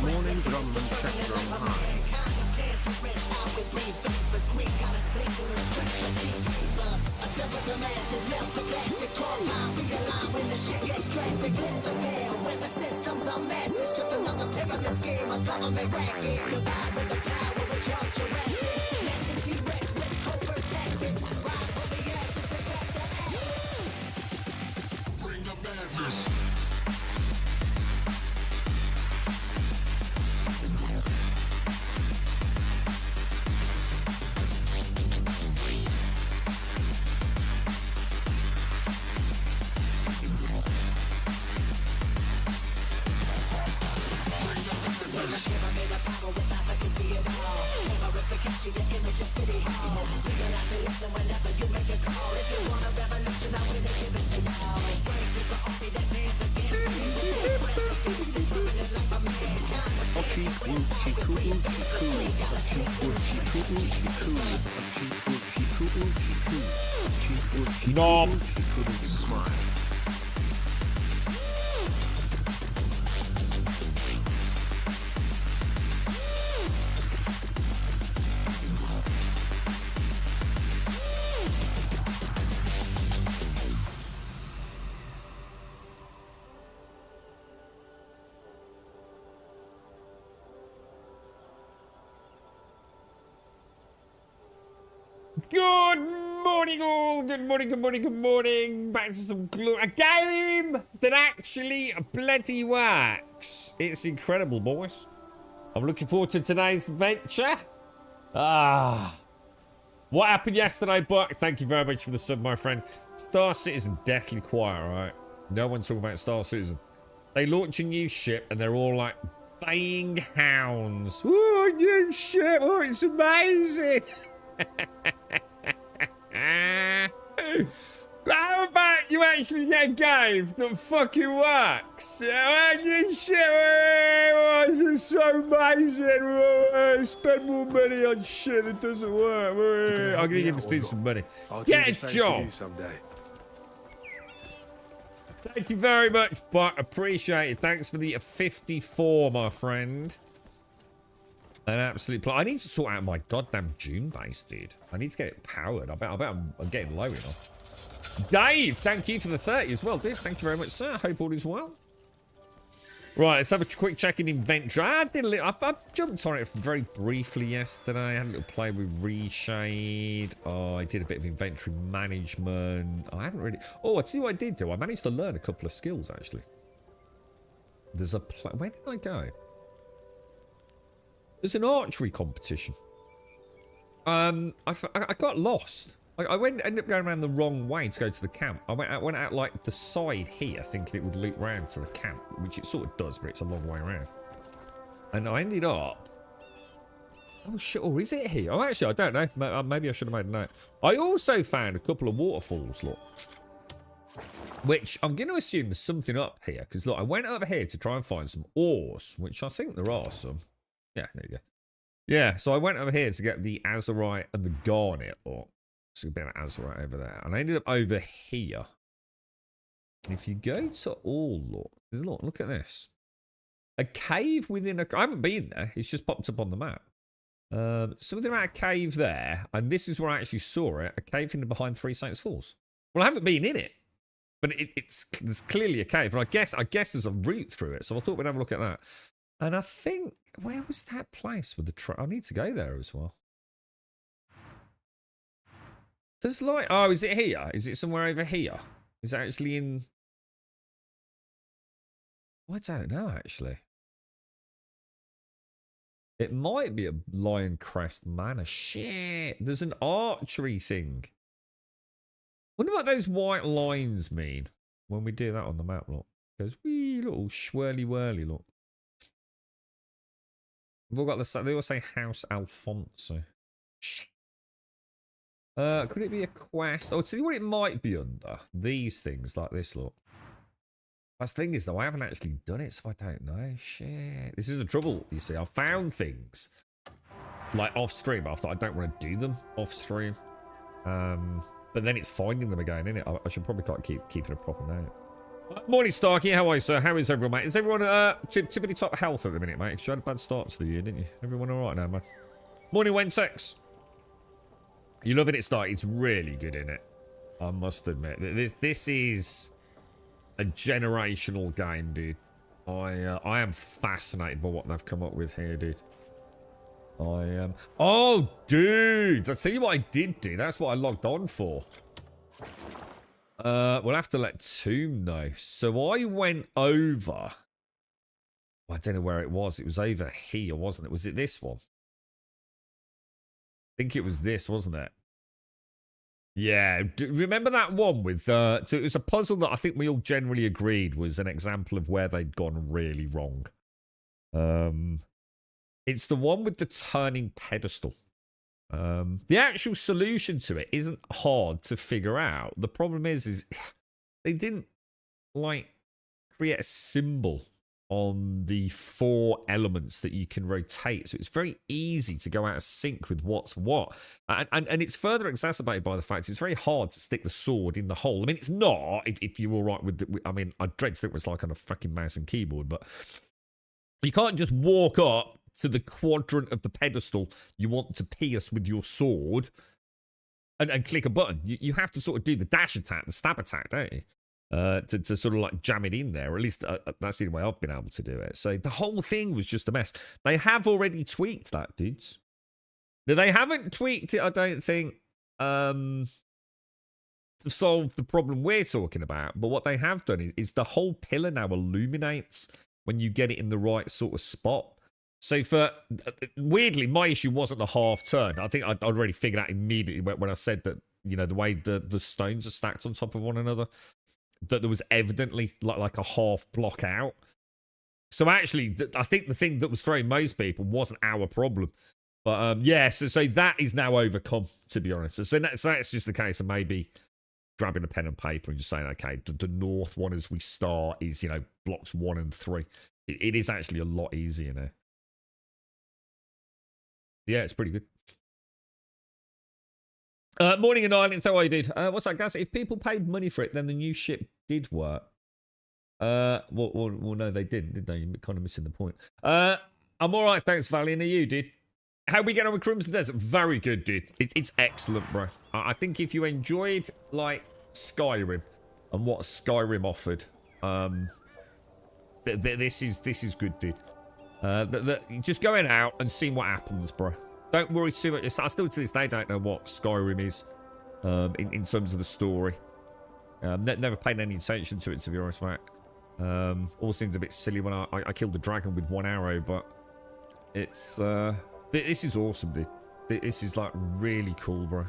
Morning drum and check drum high. No. Good morning, all. Good morning, good morning, good morning. Back to some a game that actually bloody works. It's incredible, boys. I'm looking forward to today's adventure. What happened yesterday, Buck? Thank you very much for the sub, my friend. Star Citizen, deathly quiet, right? No one's talking about Star Citizen. They launch a new ship and they're all like baying hounds. Oh, new ship. Oh, it's amazing. How about you actually get a game that fucking works? New ship. Oh, this is so amazing. Spend more money on shit that doesn't work. I'm gonna give this dude some money. Get a job. Thank you very much, but appreciate it. Thanks for the 54, my friend. An absolute I need to sort out my goddamn June base, dude. I need to get it powered. I bet I'm getting low enough. Dave, thank you for the 30 as well, dude. Thank you very much, sir. Hope all is well. Right, let's have a quick check in inventory. I jumped on it very briefly yesterday. I had a little play with Reshade. Oh, I did a bit of inventory management. I haven't really... Oh, I see what I did do. I managed to learn a couple of skills, actually. There's a... Where did I go? There's an archery competition. I got lost. I ended up going around the wrong way to go to the camp. I went out like the side here, thinking it would loop round to the camp, which it sort of does, but it's a long way around. And I ended up Oh, shit. Or is it here? Oh, actually, I don't know. Maybe I should have made a note. I also found a couple of waterfalls, look. Which I'm going to assume there's something up here. Because, look, I went up here to try and find some ores. Which I think there are some. Yeah, there you go. Yeah, so I went over here to get the azurite and the garnet. Look. So a bit of azurite over there. And I ended up over here. And if you go to all, look at this. A cave within a... I haven't been there. It's just popped up on the map. Something about a cave there. And this is where I actually saw it. A cave hidden behind Three Saints Falls. Well, I haven't been in it. But there's clearly a cave. And I guess there's a route through it. So I thought we'd have a look at that. And I think... Where was that place with the... I need to go there as well. There's like... Oh, is it here? Is it somewhere over here? Is it actually in... I don't know, actually. It might be a Lion Crest Manor. Shit. There's an archery thing. Wonder what those white lines mean when we do that on the map, look. It goes, wee, little swirly whirly, look. We've all got the... They all say House Alfonso. Shit. Could it be a quest? Oh, tell you what it might be under. These things like this, look. That's the thing is, though, I haven't actually done it, so I don't know. Shit. This is the trouble, you see. I've found things, like, off-stream. I thought I don't want to do them off-stream. But then it's finding them again, isn't it? I should probably keep keeping a proper note. Morning, Starkey. How are you, sir? How is everyone, mate? Is everyone tippity top health at the minute, mate? You had a bad start to the year, didn't you? Everyone all right now, man? Morning, Wensex. You loving it, Starkey? It's really good, isn't it? I must admit. This is... a generational game, dude. I am fascinated by what they've come up with here, dude. I am. Oh, dudes! I tell you what I did do. That's what I logged on for. We'll have to let Tomb know. So I went over. I don't know where it was. It was over here, wasn't it? Was it this one? I think it was this, wasn't it? Yeah, remember that one with, so it was a puzzle that I think we all generally agreed was an example of where they'd gone really wrong. It's the one with the turning pedestal. The actual solution to it isn't hard to figure out. The problem is they didn't, like, create a symbol on the 4 elements that you can rotate. So it's very easy to go out of sync with what's what. And it's further exacerbated by the fact it's very hard to stick the sword in the hole. I mean, it's not, if you're all right with... I mean, I dread to think it was like on a fucking mouse and keyboard, but you can't just walk up to the quadrant of the pedestal you want to pierce with your sword and click a button. You have to sort of do the dash attack, the stab attack, don't you? To sort of like jam it in there, or at least that's the way I've been able to do it. So the whole thing was just a mess. They have already tweaked that, dudes. Now, they haven't tweaked it, I don't think, to solve the problem we're talking about. But what they have done is the whole pillar now illuminates when you get it in the right sort of spot. So weirdly, my issue wasn't the half turn. I think I'd already figured out immediately when I said that, you know, the way the stones are stacked on top of one another, that there was evidently like a half block out. So actually, I think the thing that was throwing most people wasn't our problem. But yeah, so that is now overcome, to be honest. So that's just the case of maybe grabbing a pen and paper and just saying, okay, the north one as we start is, you know, blocks 1 and 3. It is actually a lot easier now. Yeah, it's pretty good. Morning in Ireland, how are you, dude? What's that, Gas? If people paid money for it, then the new ship did work. Well, no, they did they? You're kind of missing the point. I'm all right, thanks, Valiant. Are you, dude? How we get on with Crimson Desert? Very good, dude. It's excellent, bro. I think if you enjoyed, like, Skyrim and what Skyrim offered, this is good, dude. Just going out and seeing what happens, bro. Don't worry too much. I still to this day don't know what Skyrim is in terms of the story. Never paid any attention to it, to be honest, mate. All seems a bit silly when I killed the dragon with 1 arrow, but it's this is awesome, dude. This is like really cool, bro.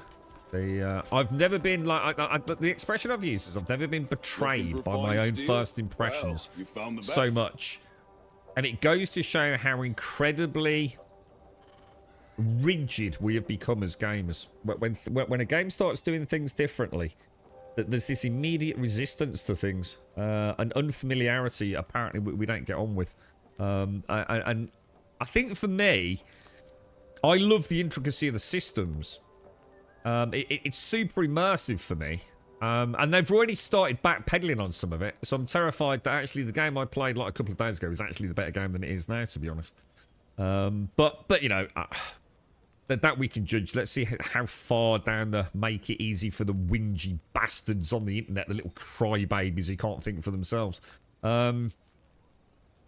I've never been like the expression I've used is I've never been betrayed by my own first impressions so much, and it goes to show how incredibly rigid we have become as gamers. When a game starts doing things differently, there's this immediate resistance to things, and unfamiliarity apparently we don't get on with. And I think for me, I love the intricacy of the systems. It's super immersive for me. And they've already started backpedaling on some of it, so I'm terrified that actually the game I played like a couple of days ago is actually the better game than it is now, to be honest. But you know, that we can judge. Let's see how far down the make it easy for the whingy bastards on the internet, the little crybabies who can't think for themselves.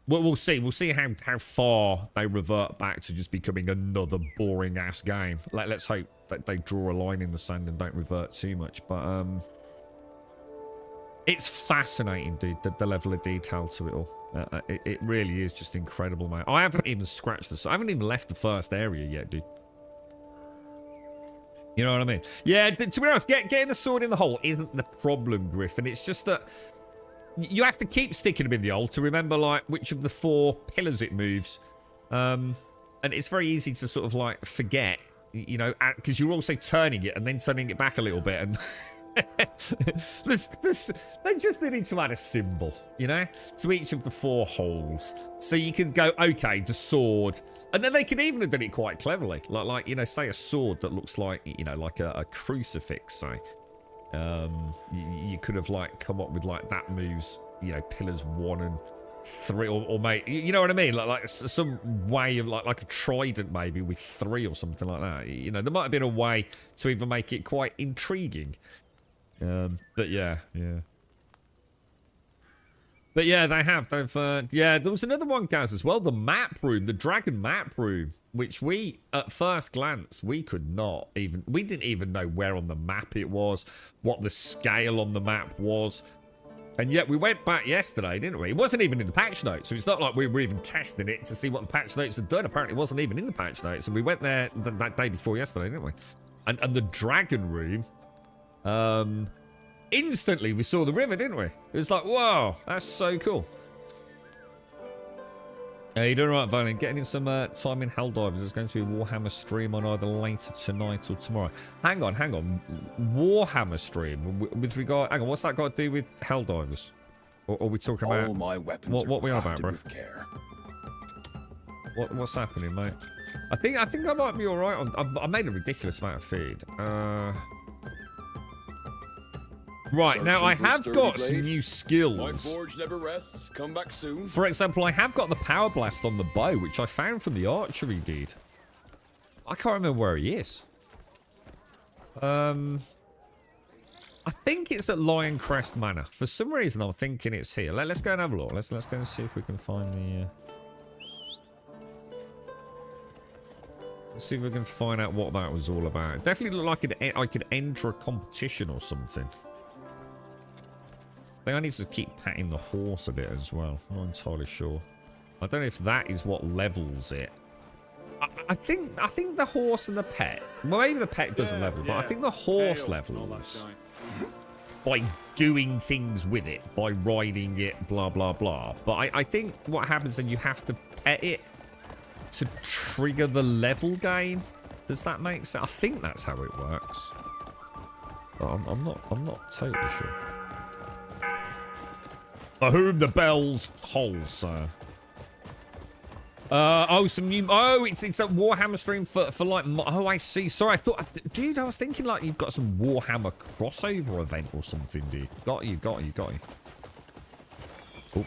We'll see. We'll see how far they revert back to just becoming another boring ass game. Let's hope that they draw a line in the sand and don't revert too much. But it's fascinating, dude. The level of detail to it all. It really is just incredible, man. I haven't even scratched this. I haven't even left the first area yet, dude. You know what I mean? Yeah, to be honest, getting the sword in the hole isn't the problem, Griffin. It's just that you have to keep sticking them in the hole to remember, like, which of the 4 pillars it moves. And it's very easy to sort of, like, forget, you know, because you're also turning it and then turning it back a little bit. And they just need to add a symbol, you know, to each of the 4 holes. So you can go, okay, the sword. And then they can even have done it quite cleverly. Like you know, say a sword that looks like, you know, like a crucifix, say. You could have, like, come up with, like, that moves, you know, pillars 1 and 3, or mate, you know what I mean? Like some way of, like a trident maybe with 3 or something like that. You know, there might have been a way to even make it quite intriguing. But yeah. But yeah, they have. Yeah, there was another one, Gaz, as well. The map room, the dragon map room, which we, at first glance, we didn't even know where on the map it was, what the scale on the map was. And yet we went back yesterday, didn't we? It wasn't even in the patch notes, so it's not like we were even testing it to see what the patch notes had done. Apparently it wasn't even in the patch notes, and we went there that day before yesterday, didn't we? And the dragon room, instantly we saw the river, didn't we? It was like, whoa, that's so cool. You doing right, Valiant? Getting in some time in Helldivers. There's going to be a Warhammer stream on either later tonight or tomorrow. Hang on. Warhammer stream with regard. Hang on, what's that got to do with Helldivers? Or are we talking about? All my weapons what we on about, bro? with care. What's happening, mate? I think I might be all right. I made a ridiculous amount of feed. Right, now I have got some new skills. My forge never rests. Come back soon. For example, I have got the power blast on the bow, which I found from the archery dude. I can't remember where he is. I think it's at Lion Crest Manor. For some reason, I'm thinking it's here. Let's go and have a look. Let's go and see if we can find the. Let's see if we can find out what that was all about. It definitely looked like I could enter a competition or something. I think I need to keep patting the horse a bit as well. I'm not entirely sure. I don't know if that is what levels it. I think the horse and the pet. Well, maybe the pet doesn't level, but I think the horse levels by doing things with it, by riding it, blah blah blah. But I think what happens then, you have to pet it to trigger the level gain. Does that make sense? I think that's how it works. But I'm not totally sure. For whom the bells toll, sir. Oh, some new. Oh, it's a Warhammer stream for like. Oh, I see. Sorry, I thought, dude. I was thinking like you've got some Warhammer crossover event or something, dude. Got you. Oh,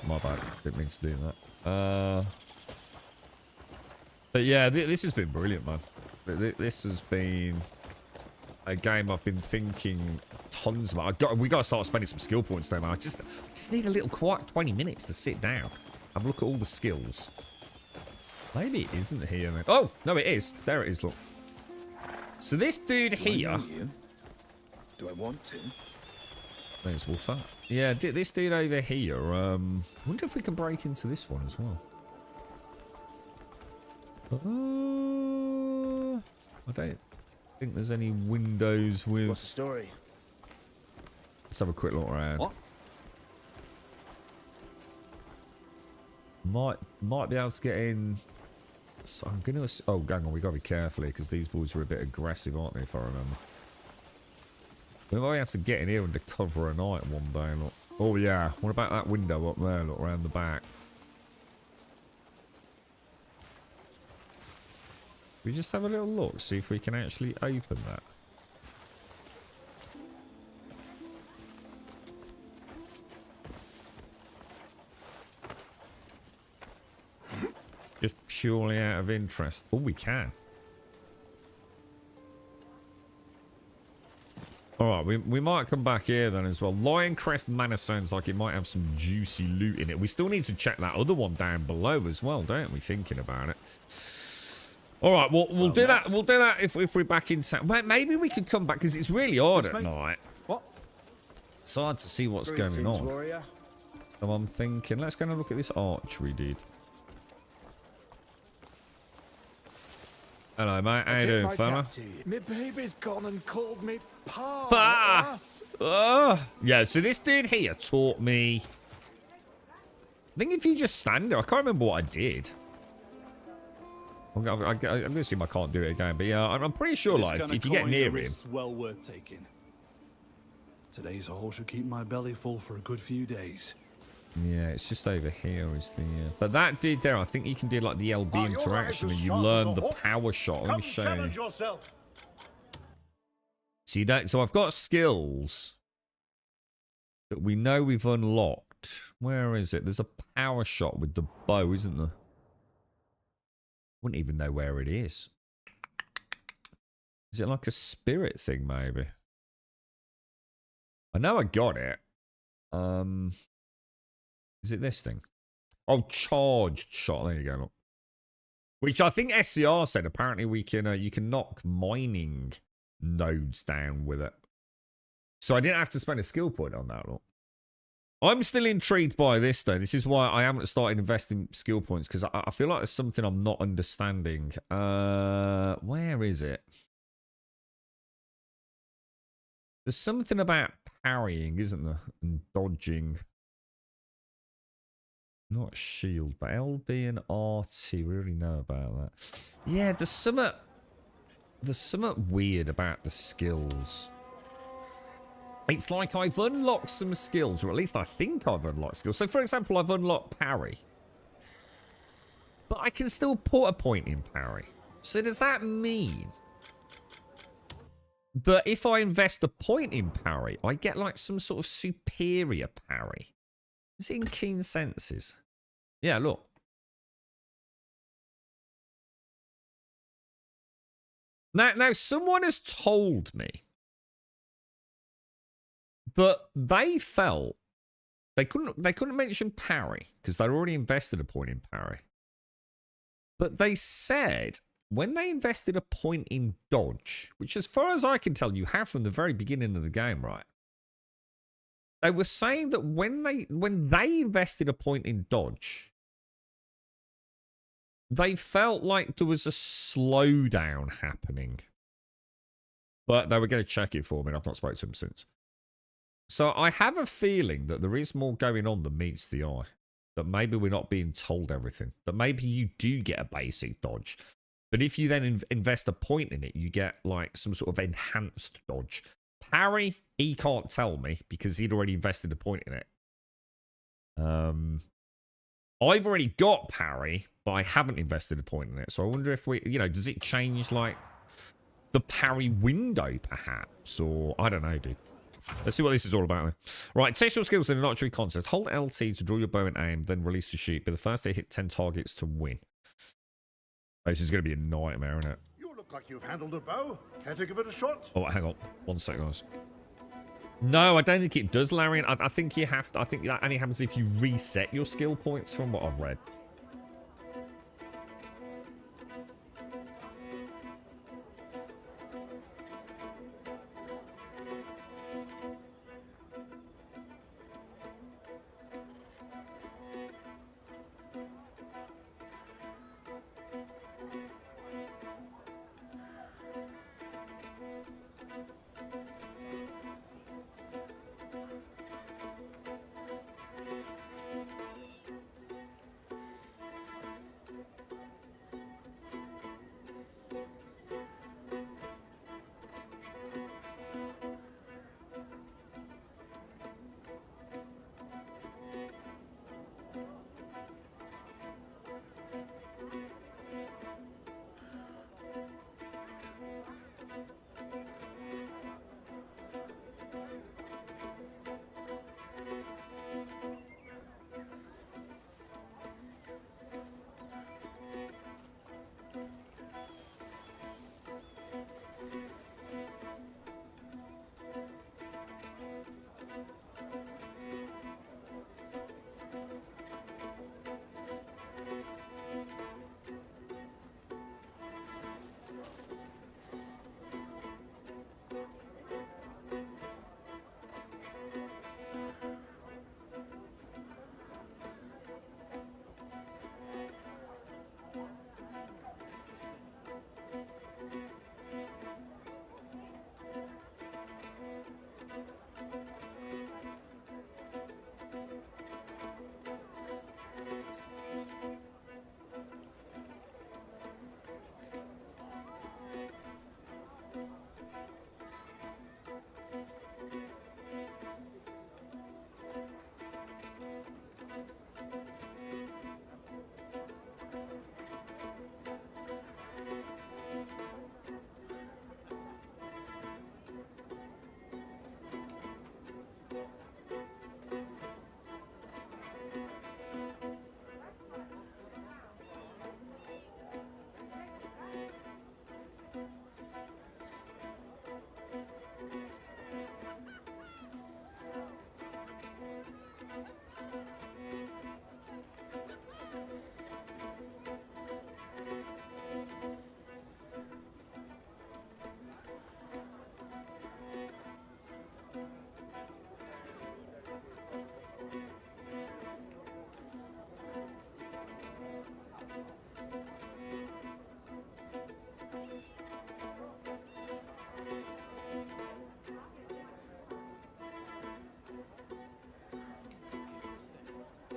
my bad. Didn't mean to do that. But yeah, this has been brilliant, man. This has been a game I've been thinking tons about. We got to start spending some skill points though, man. I just need a little quiet 20 minutes to sit down, have a look at all the skills. Maybe it isn't here, man. Oh, no, it is. There it is, look. So this dude here... Do I want to? There's Wolfat. Yeah, this dude over here, I wonder if we can break into this one as well. I don't think there's any windows with... What's the story? Let's have a quick look around. What? Might be able to get in So I'm going to... Oh, hang on. We've got to be careful here because these boys are a bit aggressive, aren't they, if I remember? We might have to get in here under cover of night one day, look. Oh, yeah. What about that window up there, look, around the back? We just have a little look, see if we can actually open that. Just purely out of interest. Oh, we can. Alright, we might come back here then as well. Lion Crest Manor sounds like it might have some juicy loot in it. We still need to check that other one down below as well, don't we? Thinking about it. Alright, we'll do that. We'll do that if we're back in town. Maybe we could come back because it's really hard at night. What? It's hard to see what's going on. Warrior. So I'm thinking, let's go and look at this archery, dude. Hello, mate. How you doing, fella? My baby's gone and called me Pa. Yeah, so this dude here taught me... I think if you just stand there, I can't remember what I did. I'm going to assume I can't do it again, but yeah, I'm pretty sure, like, if you get near him... well worth taking. Today's haul should keep my belly full for a good few days. Yeah, it's just over here is the... But that dude there, I think you can do like the LB interaction and you learn the power shot. Let me show you. See that? So I've got skills that we know we've unlocked. Where is it? There's a power shot with the bow, isn't there? Wouldn't even know where it is. Is it like a spirit thing, maybe? I know I got it. Is it this thing? Oh, charged shot. There you go. Look. Which I think SCR said apparently we can you can knock mining nodes down with it. So I didn't have to spend a skill point on that. Look. I'm still intrigued by this though. This is why I haven't started investing skill points because I feel like there's something I'm not understanding. Where is it? There's something about parrying, isn't there? And dodging. Not shield, but LB and RT. We already know about that. Yeah, there's something weird about the skills. It's like I've unlocked some skills, or at least I think I've unlocked skills. So, for example, I've unlocked parry. But I can still put a point in parry. So does that mean that if I invest a point in parry, I get like some sort of superior parry? Is it in keen senses? Yeah, look. Now someone has told me that they felt they couldn't mention parry because they'd already invested a point in parry. But they said when they invested a point in dodge, which as far as I can tell you have from the very beginning of the game, right? They were saying that when they invested a point in dodge, they felt like there was a slowdown happening. But they were going to check it for me, and I've not spoken to them since. So I have a feeling that there is more going on than meets the eye. That maybe we're not being told everything. That maybe you do get a basic dodge. But if you then invest a point in it, you get like some sort of enhanced dodge. Parry, he can't tell me because he'd already invested a point in it. I've already got parry, but I haven't invested a point in it. So I wonder if we, does it change like the parry window perhaps? Or I don't know, dude. Let's see what this is all about. Right, test your skills in an archery contest. Hold LT to draw your bow and aim, then release to shoot. Be the first to hit 10 targets to win. This is going to be a nightmare, isn't it? You look like you've handled a bow. Care to give it a shot? Oh, hang on. 1 sec, guys. No, I don't think it does, Larian. I think you have to. I think that only happens if you reset your skill points from what I've read.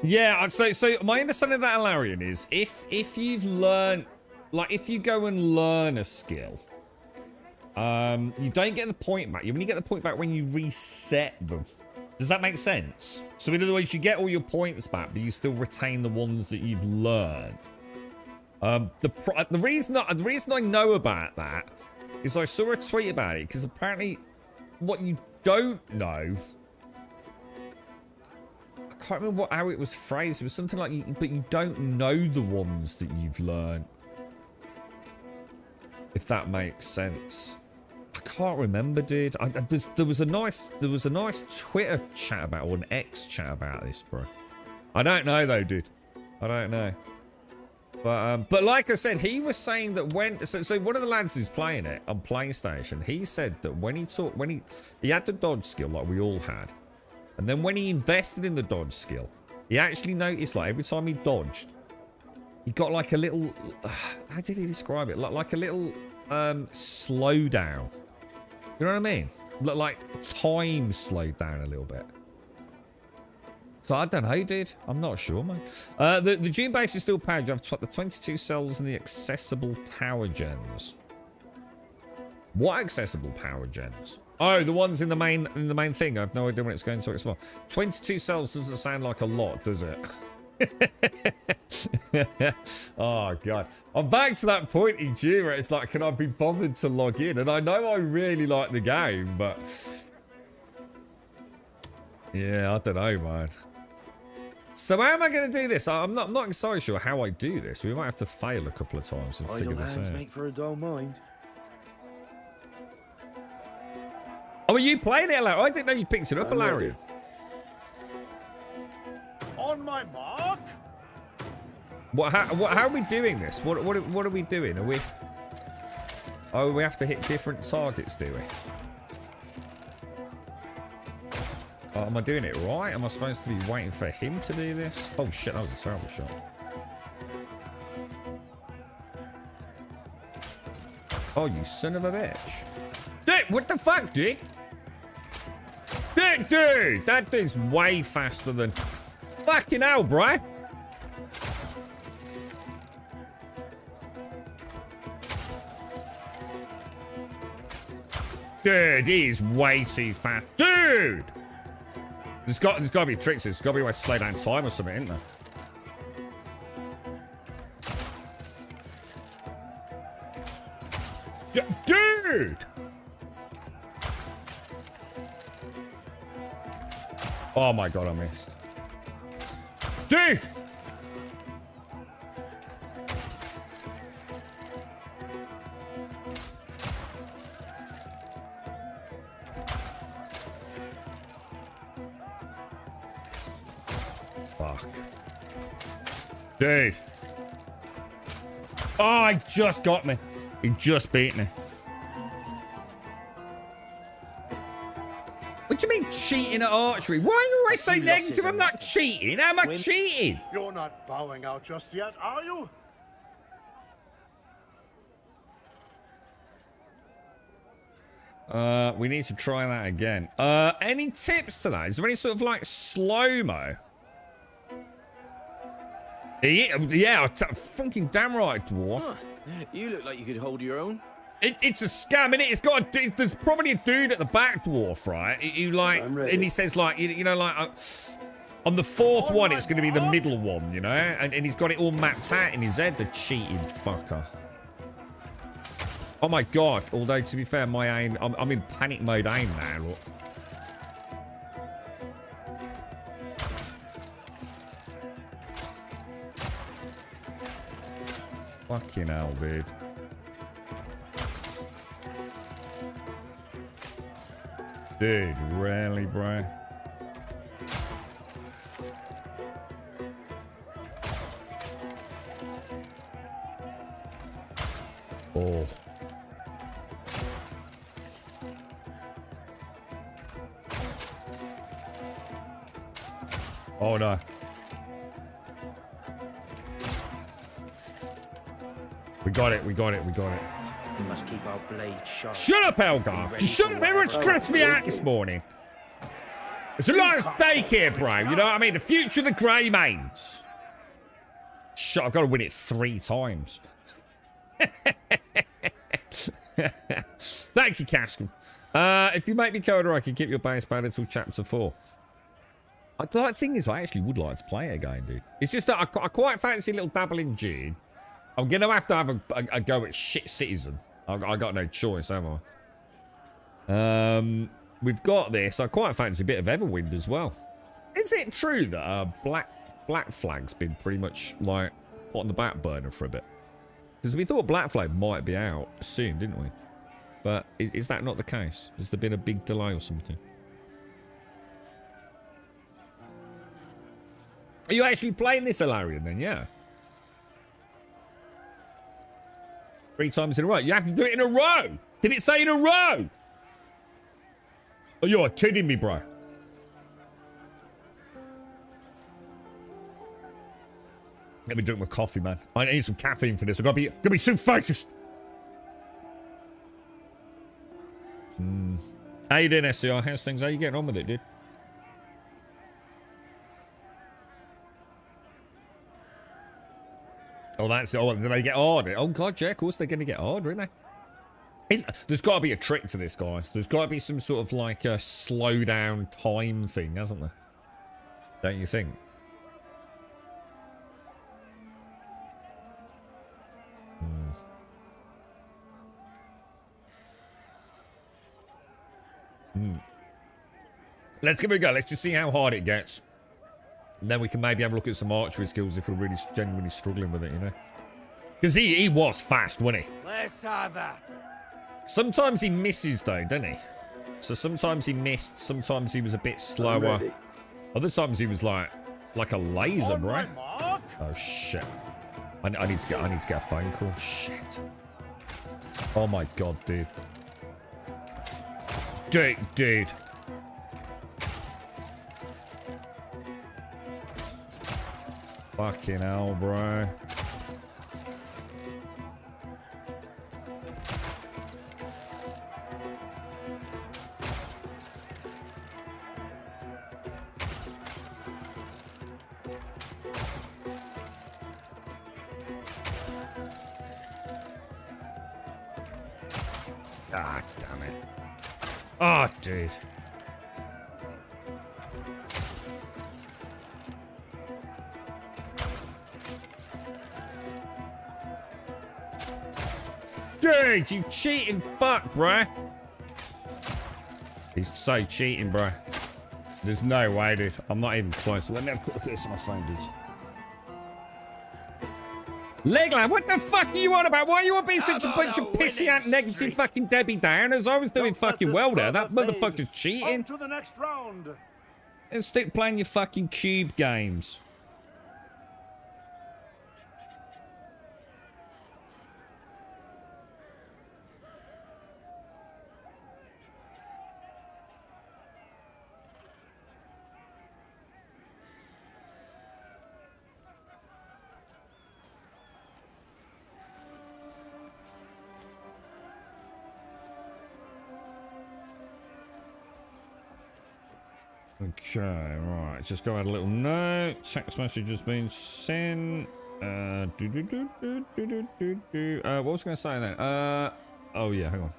Yeah, so my understanding of that, Alarian, is if you've learned, like if you go and learn a skill, you don't get the point back. You only get the point back when you reset them. Does that make sense? So in other words, you get all your points back, but you still retain the ones that you've learned. The reason I know about that is I saw a tweet about it, because apparently what you don't know, I can't remember how it was phrased. It was something like, but you don't know the ones that you've learned. If that makes sense. I can't remember, dude. There was a nice Twitter chat about, or an X chat about this, bro. I don't know though, dude. I don't know. But like I said, he was saying that when so one of the lads who's playing it on PlayStation, he said that when he had the dodge skill like we all had, and then when he invested in the dodge skill, he actually noticed like every time he dodged, he got like a little how did he describe it? Like a little slowdown. You know what I mean? Like time slowed down a little bit. So I don't know, dude. I'm not sure, man. The June base is still powered. You have the 22 cells and the accessible power gens. What accessible power gens? Oh, the ones in the main thing. I have no idea when it's going to explore. 22 cells doesn't sound like a lot, does it? Oh god, I'm back to that point in June where it's like, can I be bothered to log in? And I know I really like the game, but yeah, I don't know, man. So how am I going to do this? I'm not entirely sure how I do this. We might have to fail a couple of times and figure this out. Make for a dull mind. Oh, are you playing it, Larry? I didn't know you picked it up, Larry. On my mark. How are we doing this? What are we doing? Are we? Oh, we have to hit different targets, do we? Oh, am I doing it right? Am I supposed to be waiting for him to do this? Oh shit, that was a terrible shot. Oh, you son of a bitch. Dude, what the fuck, dude? Dude, that dude's way faster than... Fucking hell, bro. Dude, he's way too fast. Dude! There's got to be tricks. There's got to be a way to slow down time or something, isn't there? Dude! Oh my god, I missed. Dude! Fuck. Dude. Oh, he just got me. He just beat me. What do you mean cheating at archery? Why are you always so negative? I'm not cheating. How am I cheating? You're not bowing out just yet, are you? We need to try that again. Any tips to that? Is there any sort of like slow-mo? Yeah, fucking damn right, dwarf. Huh. You look like you could hold your own. It's a scam, innit? It's got there's probably a dude at the back, dwarf, right? You like, and he says like, you know, like on the fourth one, it's going to be the middle one, you know, and he's got it all mapped out in his head. The cheating fucker. Oh my god! Although to be fair, my aim, I'm in panic mode aim now. Look. Fucking hell, dude. Dude, really, bro? Oh. Oh, no. We got it, we got it, we got it. We must keep our blade sharp. Shut up, Elgar! Just shut up! Everyone's stressed me out this morning. It's a lot at stake here, bro. You know what I mean? The future of the Grey Mains. Shit, I've got to win it 3 times. Thank you, Cascal. If you make me coder, I can keep your base pad until chapter 4. The thing is, I actually would like to play it again, dude. It's just that I quite fancy a little dabble in June. I'm going to have a go at Shit Citizen. I got no choice, have I? We've got this. I quite fancy a bit of Everwind as well. Is it true that Black Flag's been pretty much, like, put on the back burner for a bit? Because we thought Black Flag might be out soon, didn't we? But is that not the case? Has there been a big delay or something? Are you actually playing this Alarian then? Yeah. 3 times in a row. You have to do it in a row. Did it say in a row? Oh, you're kidding me, bro. Let me drink my coffee, man. I need some caffeine for this. I've got to be so focused. How you doing, SCR? How's things? How you getting on with it, dude? Oh, that's... Oh, did they get harder? Oh, God, yeah, of course they're going to get harder, aren't they? There's got to be a trick to this, guys. There's got to be some sort of, like, a slow-down time thing, hasn't there? Don't you think? Let's give it a go. Let's just see how hard it gets. And then we can maybe have a look at some archery skills if we're really genuinely struggling with it, you know? Because he was fast, wasn't he? Let's have that. Sometimes he misses, though, doesn't he? So sometimes he missed. Sometimes he was a bit slower. Other times he was like a laser, bro. Oh, shit. I need to get a phone call. Shit. Oh, my God, dude. Dude. Fucking hell, bro. Ah, damn it. Oh, dude. Dude, you cheating fuck, bruh. He's so cheating, bruh. There's no way, dude. I'm not even close. Let me have a quick look at this on my phone, dude. Legland, what the fuck are you on about? Why are you all being such a bunch of pissy out negative fucking Debbie Downers? I was doing fucking well there. That motherfucker's cheating. To the next round. And stick playing your fucking cube games. Okay, right. Just go add a little note. Text message has been sent. What was I going to say then? Oh yeah, hang on.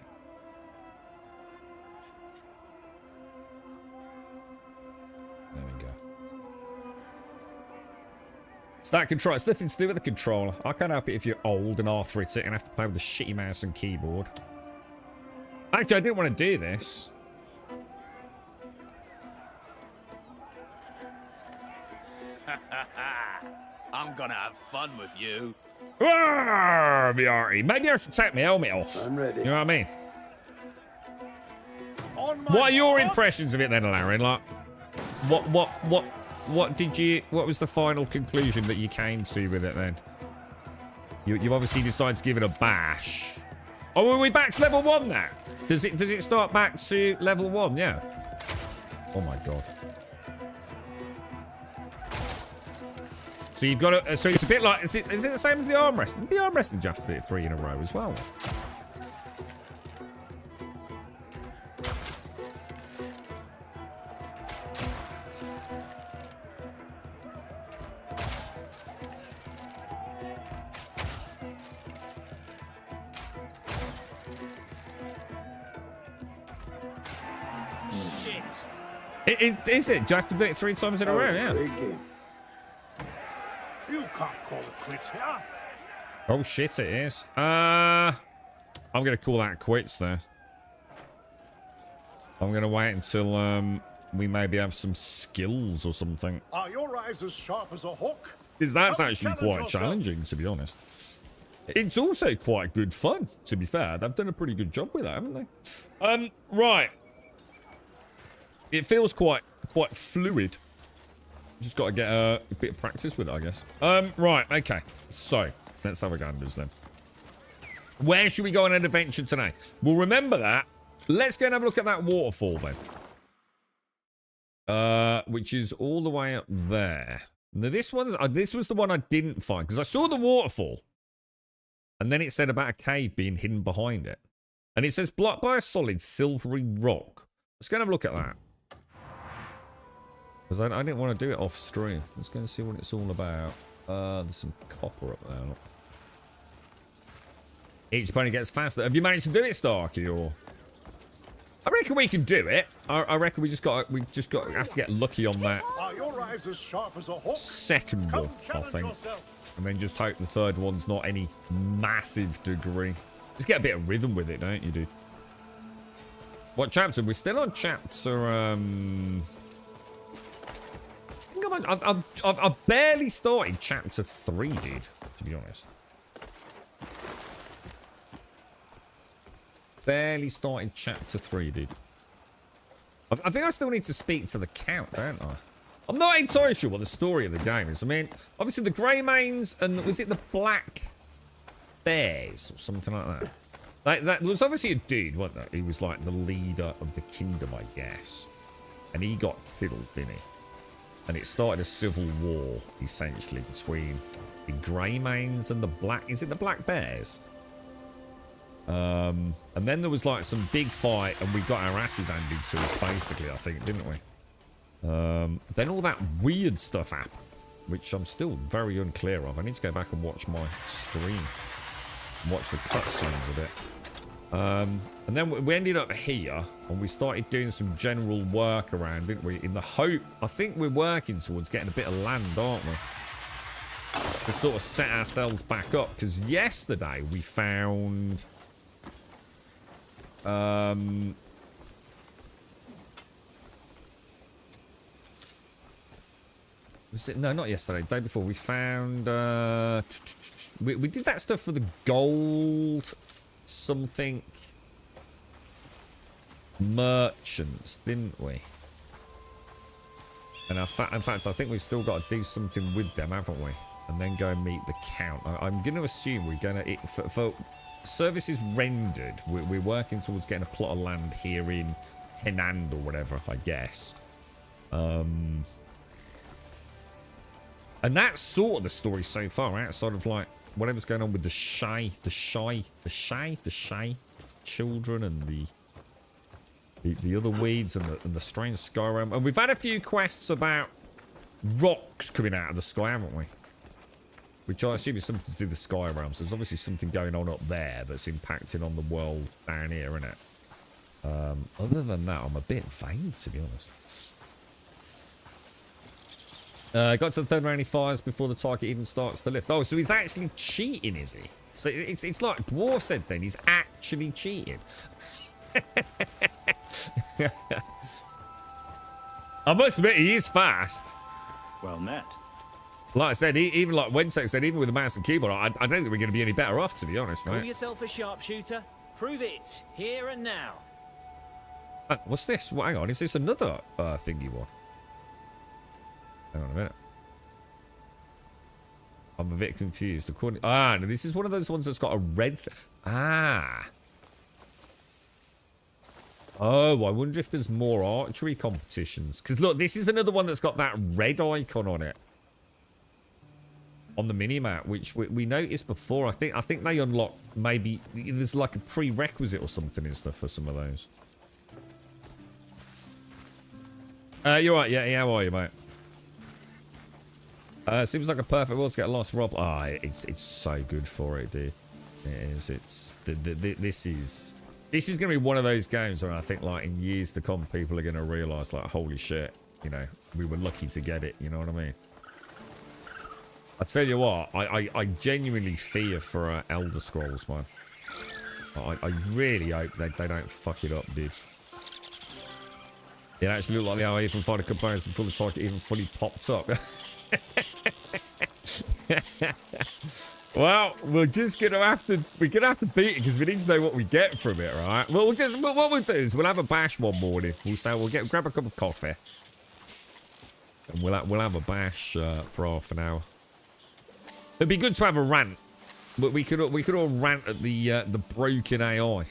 There we go. It's that control. It's nothing to do with the controller. I can't help it if you're old and arthritic and have to play with a shitty mouse and keyboard. Actually, I didn't want to do this. I'm gonna have fun with you. Maybe I should take my helmet off. I'm ready. You know what I mean? On my What are your mark. impressions of it then, Larry? Like, what was the final conclusion that you came to with it then? You obviously decided to give it a bash. Oh, are we back to level 1 now? Does it start back to level 1? Yeah. Oh my god. So you've got to. So it's a bit like. Is it the same as the arm wrestling? The arm wrestling, you have to do it 3 in a row as well. shit. Is it? Do you have to do it 3 times in a row? Yeah. You can't call it quits here. Oh shit, it is. I'm gonna call that quits there. I'm gonna wait until we maybe have some skills or something. Are your eyes as sharp as a hook? Because that's Come actually challenge quite yourself. challenging, to be honest. It's also quite good fun, to be fair. They've done a pretty good job with that, haven't they? Right. It feels quite fluid. Just got to get a bit of practice with it, I guess. Right, okay. So, let's have a gander then. Where should we go on an adventure today? Well, remember that. Let's go and have a look at that waterfall then. Which is all the way up there. Now, this was the one I didn't find. Because I saw the waterfall. And then it said about a cave being hidden behind it. And it says blocked by a solid silvery rock. Let's go and have a look at that. Because I didn't want to do it off stream. Let's go and see what it's all about. There's some copper up there. Look. Each pony gets faster. Have you managed to do it, Starkey? Or I reckon we can do it. I reckon we just got have to get lucky on that Are your eyes as sharp as a hook? second one, I think. And then just hope the third one's not any massive degree. Just get a bit of rhythm with it, don't you, dude? What chapter? We're still on chapter, I've barely started chapter 3, dude, to be honest. Barely started chapter 3, dude. I think I still need to speak to the Count, don't I? I'm not entirely sure what the story of the game is. I mean, obviously the Greymanes and was it the Black Bears or something like that? Like that there was obviously a dude, wasn't there? He was like the leader of the kingdom, I guess. And he got killed, didn't he? And it started a civil war, essentially, between the Greymanes and the Black... Is it the Black Bears? And then there was like some big fight and we got our asses handed to us, basically, I think, didn't we? Then all that weird stuff happened, which I'm still very unclear of. I need to go back and watch my stream. And watch the cutscenes of it. And then we ended up here, and we started doing some general work around, didn't we? In the hope, I think we're working towards getting a bit of land, aren't we? To sort of set ourselves back up, because yesterday we found... was it? No, not yesterday. The day before, we found... we did that stuff for the gold... something... merchants, didn't we? And in fact, I think we've still got to do something with them, haven't we? And then go and meet the Count. I'm going to assume we're going to... For services rendered, we're working towards getting a plot of land here in Henand or whatever, I guess. And that's sort of the story so far, outside of like whatever's going on with the shy children and the other weeds and the strange sky realm. And we've had a few quests about rocks coming out of the sky, haven't we? Which I assume is something to do with the sky realm. So there's obviously something going on up there that's impacting on the world down here, isn't it? Other than that, I'm a bit vague, to be honest. Got to the third round, he fires before the target even starts to lift. Oh, so he's actually cheating, is he? So it's like Dwarf said then, he's actually cheating. I must admit, he is fast. Well met. Like I said, even like Wednesday said, even with the mouse and keyboard, I don't think we're going to be any better off, to be honest, mate. Call yourself a sharpshooter? Prove it, here and now. What's this? Well, hang on, is this another thingy one? Hang on a minute. I'm a bit confused. No, this is one of those ones that's got a red... Oh, I wonder if there's more archery competitions. Because look, this is another one that's got that red icon on it. On the minimap, which we noticed before. I think they unlock maybe... There's like a prerequisite or something and stuff for some of those. You're right. Yeah, how are you, mate? Seems like a perfect world to get a lost rob. It's so good for it, dude. It is. This is This is going to be one of those games where I think, like, in years to come, people are going to realise, like, holy shit, you know, we were lucky to get it, you know what I mean? I tell you what, I genuinely fear for Elder Scrolls, man. I really hope they don't fuck it up, dude. It actually looked like the I even find a comparison for the target even fully popped up. Well, we're gonna have to beat it because we need to know what we get from it, right? Well, what we'll do is we'll have a bash one morning. We'll grab a cup of coffee, and we'll have a bash for half an hour. It'd be good to have a rant, but we could all rant at the broken AI.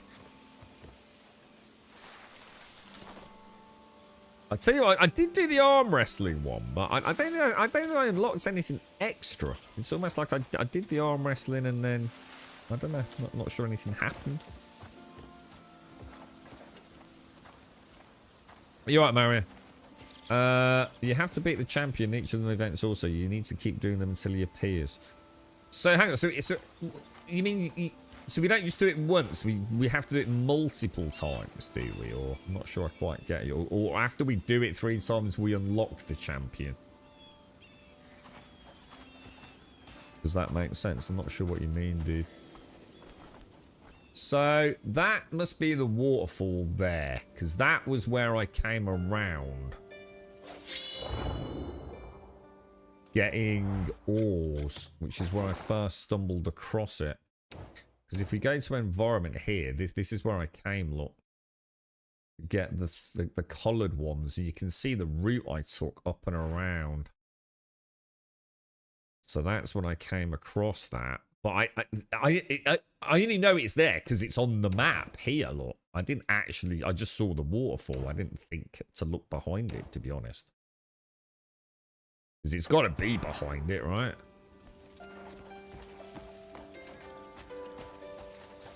I tell you what, I did do the arm wrestling one, but I don't think I unlocked anything extra. It's almost like I did the arm wrestling and then I don't know, not sure anything happened. You're right, Mario. You have to beat the champion in each of the events. Also, you need to keep doing them until he appears. So hang on, so you mean so we don't just do it once, we have to do it multiple times, do we? Or I'm not sure I quite get it. Or after we do it 3 times, we unlock the champion. Does that make sense? I'm not sure what you mean, dude. So that must be the waterfall there, because that was where I came around. Getting ores, which is where I first stumbled across it. Because if we go to environment here, this is where I came, look. Get the coloured ones. You can see the route I took up and around. So that's when I came across that. But I only know it's there because it's on the map here, look. I just saw the waterfall. I didn't think to look behind it, to be honest. Because it's got to be behind it, right?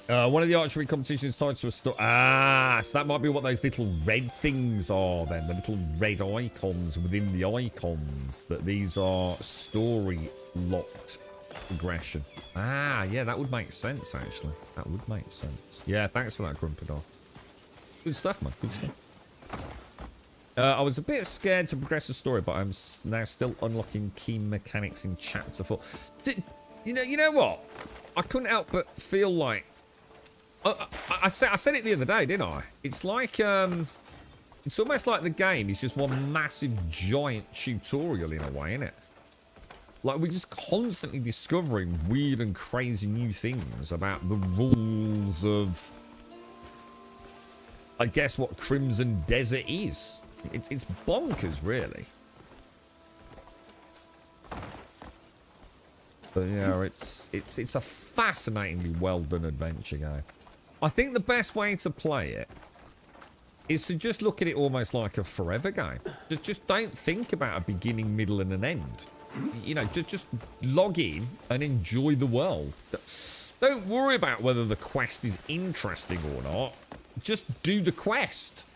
One of the archery competitions tied to a store. Ah, so that might be what those little red things are then. The little red icons within the icons. That these are story locked progression. Ah, yeah, that would make sense, actually. That would make sense. Yeah, thanks for that, Grumpy Dog. Good stuff, man. Good stuff. I was a bit scared to progress the story, but I'm now still unlocking key mechanics in Chapter 4. You know what? I couldn't help but feel like... I said it the other day, didn't I? It's like... it's almost like the game is just one massive, giant tutorial in a way, isn't it? Like, we're just constantly discovering weird and crazy new things about the rules of... I guess what Crimson Desert is. It's bonkers, really. But yeah, it's a fascinatingly well done adventure game. I think the best way to play it is to just look at it almost like a forever game. Just don't think about a beginning, middle, and an end. You know, just log in and enjoy the world. Don't worry about whether the quest is interesting or not. Just do the quest.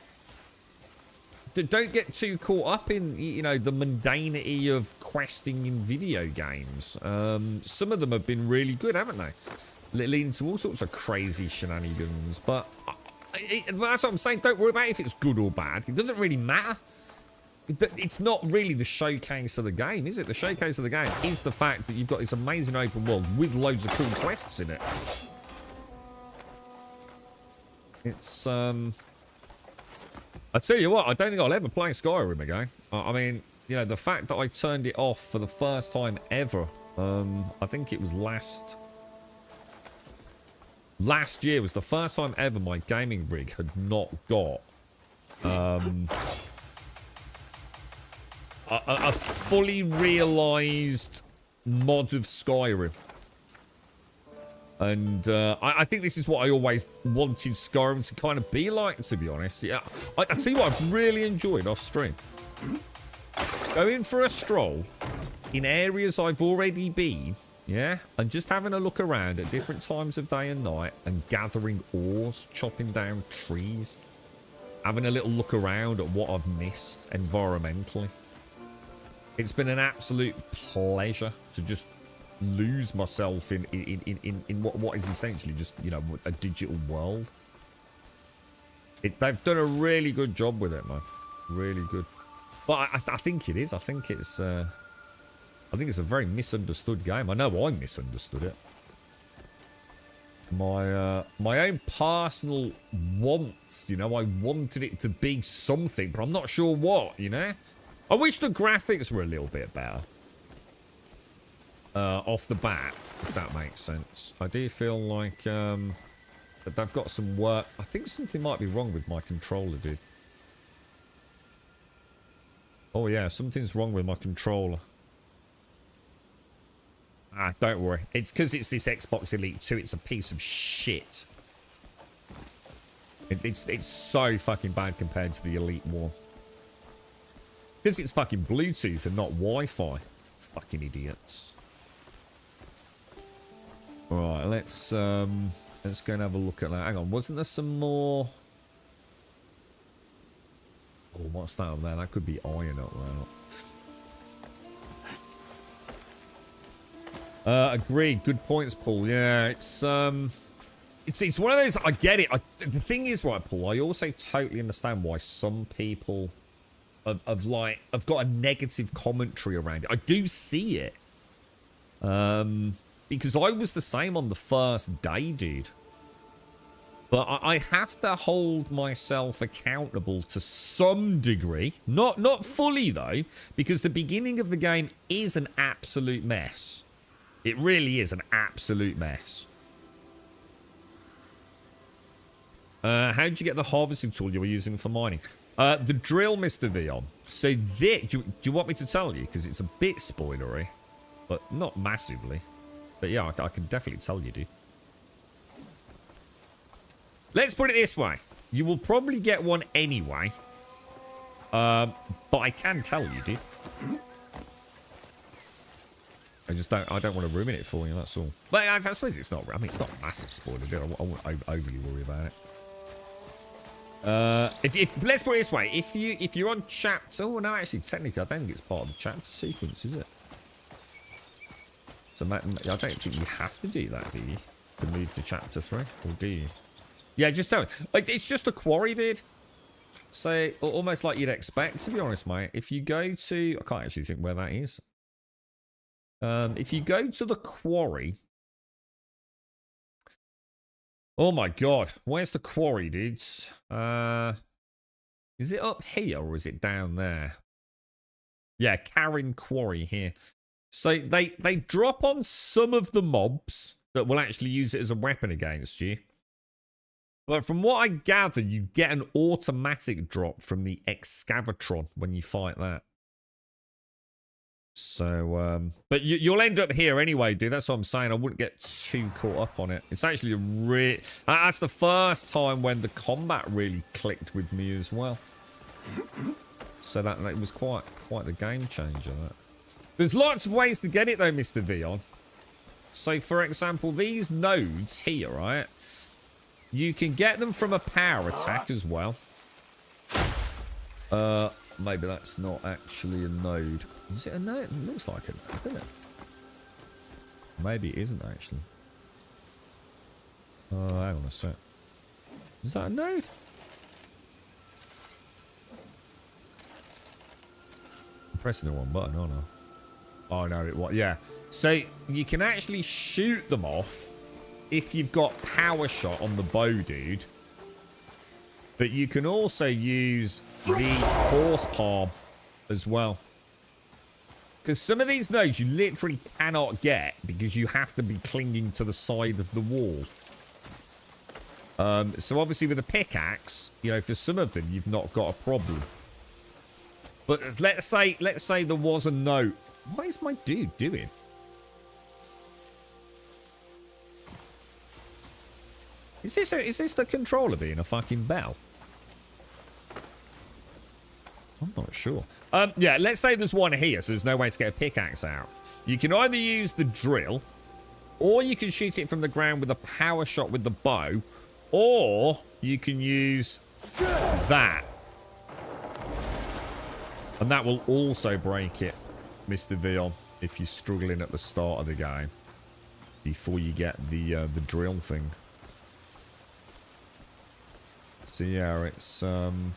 Don't get too caught up in, you know, the mundanity of questing in video games. Some of them have been really good, haven't they? Leading to all sorts of crazy shenanigans. But that's what I'm saying. Don't worry about if it's good or bad. It doesn't really matter. It's not really the showcase of the game, is it? The showcase of the game is the fact that you've got this amazing open world with loads of cool quests in it. It's, I tell you what, I don't think I'll ever play Skyrim again. I mean, you know, the fact that I turned it off for the first time ever, I think it was last year was the first time ever my gaming rig had not got a fully realised mod of Skyrim. And I think this is what I always wanted Skyrim to kind of be like, to be honest. Yeah, I tell you what I've really enjoyed off stream. Going for a stroll in areas I've already been, yeah, and just having a look around at different times of day and night and gathering ores, chopping down trees, having a little look around at what I've missed environmentally. It's been an absolute pleasure to just lose myself in what is essentially just, you know, a digital world. They've done a really good job with it, man. Really good. But I think it is. I think it's a very misunderstood game. I know I misunderstood it. My own personal wants, you know, I wanted it to be something, but I'm not sure what, you know. I wish the graphics were a little bit better. Off the bat, if that makes sense. I do feel like that they've got some work. I think something might be wrong with my controller, dude. Oh yeah, something's wrong with my controller. Ah, don't worry. It's because it's this Xbox Elite 2. It's a piece of shit. It's so fucking bad compared to the Elite 1. It's because it's fucking Bluetooth and not Wi-Fi. Fucking idiots. Alright, let's go and have a look at that. Hang on, wasn't there some more? Oh, what's that up there? That could be iron up there. Agreed. Good points, Paul. Yeah, it's one of those. I get it. The thing is, right, Paul. I also totally understand why some people have got a negative commentary around it. I do see it. Because I was the same on the first day, dude. But I have to hold myself accountable to some degree. Not fully, though, because the beginning of the game is an absolute mess. It really is an absolute mess. How did you get the harvesting tool you were using for mining? The drill, Mr. Vion. So do you want me to tell you? Because it's a bit spoilery, but not massively. But yeah, I can definitely tell you, dude. Let's put it this way. You will probably get one anyway. But I can tell you, dude. I don't want to ruin it for you, that's all. But I suppose it's not, I mean, it's not a massive spoiler, dude. I won't overly worry about it. Let's put it this way. If you're on chapter... Oh, no, actually, technically, I don't think it's part of the chapter sequence, is it? So I don't think you have to do that, do you? To move to chapter 3, or do you? Yeah, just tell me. It's just a quarry, dude. So, almost like you'd expect, to be honest, mate. If you go to... I can't actually think where that is. If you go to the quarry... Oh my god. Where's the quarry, dudes? Is it up here or is it down there? Yeah, Karen Quarry here. So they drop on some of the mobs that will actually use it as a weapon against you. But from what I gather, you get an automatic drop from the Excavatron when you fight that. So, but you'll end up here anyway, dude. That's what I'm saying. I wouldn't get too caught up on it. It's actually a that's the first time when the combat really clicked with me as well. So that it was quite the game changer. That. There's lots of ways to get it though, Mr. Vion. So, for example, these nodes here, right? You can get them from a power attack as well. Maybe that's not actually a node. Is it a node? It looks like it, doesn't it? Maybe it isn't actually. Oh, hang on a sec. Is that a node? I'm pressing the wrong button, aren't I? Oh no, it was. Yeah. So you can actually shoot them off if you've got power shot on the bow, dude. But you can also use the force palm as well. Because some of these nodes you literally cannot get because you have to be clinging to the side of the wall. So obviously with a pickaxe, you know, for some of them you've not got a problem. But let's say there was a node. What is my dude doing? Is this the controller being a fucking bell? I'm not sure. Yeah, let's say there's one here, so there's no way to get a pickaxe out. You can either use the drill, or you can shoot it from the ground with a power shot with the bow, or you can use that. And that will also break it, Mr. Vion, if you're struggling at the start of the game. Before you get the drill thing. So yeah, it's and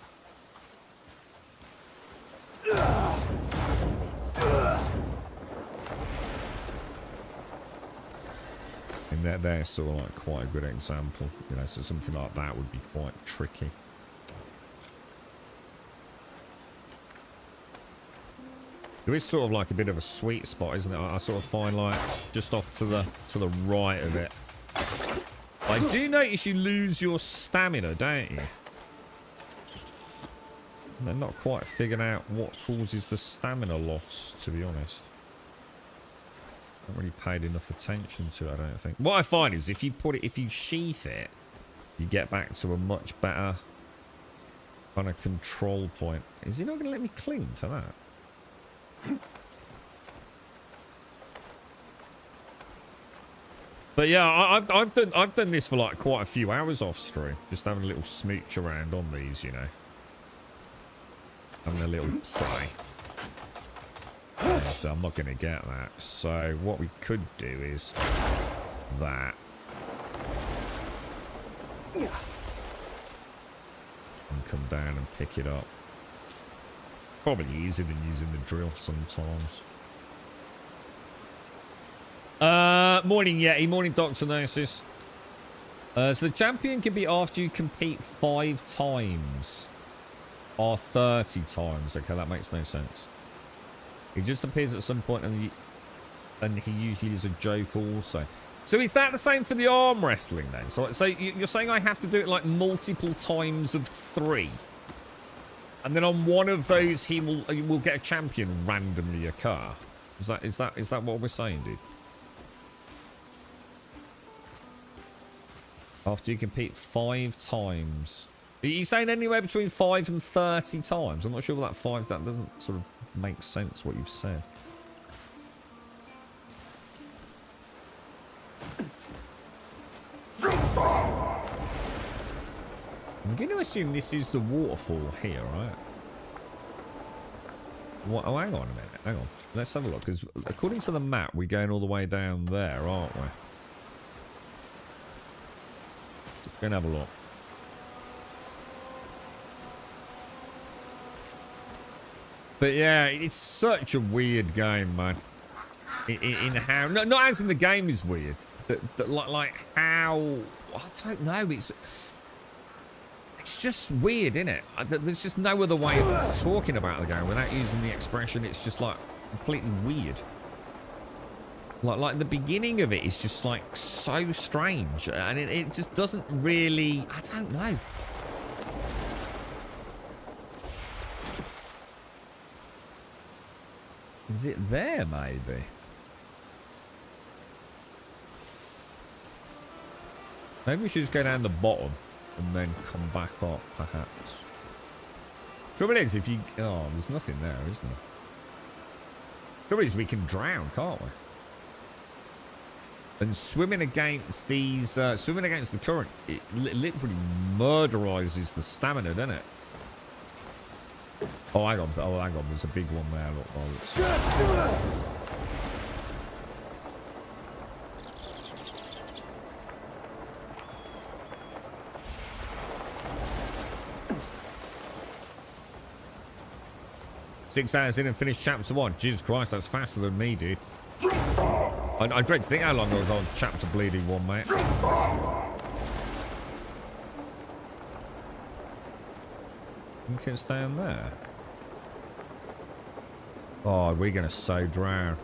they're sort of like quite a good example, you know, so something like that would be quite tricky. There is sort of like a bit of a sweet spot, isn't it? I sort of find like just off to the right of it. I do notice you lose your stamina, don't you? And I'm not quite figured out what causes the stamina loss, to be honest. Not really paid enough attention to it, I don't think. What I find is if you sheath it, you get back to a much better kind of control point. Is he not going to let me cling to that? But yeah, I've done this for like quite a few hours off stream, just having a little smooch around on these, you know, having a little play. So I'm not going to get that. So what we could do is that, and come down and pick it up. Probably easier than using the drill sometimes. Morning Yeti, morning Dr. Gnosis. So the champion can be after you compete 5 times. Or 30 times. Okay, that makes no sense. He just appears at some point and he usually is a joke also. So is that the same for the arm wrestling then? So you're saying I have to do it like multiple times of 3? And then on one of those, he will get a champion randomly occur. Is that what we're saying, dude? After you compete 5 times, are you saying anywhere between 5 and 30 times? I'm not sure what that doesn't sort of make sense what you've said. I'm going to assume this is the waterfall here, right? What? Oh, hang on a minute. Hang on. Let's have a look. Because according to the map, we're going all the way down there, aren't we? Let's go and have a look. But yeah, it's such a weird game, man. In how... Not as in the game is weird. Like how... I don't know. It's just weird, isn't it? There's just no other way of talking about the game without using the expression. It's just like completely weird. Like the beginning of it is just like so strange, and it just doesn't really. I don't know. Is it there? Maybe. Maybe we should just go down the bottom. And then come back up, perhaps. Trouble is, if you... Oh, there's nothing there, isn't there? Trouble is, we can drown, can't we? And swimming against these... swimming against the current, it literally murderizes the stamina, doesn't it? Oh, hang on. Oh, hang on. There's a big one there. Look. Oh, it's... 6 hours in and finished chapter 1. Jesus Christ, that's faster than me, dude. I dread to think how long I was on chapter bleeding 1, mate. You can stand there. Oh, we're going to so drown.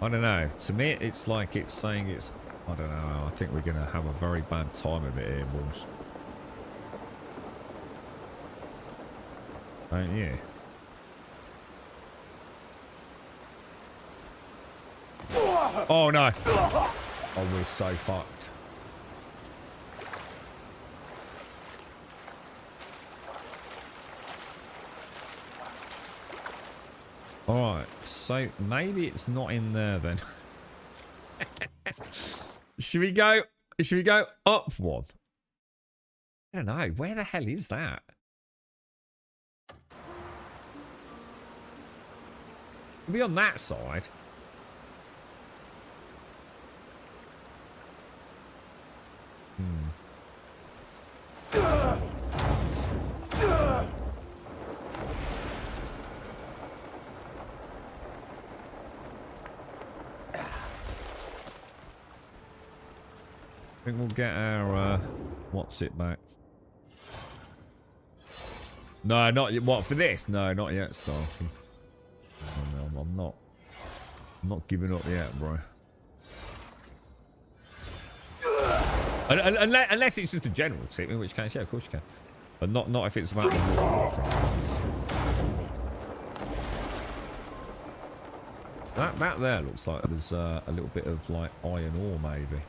I don't know. To me, it's like it's saying it's... I don't know. I think we're going to have a very bad time of it here, boys. Don't you? Oh no! Oh, we're so fucked. Alright, so maybe it's not in there then. Should we go up one? I don't know. Where the hell is that? It'll be on that side. 'Cause I think we'll get our, what's it back? No, not yet. What, for this? No, not yet, Starkey. Oh, no, I'm not giving up yet, bro. Unless it's just a general tip, in which case, yeah, of course you can. But not if it's about the waterfall thing. So that there looks like there's a little bit of like iron ore, maybe.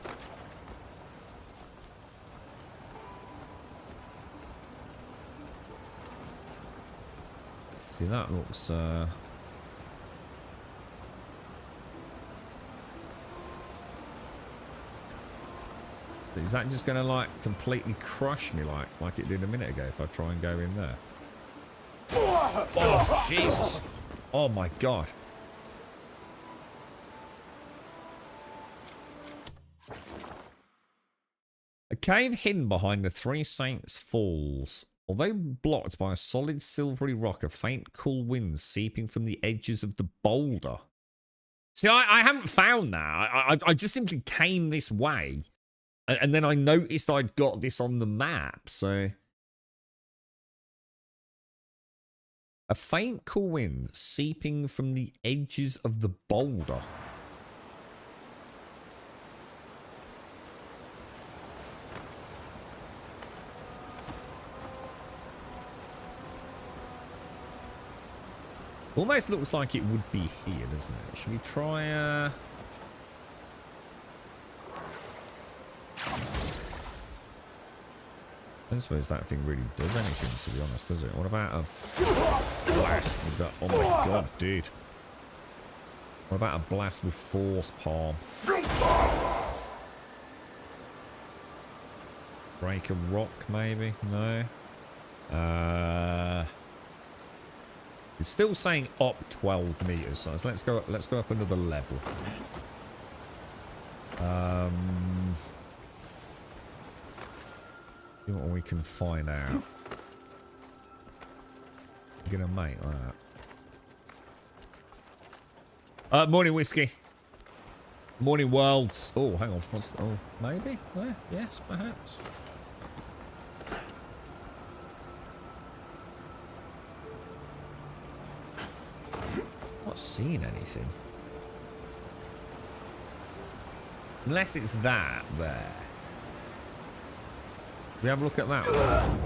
See, that looks is that just gonna like completely crush me like it did a minute ago if I try and go in there? Oh Jesus! Oh my God! A cave hidden behind the Three Saints Falls. Although blocked by a solid silvery rock, a faint cool wind seeping from the edges of the boulder. See, I haven't found that. I just simply came this way. And then I noticed I'd got this on the map, so... A faint cool wind seeping from the edges of the boulder. Almost looks like it would be here, doesn't it? Should we try, I don't suppose that thing really does anything, to be honest, does it? What about a blast with that? Oh my God, dude. What about a blast with force palm? Break a rock, maybe? No. It's still saying up 12 meters, so let's go up another level. See what we can find out. We're gonna make that. Morning, Whiskey. Morning, Worlds. Oh, hang on. What's the, oh, maybe? There? Yes, perhaps. Not seeing anything. Unless it's that there. We have a look at that one.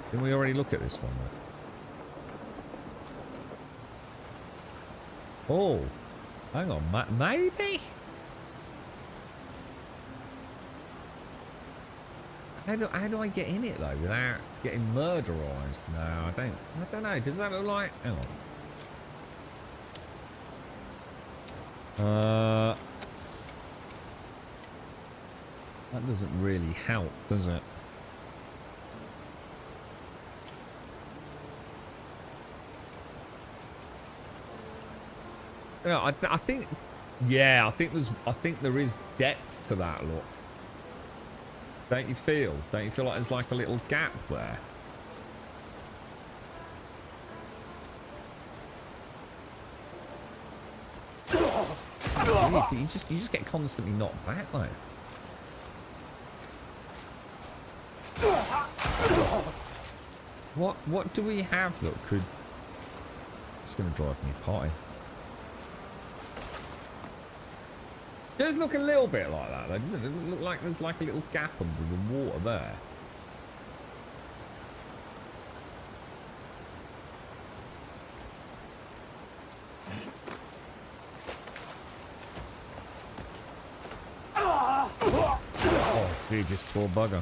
Didn't we already look at this one then? Oh, hang on, maybe? How do I get in it though without getting murderized? No, I don't know. Does that look like? Hang on. That doesn't really help, does it? Yeah, I think. Yeah, I think there is depth to that look. Don't you feel? Don't you feel like there's like a little gap there? Dude, you just get constantly knocked back though. What do we have that could? It's gonna drive me potty. It does look a little bit like that though, doesn't it? It look like there's like a little gap under the water there. Oh, dude, just poor bugger.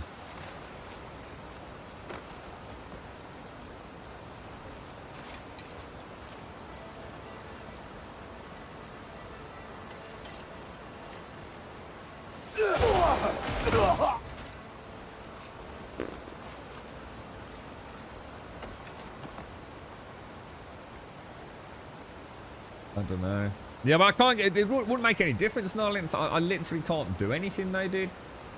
I don't know. Yeah, but I can't get it. Wouldn't make any difference. No, I literally can't do anything though, dude.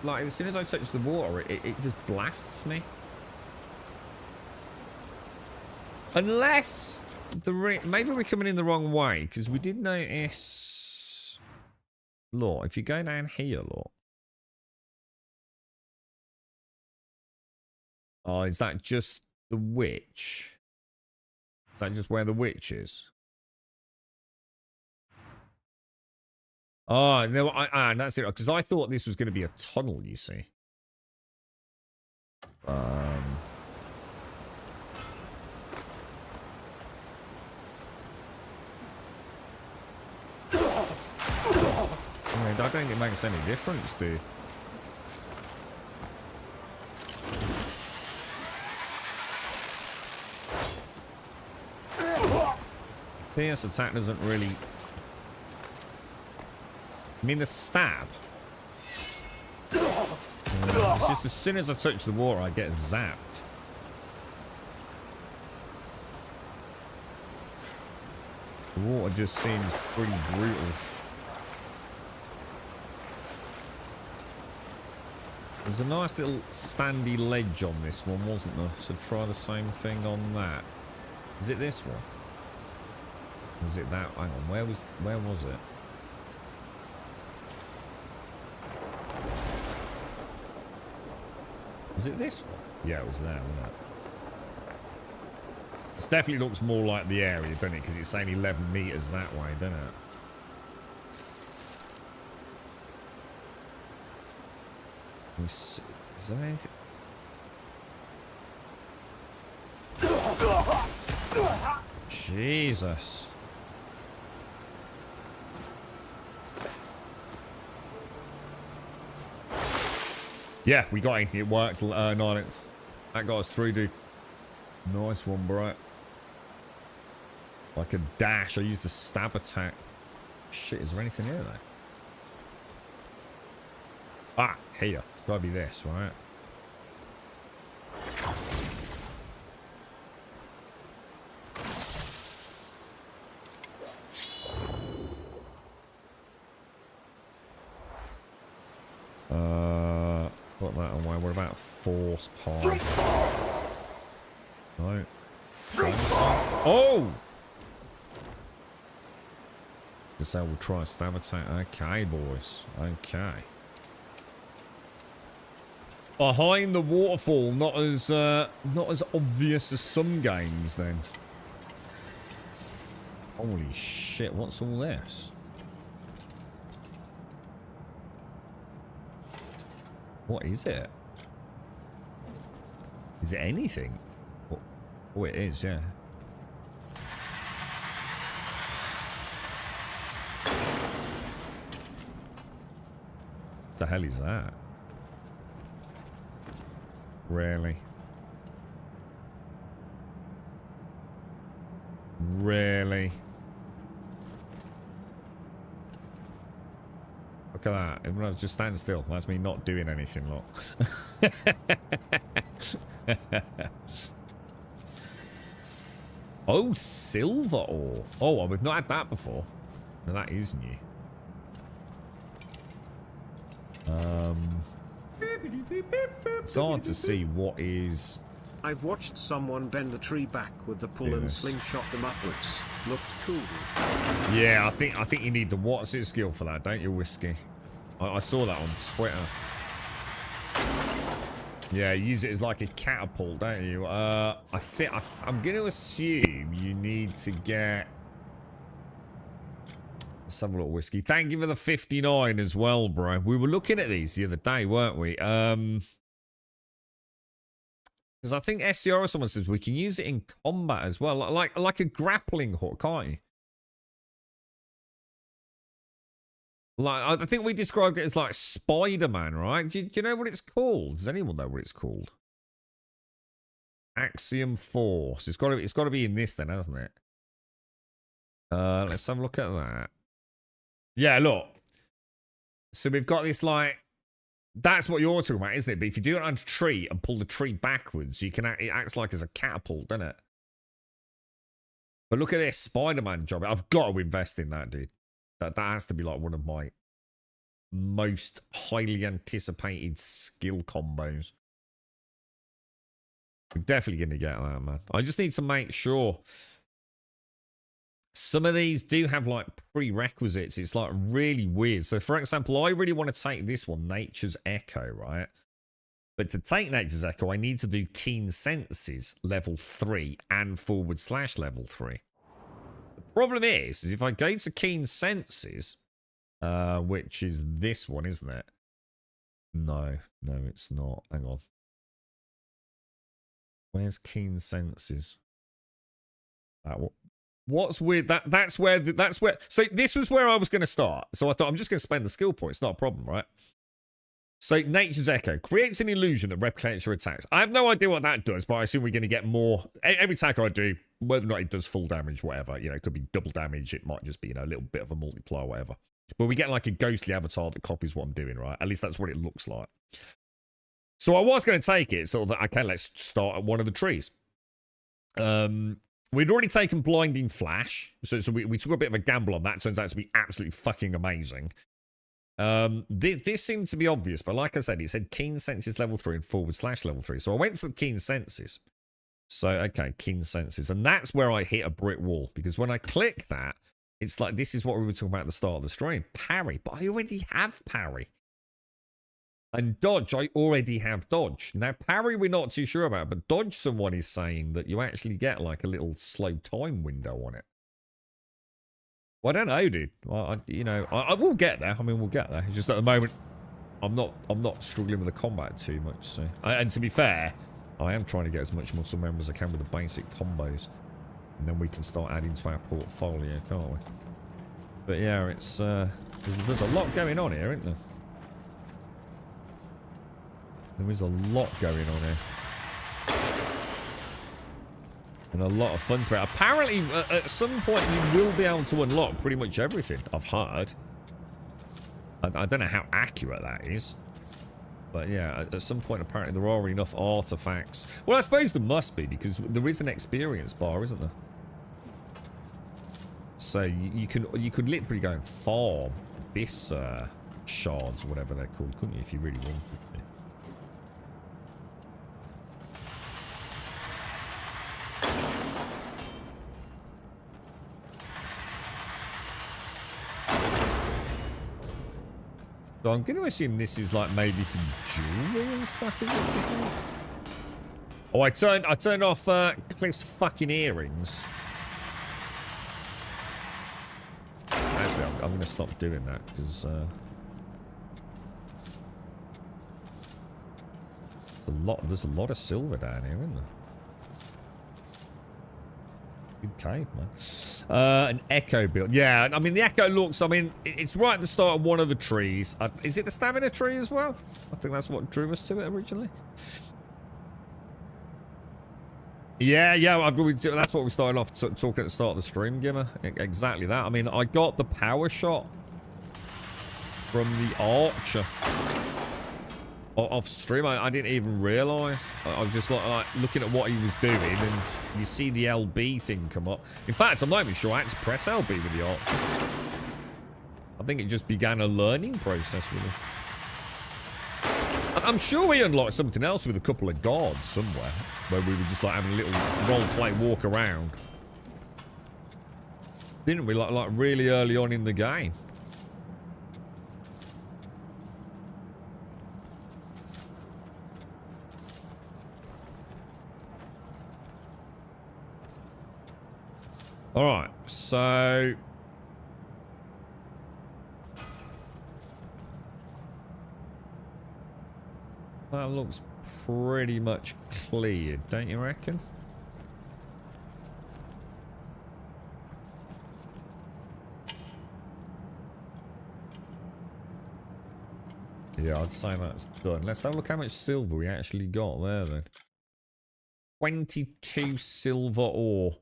Like as soon as I touch the water, it just blasts me. Unless maybe we're coming in the wrong way because we did notice. Look, if you go down here, look. Oh, is that just the witch? Is that just where the witch is? Oh, no, that's it. Because I thought this was going to be a tunnel, you see. I don't think it makes any difference, dude. Pierce attack doesn't really... I mean, the stab. It's just as soon as I touch the water, I get zapped. The water just seems pretty brutal. There's a nice little standy ledge on this one, wasn't there? So try the same thing on that. Is it this one? Or was it that? Hang on, where was it? Was it this one? Yeah, it was there, wasn't it? This definitely looks more like the area, doesn't it? Because it's saying 11 meters that way, doesn't it? Is there anything? Jesus. Yeah, we got him. It worked. 9th. That got us through, dude. Nice one, bro. Like a dash. I used the stab attack. Shit, is there anything here, though? Ah, here. It's gotta be this, right? Put that away. What about force pipe? No. Oh! Just say we'll try a stab attack. Okay, boys. Okay. Behind the waterfall, not as obvious as some games then. Holy shit, what's all this? What is it? Is it anything? Oh, it is, yeah. What the hell is that? Really? Really? Look at that. Everyone just stand still. That's me not doing anything, look. Oh, silver ore. Oh, well, we've not had that before. No, that is new. It's hard to see what is... I've watched someone bend a tree back with the pull and slingshot them upwards. Looked cool. Yeah, I think you need the what's it skill for that, don't you, Whiskey? I saw that on Twitter. Yeah, use it as like a catapult, don't you? I'm going to assume you need to get... Let's have a look, Whiskey. Thank you for the 59 as well, bro. We were looking at these the other day, weren't we? Because I think SCR or someone says we can use it in combat as well. Like a grappling hook, can't you? Like, I think we described it as like Spider-Man, right? Do you know what it's called? Does anyone know what it's called? Axiom Force. It's got to be in this then, hasn't it? Let's have a look at that. Yeah, look. So we've got this like... That's what you're talking about, isn't it? But if you do it on a tree and pull the tree backwards, you can it acts like as a catapult, doesn't it? But look at this Spider-Man job. I've got to invest in that, dude. That has to be like one of my most highly anticipated skill combos. We're definitely going to get that, man. I just need to make sure. Some of these do have like prerequisites. It's like really weird. So for example, I really want to take this one, Nature's Echo, right? But to take Nature's Echo, I need to do Keen Senses level 3 and / level 3. The problem is if I go to Keen Senses, which is this one, isn't it? No, it's not. Hang on. Where's Keen Senses? What's weird? That's where. So this was where I was going to start. So I thought I'm just going to spend the skill points. Not a problem, right? So Nature's Echo creates an illusion that replicates your attacks. I have no idea what that does, but I assume we're going to get more. Every attack I do, whether or not it does full damage, whatever, you know, it could be double damage. It might just be, you know, a little bit of a multiplier, whatever. But we get like a ghostly avatar that copies what I'm doing, right? At least that's what it looks like. So I was going to take it, sort of, okay, let's start at one of the trees. We'd already taken Blinding Flash, so we took a bit of a gamble on that. Turns out to be absolutely fucking amazing. This seemed to be obvious, but like I said, it said Keen Senses level 3 and / level 3. So I went to the Keen Senses. So, okay, Keen Senses. And that's where I hit a brick wall, because when I click that, it's like, this is what we were talking about at the start of the stream. Parry, but I already have parry. And dodge, I already have dodge. Now, parry, we're not too sure about, but dodge, someone is saying that you actually get like a little slow time window on it. Well, I don't know, dude. Well, I will get there. I mean, we'll get there. It's just at the moment, I'm not struggling with the combat too much. So, and to be fair, I am trying to get as much muscle memory as I can with the basic combos, and then we can start adding to our portfolio, can't we? But yeah, it's there's a lot going on here, isn't there? There is a lot going on here. And a lot of fun to it. Apparently, at some point, you will be able to unlock pretty much everything, I've heard. I don't know how accurate that is. But yeah, at some point, apparently, there are enough artifacts. Well, I suppose there must be, because there is an experience bar, isn't there? So you could literally go and farm this shards, or whatever they're called, couldn't you, if you really wanted to? So I'm going to assume this is like maybe for jewelry and stuff, is it? Do you think? Oh, I turned off Cliff's fucking earrings. Actually, I'm going to stop doing that because there's a lot of silver down here, isn't there? Good cave, man. An echo build. Yeah, I mean, the echo looks, I mean, it's right at the start of one of the trees. Is it the stamina tree as well? I think that's what drew us to it originally. Yeah, that's what we started off talking at the start of the stream, Gimmer. Exactly that. I mean, I got the power shot from the archer off stream. I didn't even realise. I was just like looking at what he was doing, and you see the LB thing come up. In fact, I'm not even sure I had to press LB with the archer. I think it just began a learning process with him. I'm sure we unlocked something else with a couple of guards somewhere, where we were just like having a little role-play walk around. Didn't we? Like really early on in the game. All right, so that looks pretty much clear, don't you reckon? Yeah, I'd say that's done. Let's have a look how much silver we actually got there then. 22 silver ore.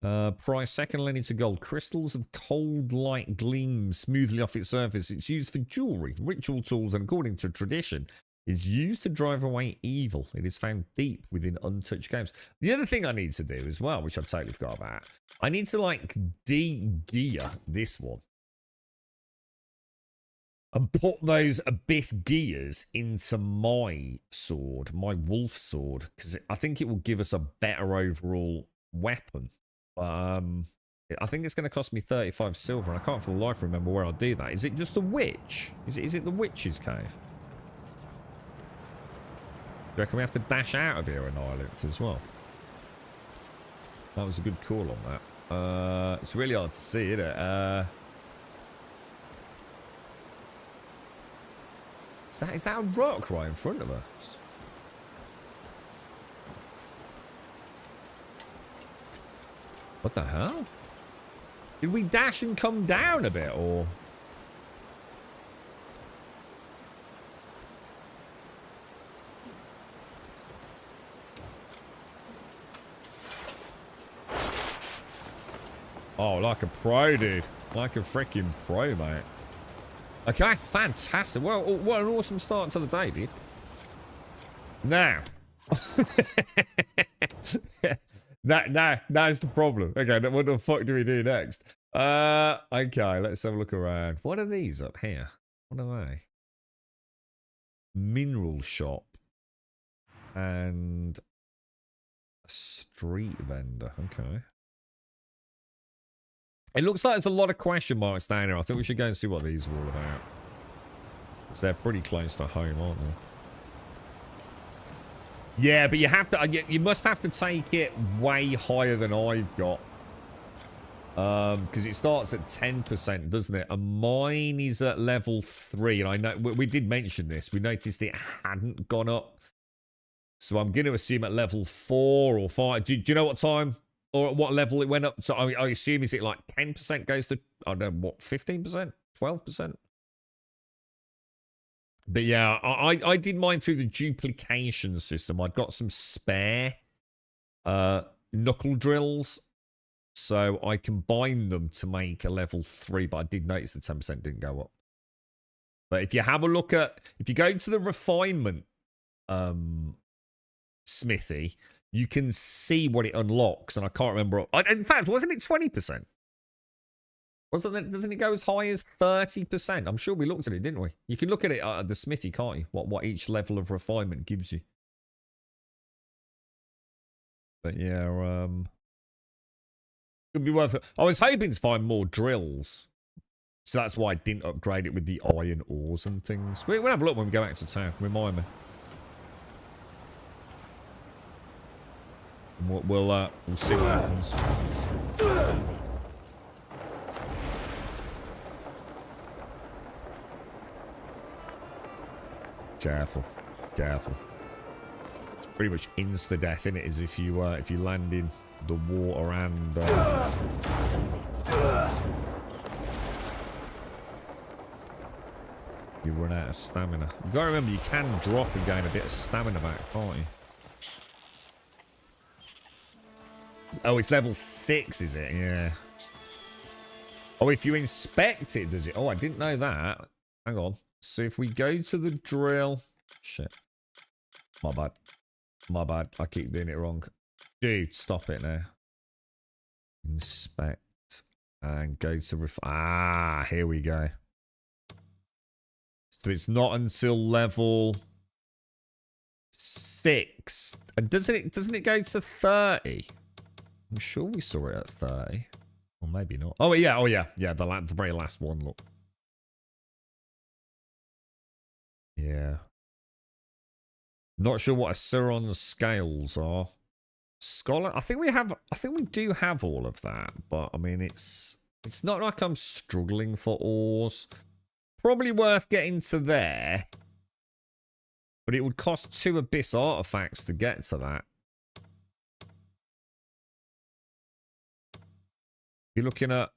Price second only to gold. Crystals of cold light gleam smoothly off its surface. It's used for jewelry, ritual tools, and according to tradition, is used to drive away evil. It is found deep within untouched games. The other thing I need to do as well, which I totally forgot about, I need to like de-gear this one. And put those abyss gears into my sword, my wolf sword, because I think it will give us a better overall weapon. I think it's going to cost me 35 silver, and I can't for the life remember where I'll do that. Is it just the witch? Is it the witch's cave? Do you reckon we have to dash out of here in Ireland as well? That was a good call on that. It's really hard to see, isn't it? Is that a rock right in front of us? What the hell? Did we dash and come down a bit, or? Oh, like a pro, dude. Like a freaking pro, mate. Okay, fantastic. Well, what an awesome start to the day, dude. Now. That's the problem. Okay, what the fuck do we do next? Okay, let's have a look around. What are these up here? What are they? Mineral shop. And a street vendor. Okay. It looks like there's a lot of question marks down here. I think we should go and see what these are all about. Because they're pretty close to home, aren't they? Yeah, but you have to. You must have to take it way higher than I've got. Because it starts at 10%, doesn't it? And mine is at level 3. And I know we did mention this. We noticed it hadn't gone up. So I'm going to assume at level 4 or 5. Do you know what time or at what level it went up? So I assume is it like 10% goes to, I don't know, what, 15%? 12%? But yeah, I did mine through the duplication system. I'd got some spare knuckle drills. So I combined them to make a level 3. But I did notice the 10% didn't go up. But if you have a look at, if you go to the refinement smithy, you can see what it unlocks. And I can't remember. In fact, wasn't it 20%? Doesn't it go as high as 30%? I'm sure we looked at it, didn't we? You can look at it at the smithy, can't you? What each level of refinement gives you. But yeah, could be worth it. I was hoping to find more drills. So that's why I didn't upgrade it with the iron ores and things. We'll have a look when we go back to town. Remind me. And we'll see what happens. Careful, careful. It's pretty much insta death, isn't it? As if you land in the water and you run out of stamina. You gotta remember you can drop and gain a bit of stamina back, can't you? Oh, it's level 6, is it? Yeah. Oh, if you inspect it, does it? Oh, I didn't know that. Hang on. So if we go to the drill... Shit. My bad. My bad. I keep doing it wrong. Dude, stop it now. Inspect. And go to... here we go. So it's not until level 6. And doesn't it go to 30? I'm sure we saw it at 30. Or maybe not. Oh, yeah. Oh, yeah. Yeah, the very last one, look. Yeah. Not sure what a Sauron's scales are. Scholar, I think we do have all of that, but I mean it's not like I'm struggling for ores. Probably worth getting to there. But it would cost 2 abyss artifacts to get to that. You're looking at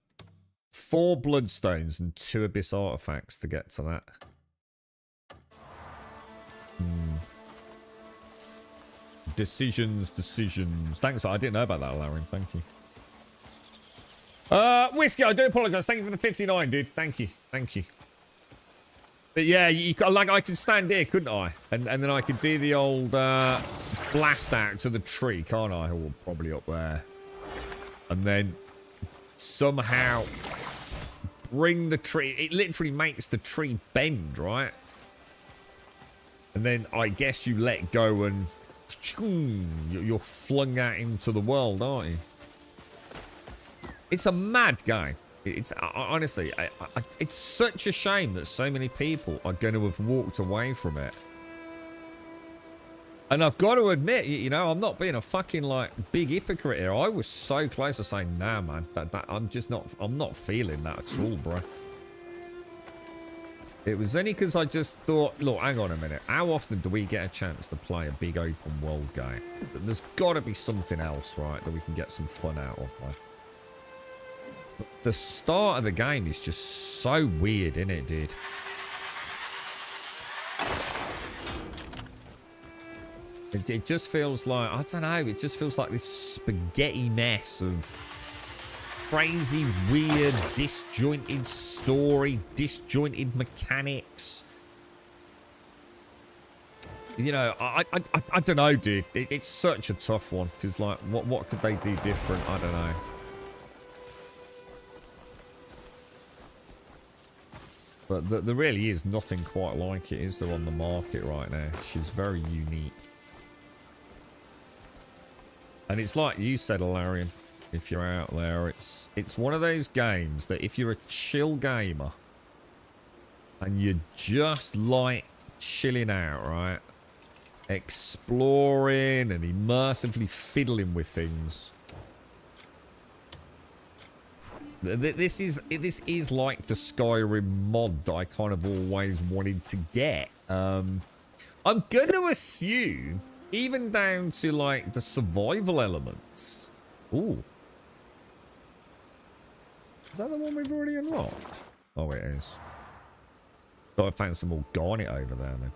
4 bloodstones and 2 abyss artifacts to get to that. Decisions. Thanks, I didn't know about that, Larry. Thank you. Whiskey, I do apologise. Thank you for the 59, dude. Thank you. But yeah, like I could stand here, couldn't I? And then I could do the old blast out to the tree, can't I? Or probably up there. And then somehow bring the tree. It literally makes the tree bend, right? And then I guess you let go and you're flung out into the world, aren't you? It's a mad game. It's honestly, it's such a shame that so many people are going to have walked away from it. And I've got to admit, you know, I'm not being a fucking like big hypocrite here. I was so close to saying, nah, man, I'm not feeling that at all, bro. It was only because I just thought, look, hang on a minute. How often do we get a chance to play a big open world game? There's got to be something else, right, that we can get some fun out of, man. The start of the game is just so weird, isn't it, dude? It just feels like, I don't know, it just feels like this spaghetti mess of crazy, weird, disjointed story, disjointed mechanics. You know, I don't know, dude. It's such a tough one, because, like, what could they do different? I don't know. But there really is nothing quite like it, is there, on the market right now? She's very unique. And it's like you said, Alarian, if you're out there, it's one of those games that if you're a chill gamer and you just like chilling out, right? Exploring and immersively fiddling with things. This is like the Skyrim mod that I kind of always wanted to get. I'm going to assume, even down to like the survival elements. Ooh. Is that the one we've already unlocked? Oh, it is. Gotta find some more garnet over there, then.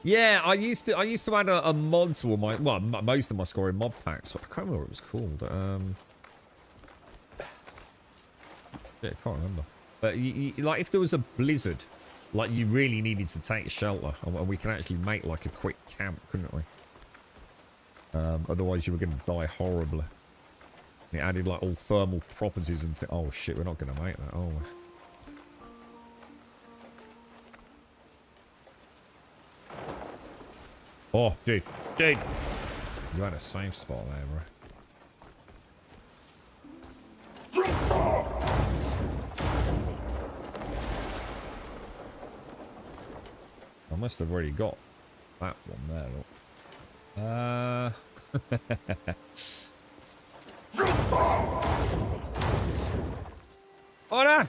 Yeah, I used to add a mod to all my, well, most of my Skyrim mod packs. I can't remember what it was called. Yeah, I can't remember. But like, if there was a blizzard, like you really needed to take shelter, and we can actually make like a quick camp, couldn't we? Otherwise, you were going to die horribly. It added like all thermal properties and oh shit, we're not going to make that, are we? Oh, dude, you had a safe spot there, bro. I must have already got that one there, look. Oh no!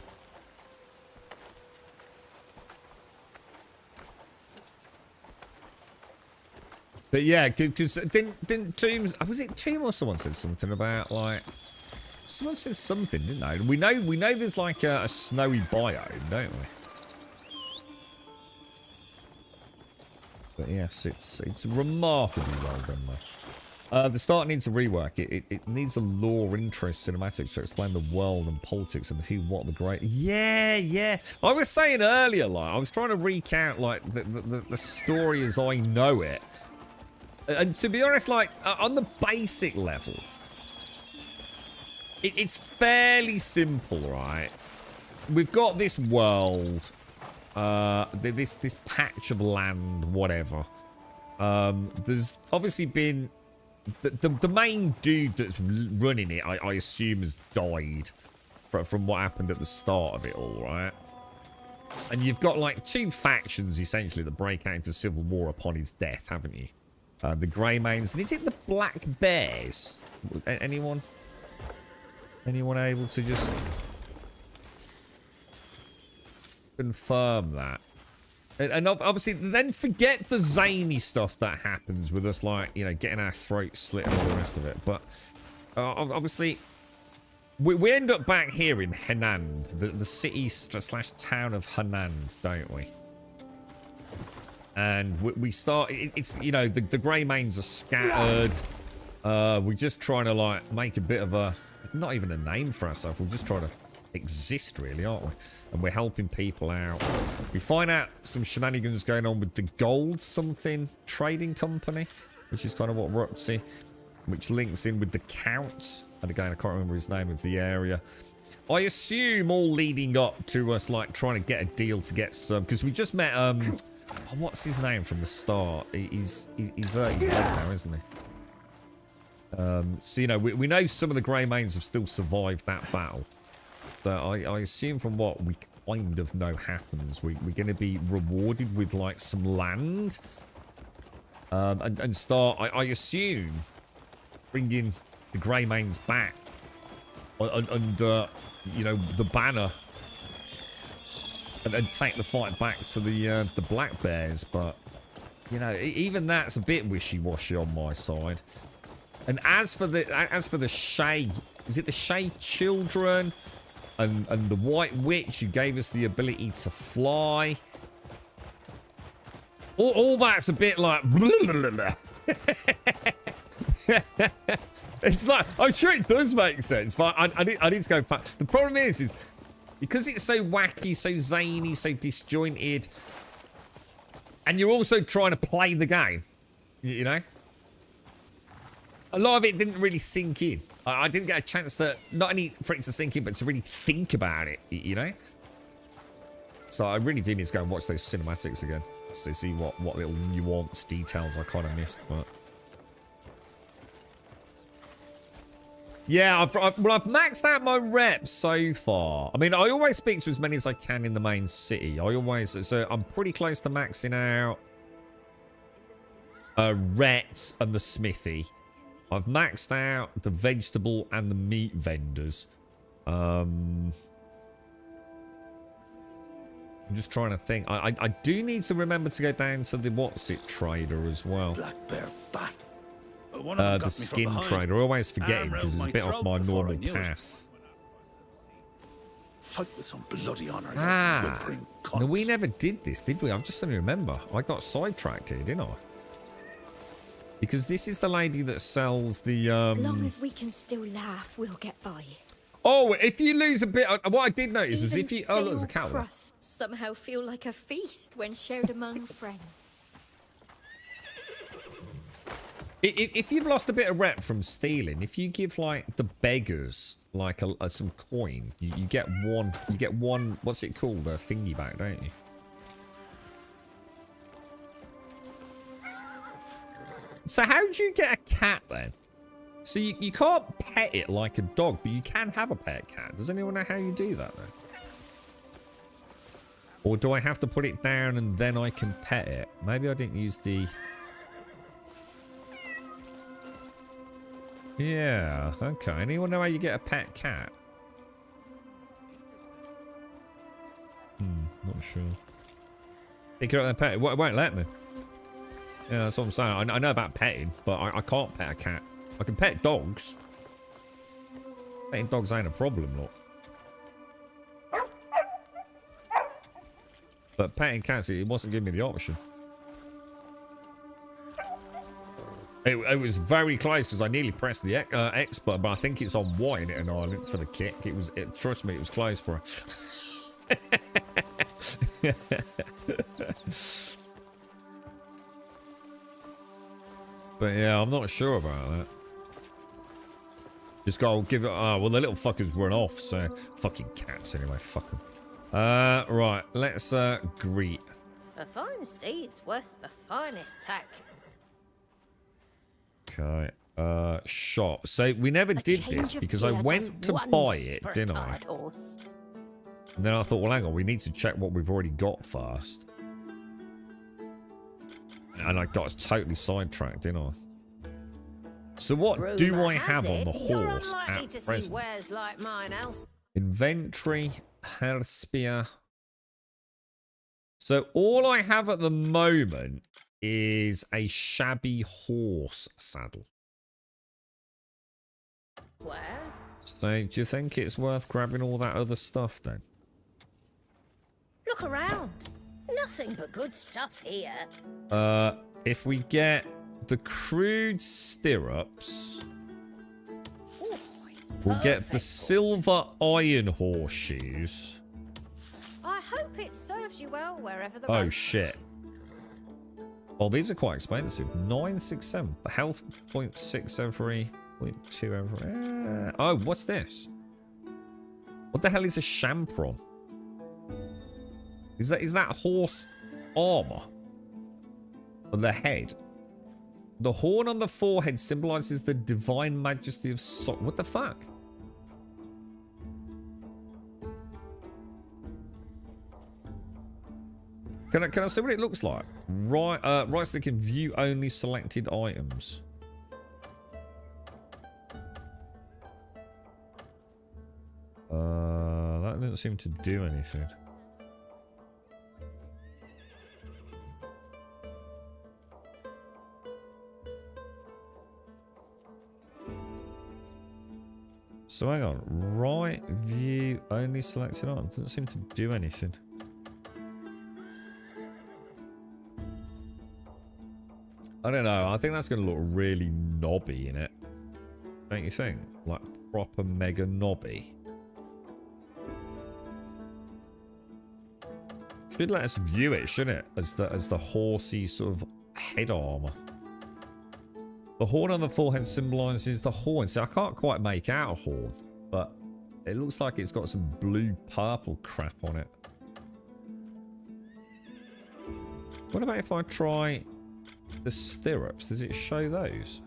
But yeah, because didn't Tomb, was it Tomb or someone said something about like, someone said something, didn't they? We know there's like a snowy biome, don't we? But yes, it's remarkably well done, though. They're starting into rework. It needs a lore interest cinematic to explain the world and politics and who, what, the great. Yeah. I was saying earlier, like I was trying to recount like the story as I know it, and to be honest, like on the basic level, it's fairly simple, right? We've got this world. This patch of land, whatever. There's obviously been the main dude that's running it. I assume has died from what happened at the start of it all, right? And you've got like two factions essentially that break out into civil war upon his death, haven't you? The Greymanes, and is it the Black Bears? Anyone able to just confirm that? And obviously, then forget the zany stuff that happens with us, like, you know, getting our throats slit and all the rest of it. But obviously, we end up back here in Henand, the city / town of Henand, don't we? And we start. It's, you know, the Greymanes are scattered. We're just trying to like make a bit of a, not even a name for ourselves. We're just trying to exist, really, aren't we? And we're helping people out. We find out some shenanigans going on with the gold something trading company, which is kind of what we're up to, which links in with the Count. And again, I can't remember his name of the area. I assume all leading up to us, like, trying to get a deal to get some... Because we just met, oh, what's his name from the start? He's dead now, isn't he? So, you know, we know some of the Grey Mains have still survived that battle. But I assume from what we kind of know happens, we're going to be rewarded with, like, some land. And start, I assume, bringing the Grey Mains back under, you know, the banner. And take the fight back to the Black Bears. But, you know, even that's a bit wishy-washy on my side. And as for the Shay, is it the Shay children and the White Witch who gave us the ability to fly? All that's a bit like... It's like, I'm sure it does make sense, but I need to go back. The problem is because it's so wacky, so zany, so disjointed, and you're also trying to play the game, you know? A lot of it didn't really sink in. I didn't get a chance to, not only for it to sink in, but to really think about it, you know? So I really do need to go and watch those cinematics again. To see what little nuanced details I kind of missed, but... Yeah, I've maxed out my reps so far. I mean, I always speak to as many as I can in the main city. So I'm pretty close to maxing out Rhett and the smithy. I've maxed out the vegetable and the meat vendors. I'm just trying to think. I do need to remember to go down to the what's-it trader as well. Black bear bastard. The skin trader. I always forget him because it's a bit off my normal path. Fight with some bloody honor. No, we never did this, did we? I've just suddenly remember. I got sidetracked here, didn't I? Because this is the lady that sells the... As long as we can still laugh, we'll get by. Oh, if you lose a bit... What I did notice was if you... Oh, look, there's a cow there. Crusts somehow feel like a feast when shared among friends. If you've lost a bit of rep from stealing, if you give, like, the beggars, like, some coin, you get one... What's it called? A thingy back, don't you? So how do you get a cat then? So you can't pet it like a dog, but you can have a pet cat. Does anyone know how you do that then? Or do I have to put it down and then I can pet it? Maybe I didn't use the... Yeah, okay. Anyone know how you get a pet cat? Not sure. Pick it up and pet it. It won't let me. Yeah, that's what I'm saying. I know about petting, but I can't pet a cat. I can pet dogs. Petting dogs ain't a problem, look. But petting cats, it wasn't giving me the option. It was very close because I nearly pressed the X button, but I think it's on Y in it and Ireland for the kick. Trust me, it was close for her. But yeah, I'm not sure about that. Just gotta give it... Oh, well, the little fuckers run off, so... Fucking cats anyway, fuck them. Right, let's greet. A fine steed's worth the finest tack. Okay, shop. So we never did this because I went to buy it, didn't I? And then I thought, well, hang on, we need to check what we've already got first. And I got totally sidetracked, didn't I? So what do I have on the horse at present? Like mine else. Inventory, hair spear. So all I have at the moment is a shabby horse saddle. Where? So do you think it's worth grabbing all that other stuff then? Look around. Nothing but good stuff here. If we get the crude stirrups. Ooh, it's We'll get the Perfect. silver iron horseshoes. I hope it serves you well wherever the Oh, road shit. takes Well, these are quite expensive. 967. The health 0.6 every... 0.2 every... Oh, what's this? What the hell is a champron? Is that horse armor? On the head? The horn on the forehead symbolizes the divine majesty of what the fuck? Can I see what it looks like? Right stick can view only selected items. That doesn't seem to do anything. So hang on, right view only selected items doesn't seem to do anything. I don't know. I think that's going to look really knobby in it. Don't you think? Like proper mega knobby. Should let us view it, shouldn't it? As the horsey sort of head armor. The horn on the forehead symbolizes the horn. See, I can't quite make out a horn, but it looks like it's got some blue purple crap on it. What about if I try the stirrups? Does it show those?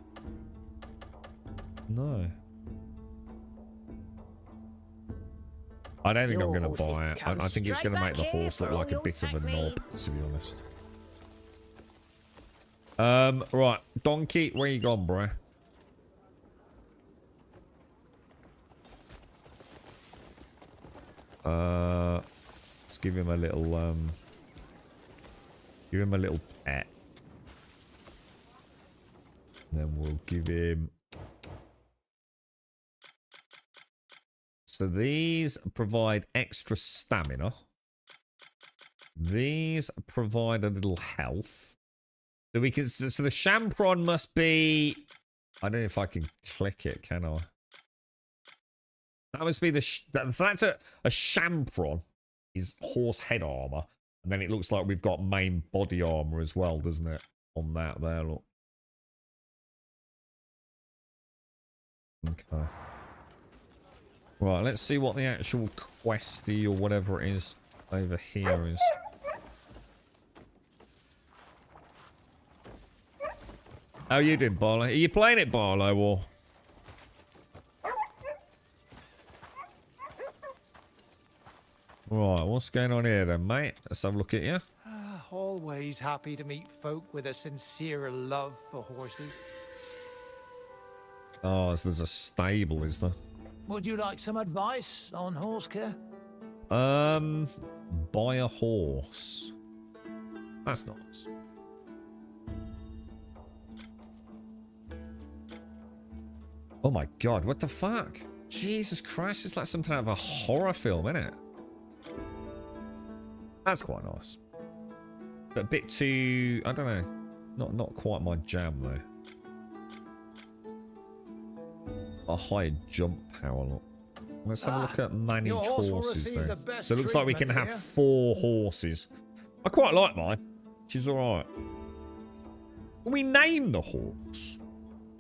No. I don't think I'm going to buy it. I think it's going to make the horse look like a bit of a knob, to be honest. Right. Donkey, where you gone, bro? Let's give him a little, give him a little pet. Then we'll give him... So these provide extra stamina. These provide a little health. So we can... So the champron must be... I don't know if I can click it, can I? That must be the... So that's a champron. Is horse head armor. And then it looks like we've got main body armor as well, doesn't it? On that there, look. Okay. Right, let's see what the actual questy or whatever it is over here is. How are you doing, Barlow? Are you playing it, Barlow, or...? Right, what's going on here then, mate? Let's have a look at you. Always happy to meet folk with a sincere love for horses. Oh, so there's a stable, is there? Would you like some advice on horse care? Buy a horse. That's nice. Oh my god, what the fuck? Jesus Christ, it's like something out of a horror film, isn't it? That's quite nice. But a bit too... I don't know. Not quite my jam, though. A higher jump power, look. Let's have a look at managed horses, though. So it looks like we can have 4 horses. I quite like mine. She's alright. Can we name the horse?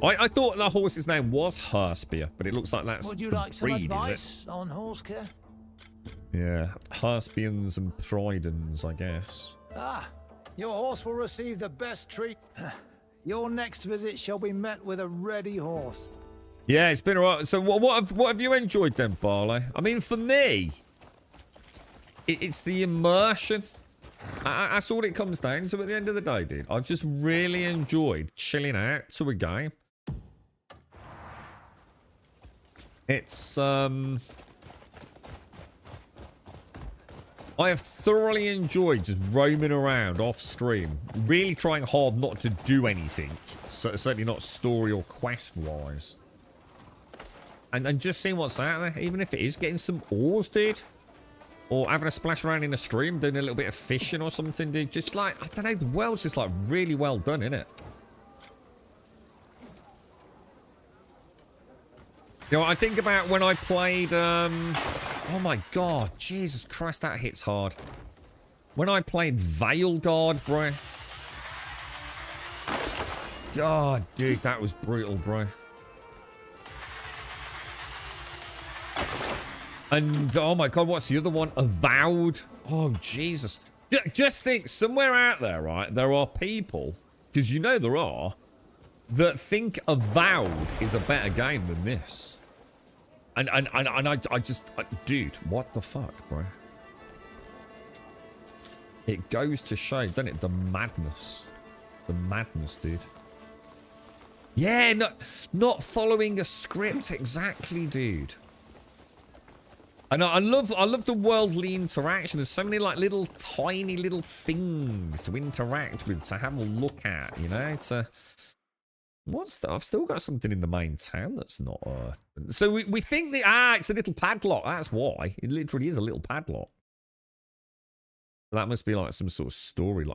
I thought the horse's name was Herspier, but it looks like that's Would you the like some breed, advice on horse care? Yeah, Herspians and Pridens, I guess. Your horse will receive the best treat. Your next visit shall be met with a ready horse. Yeah, it's been alright. So what have you enjoyed then, Barley? I mean, for me, it's the immersion. That's all it comes down to at the end of the day, dude. I've just really enjoyed chilling out to a game. It's, I have thoroughly enjoyed just roaming around off stream. Really trying hard not to do anything. Certainly not story or quest-wise. And just seeing what's out there, even if it is getting some ores, dude. Or having a splash around in a stream, doing a little bit of fishing or something, dude. Just like, I don't know, the world's just like really well done, isn't it? You know, I think about when I played, oh my god, Jesus Christ, that hits hard. When I played Veilguard, bro. God, dude, that was brutal, bro. And, oh my god, what's the other one? Avowed. Oh, Jesus. Just think, somewhere out there, right, there are people, because you know there are, that think Avowed is a better game than this. And I just, dude, what the fuck, bro? It goes to show, doesn't it? The madness. The madness, dude. Yeah, not following a script, exactly, dude. And I love the worldly interaction. There's so many like little tiny little things to interact with, to have a look at, you know? It's a I've still got something in the main town that's not so we think it's a little padlock. That's why. It literally is a little padlock. That must be like some sort of story.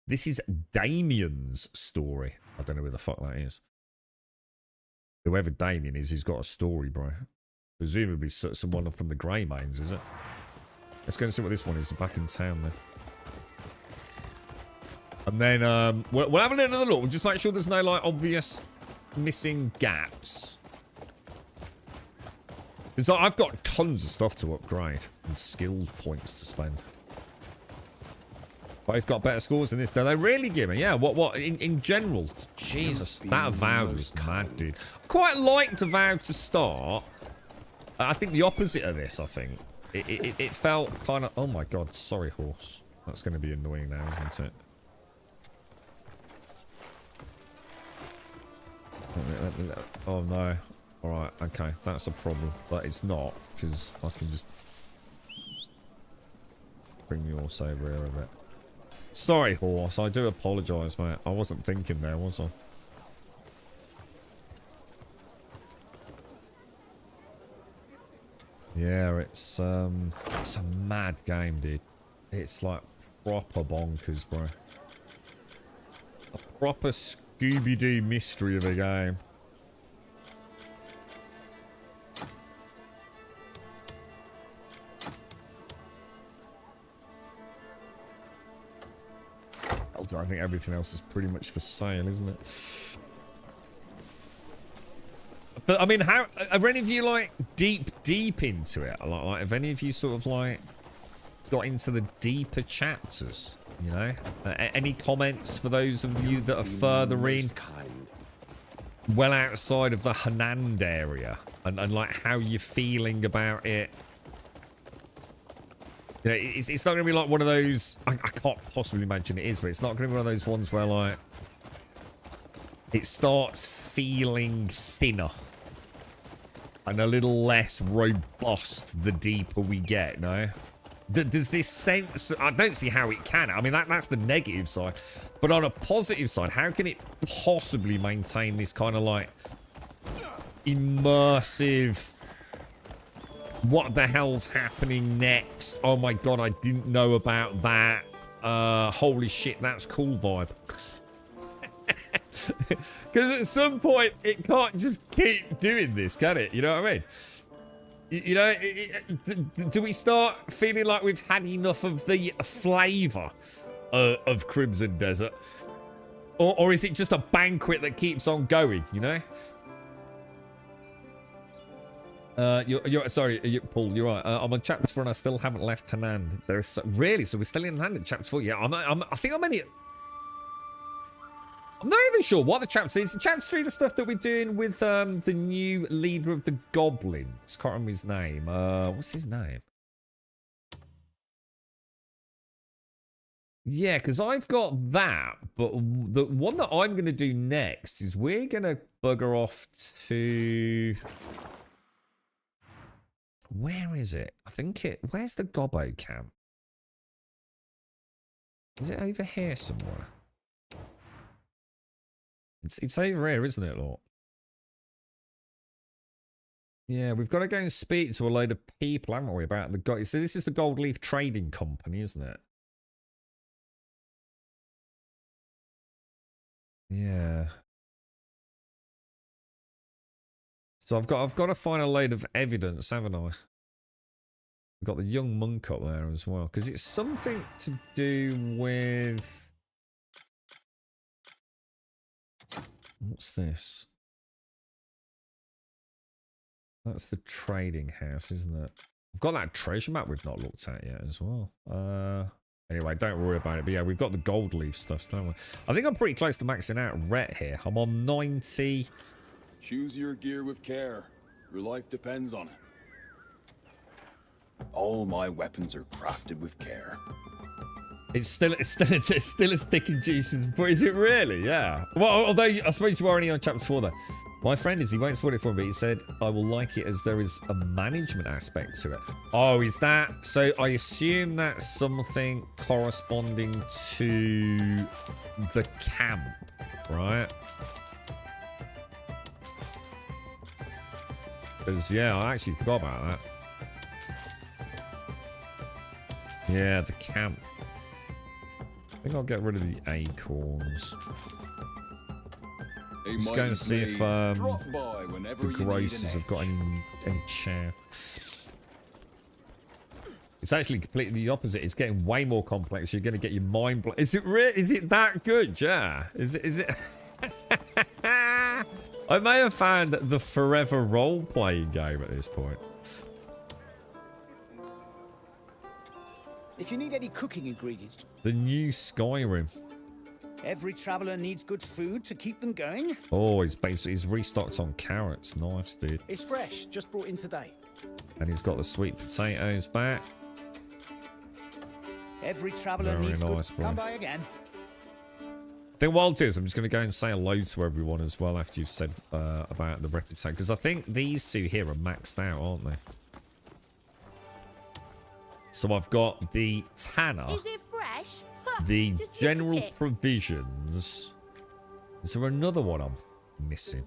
This is Damien's story. I don't know who the fuck that is. Whoever Damien is, he's got a story, bro. Presumably someone from the Grey Mains, is it? Let's go and see what this one is back in town then. And then we'll have another look. We'll just make sure there's no like obvious missing gaps. Because I've got tons of stuff to upgrade and skill points to spend. Both got better scores than this, though. They really give me, yeah. What? In general, Jesus, that Avowed was mad, dude. I quite liked Avowed to start. I think the opposite of this. I think it felt kind of. Oh my god, sorry, horse. That's going to be annoying now, isn't it? Oh no. All right, okay, that's a problem, but it's not because I can just bring the horse over here a bit. Sorry, horse. I do apologise, mate. I wasn't thinking there, was I? Yeah, it's a mad game, dude. It's like proper bonkers, bro. A proper Scooby-Doo mystery of a game. I think everything else is pretty much for sale, isn't it? But I mean, how are any of you like deep into it? Like, have any of you sort of like got into the deeper chapters? You know, any comments for those of you that are further in, well outside of the Hanand area, and like how you're feeling about it? You know, it's not going to be like one of those... I can't possibly imagine it is, but it's not going to be one of those ones where, like... It starts feeling thinner. And a little less robust the deeper we get, no? Does this sense... I don't see how it can. I mean, that's the negative side. But on a positive side, how can it possibly maintain this kind of, like... immersive... What the hell's happening next? Oh my god, I didn't know about that. Holy shit, that's cool vibe. Because at some point, it can't just keep doing this, can it? You know what I mean? You know, do we start feeling like we've had enough of the flavour of Crimson Desert? Or is it just a banquet that keeps on going, you know? Sorry, Paul, you're right. I'm on chapter 4 and I still haven't left Hanand. There's really, so we're still in Hanand in chapter 4. Yeah, I think I'm only... I'm not even sure what the chapter is. Chapter 3, the stuff that we're doing with the new leader of the goblins. Can't remember his name. What's his name? Yeah, because I've got that, but the one that I'm going to do next is we're going to bugger off to... Where is it? I think where's the Gobbo camp? Is it over here somewhere? It's over here, isn't it, Lord? Yeah, we've got to go and speak to a load of people, haven't we, about the gold. So this is the Gold Leaf Trading Company, isn't it? Yeah. So I've got to find a load of evidence, haven't I? We've got the young monk up there as well. Because it's something to do with... What's this? That's the trading house, isn't it? I've got that treasure map we've not looked at yet as well. Anyway, don't worry about it. But yeah, we've got the gold leaf stuff, don't we? I think I'm pretty close to maxing out Ret here. I'm on 90. Choose your gear with care. Your life depends on it. All my weapons are crafted with care. It's still a stick and juices, but is it really? Yeah. Well, although I suppose you are only on chapter 4 though. My friend he won't spoil it for me, but he said, I will like it as there is a management aspect to it. Oh, is that? So I assume that's something corresponding to the camp, right? Because, yeah, I actually forgot about that. Yeah, the camp. I think I'll get rid of the acorns. Just going to see if the grocers have got any chair. It's actually completely the opposite. It's getting way more complex. You're going to get your mind blown. Is it is it that good? Yeah. Is it? I may have found the forever role-playing game at this point. If you need any cooking ingredients, The new Skyrim. every traveler needs good food to keep them going. Oh, he's restocked on carrots. Nice, dude. It's fresh, just brought in today. And he's got the sweet potatoes back. Every traveler Very needs nice, good. bro. Come by again. I think what I'll do is I'm just going to go and say hello to everyone as well after you've said about the reputation. Because I think these two here are maxed out, aren't they? So I've got the tanner. Is it fresh? The Just look at general it. provisions. Is there another one I'm missing?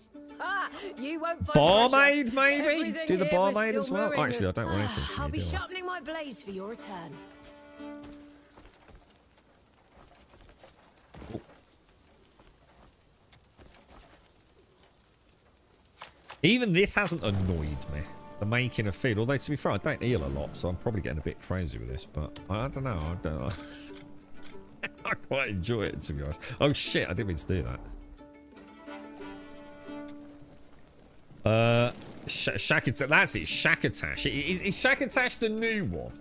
You won't find Barmaid, pressure. maybe? Everything Do the here was barmaid still as well? brewing. Actually, I don't want anything from I'll you, be do I? sharpening my blades for your return. Even this hasn't annoyed me. The making of food. Although, to be fair, I don't eat a lot, so I'm probably getting a bit crazy with this. But I don't know. I don't know. I quite enjoy it, to be honest. Oh, shit. I didn't mean to do that. Shakatash. That's it. Shakatash. Is Shakatash the new one?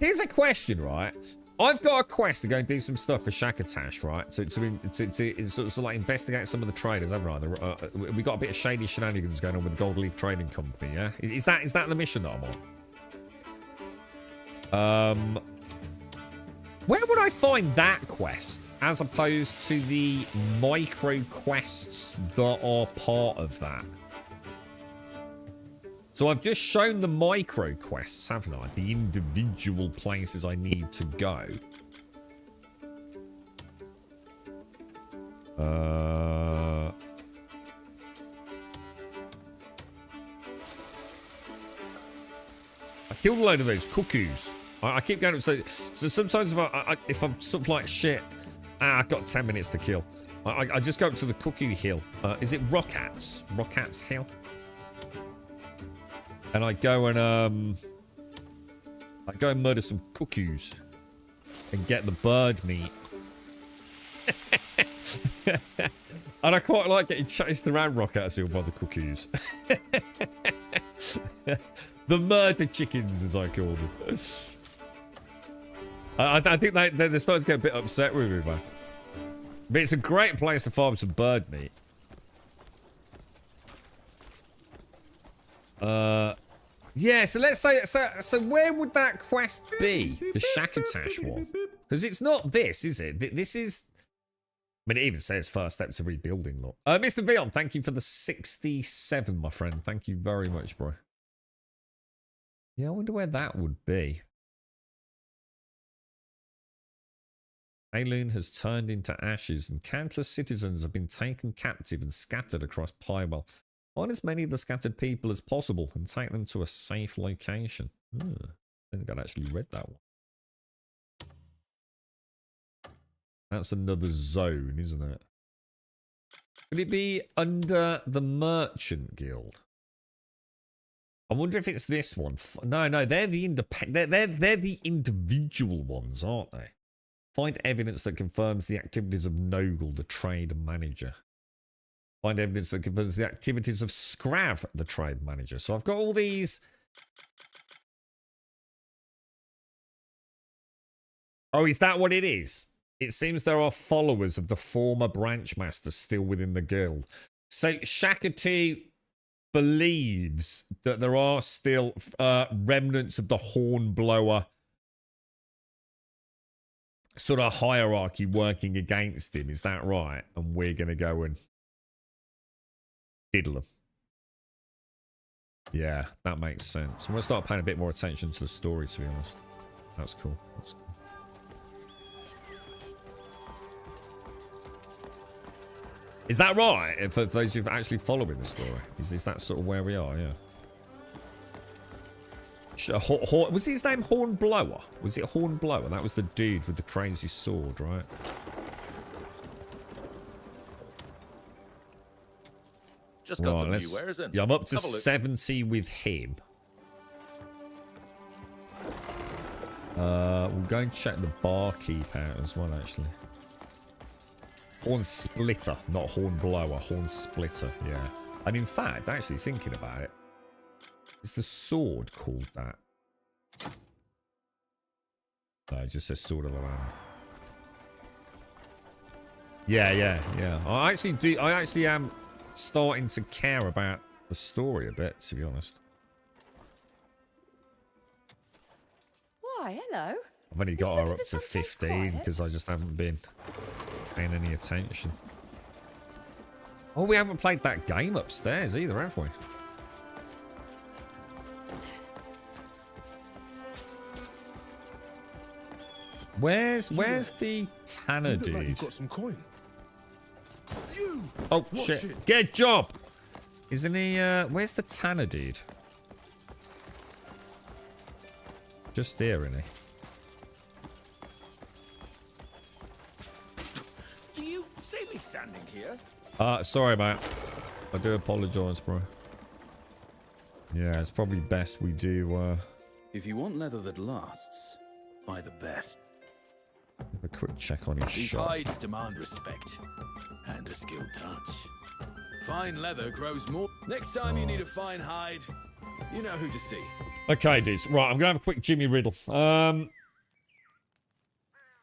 Here's a question, right? I've got a quest to go and do some stuff for Shakatash, right? To sort of like investigate some of the traders, haven't I? We got a bit of shady shenanigans going on with the Gold Leaf Trading Company, yeah? Is that the mission that I'm on? Where would I find that quest as opposed to the micro quests that are part of that? So I've just shown the micro quests, haven't I? The individual places I need to go. I killed a load of those cuckoos. I keep going up. So sometimes if I'm sort of like shit, I've got 10 minutes to kill. I just go up to the cuckoo hill. Is it Rockats? Rockats Hill? And I go and murder some cuckoos and get the bird meat. And I quite like getting chased around Rockats Hill by the cuckoos. The murder chickens, as I call them. I think they're starting to get a bit upset with me, man. But it's a great place to farm some bird meat. Yeah, so let's say, so where would that quest be? The Shakatash one? Because it's not this, is it? This is... I mean, it even says first step to rebuilding, look. Mr. Vion, thank you for the 67, my friend. Thank you very much, bro. Yeah, I wonder where that would be. Ayloon has turned into ashes and countless citizens have been taken captive and scattered across Pyrewell. Find as many of the scattered people as possible and take them to a safe location. I think I'd actually read that one. That's another zone, isn't it? Could it be under the Merchant Guild? I wonder if it's this one. No, they're the independent. They're the individual ones, aren't they? Find evidence that confirms the activities of Nogle, the trade manager. Find evidence that confirms the activities of Scrav, the trade manager. So I've got all these. Oh, is that what it is? It seems there are followers of the former branch master still within the guild. So Shakatu believes that there are still remnants of the Hornblower sort of hierarchy working against him. Is that right? And we're going to go and diddle them. Yeah, that makes sense. I'm going to start paying a bit more attention to the story, to be honest. That's cool. That's cool. Is that right? For those who've actually following the story, is that sort of where we are? Yeah. Was his name Hornblower? Was it Hornblower? That was the dude with the crazy sword, right? Just got some new wares in. Yeah, I'm up to 70 with him. We'll go and check the barkeep out as well, actually. Horn Splitter, not Hornblower. Horn Splitter, yeah. And in fact, actually thinking about it, is the sword called that? No, it just says Sword of the Land. Yeah. I actually am starting to care about the story a bit, to be honest. Why, hello. I've only got her up to 15 because I just haven't been paying any attention. Oh, we haven't played that game upstairs either, have we? Where's the Tanner dude? Like you've got some coin. Oh shit! Get a job! Isn't he? Where's the Tanner dude? Just there, isn't he? Do you see me standing here? Sorry, mate. I do apologise, bro. Yeah, it's probably best we do. If you want leather that lasts, buy the best. Have a quick check on his These shop. hides demand respect and a skilled touch. Fine leather grows more. Next time you need a fine hide, you know who to see. Okay, dudes. Right, I'm gonna have a quick Jimmy Riddle.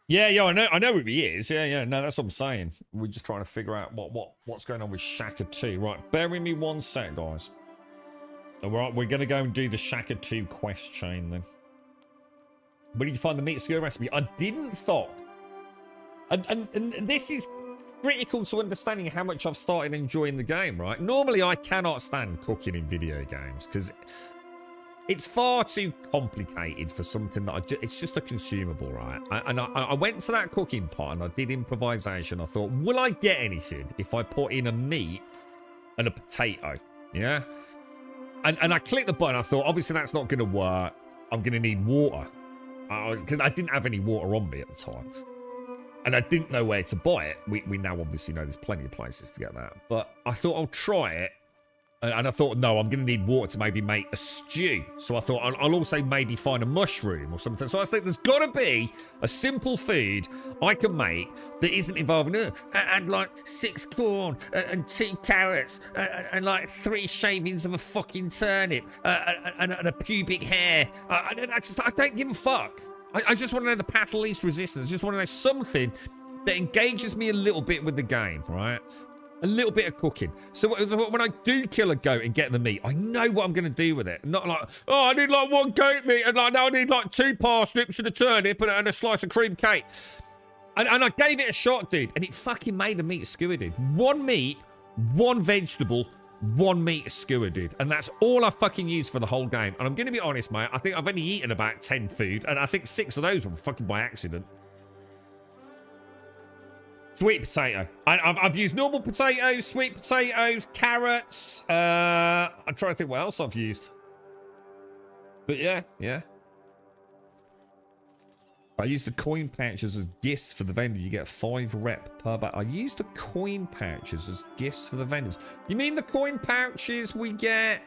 Yeah, I know who he is. Yeah, no, that's what I'm saying. We're just trying to figure out what's going on with Shaka 2. Right, bear with me one sec, guys. Alright, we're gonna go and do the Shaka 2 quest chain then. Where did you find the meat skewer recipe? I didn't thought. And this is critical to understanding how much I've started enjoying the game, right? Normally, I cannot stand cooking in video games because it's far too complicated for something that it's just a consumable, right? I went to that cooking pot and I did improvisation. I thought, will I get anything if I put in a meat and a potato? Yeah? And I clicked the button. I thought, obviously, that's not going to work. I'm going to need water. Because I didn't have any water on me at the time. And I didn't know where to buy it. We now obviously know there's plenty of places to get that. But I thought I'll try it. And I thought, no, I'm going to need water to maybe make a stew. So I thought I'll also maybe find a mushroom or something. So I was like, there's got to be a simple food I can make that isn't involving and like 6 corn and 2 carrots and like 3 shavings of a fucking turnip and a pubic hair. I don't give a fuck. I just want to know the path of least resistance. I just want to know something that engages me a little bit with the game, right? A little bit of cooking. So when I do kill a goat and get the meat, I know what I'm going to do with it. Not like, oh, I need like 1 goat meat and like, now I need like 2 parsnips and a turnip and a slice of cream cake. And I gave it a shot, dude. And it fucking made a meat skewer, dude. 1 meat, 1 vegetable, 1 meat skewer, dude. And that's all I fucking used for the whole game. And I'm going to be honest, mate. I think I've only eaten about 10 food. And I think 6 of those were fucking by accident. Sweet potato. I've used normal potatoes, sweet potatoes, carrots. I'm trying to think what else I've used. But yeah. I use the coin pouches as gifts for the vendor. You get 5 rep per bag. I use the coin pouches as gifts for the vendors. You mean the coin pouches we get?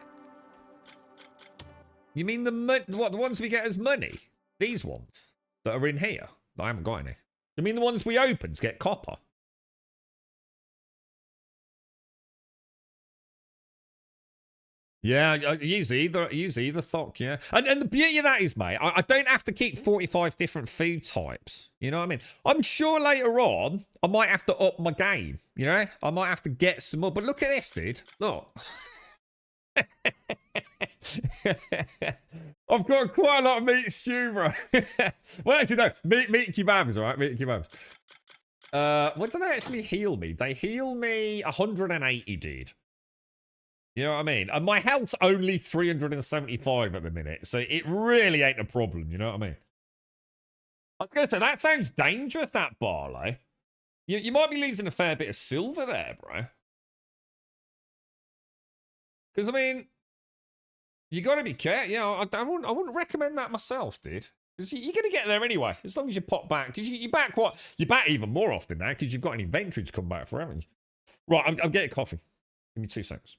You mean the ones we get as money? These ones that are in here? I haven't got any. You mean the ones we open to get copper? Yeah, I use either thock, yeah. And the beauty of that is, mate, I don't have to keep 45 different food types. You know what I mean? I'm sure later on, I might have to up my game, you know? I might have to get some more. But look at this, dude. Look. I've got quite a lot of meat stew, bro. Well, actually, no. Meat kebabs, all right? Meat kebabs. What do they actually heal me? They heal me 180, dude. You know what I mean? And my health's only 375 at the minute, so it really ain't a problem, you know what I mean? I was going to say, that sounds dangerous, that barley. You might be losing a fair bit of silver there, bro. Because, I mean, you got to be careful. Yeah, I wouldn't recommend that myself, dude. Because you're going to get there anyway, as long as you pop back. Because you back what? You back even more often now, because you've got an inventory to come back for, haven't you? Right, I'm getting coffee. Give me 2 seconds.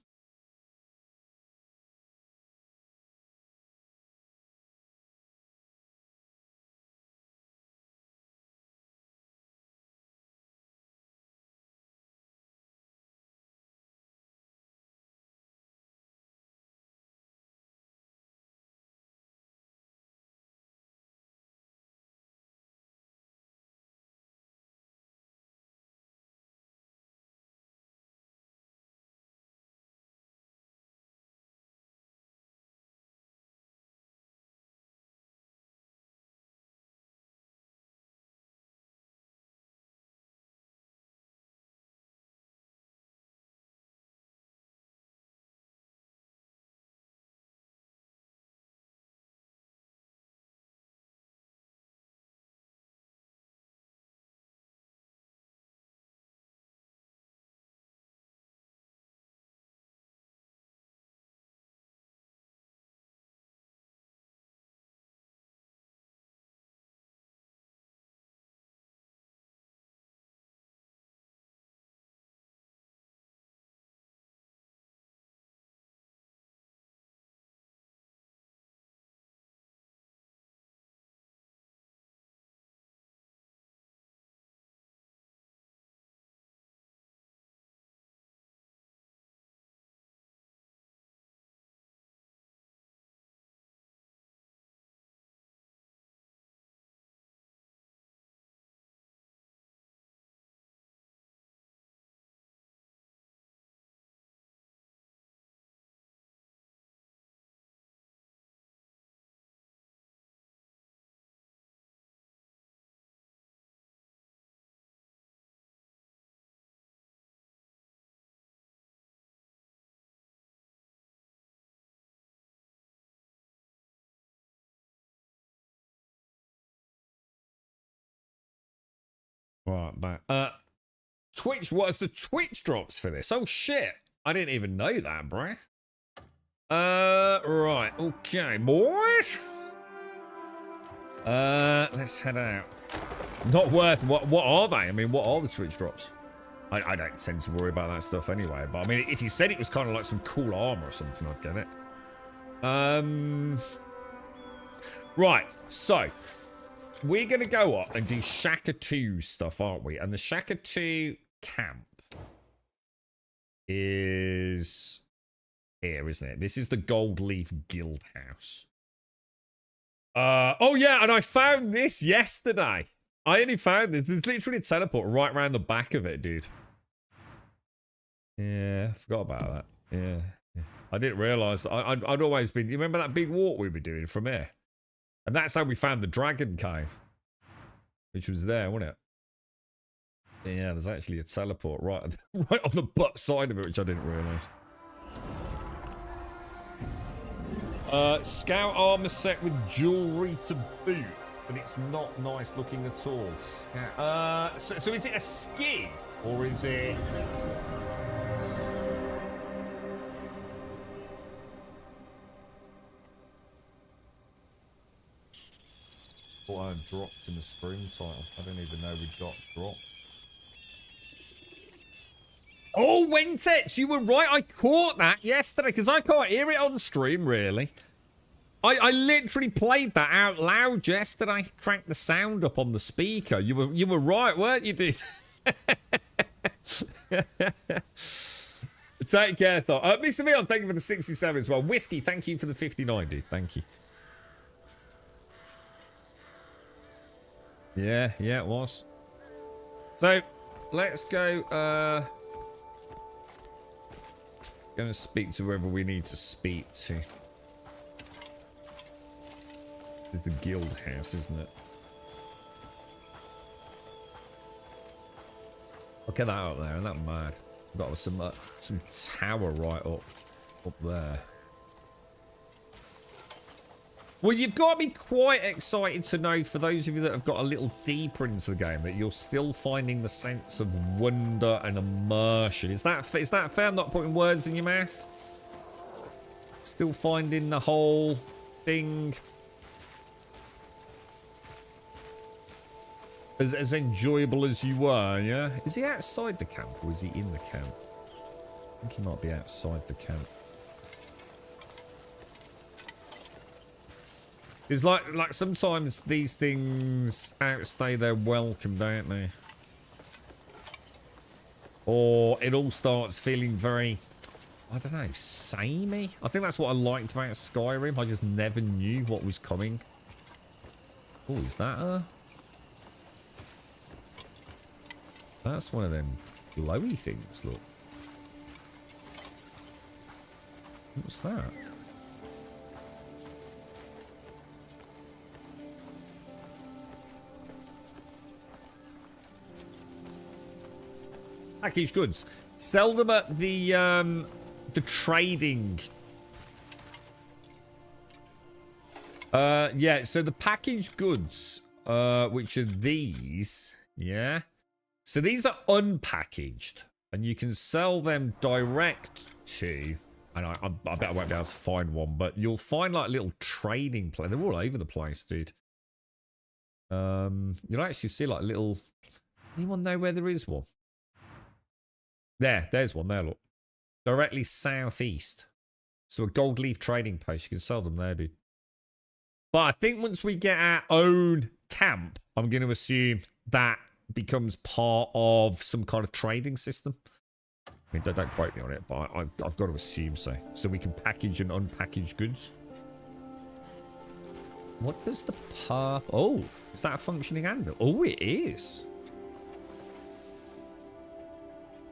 Right, back. Twitch, what's the Twitch drops for this? Oh, shit. I didn't even know that, bro. Right. Okay, boys. Let's head out. Not worth, what are they? I mean, what are the Twitch drops? I don't tend to worry about that stuff anyway, but I mean, if you said it was kind of like some cool armor or something, I'd get it. Right, so we're going to go up and do Shaka 2 stuff, aren't we? And the Shaka 2 camp is here, isn't it? This is the Gold Leaf Guild House. Oh, yeah, and I found this yesterday. I only found this. There's literally a teleport right around the back of it, dude. Yeah, I forgot about that. Yeah. I didn't realise. I'd always been... You remember that big walk we were doing from here? And that's how we found the dragon cave. Which was there, wasn't it? Yeah, there's actually a teleport right on the butt side of it, which I didn't realise. Scout armor set with jewellery to boot. But it's not nice looking at all. So is it a skin? Or is it... Thought I had dropped in the stream title. I don't even know we got dropped. Oh, Wentex, you were right. I caught that yesterday because I can't hear it on stream, really. I literally played that out loud yesterday. Cranked the sound up on the speaker. You were right, weren't you, dude? Take care, Thought. Mr. Leon, thank you for the 67 as well. Whiskey, thank you for the 59, dude. Thank you. Yeah, it was. So, let's go, gonna speak to whoever we need to speak to. It's the guild house, isn't it? Look at that up there, isn't that mad? We've got some tower right up there. Well, you've got to be quite excited to know, for those of you that have got a little deeper into the game, that you're still finding the sense of wonder and immersion. Is that fair? I'm not putting words in your mouth. Still finding the whole thing as enjoyable as you were, yeah? Is he outside the camp or is he in the camp? I think he might be outside the camp. It's like sometimes these things outstay their welcome, don't they? Or it all starts feeling very, I don't know, samey. I think that's what I liked about Skyrim. I just never knew what was coming. Oh, is that that's one of them glowy things, look. What's that? Packaged goods. Sell them at the trading. Yeah, so the packaged goods, which are these, yeah. So these are unpackaged, and you can sell them direct to, and I bet I won't be able to find one, but you'll find like little trading place. They're all over the place, dude. You'll actually see like little, anyone know where there is one? There's one there, look. Directly southeast. So a gold leaf trading post. You can sell them there, dude. But I think once we get our own camp, I'm going to assume that becomes part of some kind of trading system. I mean, don't quote me on it, but I've got to assume so. So we can package and unpackage goods. What does the Oh, is that a functioning anvil? Oh, it is.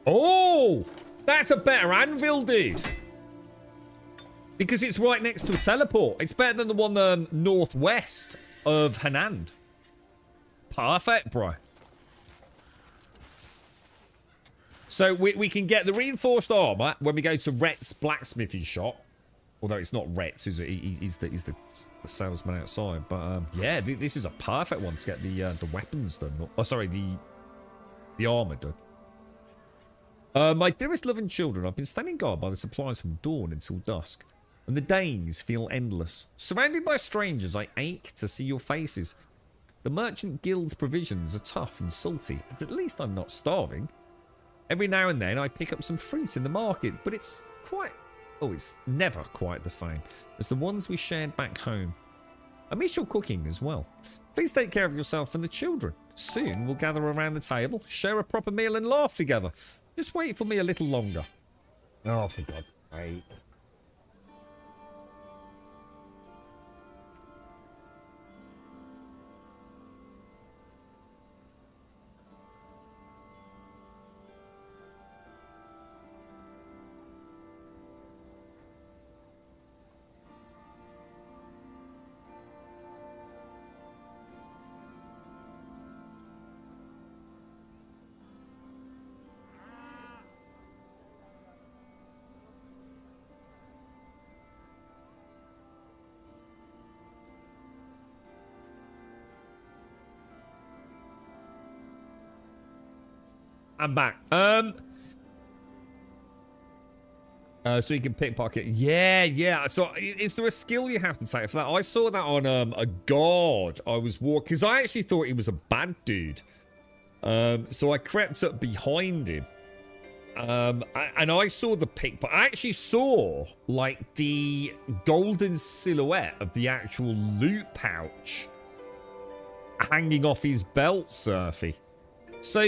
Oh, that's a better anvil, dude. Because it's right next to a teleport. It's better than the one northwest of Hanand. Perfect, bro. So we can get the reinforced armor when we go to Rhett's blacksmithing shop. Although it's not Rhett's, is it? He's the salesman outside. But yeah, this is a perfect one to get the weapons done. Oh, sorry, the armor done. My dearest loving children, I've been standing guard by the supplies from dawn until dusk, and the days feel endless. Surrounded by strangers, I ache to see your faces. The merchant guild's provisions are tough and salty, but at least I'm not starving. Every now and then I pick up some fruit in the market, but it's never quite the same as the ones we shared back home. I miss your cooking as well. Please take care of yourself and the children. Soon we'll gather around the table, share a proper meal and laugh together. Just wait for me a little longer. Oh, for God's sake. I'm back. So you can pickpocket. Yeah. So is there a skill you have to take for that? I saw that on a guard. I was walking because I actually thought he was a bad dude. So I crept up behind him. And I saw the pickpocket. I actually saw like the golden silhouette of the actual loot pouch hanging off his belt, Surfy. So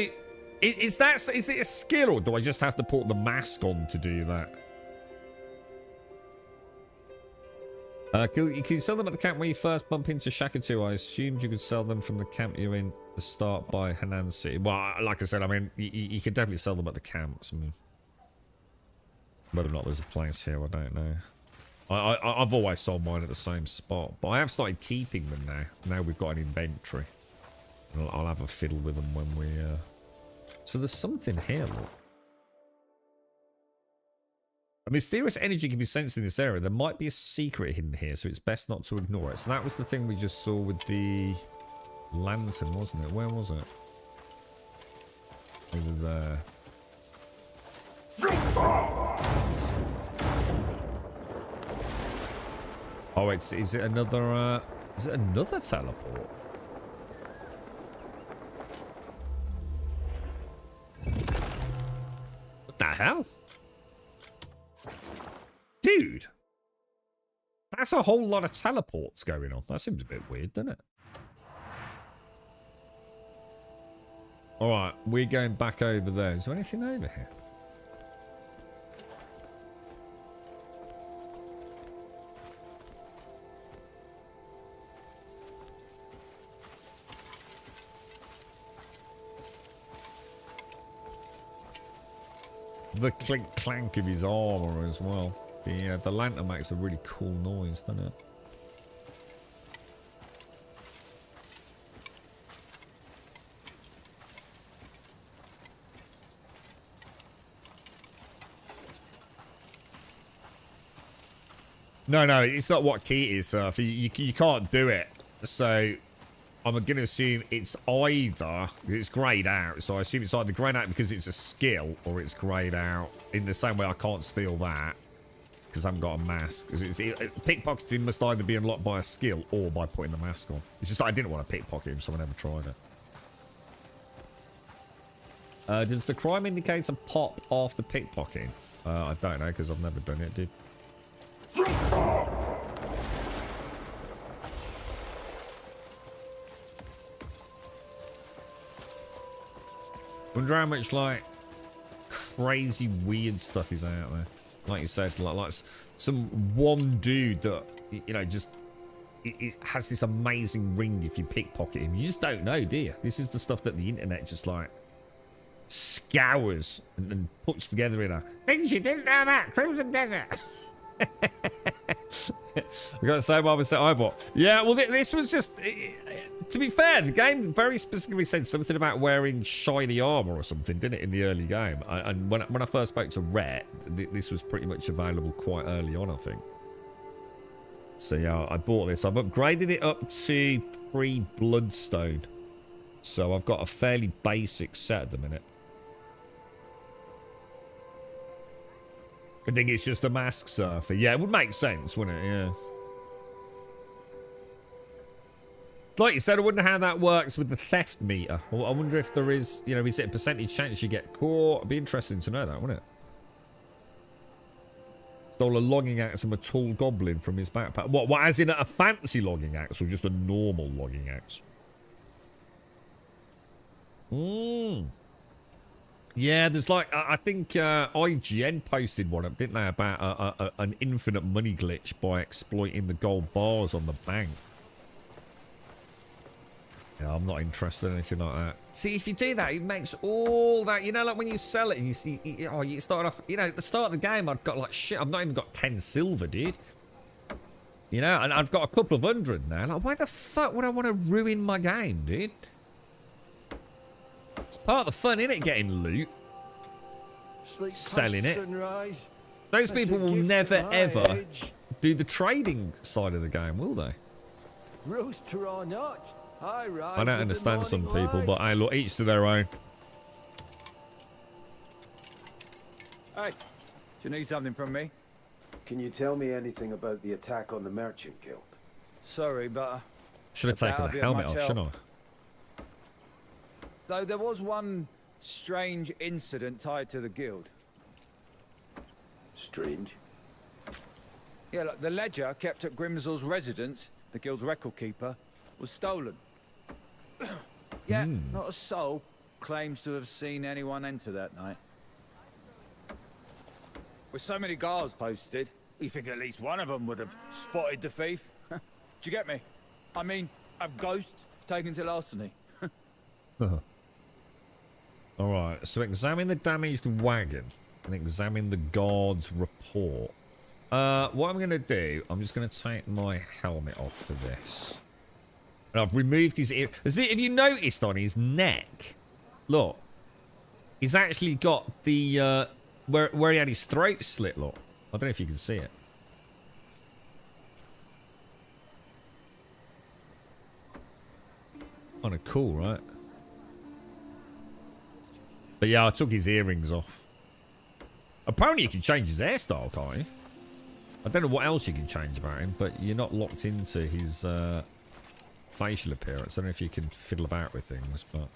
is it a skill, or do I just have to put the mask on to do that? Can you sell them at the camp where you first bump into Shaka 2? I assumed you could sell them from the camp you're in the start by Hanan City. Well, like I said, I mean, you could definitely sell them at the camps. I mean, whether or not there's a place here, I don't know. I've always sold mine at the same spot, but I have started keeping them now. Now we've got an inventory. I'll have a fiddle with them when we... So there's something here, look. A mysterious energy can be sensed in this area. There might be a secret hidden here, so it's best not to ignore it. So that was the thing we just saw with the lantern, wasn't it? Where was it? Over there. Oh, is it another teleport? What the hell? Dude, that's a whole lot of teleports going on. That seems a bit weird, doesn't it? Alright, we're going back over there. Is there anything over here? The clink clank of his armor as well. The lantern makes a really cool noise, doesn't it? No, it's not what key is, Surf. You can't do it. So I'm going to assume it's either... It's greyed out, so I assume it's either greyed out because it's a skill, or it's greyed out in the same way I can't steal that. Because I haven't got a mask. Pickpocketing must either be unlocked by a skill or by putting the mask on. It's just I didn't want to pickpocket him, so I never tried it. Does the crime indicator pop after pickpocketing? I don't know, because I've never done it, dude. Wonder how much, like, crazy weird stuff is out there. Like you said, like some one dude that, you know, just it has this amazing ring if you pickpocket him. You just don't know, do you? This is the stuff that the internet just, like, scours and puts together in a... Things you didn't know about Crimson Desert. I got the same opposite I bought. Yeah, well, this was just... to be fair, the game very specifically said something about wearing shiny armor or something, didn't it, in the early game? And when I first spoke to Rhett, this was pretty much available quite early on, I think. So yeah, I bought this. I've upgraded it up to pre-Bloodstone. So I've got a fairly basic set at the minute. I think it's just a mask surfer. Yeah, it would make sense, wouldn't it? Yeah. Like you said, I wonder how that works with the theft meter. I wonder if there is, you know, is it a percentage chance you get caught? It'd be interesting to know that, wouldn't it? Stole a logging axe from a tall goblin from his backpack. What as in a fancy logging axe or just a normal logging axe? Yeah, there's like, I think IGN posted one up, didn't they, about an infinite money glitch by exploiting the gold bars on the bank. Yeah, I'm not interested in anything like that. See, if you do that, it makes all that, you know, like when you sell it and you see, oh, you start off, you know, at the start of the game, I've got like, shit, I've not even got 10 silver, dude. You know, and I've got a couple of hundred now. Like, why the fuck would I want to ruin my game, dude? It's part of the fun, innit, getting loot. Selling it. Sunrise. Those people will never, ever do the trading side of the game, will they? Rooster or not, I don't understand some people, but hey, look, each to their own. Hey, you need something from me? Can you tell me anything about the attack on the Merchant Guild? Sorry, but... Should have taken the helmet off, shouldn't I? Though there was one strange incident tied to the guild. Strange? Yeah, look, the ledger kept at Grimsall's residence, the guild's record keeper, was stolen. Yeah, not a soul claims to have seen anyone enter that night. With so many guards posted, you think at least one of them would have spotted the thief. Do you get me? I mean, have ghosts taken to larceny? Alright, so examine the damaged wagon and examine the guard's report. What I'm going to do, I'm just going to take my helmet off for this. And I've removed his ear. Have you noticed on his neck? Look. He's actually got the, where he had his throat slit, look. I don't know if you can see it. Kind of cool, right? But yeah, I took his earrings off. Apparently you can change his hairstyle, can't you? I don't know what else you can change about him, but you're not locked into his facial appearance. I don't know if you can fiddle about with things, but...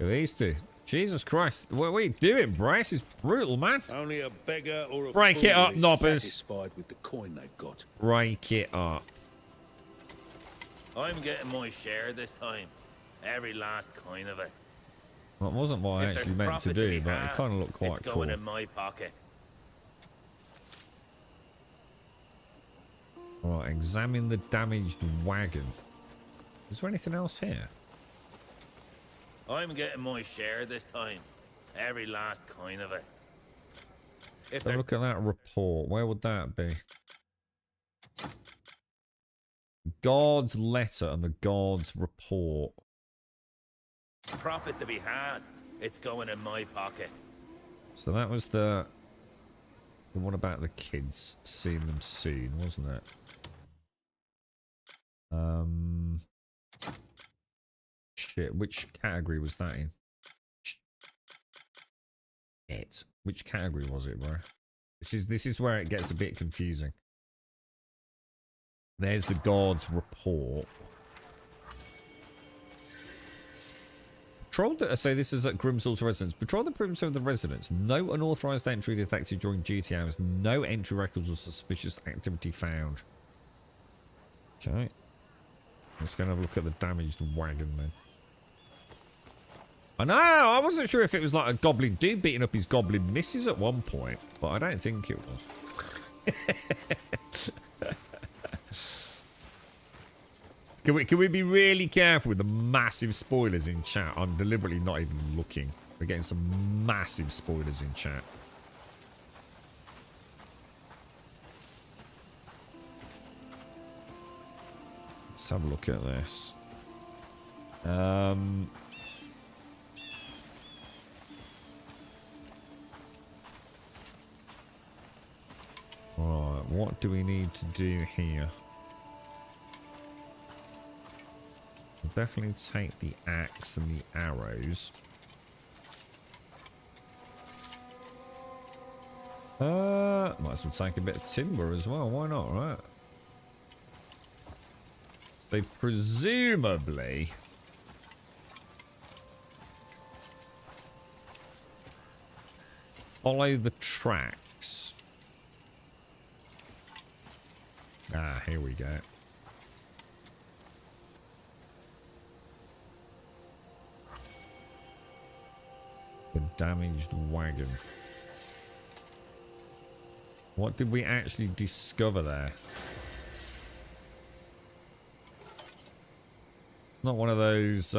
Who are these two? Jesus Christ. What are you doing, Bryce? This is brutal, man. Only a beggar or a Break fool it up, is knobbers. satisfied with the coin they've got. Break it up. I'm getting my share this time. Every last coin of it. Well, it wasn't what I If actually there's meant to profit do, be but it had, kind of looked quite it's cool. going in my pocket. Alright, examine the damaged wagon. Is there anything else here? I'm getting my share this time. Every last coin of it. If Have a look at that report. Where would that be? Guard's letter and the guard's report. profit to be had, it's going in my pocket. So that was the one about the kids, seeing them soon, wasn't it? Shit, which category was that in? Shit. Which category was it, bro? This is where it gets a bit confusing. There's the guard's report. Patrol the, so this is at Grimsall's residence. Patrol the perimeter of the residence. No unauthorized entry detected during duty hours. No entry records or suspicious activity found. Okay. Let's go and have a look at the damaged wagon then. I know, I wasn't sure if it was like a goblin dude beating up his goblin missus at one point, but I don't think it was. Can we be really careful with the massive spoilers in chat? I'm deliberately not even looking. We're getting some massive spoilers in chat. Let's have a look at this. Right, what do we need to do here? We'll definitely take the axe and the arrows. Might as well take a bit of timber as well. Why not, right? So presumably follow the tracks. Ah, here we go. The damaged wagon. What did we actually discover there? It's not one of those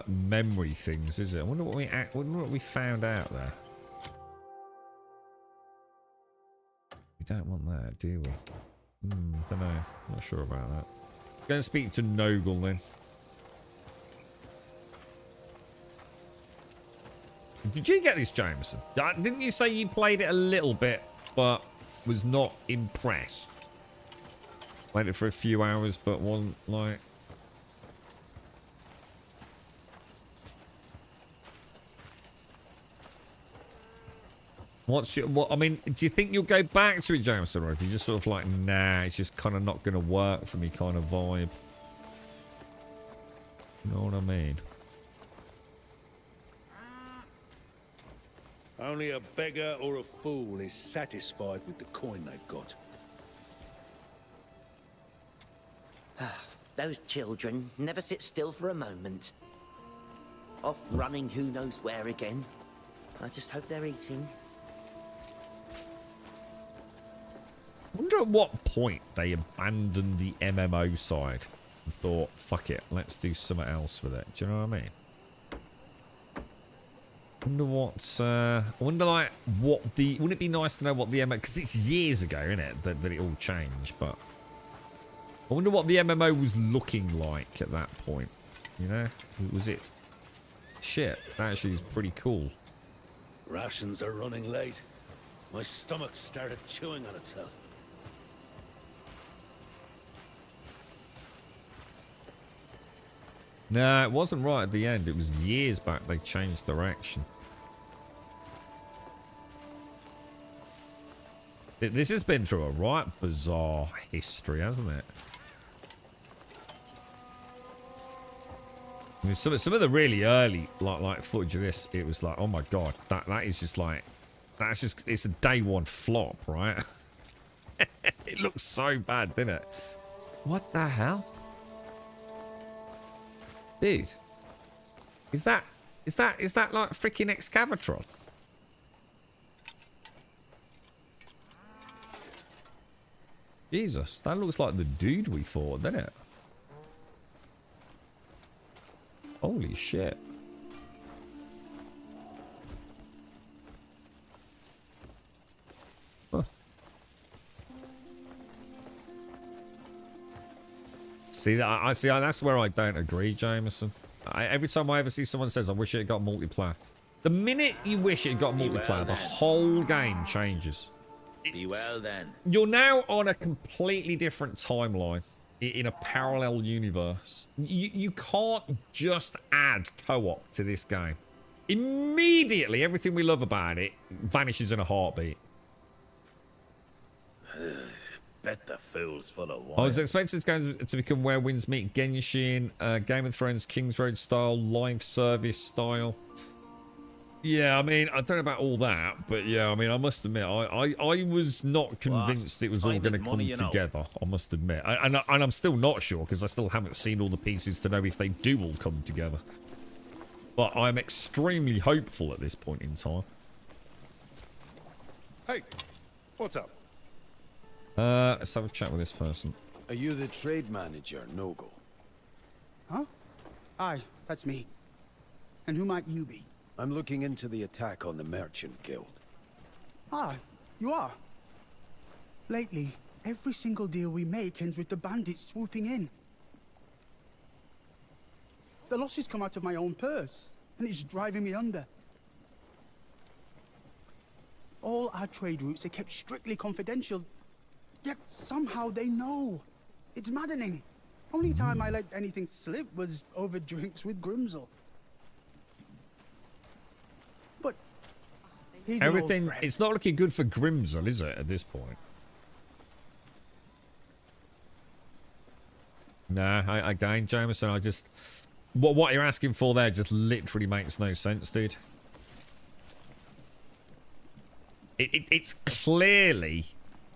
memory things, is it? I wonder what we found out there. We don't want that, do we? Don't know. Not sure about that. Go and speak to Nogle then. Did you get this, Jameson? Didn't you say you played it a little bit, but was not impressed? Played it for a few hours, but wasn't like... What's your, what, I mean, do you think you'll go back to it, Jameson, or if you're just sort of like, nah, it's just kind of not going to work for me kind of vibe? You know what I mean? Only a beggar or a fool is satisfied with the coin they've got. Those children never sit still for a moment. Off running who knows where again. I just hope they're eating. I wonder at what point they abandoned the MMO side and thought, fuck it, let's do something else with it. Do you know what I mean? I wonder like what the, wouldn't it be nice to know what the MMO, because it's years ago, isn't it, that it all changed, but I wonder what the MMO was looking like at that point, you know? Was it, shit, that actually is pretty cool. Rations are running late. My stomach started chewing on itself. No, it wasn't right at the end. It was years back they changed direction. This has been through a right bizarre history, hasn't it? I mean, some of the really early like footage of this, it was like, oh my god, that is just like, that's just, it's a day one flop, right? It looks so bad, didn't it? What the hell? Dude, is that like freaking Excavatron? Jesus, that looks like the dude we fought, doesn't it? Holy shit. Huh. See that? I see. That's where I don't agree, Jameson. Every time I ever see someone says, "I wish it had got multiplayer," the minute you wish it had got multiplayer, the whole game changes. Be well then. You're now on a completely different timeline in a parallel universe. You can't just add co-op to this game. Immediately, everything we love about it vanishes in a heartbeat. Bet the fool's full of wine. I was expecting it's going to become Where Winds Meet Genshin, Game of Thrones, King's Road style, live service style. Yeah, I mean, I don't know about all that, but yeah, I mean, I must admit, I was not convinced it was all going to come together. I must admit, and I'm still not sure because I still haven't seen all the pieces to know if they do all come together. But I'm extremely hopeful at this point in time. Hey, what's up? Let's have a chat with this person. Are you the trade manager, Nogle? Huh? Aye, that's me. And who might you be? I'm looking into the attack on the Merchant Guild. Ah, you are? Lately, every single deal we make ends with the bandits swooping in. The losses come out of my own purse, and it's driving me under. All our trade routes are kept strictly confidential, yet somehow they know. It's maddening. Only time I let anything slip was over drinks with Grimsel. But everything, it's not looking good for Grimsel, is it, at this point? Nah, again, Jameson, I just... What you're asking for there just literally makes no sense, dude. It's clearly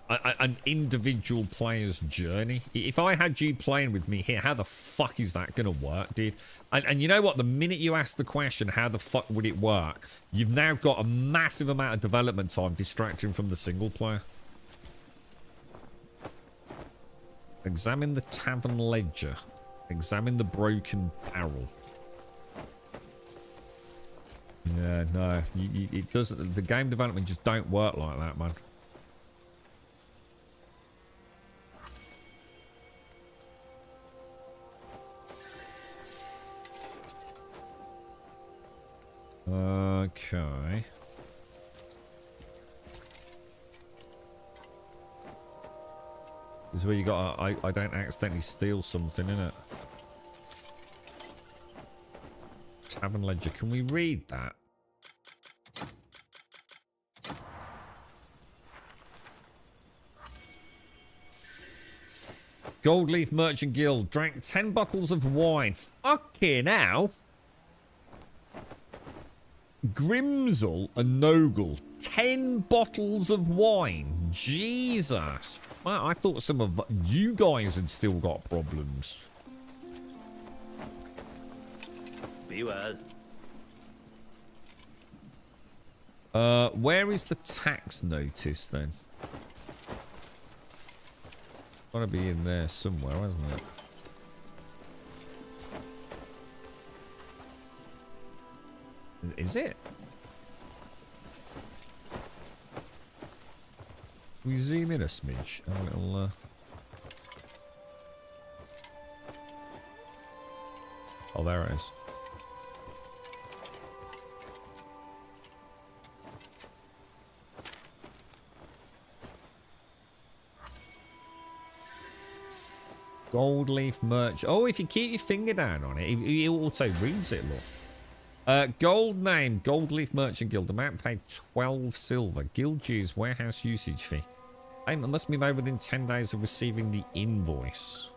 an individual player's journey. If I had you playing with me here, how the fuck is that going to work, dude? And you know what? The minute you ask the question, how the fuck would it work? You've now got a massive amount of development time distracting from the single player. Examine the tavern ledger. Examine the broken barrel. Yeah, no. It doesn't. The game development just don't work like that, man. Okay. This is where you got. I don't accidentally steal something, innit? Tavern ledger. Can we read that? Gold Leaf Merchant Guild. Drank 10 bottles of wine. Fucking hell. Grimsel and Nogel. 10 bottles of wine. Jesus. I thought some of you guys had still got problems. Be well. Where is the tax notice then? Gotta be in there somewhere, hasn't it? Is it? We zoom in a smidge. A little. Oh, there it is. Gold Leaf Merch. Oh, if you keep your finger down on it, it auto reads it, look. Gold name, Gold Leaf Merchant Guild. Amount paid 12 silver. Guild dues, warehouse usage fee. Payment must be made within 10 days of receiving the invoice.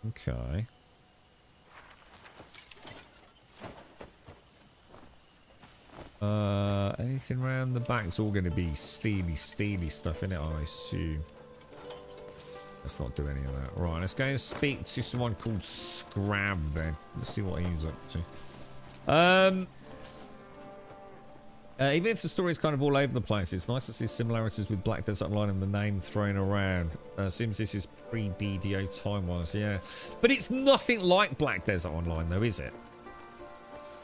Okay. Anything around the back? It's all going to be steely stuff in it, I assume. Let's not do any of that. Right, let's go and speak to someone called Scrav then. Let's see what he's up to. Even if the story is kind of all over the place, it's nice to see similarities with Black Desert Online and the name thrown around. Seems this is pre-BDO time-wise, yeah. But it's nothing like Black Desert Online, though, is it?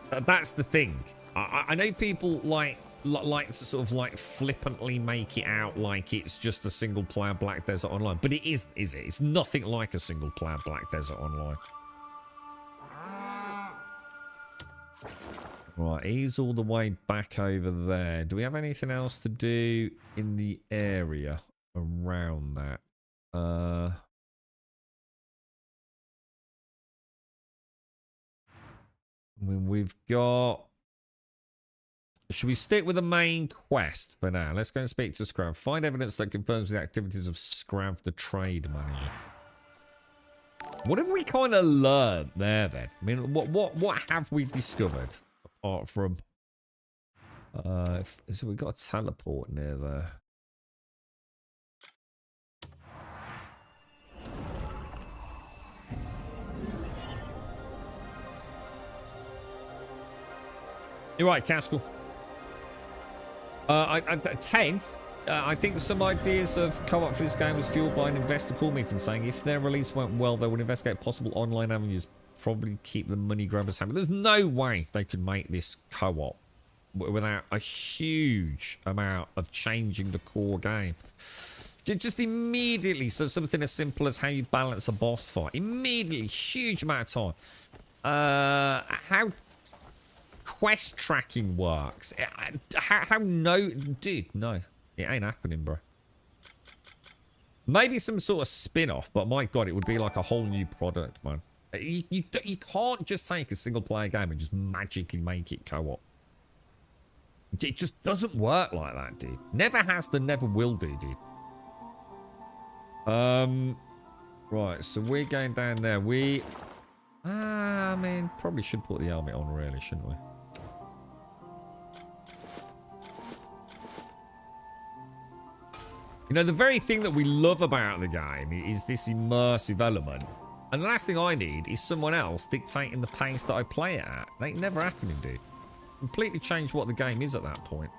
That's the thing. I know people like to sort of like flippantly make it out like it's just a single player Black Desert Online, but it is it? It's nothing like a single player Black Desert Online. Right, he's all the way back over there. Do we have anything else to do in the area around that? I mean, we've got... Should we stick with the main quest for now? Let's go and speak to Scrav. Find evidence that confirms the activities of Scrav, the trade manager. What have we kind of learned there then? I mean, what have we discovered apart from? So we got a teleport near there. You're right, Caskell. 10. I think some ideas of co-op for this game was fueled by an investor call meeting saying if their release went well, they would investigate possible online avenues, probably keep the money grabbers happy. There's no way they could make this co-op without a huge amount of changing the core game. Just immediately, so something as simple as how you balance a boss fight. Immediately, huge amount of time. How quest tracking works. Dude, no. It ain't happening, bro. Maybe some sort of spin-off, but my god, it would be like a whole new product, man. You can't just take a single-player game and just magically make it co-op. It just doesn't work like that, dude. Never has done, never will do, dude. Right, so we're going down there. I mean, probably should put the helmet on, really, shouldn't we? You know, the very thing that we love about the game is this immersive element. And the last thing I need is someone else dictating the pace that I play it at. That ain't never happening, dude. Completely change what the game is at that point.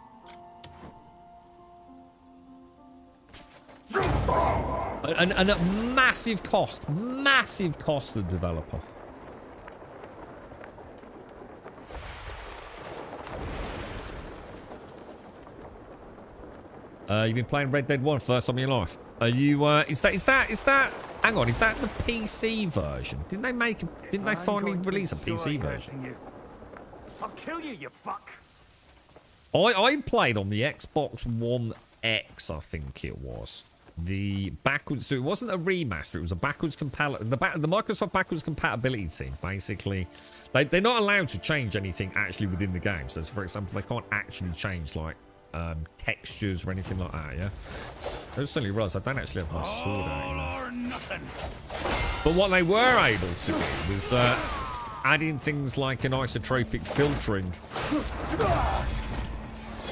And at massive cost to the developer. You've been playing Red Dead 1 first time in your life. Are you, is that, hang on, is that the PC version? Didn't they finally release a PC version? I'll kill you, you fuck. I played on the Xbox One X, I think it was. The backwards, so it wasn't a remaster, it was a backwards compatibility. The Microsoft backwards compatibility team, basically, they're not allowed to change anything actually within the game. So, for example, they can't actually change like textures or anything like that, yeah? I just suddenly realised I don't actually have my sword out, you know. But what they were able to do was add in things like an isotropic filtering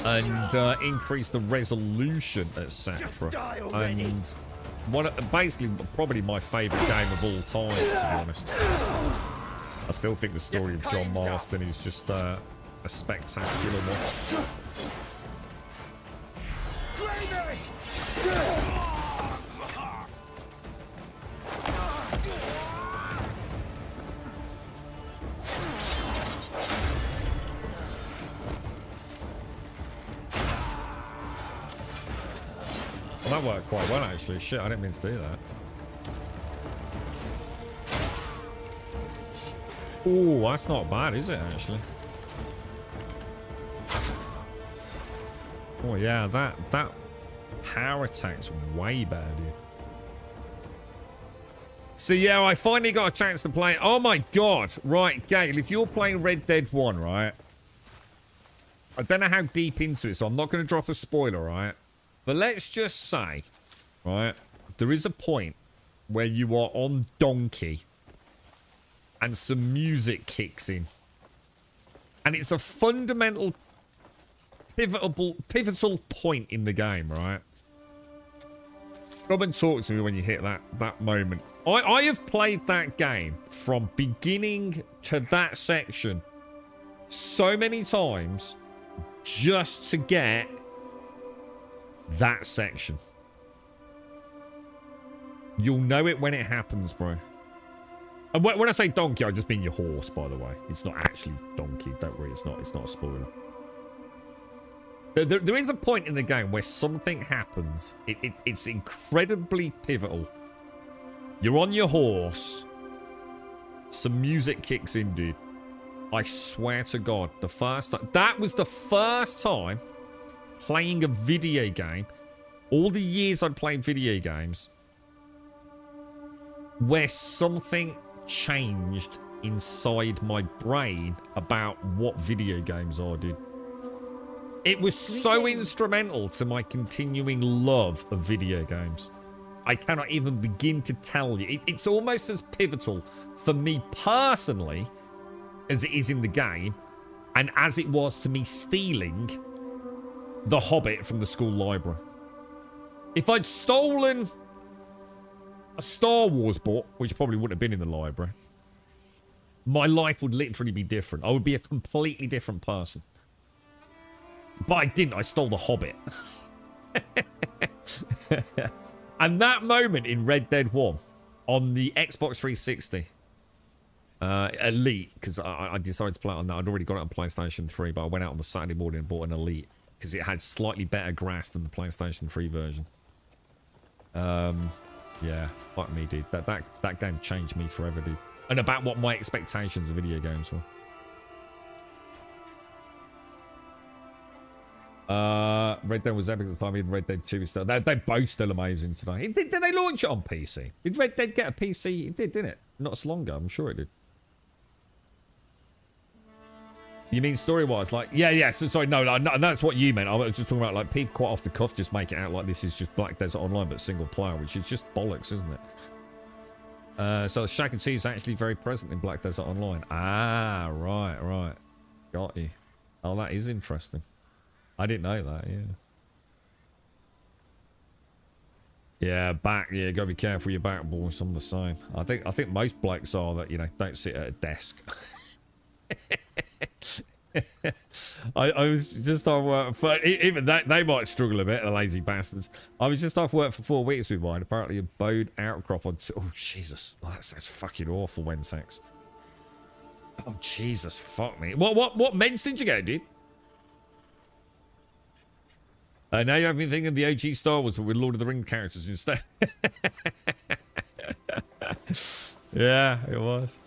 and increase the resolution, etc. And basically probably my favourite game of all time, to be honest. I still think the story of John Marston is just a spectacular one. That worked quite well, actually. Shit, I didn't mean to do that. Oh, that's not bad, is it, actually? Oh, yeah, that power attack's way better, dude. So, yeah, I finally got a chance to play. Oh, my God. Right, Gail, if you're playing Red Dead 1, right? I don't know how deep into it, so I'm not going to drop a spoiler, right? But let's just say, right, there is a point where you are on donkey and some music kicks in. And it's a fundamental, pivotal point in the game, right? Come and talk to me when you hit that moment. I have played that game from beginning to that section so many times just to get that section. You'll know it when it happens, bro. And when I say donkey, I just mean your horse, by the way. It's not actually donkey. Don't worry, it's not a spoiler. There is a point in the game where something happens. It's incredibly pivotal. You're on your horse. Some music kicks in, dude. I swear to God, the first time... That was the first time playing a video game, all the years I'd played video games, where something changed inside my brain about what video games are, dude. It was so instrumental to my continuing love of video games. I cannot even begin to tell you. It's almost as pivotal for me personally as it is in the game, and as it was to me stealing The Hobbit from the school library. If I'd stolen a Star Wars book, which probably wouldn't have been in the library, my life would literally be different. I would be a completely different person. But I didn't. I stole The Hobbit. And that moment in Red Dead 1 on the Xbox 360 Elite, because I decided to play it on that. I'd already got it on PlayStation 3, but I went out on the Saturday morning and bought an Elite because it had slightly better grass than the PlayStation 3 version. Yeah, fuck me, dude. That game changed me forever, dude. And about what my expectations of video games were. Red Dead was epic at the time, even Red Dead 2 is still... They're both still amazing today. Did they launch it on PC? Did Red Dead get a PC? It did, didn't it? Not so long ago, I'm sure it did. You mean story-wise? Like, yeah, so sorry, no, that's what you meant. I was just talking about, like, people quite off the cuff just make it out like this is just Black Desert Online, but single player, which is just bollocks, isn't it? So Shack and Tea is actually very present in Black Desert Online. Ah, right. Got you. Oh, that is interesting. I didn't know that, yeah. Yeah, yeah, gotta be careful with your back, boys. Some the same. I think most blokes are that, you know, don't sit at a desk. I was just off work for, even that they might struggle a bit, the lazy bastards. I was just off work for 4 weeks with mine. Apparently a bone outcrop on... Oh, Jesus. Oh, that's fucking awful, Wensex. Oh, Jesus, fuck me. What meds did you get, dude? Now you have me thinking of the OG Star Wars, but with Lord of the Rings characters instead. Yeah, it was.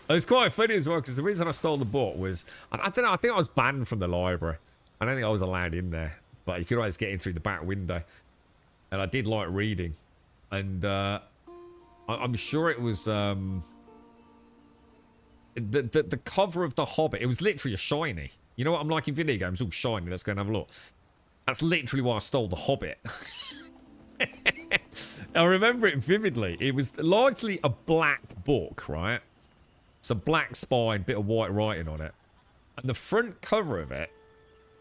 It's quite funny as well, because the reason I stole the book was... I don't know, I think I was banned from the library. I don't think I was allowed in there. But you could always get in through the back window. And I did like reading. And I'm sure it was... the cover of The Hobbit, it was literally a shiny. You know what I'm like in video games? All shiny, let's go and have a look. That's literally why I stole The Hobbit. I remember it vividly. It was largely a black book, right? It's a black spine, bit of white writing on it. And the front cover of it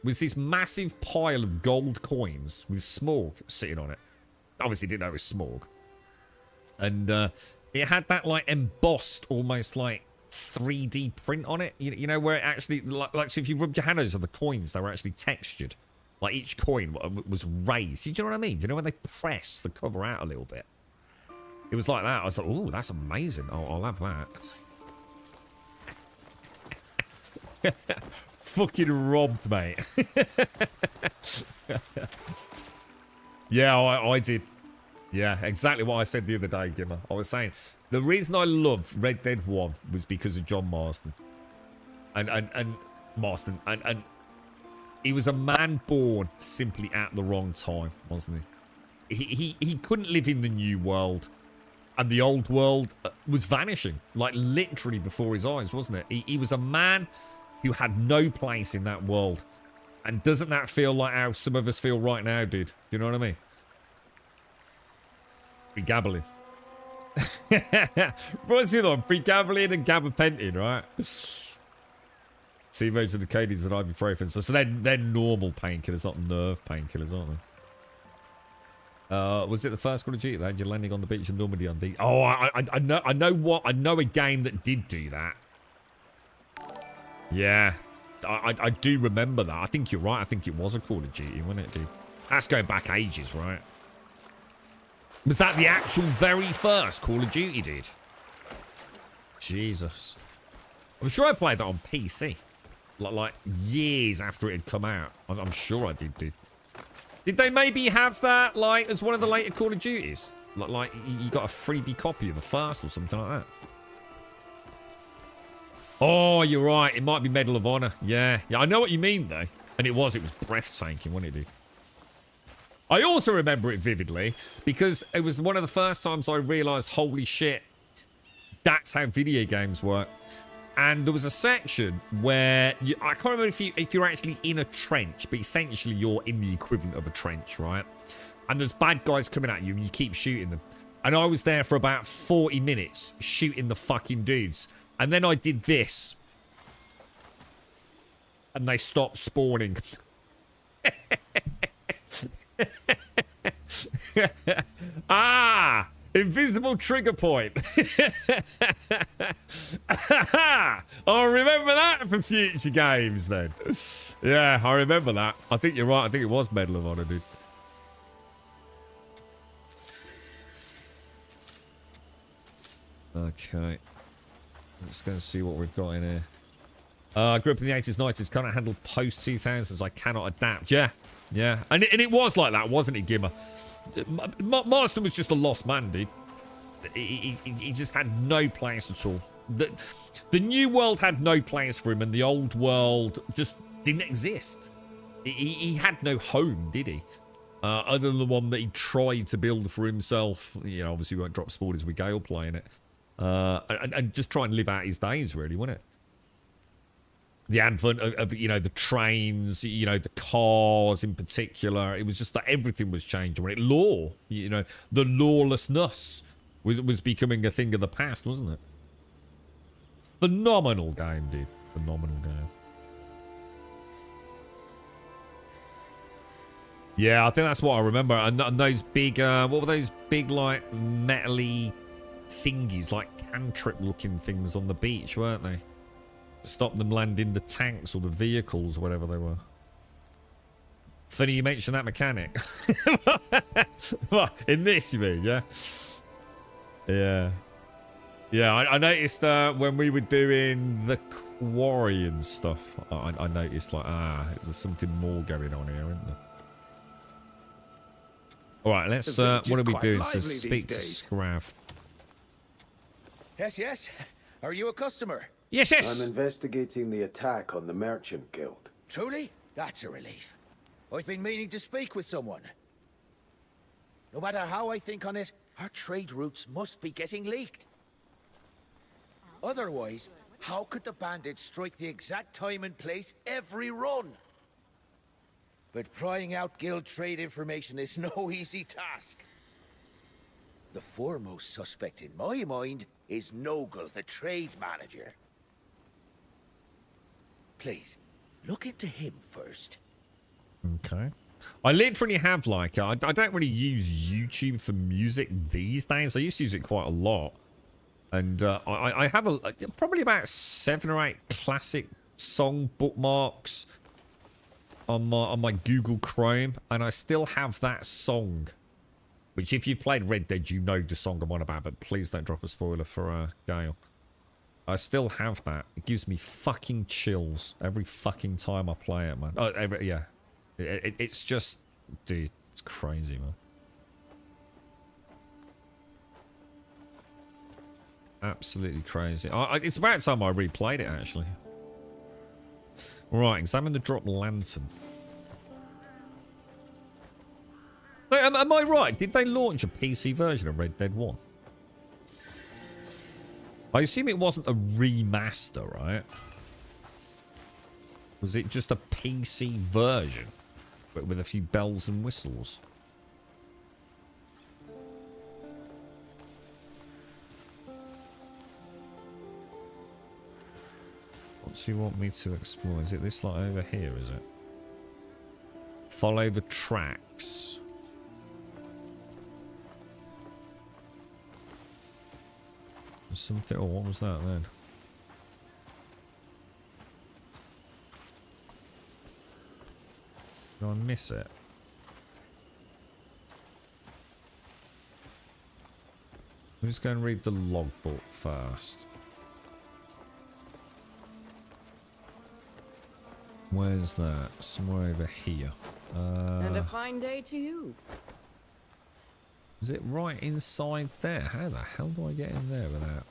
was this massive pile of gold coins with Smorg sitting on it. Obviously didn't know it was Smorg. And it had that like embossed, almost like 3D print on it. You know, where it actually, like so if you rubbed your hand over the coins, they were actually textured. Like each coin was raised. Do you know what I mean? Do you know when they press the cover out a little bit? It was like that. I was like, oh, that's amazing. I'll have that. Fucking robbed, mate. Yeah, I did. Yeah, exactly what I said the other day, Gimmer. I was saying, the reason I loved Red Dead 1 was because of John Marston. And he was a man born simply at the wrong time, wasn't he? He couldn't live in the new world. And the old world was vanishing. Like, literally before his eyes, wasn't it? He was a man who had no place in that world. And doesn't that feel like how some of us feel right now, dude? Do you know what I mean? Pre-gabbling. What's the other one? Pre-gabbling and gabapentin, right? Sevos and the Cadians and ibuprofen. So they're normal painkillers, not nerve painkillers, aren't they? Was it the first Call of Duty that you're landing on the beach in Normandy on D? Oh, I know a game that did do that. Yeah, I do remember that. I think you're right. I think it was a Call of Duty, wasn't it, dude? That's going back ages, right? Was that the actual very first Call of Duty, dude? Jesus. I'm sure I played that on PC. Like years after it had come out. I'm sure I did, dude. Did they maybe have that, like, as one of the later Call of Duties? Like you got a freebie copy of the first or something like that? Oh, you're right. It might be Medal of Honor. Yeah, I know what you mean, though. And it was breathtaking, wasn't it, dude? I also remember it vividly because it was one of the first times I realised, holy shit, that's how video games work. And there was a section where, I can't remember if you're actually in a trench, but essentially you're in the equivalent of a trench, right? And there's bad guys coming at you and you keep shooting them. And I was there for about 40 minutes shooting the fucking dudes. And then I did this. And they stopped spawning. Ah! Invisible trigger point. I'll remember that for future games then. Yeah, I remember that. I think you're right. I think it was Medal of Honor, dude. Okay. Let's go and see what we've got in here. I grew up in the 80s, 90s. Can't handle post-2000s. I cannot adapt. Yeah. Yeah. And it was like that, wasn't it, Gimmer? Marston was just a lost man, dude. He just had no place at all. The new world had no place for him, and the old world just didn't exist. He had no home, did he? Other than the one that he tried to build for himself. You know, obviously we won't drop spoilers with Gale playing it. And just try and live out his days, really, wouldn't it? The advent of you know, the trains, you know, the cars in particular. It was just that everything was changing. When law, you know, the lawlessness was becoming a thing of the past, wasn't it? Phenomenal game, dude. Phenomenal game. Yeah, I think that's what I remember. And those big, what were those big, like, metal-y thingies, like cantrip-looking things on the beach, weren't they? Stop them landing the tanks or the vehicles, whatever they were. Funny you mentioned that mechanic. What, in this, you mean, yeah? Yeah. Yeah, I noticed when we were doing the quarry and stuff, I noticed, like, there's something more going on here, isn't there? Alright, let's, what are we doing? So speak to Scrav. Yes, yes. Are you a customer? Yes, yes. I'm investigating the attack on the Merchant Guild. Truly? That's a relief. I've been meaning to speak with someone. No matter how I think on it, our trade routes must be getting leaked. Otherwise, how could the bandits strike the exact time and place every run? but prying out guild trade information is no easy task. The foremost suspect in my mind is Nogle, the trade manager. Please, look into him first. Okay. I literally have like, I don't really use YouTube for music these days. I used to use it quite a lot. And I have probably about 7 or 8 classic song bookmarks on my Google Chrome. And I still have that song. Which if you've played Red Dead, you know the song I'm on about. But please don't drop a spoiler for Gale. I still have that. It gives me fucking chills every fucking time I play it, man. Oh, yeah. It's just, dude, it's crazy, man. Absolutely crazy. It's about time I replayed it, actually. Right, examine the drop lantern. So, am I right? Did they launch a PC version of Red Dead 1? I assume it wasn't a remaster, right? Was it just a PC version? But with a few bells and whistles? What do you want me to explore? Is it this like over here, is it? Follow the tracks. Something, oh, what was that then? Did I miss it? I'm just going to read the logbook first. Where's that? Somewhere over here. And a fine day to you. Is it right inside there? How the hell do I get in there without...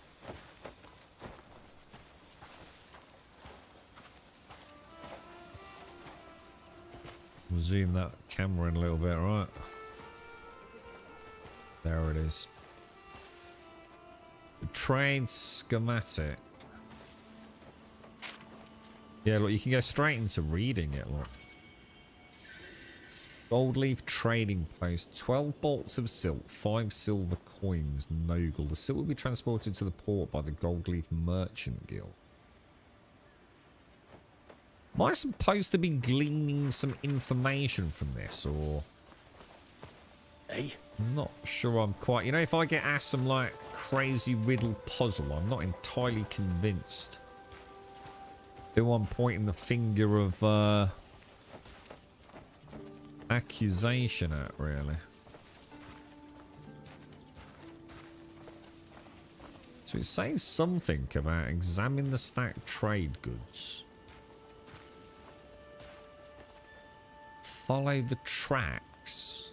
Zoom that camera in a little bit, right? There it is. The trade schematic. Yeah, look, you can go straight into reading it, look. Gold leaf trading post. 12 bolts of silt, 5 silver coins, Nogle. The silt will be transported to the port by the Gold Leaf Merchant Guild. Am I supposed to be gleaning some information from this, or... Hey? I'm not sure I'm quite... You know, if I get asked some, like, crazy riddle puzzle, I'm not entirely convinced who I'm pointing the finger of, accusation at, really. So it's saying something about examine the stacked trade goods. Follow the tracks.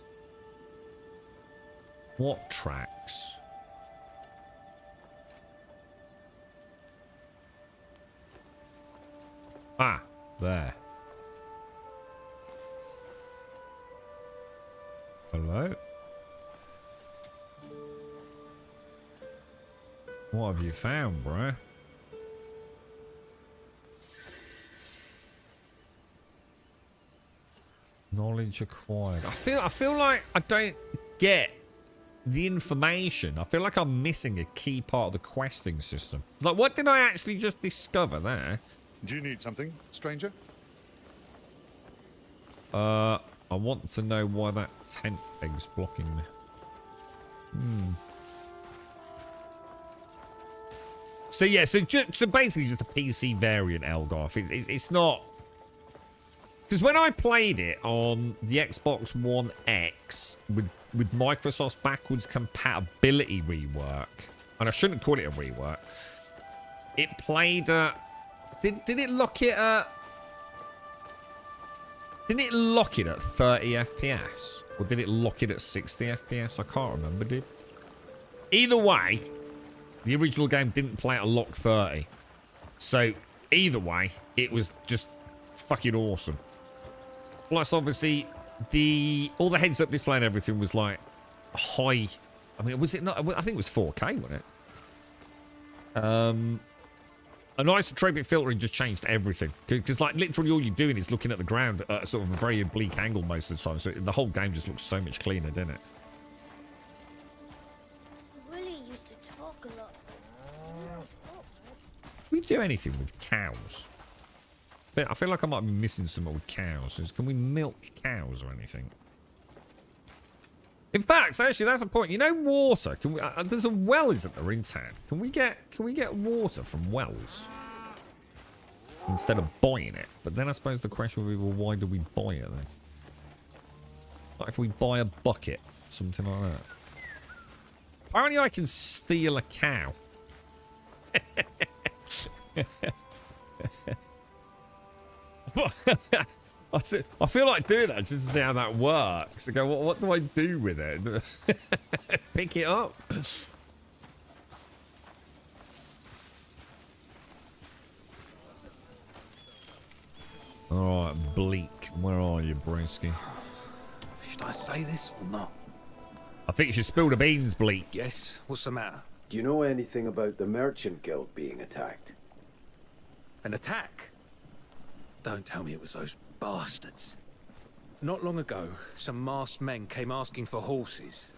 What tracks? Ah, there. Hello? What have you found, bro? Knowledge acquired. I feel like I don't get the information. I feel like I'm missing a key part of the questing system. It's like, what did I actually just discover there? Do you need something, stranger? I want to know why that tent thing's blocking me. So yeah, so basically just a PC variant Elgoth. It's not... Because when I played it on the Xbox One X with Microsoft's backwards compatibility rework, and I shouldn't call it a rework, it played at... Did it lock it at... Didn't it lock it at 30 FPS? Or did it lock it at 60 FPS? I can't remember, dude. Either way, the original game didn't play at a lock 30. So, either way, it was just fucking awesome. Plus, obviously, all the heads-up display and everything was like high. I mean, was it not? I think it was 4K, wasn't it? an isotropic filtering just changed everything. Because, like, literally all you're doing is looking at the ground at sort of a very oblique angle most of the time. So the whole game just looks so much cleaner, doesn't it? Willie used to talk a lot. Can we do anything with cows? But I feel like I might be missing some with cows. Can we milk cows or anything? In fact, actually, that's the point. You know, water. Can we? There's a well, isn't there, in town? Can we get water from wells instead of buying it? But then I suppose the question would be, well, why do we buy it then? Like if we buy a bucket, something like that. Apparently, I can steal a cow. I feel like doing that just to see how that works. I go, what do I do with it? Pick it up? Alright, Bleak. Where are you, Broski? Should I say this or not? I think you should spill the beans, Bleak. Yes? What's the matter? Do you know anything about the Merchant Guild being attacked? An attack? Don't tell me it was those bastards. Not long ago, some masked men came asking for horses.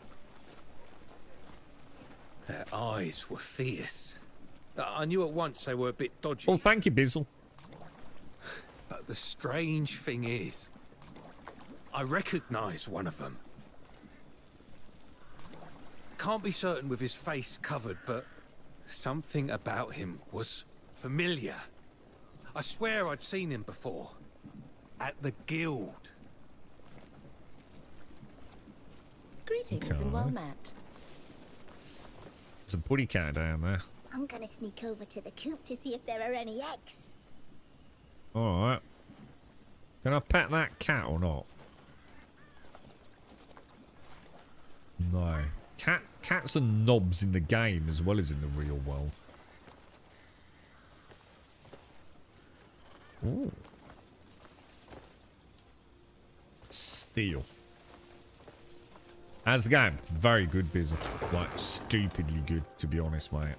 Their eyes were fierce. I knew at once they were a bit dodgy. Oh, thank you, Bizzle. But the strange thing is, I recognise one of them. Can't be certain with his face covered, but something about him was familiar. I swear I'd seen him before. At the guild. Greetings and well met. There's a booty cat down there. I'm gonna sneak over to the coop to see if there are any eggs. Alright. Can I pet that cat or not? No. Cats are knobs in the game as well as in the real world. Ooh. Steel. How's the game? Very good, Bizzle. Like, stupidly good, to be honest, mate.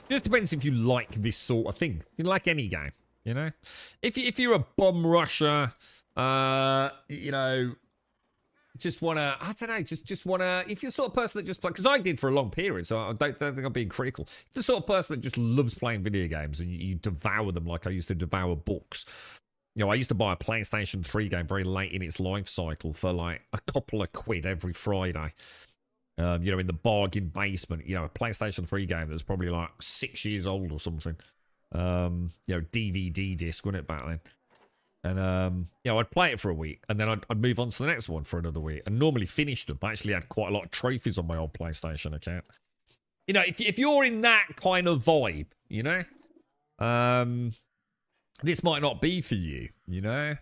Just depends if you like this sort of thing. You like any game, you know? If you're a bum rusher, you know, just want to, I don't know, just want to, if you're the sort of person that just play, because I did for a long period, so I don't think I'm being critical. If you're the sort of person that just loves playing video games and you devour them like I used to devour books. You know, I used to buy a PlayStation 3 game very late in its life cycle for like a couple of quid every Friday. You know, in the bargain basement, you know, a PlayStation 3 game that's probably like 6 years old or something. You know, DVD disc, wasn't it, back then? And, you know, I'd play it for a week and then I'd move on to the next one for another week and normally finish them. I actually had quite a lot of trophies on my old PlayStation account. You know, if you're in that kind of vibe, you know, this might not be for you, you know?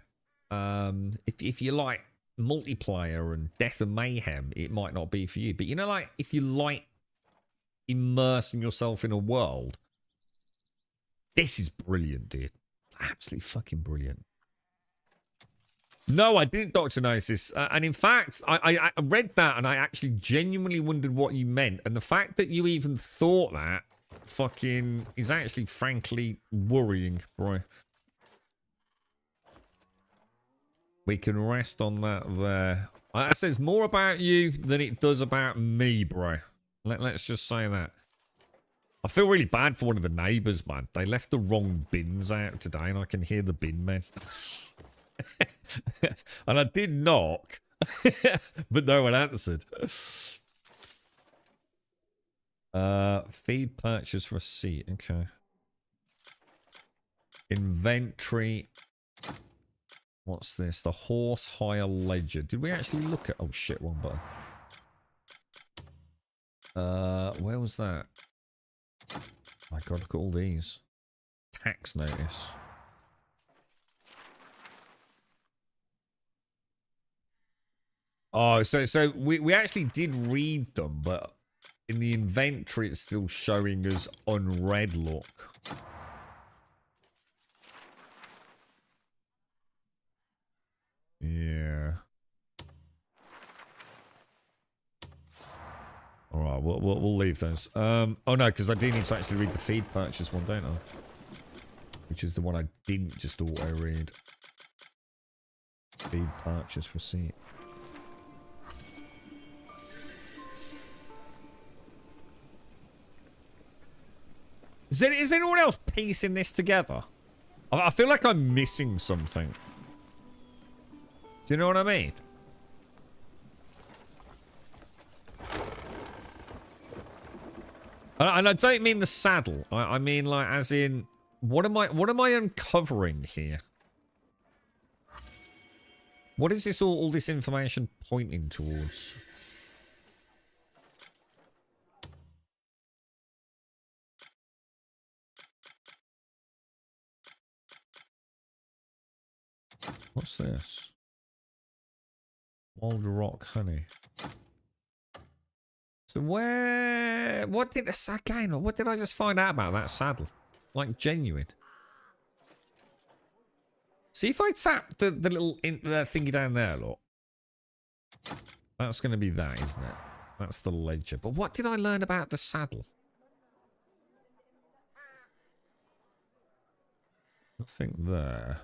If you like multiplayer and death and mayhem, it might not be for you. But, you know, like, if you like immersing yourself in a world, this is brilliant, dude. Absolutely fucking brilliant. No, I didn't Doctrinosis. And in fact, I read that and I actually genuinely wondered what you meant. And the fact that you even thought that fucking is actually frankly worrying, bro. We can rest on that there. That says more about you than it does about me, bro. Let's just say that. I feel really bad for one of the neighbours, man. They left the wrong bins out today and I can hear the bin men. And I did knock, but no one answered. Feed purchase receipt. Okay. Inventory. What's this? The horse hire ledger. Did we actually look at... Oh, shit, wrong button. Where was that? My God, look at all these. Tax notice. Oh, so we actually did read them, but in the inventory it's still showing us unread look. Yeah. All right, we'll leave those. Oh no, because I do need to actually read the feed purchase one, don't I? which is the one I didn't just auto-read. Feed purchase receipt. Is anyone else piecing this together? I feel like I'm missing something. Do you know what I mean? And I don't mean the saddle. I mean like as in what am I uncovering here? What is this all this information pointing towards? What's this? Wild rock honey. So what did I just find out about that saddle? Like genuine. See if I tap the little thingy down there, look. That's going to be that, isn't it? That's the ledger. But what did I learn about the saddle? Nothing there.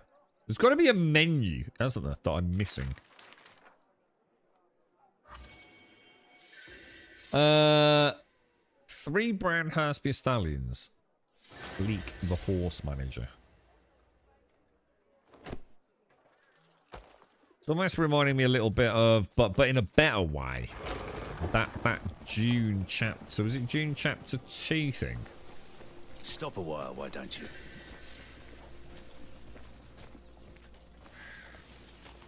There's got to be a menu, hasn't there, that I'm missing. 3 brown Hurstby stallions. Leak the horse manager. It's almost reminding me a little bit of, but in a better way. That June chapter. Was it June chapter 2 thing? Stop a while, why don't you?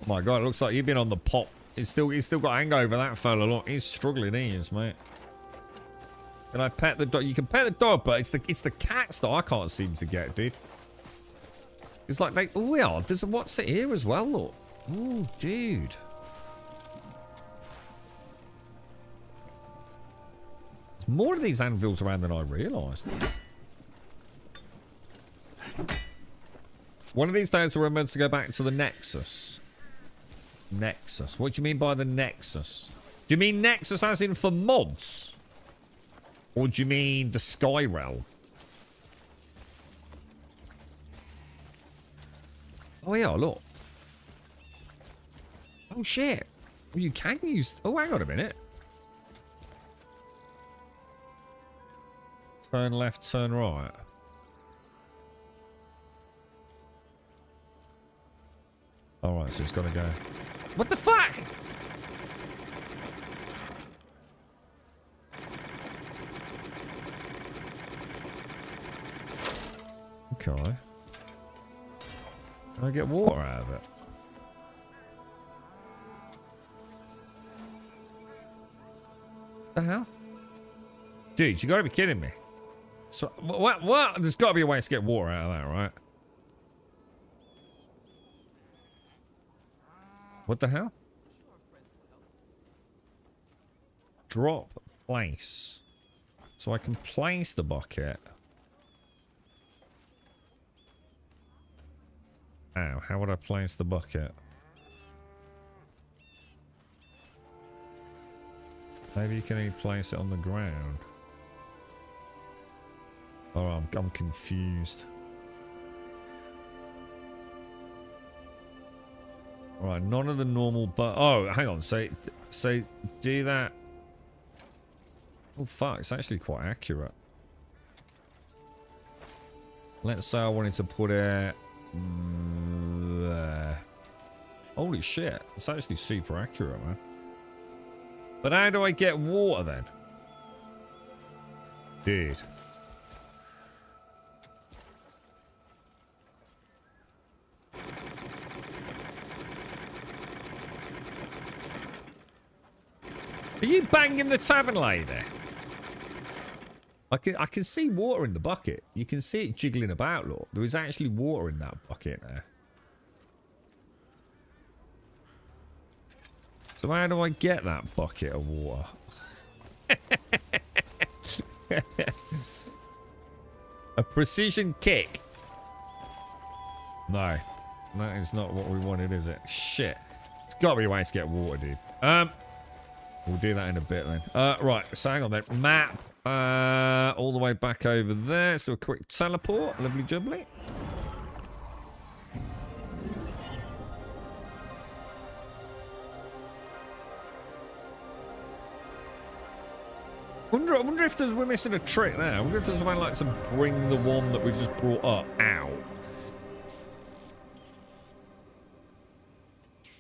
Oh my god, it looks like you've been on the pop. He's still got hangover, that fella. Look, he's struggling, he is, mate. Can I pet the dog? You can pet the dog, but it's the cats that I can't seem to get, dude. It's like they. Oh yeah, there's a what's it here as well, look. Oh, dude. There's more of these anvils around than I realised. One of these days we're meant to go back to the Nexus. Nexus. What do you mean by the Nexus? Do you mean Nexus as in for mods? Or do you mean the Sky Realm? Oh yeah, look. Oh shit. Well, you can use... Oh, hang on a minute. Turn left, turn right. Alright, so it's got to go. What the fuck? Okay. Can I get water out of it? The hell? Dude, you gotta be kidding me. So, what? There's gotta be a way to get water out of that, right? What the hell? Drop place. So I can place the bucket. Ow, how would I place the bucket? Maybe you can only place it on the ground. Oh, I'm confused. Alright, none of the normal oh, hang on. So do that. Oh, fuck. It's actually quite accurate. Let's say I wanted to put it there. Holy shit. It's actually super accurate, man. But how do I get water then? Dude. Are you banging the tavern lady? I can see water in the bucket. You can see it jiggling about, look. There is actually water in that bucket there. So how do I get that bucket of water? A precision kick. No. That is not what we wanted, is it? Shit. It's got to be a way to get water, dude. We'll do that in a bit then. Right, so hang on then. Map. All the way back over there. Let's do a quick teleport. Lovely jubbly. I wonder if we're missing a trick there. I wonder if there's a way like to bring the one that we've just brought up out.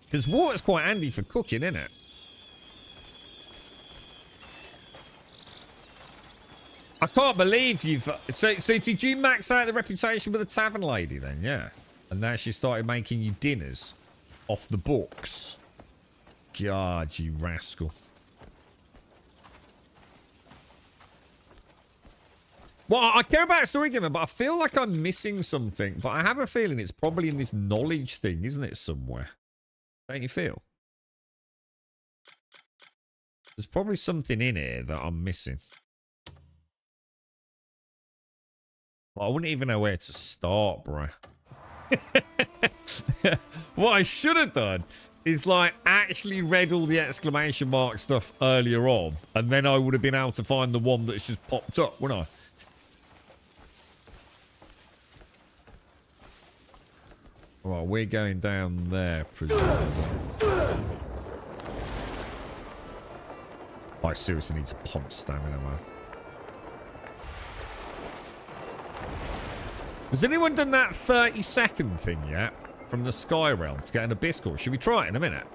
Because water's quite handy for cooking, isn't it? I can't believe you've... So did you max out the reputation with the tavern lady then? Yeah. And now she started making you dinners off the books. God, you rascal. Well, I care about storytelling, but I feel like I'm missing something. But I have a feeling it's probably in this knowledge thing, isn't it, somewhere? Don't you feel? There's probably something in here that I'm missing. Well, I wouldn't even know where to start, bro. What I should have done is like actually read all the exclamation mark stuff earlier on, and then I would have been able to find the one that's just popped up, wouldn't I? Right, we're going down there, presumably. I seriously need to pump stamina, man. Has anyone done that 30-second thing yet? From the Sky Realm to get an Abyss Core? Should we try it in a minute?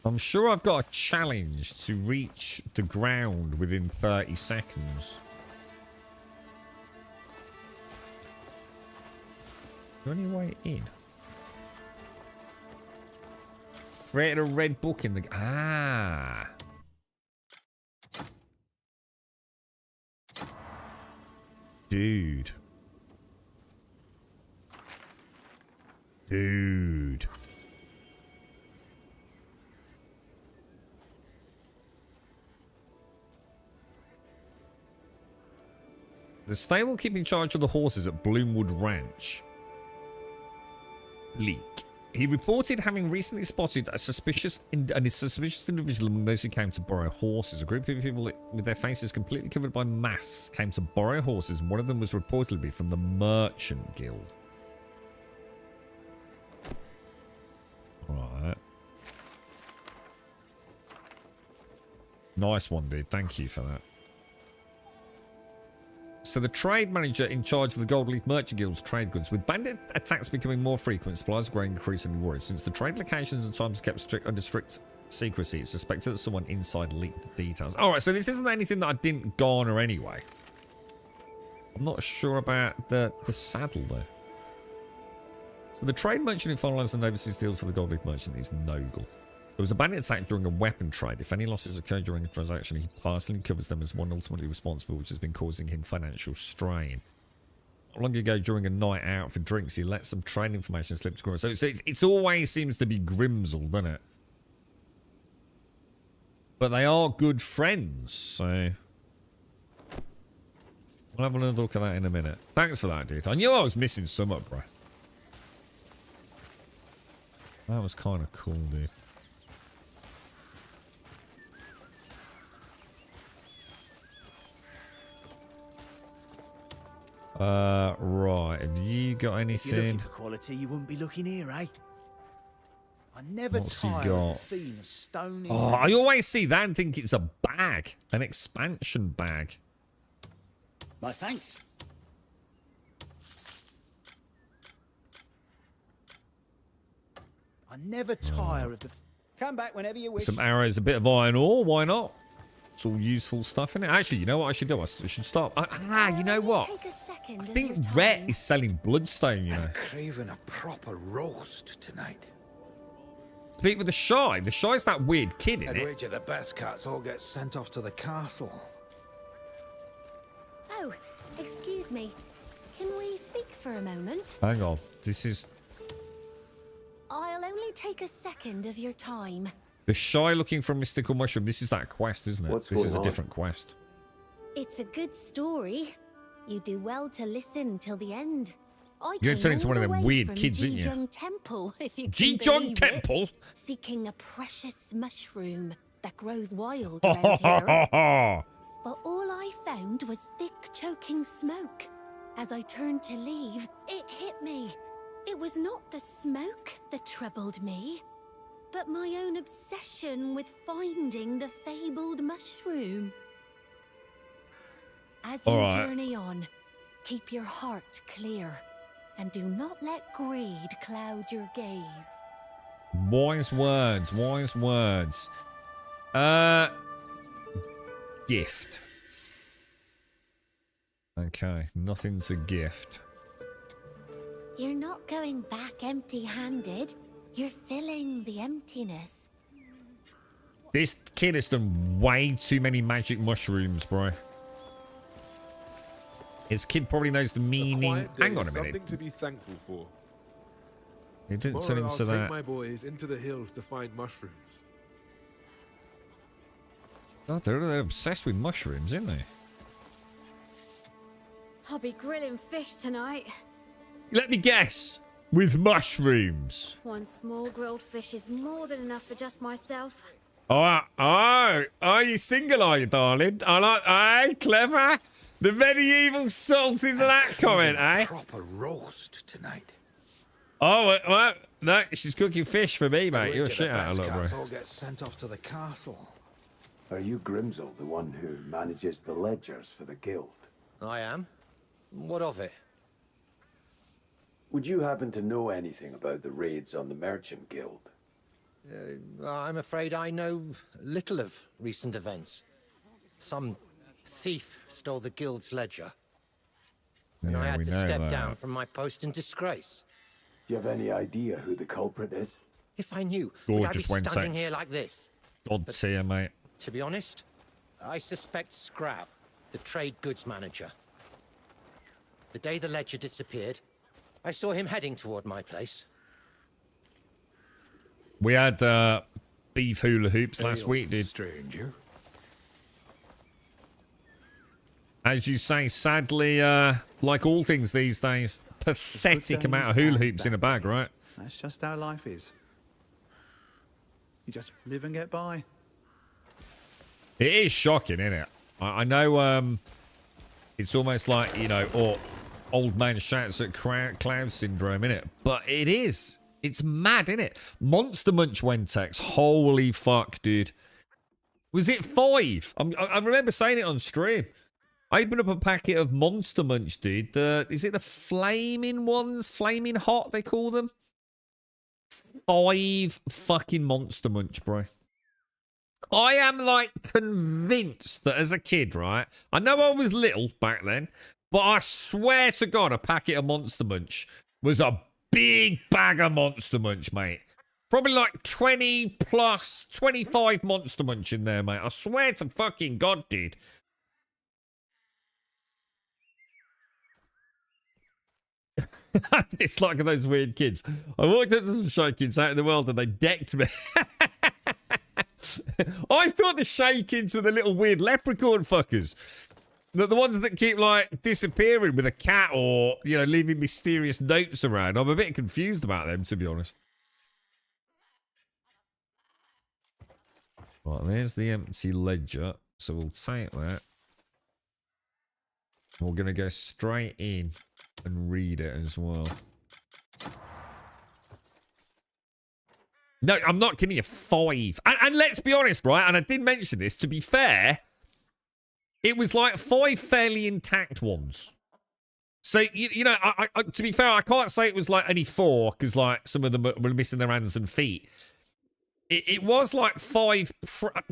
I'm sure I've got a challenge to reach the ground within 30 seconds. Is there any way in? Created a red book in the... Ah. Dude. Dude. The stable keeping charge of the horses at Bloomwood Ranch. Leak. He reported having recently spotted a suspicious individual among those who came to borrow horses. A group of people with their faces completely covered by masks came to borrow horses, and one of them was reportedly from the Merchant Guild. Right. Nice one, dude. Thank you for that. So the trade manager in charge of the Gold Leaf Merchant Guild's trade goods. With bandit attacks becoming more frequent, supplies growing increasingly worried. Since the trade locations and times kept under strict secrecy, it's suspected that someone inside leaked the details. Alright, so this isn't anything that I didn't garner anyway. I'm not sure about the saddle though. So the trade merchant who finalized and oversees deals for the Gold Leaf Merchant is Nogle. There was a bandit attack during a weapon trade. If any losses occur during a transaction, he personally covers them as one ultimately responsible, which has been causing him financial strain. Not long ago, during a night out for drinks, he let some trade information slip to Grimsel. So it's always seems to be Grimsel, doesn't it? But they are good friends, so... I'll have another look at that in a minute. Thanks for that, dude. I knew I was missing some up, bro. That was kind of cool, dude. Right. Have you got anything? If you're looking for quality, you wouldn't be looking here, eh? I never What's he tire got? of the theme of stony. Oh, I always see that and think it's a bag. An expansion bag. My thanks. I never tire of the... Come back whenever you wish. Some arrows, a bit of iron ore. Why not? It's all useful stuff in it. Actually, you know what I should do? I should start. You know what? I think Rhett is selling bloodstone, you know. I'm craving a proper roast tonight. Speak with the Shy. The Shy's that weird kid, isn't I'd it? wager the best cats all get sent off to the castle. Oh, excuse me. Can we speak for a moment? Hang on. This is... I'll only take a second of your time. The Shy looking for a mystical mushroom. This is that quest, isn't it? This is a different quest. It's a good story. You do well to listen till the end. You're turning into one of them weird kids, aren't you? Jijong Temple, if you can Jijong believe Temple? it, seeking a precious mushroom that grows wild around here. But all I found was thick, choking smoke. As I turned to leave, it hit me. It was not the smoke that troubled me, but my own obsession with finding the fabled mushroom. As you All right. journey on, keep your heart clear, and do not let greed cloud your gaze. Wise words, wise words. Gift. Okay, nothing's a gift. You're not going back empty-handed. You're filling the emptiness. This kid has done way too many magic mushrooms, bro. His kid probably knows the meaning. Hang on a minute. Something to be thankful for. It didn't turn Tomorrow into I'll that. take my boys into the hills to find mushrooms. God, they're obsessed with mushrooms, aren't they? I'll be grilling fish tonight. Let me guess. With mushrooms. One small grilled fish is more than enough for just myself. Oh, you single, are you, darling? I like, clever. The medieval subtleties of that comment, eh? Proper roast tonight. Oh, well, no, she's cooking fish for me, mate. You're a shit out of luck, bro. All get sent off to the castle. Are you Grimsel, the one who manages the ledgers for the guild? I am. What of it? Would you happen to know anything about the raids on the Merchant Guild? I'm afraid I know little of recent events. Some thief stole the guild's ledger, and I had to step down from my post in disgrace. Do you have any idea who the culprit is? If I knew, would I be Gorgeous standing here like this? God tier, mate. To be honest, I suspect Scrav, the trade goods manager. The day the ledger disappeared, I saw him heading toward my place. We had beef hula hoops last week, dude. Stranger. As you say, sadly, like all things these days, pathetic amount of hula hoops in a bag, right? That's just how life is. You just live and get by. It is shocking, isn't it? I know it's almost like, you know, or old man shouts at cloud syndrome, innit? But it is. It's mad, innit? Monster Munch Wentex. Holy fuck, dude. Was it 5? I remember saying it on stream. I opened up a packet of Monster Munch, dude. Is it the flaming ones? Flaming hot, they call them? 5 fucking Monster Munch, bro. I am, like, convinced that as a kid, right? I know I was little back then, but I swear to God, a packet of Monster Munch was a big bag of Monster Munch, mate. Probably like 20 plus, 25 Monster Munch in there, mate. I swear to fucking God, dude. It's like those weird kids. I walked up to some shy kids out in the world and they decked me. I thought the shy kids were the little weird leprechaun fuckers. The ones that keep, like, disappearing with a cat or, you know, leaving mysterious notes around. I'm a bit confused about them, to be honest. Right, there's the empty ledger. So we'll take that. We're going to go straight in and read it as well. No, I'm not kidding you. 5. And let's be honest, right? And I did mention this, to be fair, it was like 5 fairly intact ones. So, you know, to be fair, I can't say it was like only 4, because, like, some of them were missing their hands and feet. It was like 5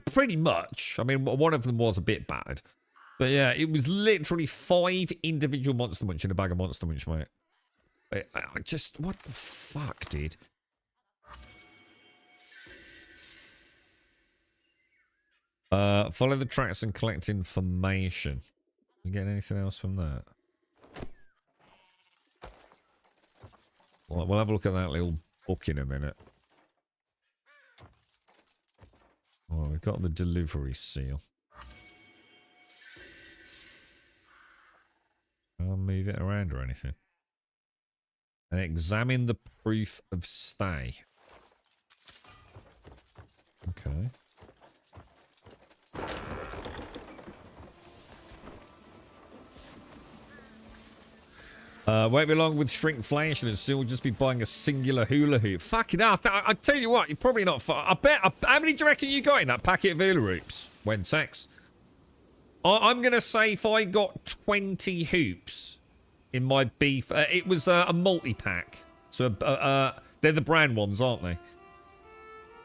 pretty much. I mean, one of them was a bit bad. But yeah, it was literally 5 individual Monster Munch in a bag of Monster Munch, mate. I just, what the fuck, dude? Follow the tracks and collect information. You get anything else from that? Well, we'll have a look at that little book in a minute. Oh, we've got the delivery seal. I'll move it around or anything. And examine the proof of stay. Okay. Won't be long with shrinkflation and soon we'll just be buying a singular hula hoop. Fucking hell. I tell you what, you're probably not far. I bet. How many do you reckon you got in that packet of hula hoops? When sex? I'm going to say if I got 20 hoops in my beef. It was a multi-pack. So they're the brown ones, aren't they?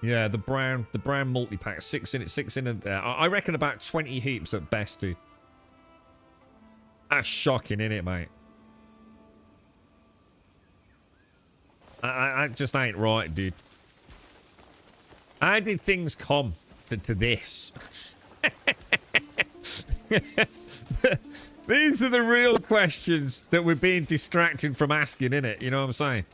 Yeah, the brown multi-pack. 6 in it, 6 in it there. I reckon about 20 hoops at best, dude. That's shocking, isn't it, mate? I just ain't right, dude. How did things come to this? These are the real questions that we're being distracted from asking, innit? You know what I'm saying?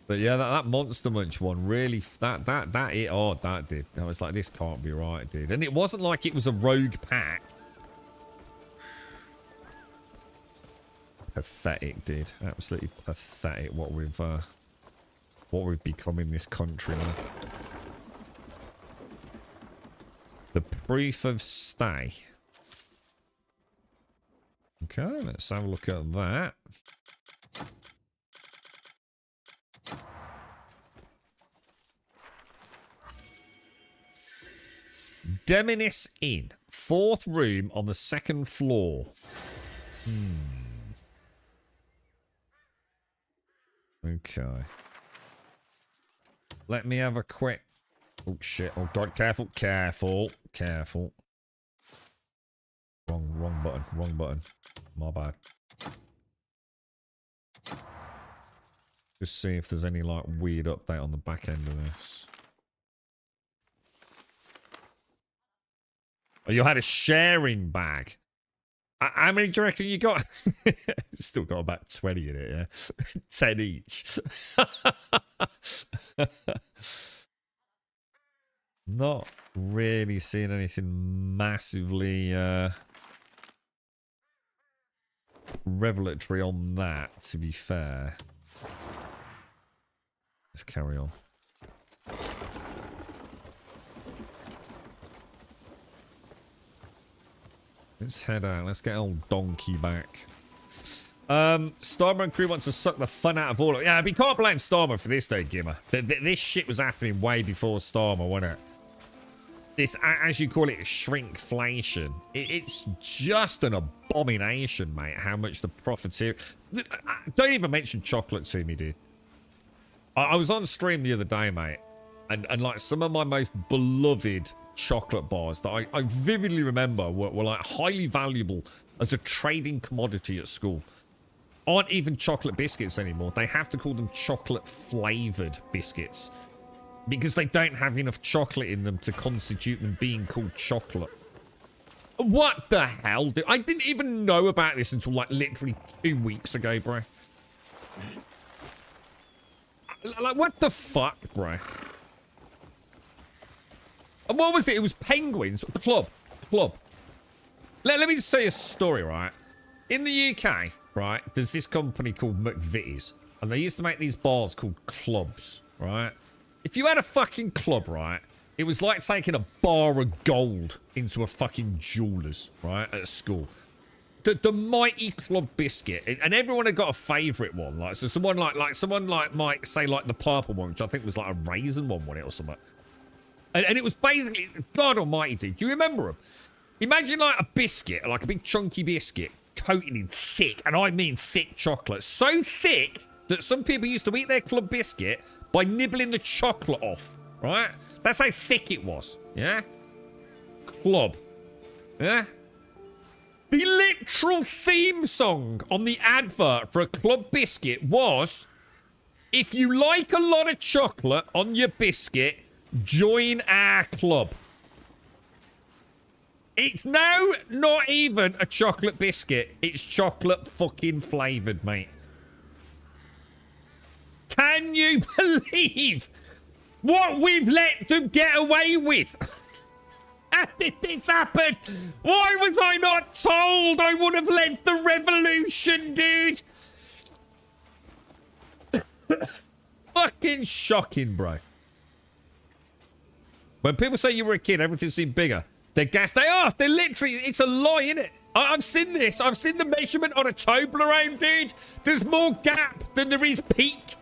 But yeah, that Monster Munch one really, that hit hard, that did. I was like, this can't be right, dude. And it wasn't like it was a rogue pack. Pathetic, dude. Absolutely pathetic what we've become in this country now. The proof of stay. Okay, let's have a look at that. Deminis Inn. 4th room on the 2nd floor. Okay. Let me have a quick... Oh, shit. Oh, God. Careful. Careful. Careful. Wrong button. Wrong button. My bad. Just see if there's any, like, weird update on the back end of this. Oh, you had a sharing bag. How many do you reckon you got? Still got about 20 in it, yeah? 10 each. Not really seeing anything massively revelatory on that, to be fair. Let's carry on. Let's head out. Let's get old donkey back. Starman crew wants to suck the fun out of all of it. Yeah, but you can't blame Starman for this, though, Gimmer. This shit was happening way before Starman, wasn't it? This, as you call it, shrinkflation. It's just an abomination, mate, how much the profiteer... Don't even mention chocolate to me, dude. I was on stream the other day, mate, and like, some of my most beloved chocolate bars that I vividly remember were like highly valuable as a trading commodity at school aren't even chocolate biscuits anymore. They have to call them chocolate flavored biscuits because they don't have enough chocolate in them to constitute them being called chocolate. What the hell, dude? I didn't even know about this until like literally 2 weeks ago, bro. Like, what the fuck, bro? And what was it? It was Penguins. Club. Let me just say a story, right? In the UK, right, there's this company called McVitie's. And they used to make these bars called clubs, right? If you had a fucking club, right, it was like taking a bar of gold into a fucking jeweller's, right, at school. The mighty club biscuit. And everyone had got a favourite one. Like, so someone might say like the purple one, which I think was like a raisin one, wasn't it, or something. And it was basically, God almighty, dude. Do you remember them? Imagine like a biscuit, like a big chunky biscuit, coated in thick, and I mean thick chocolate. So thick that some people used to eat their club biscuit by nibbling the chocolate off, right? That's how thick it was, yeah? Club, yeah? The literal theme song on the advert for a club biscuit was, if you like a lot of chocolate on your biscuit, join our club. It's now not even a chocolate biscuit. It's chocolate fucking flavoured, mate. Can you believe what we've let them get away with? How did this happen? Why was I not told? I would have led the revolution, dude. Fucking shocking, bro. When people say you were a kid, everything seemed bigger. They're gas. They are. They're literally. It's a lie, innit? I've seen this. I've seen the measurement on a Toblerone, dude. There's more gap than there is peak.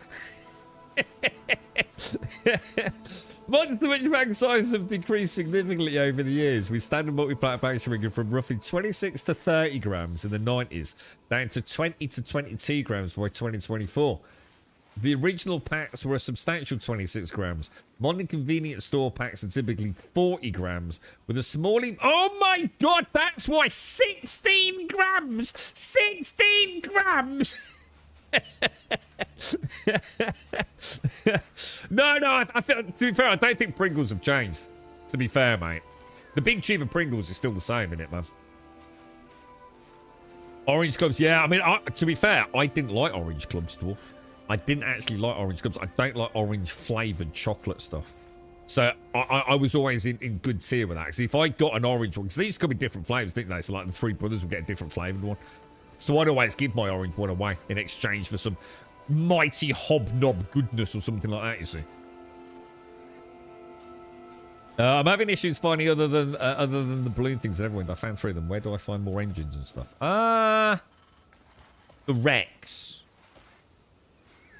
Monster which bag sizes have decreased significantly over the years, with standard multiplayer packs ranging from roughly 26 to 30 grams in the 90s down to 20 to 22 grams by 2024. The original packs were a substantial 26 grams. Modern convenience store packs are typically 40 grams with a smalling... Oh my god, that's why 16 grams! 16 grams! No, I think, to be fair, I don't think Pringles have changed. To be fair, mate. The big tube of Pringles is still the same, isn't it, man? Orange Clubs, yeah. I mean, to be fair, I didn't like Orange Clubs, Dwarf. I didn't actually like Orange Clubs. I don't like orange-flavoured chocolate stuff. So I was always in good tier with that. Because if I got an orange one, because these could be different flavours, didn't they? So like the three brothers would get a different flavoured one. So I'd always give my orange one away in exchange for some mighty hobnob goodness or something like that, you see. I'm having issues finding other than the balloon things that everyone. I found 3 of them. Where do I find more engines and stuff? The wrecks.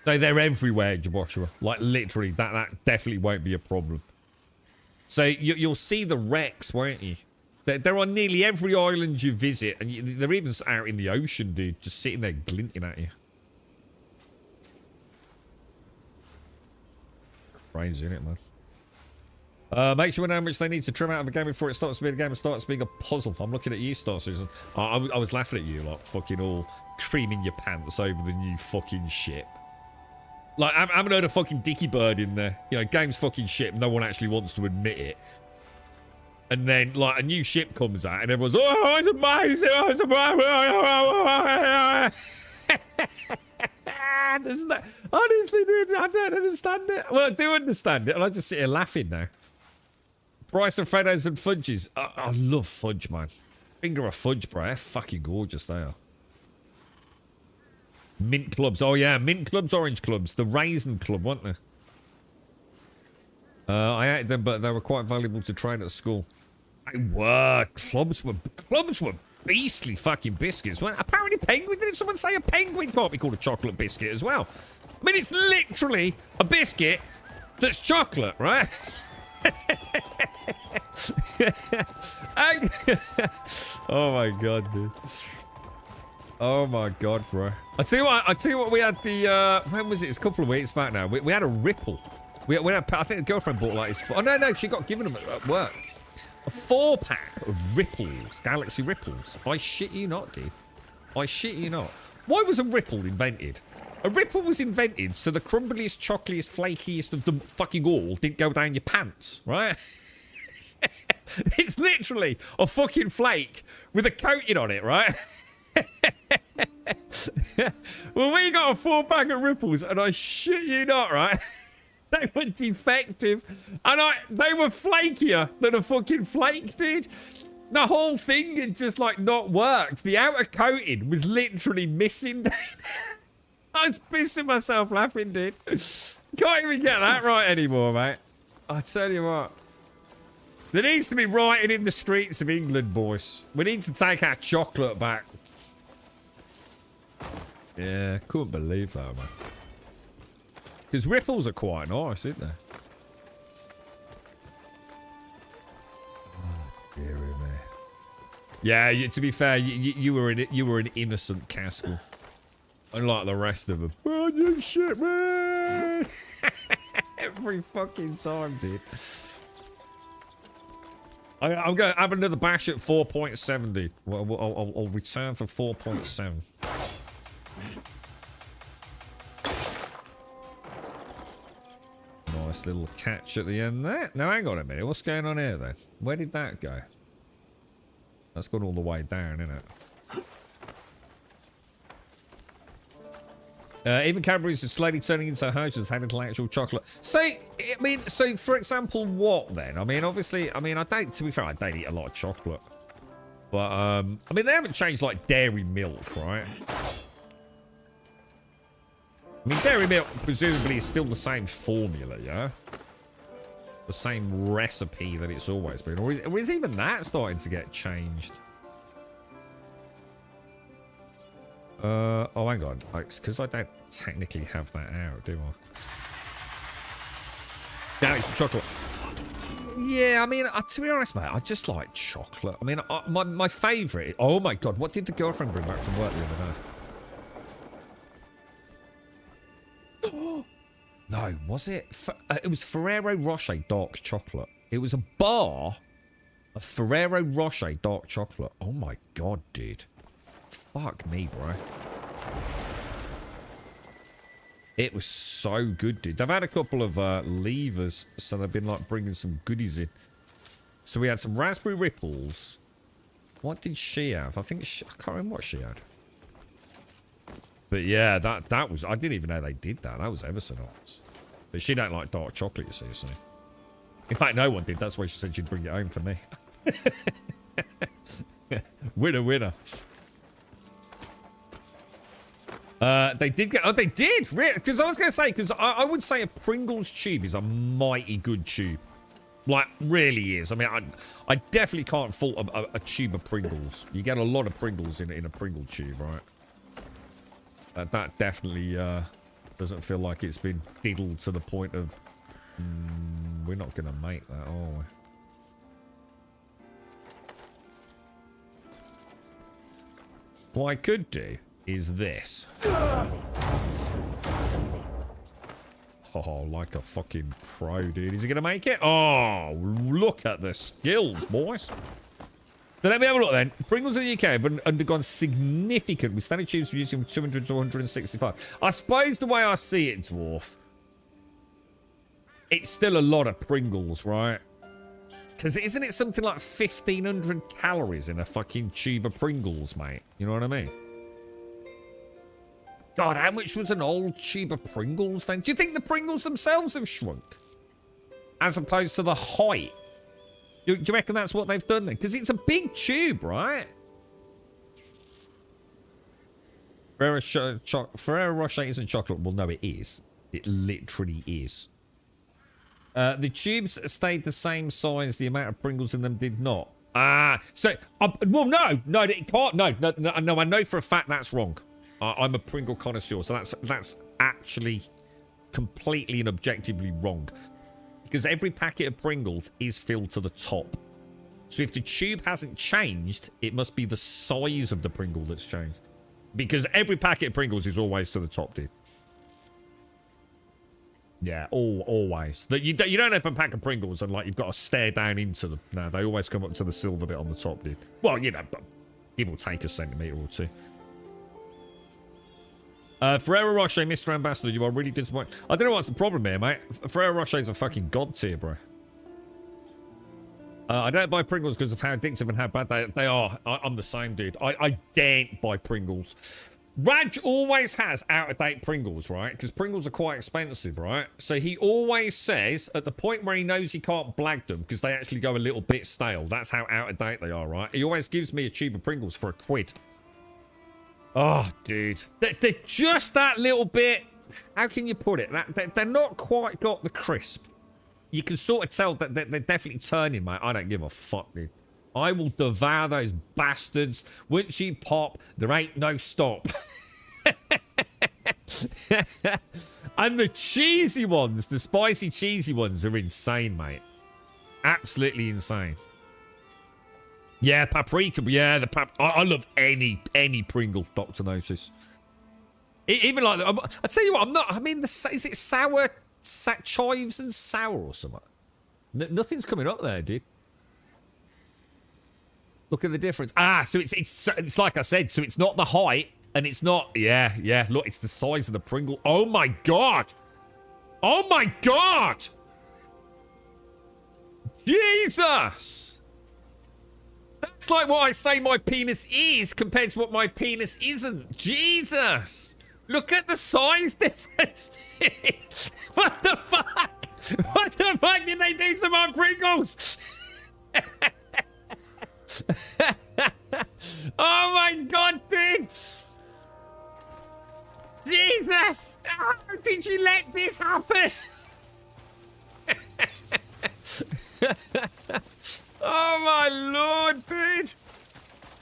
No, they're everywhere, Joshua. Like literally, that definitely won't be a problem. So you'll see the wrecks, won't you? They're on nearly every island you visit, and they're even out in the ocean, dude, just sitting there glinting at you. Crazy, isn't it, man? Make sure we know how much they need to trim out of a game before it stops being a game and starts being a puzzle. I'm looking at you, Star Susan. I was laughing at you, like, fucking all creaming your pants over the new fucking ship. Like, I haven't heard a fucking dicky bird in there. You know, game's fucking shit. No one actually wants to admit it. And then, like, a new ship comes out and everyone's, oh, it's amazing. Oh, it's amazing. Honestly, dude, I don't understand it. Well, I do understand it. And I just sit here laughing now. Bryce and Freddos and fudges. I love fudge, man. Finger of fudge, bro. They're fucking gorgeous, they are. Mint clubs. Oh, yeah. Mint clubs, orange clubs. The raisin club, weren't they? I ate them, but they were quite valuable to trade at school. They were. Clubs were beastly fucking biscuits. Well, apparently penguin. Didn't someone say a penguin can't be called a chocolate biscuit as well? I mean, it's literally a biscuit that's chocolate, right? Oh my god, dude. Oh my god, bro. I tell you what, we had the when was it? It's a couple of weeks back now. We had a Ripple. We had, I think the girlfriend bought like his, oh no, she got given them at work. A 4-pack of Ripples, Galaxy Ripples. I shit you not, dude. I shit you not. Why was a Ripple invented? A Ripple was invented so the crumbliest, chocoliest, flakiest of them fucking all didn't go down your pants, right? It's literally a fucking flake with a coating on it, right? Well, we got a 4-pack of Ripples, and I shit you not, right? They were defective, and they were flakier than a fucking flake, dude. The whole thing had just like not worked. The outer coating was literally missing. I was pissing myself laughing, dude. Can't even get that right anymore, mate. I tell you what. There needs to be rioting in the streets of England, boys. We need to take our chocolate back. Yeah, couldn't believe that, man. Because Ripples are quite nice, aren't they? Oh, dearie me. Yeah, to be fair, you were an innocent Castle. Unlike the rest of them. Oh, you shit, man! Every fucking time, dude. I'm going to have another bash at 4.70. I'll return for 4.7. Nice little catch at the end there. Now, hang on a minute. What's going on here, then? Where did that go? That's gone all the way down, isn't it? Even Cadbury's is slowly turning into Hershey's had intellectual chocolate. So, I mean, so for example, what then? I mean, obviously, I mean, to be fair, I don't eat a lot of chocolate. But, I mean, they haven't changed like dairy milk, right? I mean, dairy milk presumably is still the same formula, yeah? the same recipe that it's always been? Or is even that starting to get changed? Oh, hang on. It's because I don't technically have that out, do I? No, it's chocolate. Yeah, I mean, to be honest, mate, I just like chocolate. I mean, my favourite... Oh, my God. What did the girlfriend bring back from work the other day? No, was it? It was Ferrero Rocher dark chocolate. It was a bar of Ferrero Rocher dark chocolate. Oh, my God, dude. Fuck me, bro. It was so good, dude. They've had a couple of levers, so they've been like bringing some goodies in. So we had some raspberry ripples. What did she have? I think I can't remember what she had. But yeah, that was... I didn't even know they did that. That was ever so nice. But she don't like dark chocolate, you see. So. In fact, no one did. That's why she said she'd bring it home for me. Winner, winner. They did get... Oh, they did! Because I was going to say, because I would say a Pringles tube is a mighty good tube. Like, really is. I mean, I definitely can't fault a tube of Pringles. You get a lot of Pringles in a Pringle tube, right? That definitely doesn't feel like it's been diddled to the point of... we're not going to make that, are we? What I could do is this. Oh, like a fucking pro, dude. Is he going to make it? Oh, look at the skills, boys. So let me have a look then. Pringles in the UK have undergone significant, with standard tubes reducing from 200 to 165. I suppose the way I see it, Dwarf, it's still a lot of Pringles, right? Because isn't it something like 1,500 calories in a fucking tube of Pringles, mate? You know what I mean? God, how much was an old tube of Pringles then? Do you think the Pringles themselves have shrunk? As opposed to the height? Do you reckon that's what they've done then? Because it's a big tube, right? Ferrero Rocher isn't chocolate. Well, no, it is. It literally is. The tubes stayed the same size. The amount of Pringles in them did not. So, well, no, it can't. No, I know for a fact that's wrong. I'm a Pringle connoisseur, so that's actually completely and objectively wrong. Because every packet of Pringles is filled to the top. So if the tube hasn't changed, it must be the size of the Pringle that's changed. Because every packet of Pringles is always to the top, dude. Yeah, always. You don't open a pack of Pringles and like you've got to stare down into them. No, they always come up to the silver bit on the top, dude. Well, you know, give or take a centimetre or two. Ferrero Rocher, Mr. Ambassador, you are really disappointed. I don't know what's the problem here, mate. Ferrero Rocher is a fucking god tier, bro. I don't buy Pringles because of how addictive and how bad they are. I'm the same, dude. I daren't buy Pringles. Raj always has out-of-date Pringles, right? Because Pringles are quite expensive, right? So he always says, at the point where he knows he can't blag them, because they actually go a little bit stale. That's how out-of-date they are, right? He always gives me a tube of Pringles for £1. Oh, dude. They're just that little bit... How can you put it? They're not quite got the crisp. You can sort of tell that they're definitely turning, mate. I don't give a fuck, dude. I will devour those bastards. Once you pop, there ain't no stop. And the cheesy ones, the spicy cheesy ones are insane, mate. Absolutely insane. Yeah, paprika. Yeah, I love any Pringle, Dr. Notice. Even like, I tell you what, I'm not, I mean, is it sour, chives and sour or something? Nothing's coming up there, dude. Look at the difference. So it's like I said, so it's not the height, and it's not, yeah, look, it's the size of the Pringle. Oh my God. Oh my God. Jesus. That's like what I say my penis is compared to what my penis isn't. Jesus. Look at the size difference. What the fuck? What the fuck did they do to my Pringles? Oh my God, dude. Jesus. How did you let this happen? Oh my lord, dude!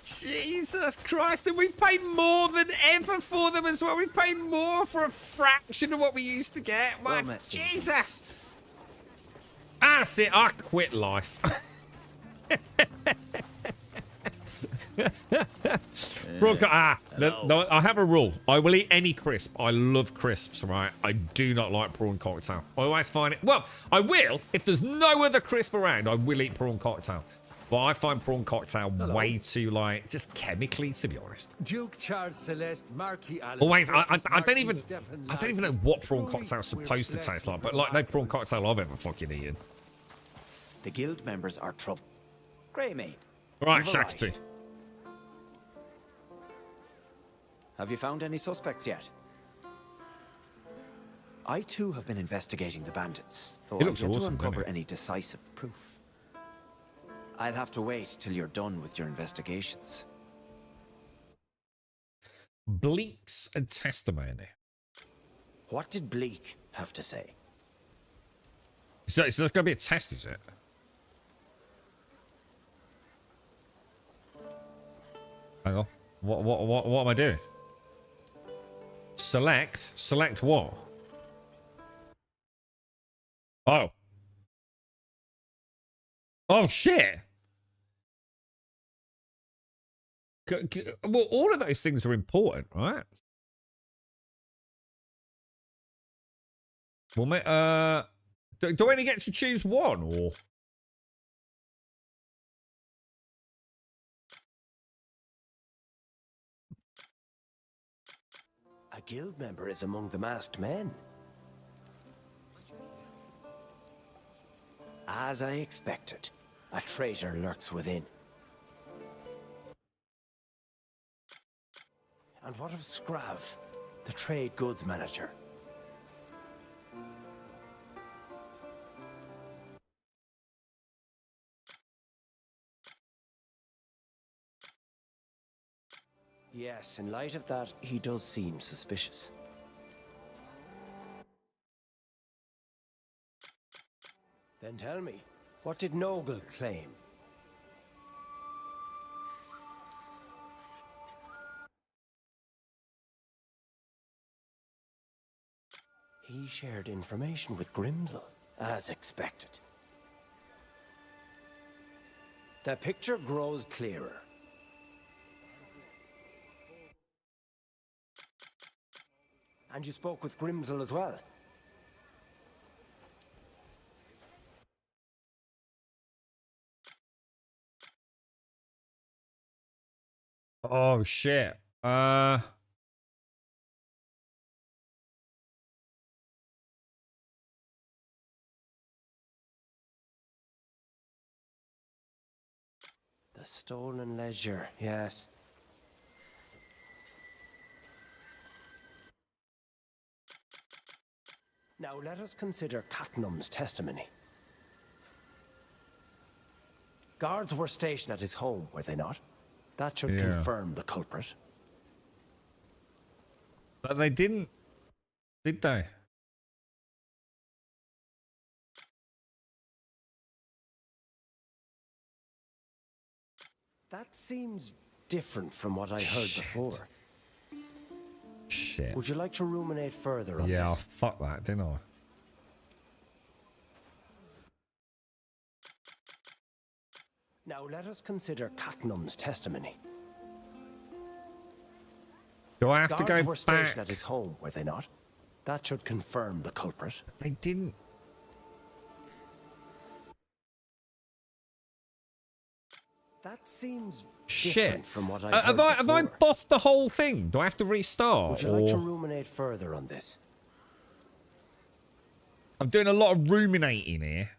Jesus Christ, and we paid more than ever for them as well. We paid more for a fraction of what we used to get. My Jesus! That's it, I quit life. No, I have a rule. I will eat any crisp. I love crisps, right? I do not like prawn cocktail. I always find it... Well, I will. If there's no other crisp around, I will eat prawn cocktail. But I find prawn cocktail way too, like, just chemically, to be honest. Duke Charles Celeste, Marquis Alex. Always, I don't even know what prawn cocktail's supposed to taste like, but like no prawn cocktail I've ever fucking eaten. The guild members are trouble. Greymane. Right, Shakti. Have you found any suspects yet? I too have been investigating the bandits, though It looks I've yet awesome, to doesn't uncover it? any decisive proof. I'll have to wait till you're done with your investigations. Bleak's testimony. What did Bleak have to say? So there's going to be a test, is it? Hang on. What am I doing? Select what? Oh. Oh, shit. Well, all of those things are important, right? Well, mate, do I only get to choose one, or? A guild member is among the masked men. As I expected, a traitor lurks within. And what of Scrav, the trade goods manager? Yes, in light of that, he does seem suspicious. Then tell me, what did Nogle claim? He shared information with Grimsel, as expected. The picture grows clearer. And you spoke with Grimsel as well? Oh, shit. The stolen ledger, yes. Now let us consider Catnum's testimony. Guards were stationed at his home, were they not? That should confirm the culprit. But they didn't, did they? That seems different from what I heard before. Shit. Would you like to ruminate further on Yeah, this? fuck that, didn't I? Now let us consider Catnum's testimony. Do I have to Guards go were stationed back? at his home, were they not? That should confirm the culprit. They didn't. That seems Shit. different from what I heard have I before. buffed the whole thing? Do I have to restart? Would you like to or- ruminate further on this? I'm doing a lot of ruminating here.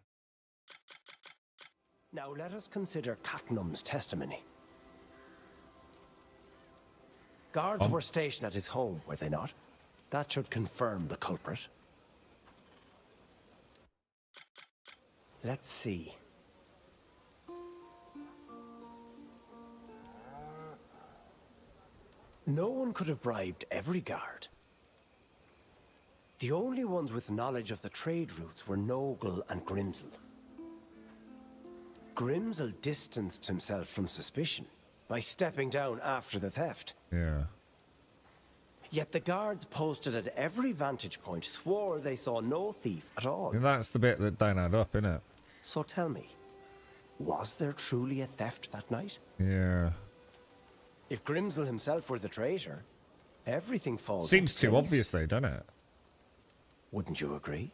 Now let us consider Catnum's testimony. Guards were stationed at his home, were they not? That should confirm the culprit. Let's see. No one could have bribed every guard. The only ones with knowledge of the trade routes were Nogle and Grimsel. Grimsel distanced himself from suspicion by stepping down after the theft. Yeah. Yet the guards posted at every vantage point swore they saw no thief at all. And that's the bit that don't add up, innit? So tell me, was there truly a theft that night? Yeah. If Grimsel himself were the traitor, everything falls Seems into too place. obvious, though, doesn't it? Wouldn't you agree?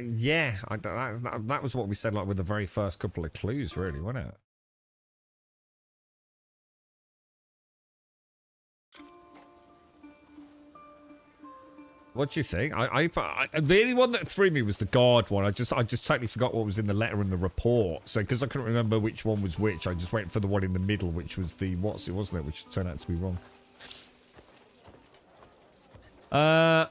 Yeah. That was what we said, like, with the very first couple of clues, really, wasn't it? What do you think? The only one that threw me was the guard one. I just totally forgot what was in the letter and the report. So because I couldn't remember which one was which, I just went for the one in the middle, which was the wasn't it? Which turned out to be wrong.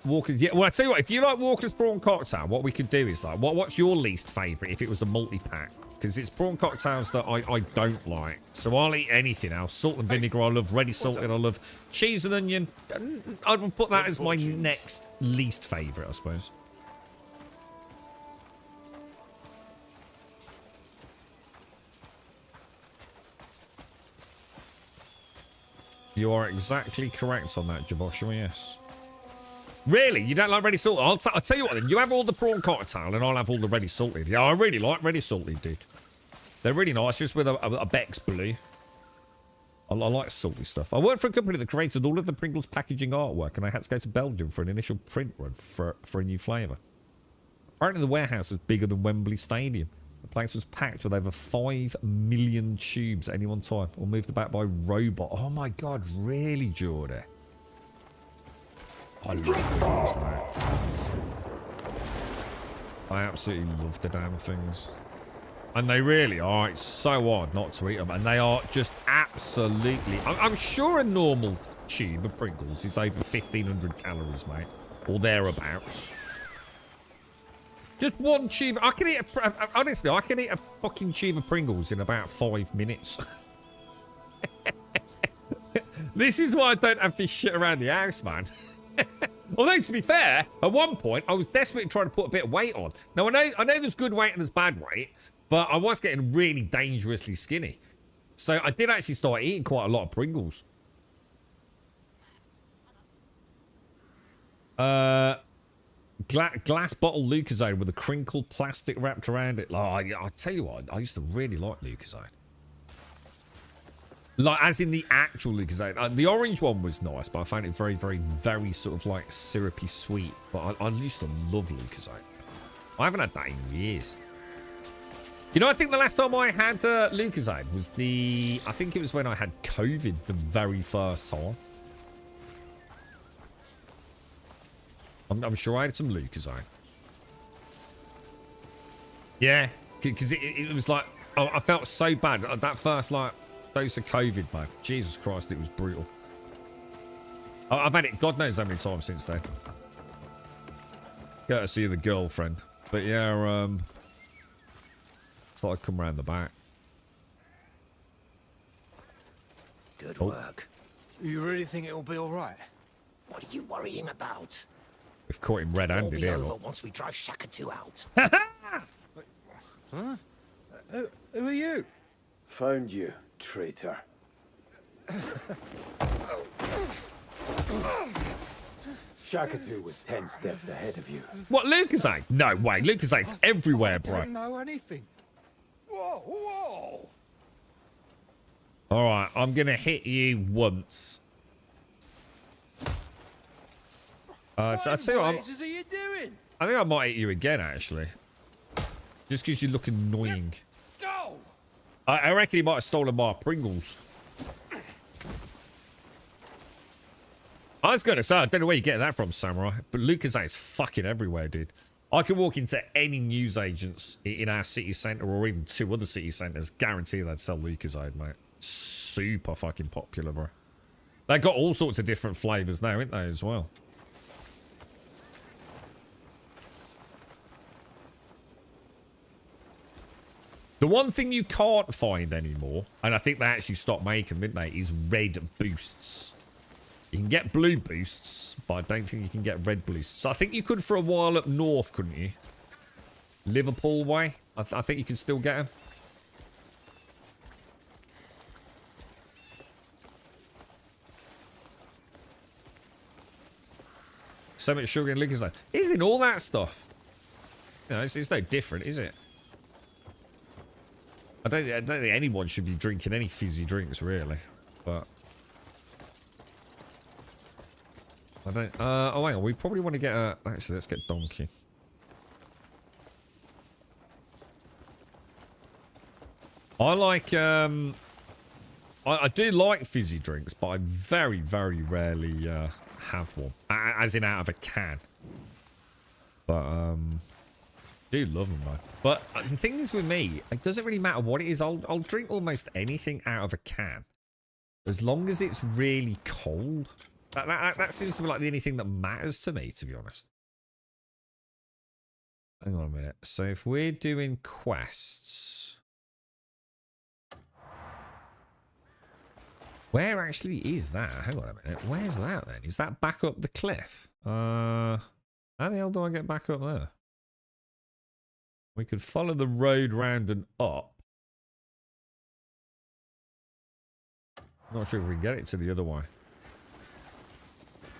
Walker's. Yeah. Well, I tell you what. If you like Walker's prawn cocktail, what we could do is like, what's your least favourite if it was a multi-pack? Because it's prawn cocktails that I don't like. So I'll eat anything else. Salt and vinegar, I love. Ready salted, I love. Cheese and onion, I would put that as my next least favourite, I suppose. You are exactly correct on that, Jaboshua, yes. Really? You don't like ready salted? I'll tell you what then. You have all the prawn cocktail and I'll have all the ready salted. Yeah, I really like ready salted, dude. They're really nice, just with a Beck's Blue. I like salty stuff. I worked for a company that created all of the Pringles packaging artwork, and I had to go to Belgium for an initial print run for a new flavour. Apparently the warehouse is bigger than Wembley Stadium. The place was packed with over 5 million tubes at any one time, or moved about by robot. Oh my god, really, Jordy? I love things, mate. I absolutely love the damn things. And they really are. It's so hard not to eat them. And they are just absolutely... I'm sure a normal tube of Pringles is over 1,500 calories, mate. Or thereabouts. Just one tube. I can eat honestly, I can eat a fucking tube of Pringles in about 5 minutes. This is why I don't have this shit around the house, man. Although, to be fair, at one point, I was desperately trying to put a bit of weight on. Now, I know there's good weight and there's bad weight, but I was getting really dangerously skinny. So I did actually start eating quite a lot of Pringles. Glass bottle Lucozade with a crinkled plastic wrapped around it. Like, I'll tell you what, I used to really like Lucozade. Like, as in the actual Lucozade. The orange one was nice, but I found it very, very, very sort of like syrupy sweet. But I used to love Lucozade. I haven't had that in years. You know, I think the last time I had Lucozade was I think it was when I had COVID the very first time. I'm sure I had some Lucozade. Yeah, because it was like, I felt so bad. That first, like, dose of COVID, man. Jesus Christ, it was brutal. I've had it God knows how many times since then. Courtesy of the girlfriend. But yeah, thought I'd come round the back. Good work. You really think it'll be all right? What are you worrying about? We've caught him red-handed It'll be here. over Look. once we drive Shaka 2 out. Huh? Who are you? Found you, traitor. Shakatu was 10 steps ahead of you. What, Lucozade? No way, Lucozade's everywhere, bro. I don't know anything. Whoa, whoa! Alright, I'm gonna hit you once. I'll tell you what, What are you doing? I think I might hit you again, actually. Just because you look annoying. Go! I reckon he might have stolen my Pringles. I was going to say, I don't know where you get that from, Samurai, but Lucozade is fucking everywhere, dude. I can walk into any newsagents in our city centre or even 2 other city centres, guarantee they'd sell Lucozade, mate. Super fucking popular, bro. They've got all sorts of different flavours now, ain't they, as well? The one thing you can't find anymore, and I think they actually stopped making, didn't they, is red boosts. You can get blue boosts, but I don't think you can get red boosts. I think you could for a while up north, couldn't you? Liverpool way. I think you can still get them. so much sugar in liquor. Is in all that stuff. You know, it's no different, is it? I don't think anyone should be drinking any fizzy drinks, really. But I don't. Oh, hang on. We probably want to get a. Actually, let's get Donkey. I like. I do like fizzy drinks, but I very, very rarely have one, as in out of a can. But do love them though. But the thing is with me, it doesn't really matter what it is. I'll drink almost anything out of a can, as long as it's really cold. That seems to be like the only thing that matters to me, to be honest. Hang on a minute. So if we're doing quests, where actually is that? Hang on a minute. Where's that then? Is that back up the cliff? How the hell do I get back up there? We could follow the road round and up. Not sure if we can get it to the other way.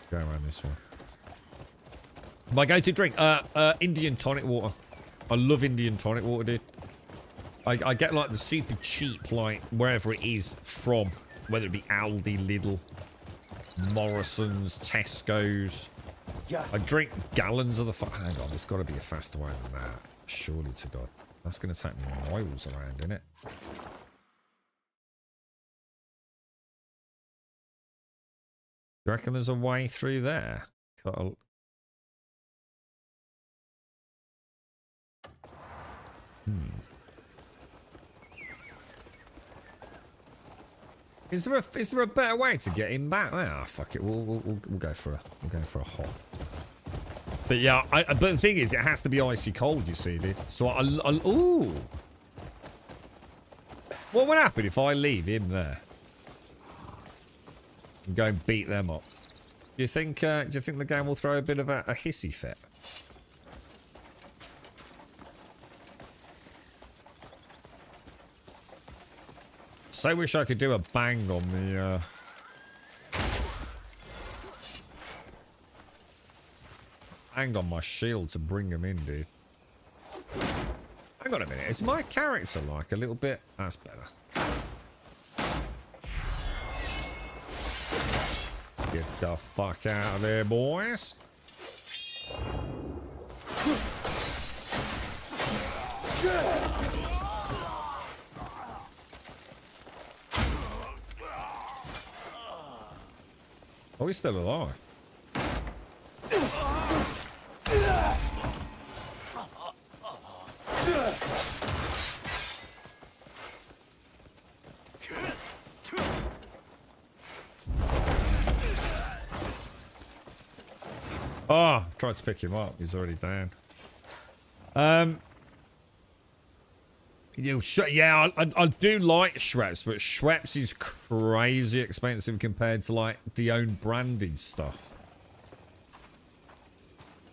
Go around this one. My go-to drink, Indian tonic water. I love Indian tonic water, dude. I get like the super cheap, like wherever it is from, whether it be Aldi, Lidl, Morrison's, Tesco's. Yeah. I drink gallons of the. Hang on, there's got to be a faster way than that. Surely to God, that's going to take me miles around, isn't it? You reckon there's a way through there? Is there a better way to get him back there? Oh, fuck it. We'll go for a hop. But yeah, but the thing is, it has to be icy cold. You see, dude. So ooh. What would happen if I leave him there and go and beat them up? Do you think the game will throw a bit of a hissy fit? So wish I could do a bang on the bang on my shield to bring him in, dude. Hang on a minute, is my character like a little bit? That's better. Get the fuck out of there, boys. Oh, he's still alive. Oh, tried to pick him up. He's already down. Yeah, I do like Schweppes, but Schweppes is crazy expensive compared to like the own branded stuff.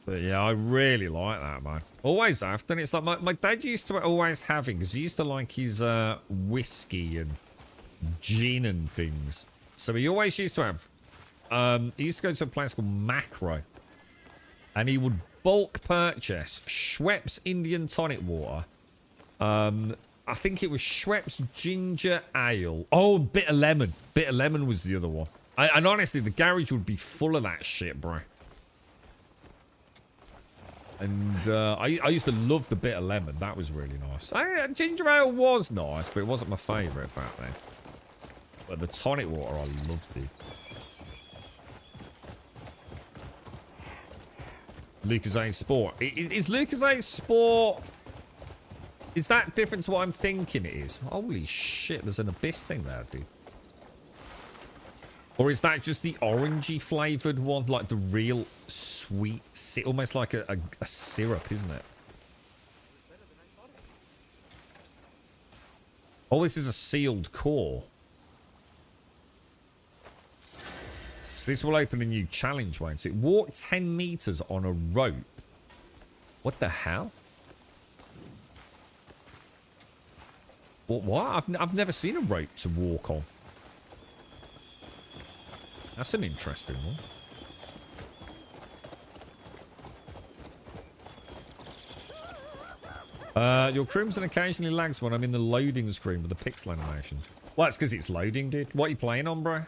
But yeah, I really like that, man. Always have. And it's like my dad used to always have it because he used to like his whiskey and gin and things. So he always used to have. He used to go to a place called Macro, and he would bulk purchase Schweppes Indian tonic water. I think it was Schweppes ginger ale. Oh, bitter lemon. Bitter lemon was the other one. And honestly, the garage would be full of that shit, bro. And I used to love the bitter lemon. That was really nice. Ginger ale was nice, but it wasn't my favourite back then. But the tonic water, I loved it. Lucozade Sport. Is Lucozade Sport... Is that different to what I'm thinking it is? Holy shit, there's an Abyss thing there, dude. Or is that just the orangey flavoured one? Like the real sweet, almost like a syrup, isn't it? Oh, this is a sealed core. So this will open a new challenge, won't it? Walk 10 meters on a rope. What the hell? What? I've never seen a rope to walk on. That's an interesting one. Your crimson occasionally lags when I'm in the loading screen with the pixel animation. Well, it's because it's loading, dude. What are you playing on, bro?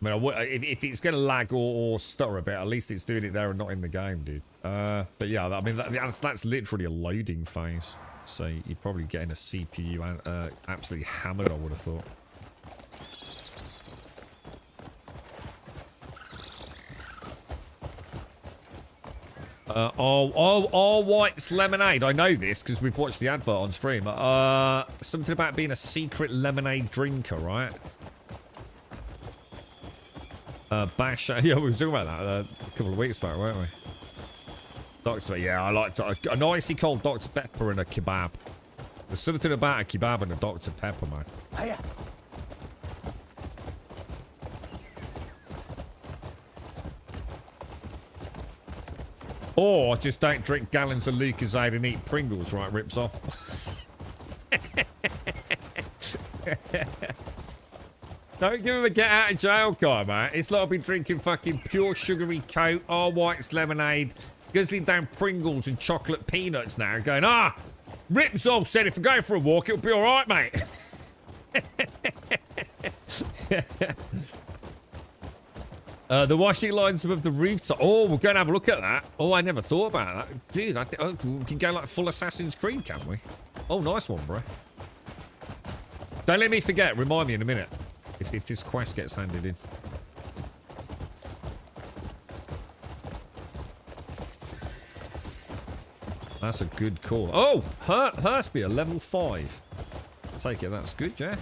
I mean, if it's going to lag or stutter a bit, at least it's doing it there and not in the game, dude. But yeah, I mean, that's literally a loading phase. So you're probably getting a CPU absolutely hammered, I would have thought. All white's lemonade. I know this because we've watched the advert on stream. Something about being a secret lemonade drinker, right? Bash. Yeah, we were talking about that a couple of weeks back, weren't we? Dr. Pepper. Yeah, I like an icy cold Dr. Pepper and a kebab. There's something about a kebab and a Dr. Pepper, man. Hiya. Or just don't drink gallons of Lucozade and eat Pringles, right, rips off. Don't give him a get out of jail card, man. It's like I've been drinking fucking pure sugary Coke, all white's lemonade, guzzling down Pringles and chocolate peanuts now, going, Ripsol said if I go for a walk, it'll be all right, mate. The washing lines above the rooftop. Oh, we're going to have a look at that. Oh, I never thought about that. Dude, we can go like full Assassin's Creed, can't we? Oh, nice one, bro. Don't let me forget. Remind me in a minute if this quest gets handed in. That's a good call. Oh, Hurstby, a level 5. Take it, that's good, yeah?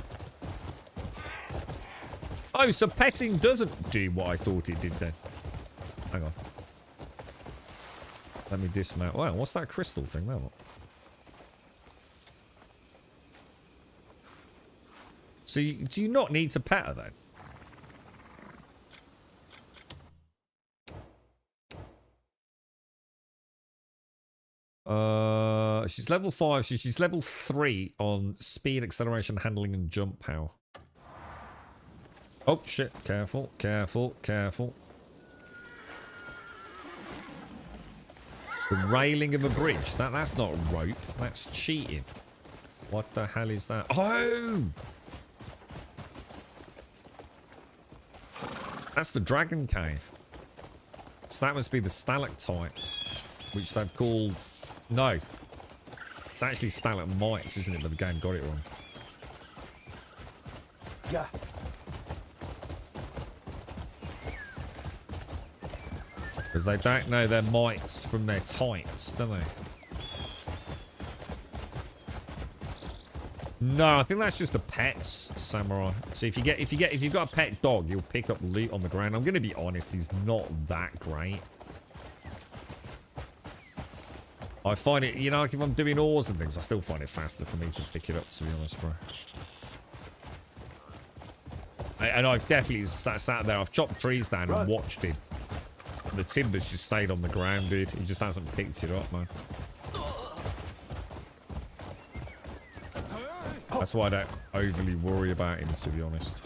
Oh, so petting doesn't do what I thought it did then. Hang on. Let me dismount. Wow, what's that crystal thing there? So, do you not need to pet her then? She's level 5, so she's level 3 on speed, acceleration, handling, and jump power. Oh, shit. Careful, careful, careful. The railing of a bridge. That's not rope. That's cheating. What the hell is that? Oh! That's the dragon cave. So that must be the stalactites, which they've called... No. It's actually stalagmites, isn't it? But the game got it wrong. Yeah. Because they don't know their mites from their tights, do they? No, I think that's just the pets, samurai. So if you've got a pet dog, you'll pick up loot on the ground. I'm gonna be honest, he's not that great. I find it, you know, like if I'm doing ores and things, I still find it faster for me to pick it up, to be honest, bro. And I've definitely sat there, I've chopped trees down and watched it. The timber's just stayed on the ground, dude. He just hasn't picked it up, man. That's why I don't overly worry about him, to be honest.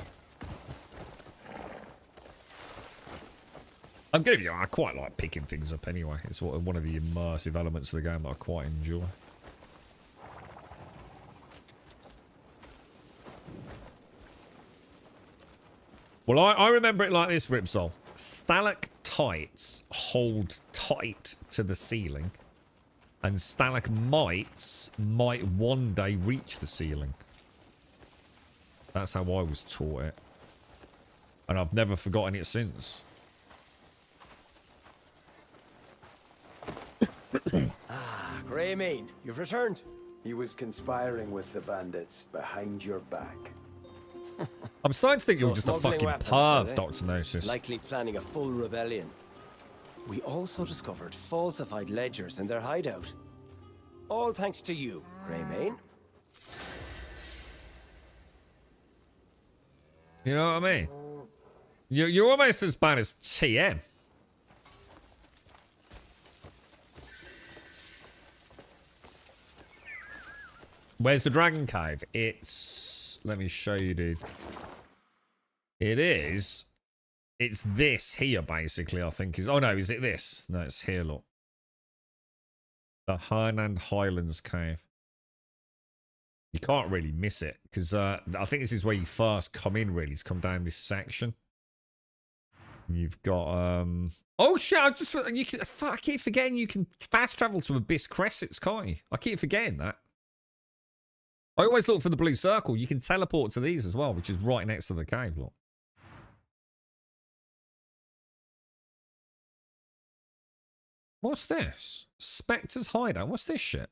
I'm gonna be honest, I quite like picking things up anyway. It's one of the immersive elements of the game that I quite enjoy. Well, I remember it like this, Ripsol. Stalactites hold tight to the ceiling, and stalagmites might one day reach the ceiling. That's how I was taught it. And I've never forgotten it since. Greymane, you've returned. He was conspiring with the bandits behind your back. I'm starting to think you're just a smuggling fucking weapons, perv, were they? Dr. Gnosis. Likely planning a full rebellion. We also discovered falsified ledgers in their hideout. All thanks to you, Greymane. You know what I mean? You're almost as bad as TM. Where's the dragon cave? It's... Let me show you, dude. It is... It's this here, basically, I think. Oh, no, is it this? No, it's here, look. The Highland Highlands Cave. You can't really miss it because I think this is where you first come in. Really, to come down this section. You've got oh shit! I keep forgetting you can fast travel to Abyss Cressets, can't you? I keep forgetting that. I always look for the blue circle. You can teleport to these as well, which is right next to the cave. Look. What's this? Spectre's Hideout. What's this shit?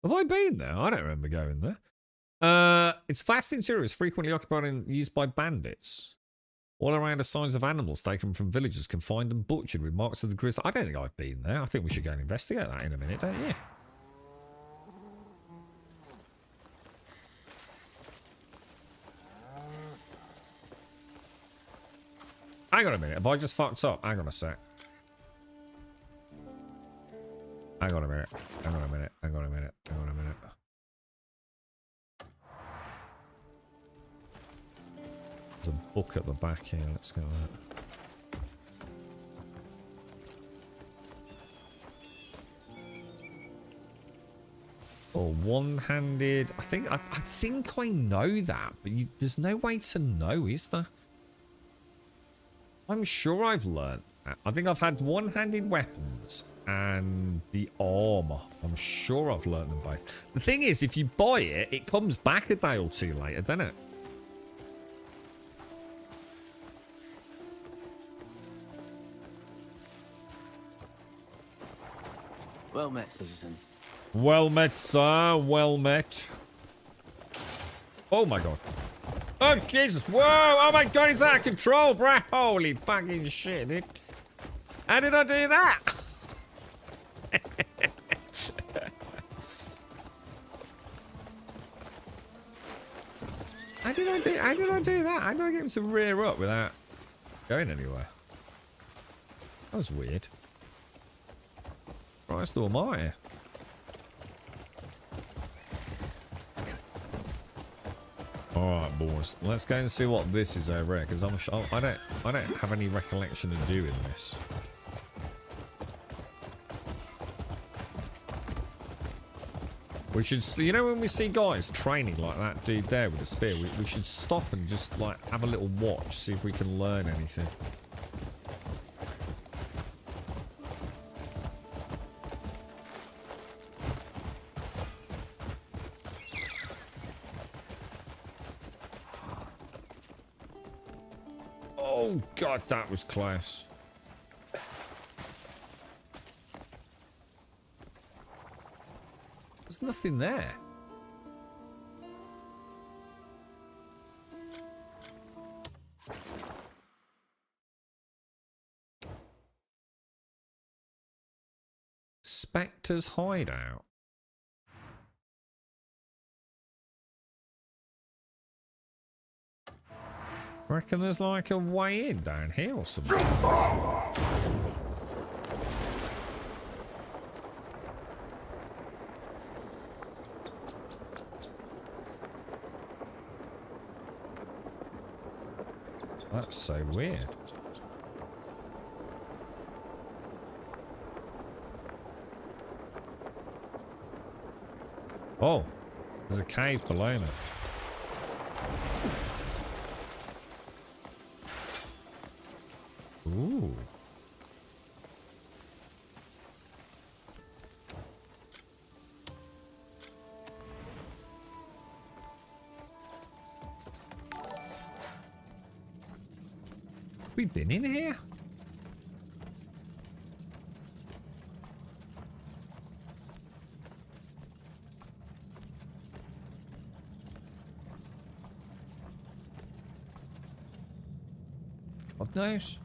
Have I been there? I don't remember going there. It's vast interior. It's frequently occupied and used by bandits. All around are signs of animals taken from villagers, confined and butchered with marks of the grizzly. I don't think I've been there. I think we should go and investigate that in a minute, don't you? Hang on a minute. Have I just fucked up? Hang on a sec. Hang on a minute. Hang on a minute. Hang on a minute. Hang on a minute. There's a book at the back here. Let's get that. Oh, one-handed. I think I know that, but there's no way to know, is there? I'm sure I've learned that. I think I've had one-handed weapons and the armor. I'm sure I've learned them both. The thing is, if you buy it, it comes back a day or two later, doesn't it? Well met, citizen. Well met, sir. Well met. Oh my god. Oh Jesus! Whoa! Oh my god! It's out of control, bruh! Holy fucking shit, dude! How did I do that? How did I do that? How did I get him to rear up without going anywhere? That was weird. Christ almighty. Alright, boys. Let's go and see what this is over here, because I don't have any recollection of doing this. We should, you know, when we see guys training like that dude there with a spear, we should stop and just like have a little watch, see if we can learn anything. Oh god, that was close. There's nothing there. Spectre's Hideout. I reckon there's like a way in down here or something. That's so weird. Oh, there's a cave below me. Ooh. Have we been in here? God knows.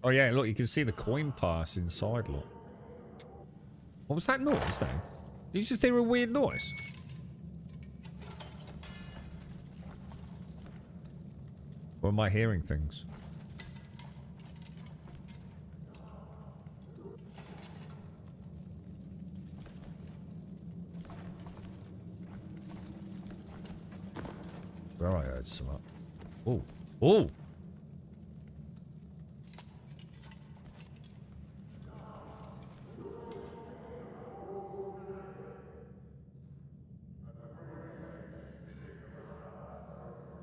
Oh yeah, look, you can see the coin pass inside, look. What was that noise then? Did you just hear a weird noise? Or am I hearing things? Where I heard some up. Oh. Oh!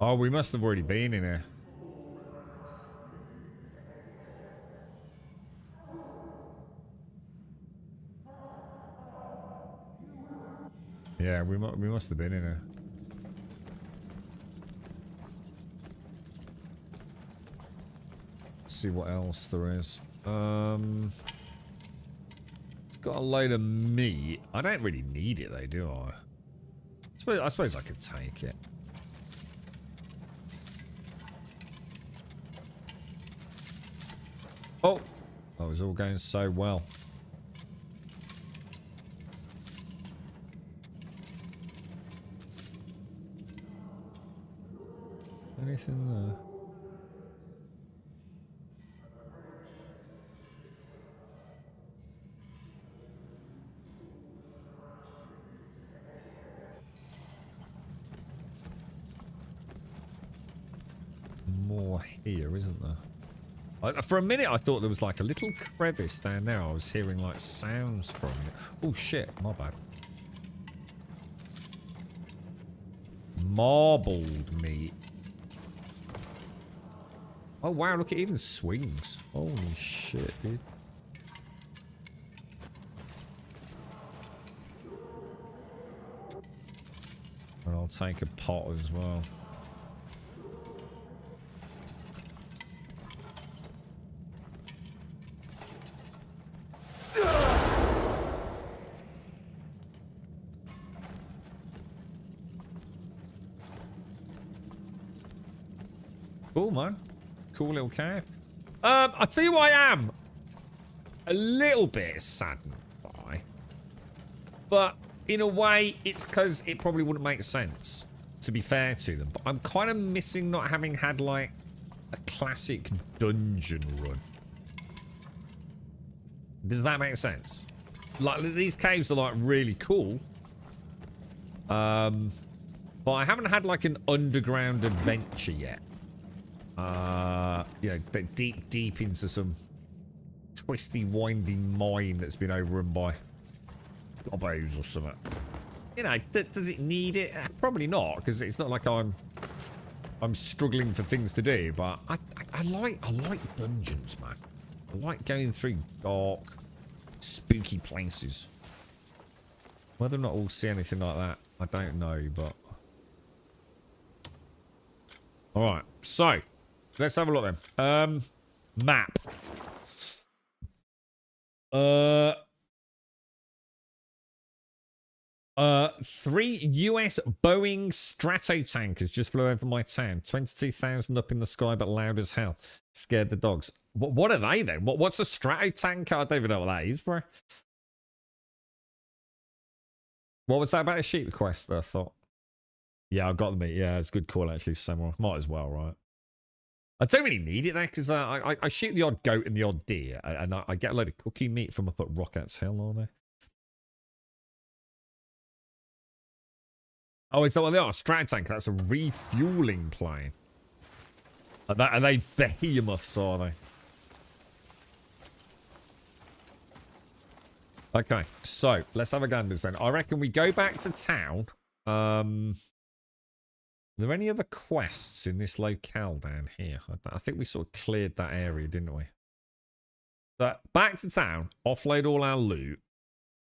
Oh, we must have already been in here. Yeah, we must have been in here. Let's see what else there is. It's got a load of meat. I don't really need it though, do I? I suppose I could take it. Oh, that was all going so well. Anything there? More here, isn't there? For a minute, I thought there was like a little crevice down there. I was hearing like sounds from it. Oh shit, my bad. Marbled meat. Oh wow, look, it even swings. Holy shit, dude. And I'll take a pot as well. Cool, man. Cool little cave. I'll tell you what I am a little bit saddened by. But in a way, it's because it probably wouldn't make sense, to be fair to them. But I'm kind of missing not having had, like, a classic dungeon run. Does that make sense? Like, these caves are, like, really cool. But I haven't had, like, an underground adventure yet. You know, deep into some twisty, windy mine that's been overrun by gobos or something. You know, does it need it? Probably not, because it's not like I'm struggling for things to do. But I like dungeons, man. I like going through dark, spooky places. Whether or not we'll see anything like that, I don't know. But all right, so. Let's have a look then. Map. 3 US Boeing Stratotankers just flew over my town. 22,000 up in the sky, but loud as hell. Scared the dogs. What are they then? What's a Stratotanker? I don't even know what that is, bro. What was that about a sheep request? I thought. Yeah, I got the meat. Yeah, it's a good call actually, Samurai. Might as well, right? I don't really need it there because I shoot the odd goat and the odd deer, and I get a load of cookie meat from up at Rocket's Hill, aren't they? Oh, is that what they are? Stratotank. That's a refueling plane. Are they behemoths, are they? Okay, so let's have a ganders then. I reckon we go back to town. Are there any other quests in this locale down here? I think we sort of cleared that area, didn't we? But back to town, offload all our loot.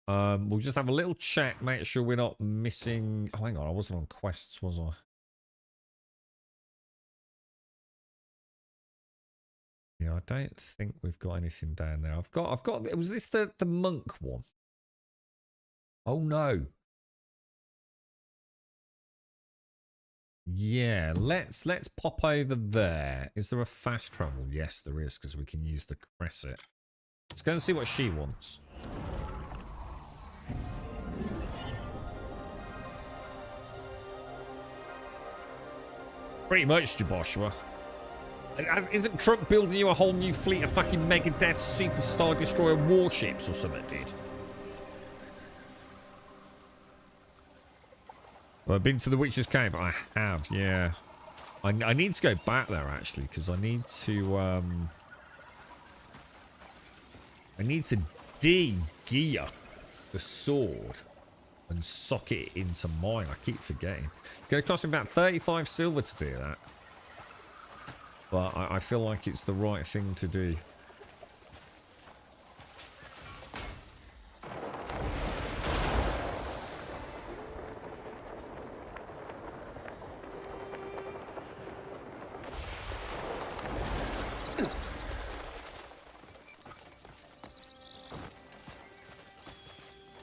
We'll just have a little check, make sure we're not missing... Oh, hang on, I wasn't on quests, was I? Yeah, I don't think we've got anything down there. I've got... Was this the monk one? Oh, no. Yeah, let's pop over there. Is there a fast travel? Yes, there is, because we can use the cresset. Let's go and see what she wants. Pretty much, Joshua. Isn't Trump building you a whole new fleet of fucking Megadeth Super Star Destroyer warships or something, dude? Well, I've been to the Witch's Cave. I have, yeah. I need to go back there, actually, because I need to de-gear the sword and sock it into mine. I keep forgetting. It's going to cost me about 35 silver to do that. But I feel like it's the right thing to do.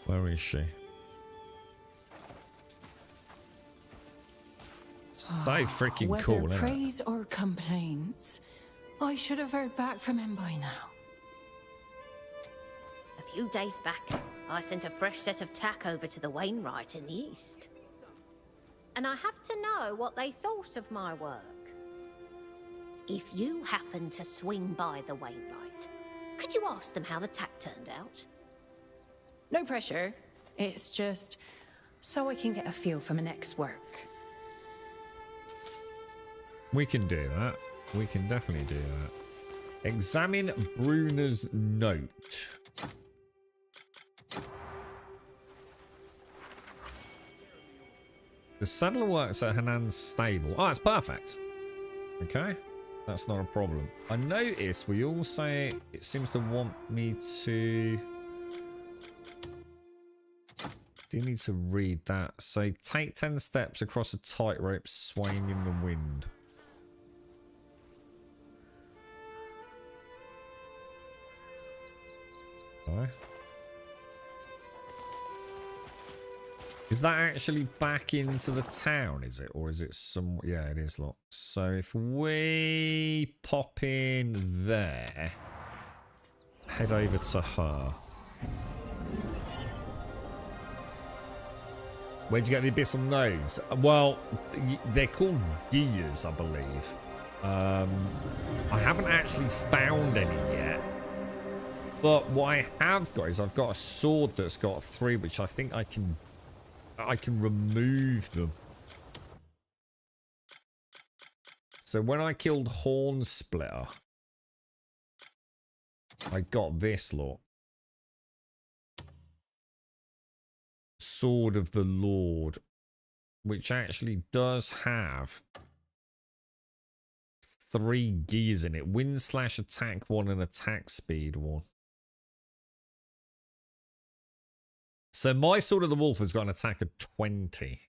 Where is she? So freaking cool, Whether isn't it? praise or complaints, I should have heard back from him by now. A few days back, I sent a fresh set of tack over to the Wainwright in the east. And I have to know what they thought of my work. If you happen to swing by the Wainwright, could you ask them how the tack turned out? No pressure. It's just so I can get a feel for my next work. We can do that. We can definitely do that. Examine Bruner's note. The saddler works at Hanan's stable. Oh, that's perfect. Okay. That's not a problem. I notice we all say it seems to want me to... Do you need to read that? So take 10 steps across a tightrope swaying in the wind. Okay. Is that actually back into the town, is it? Or is it some... Yeah, it is locked. So if we pop in there, head over to her. Where'd you get the abyssal nodes? Well, they're called gears, I believe. I haven't actually found any yet. But what I have got is I've got a sword that's got 3, which I think I can remove them. So when I killed Horn Splitter, I got this lot. Sword of the Lord, which actually does have 3 gears in it. Wind slash attack 1 and attack speed 1. So my Sword of the Wolf has got an attack of 20.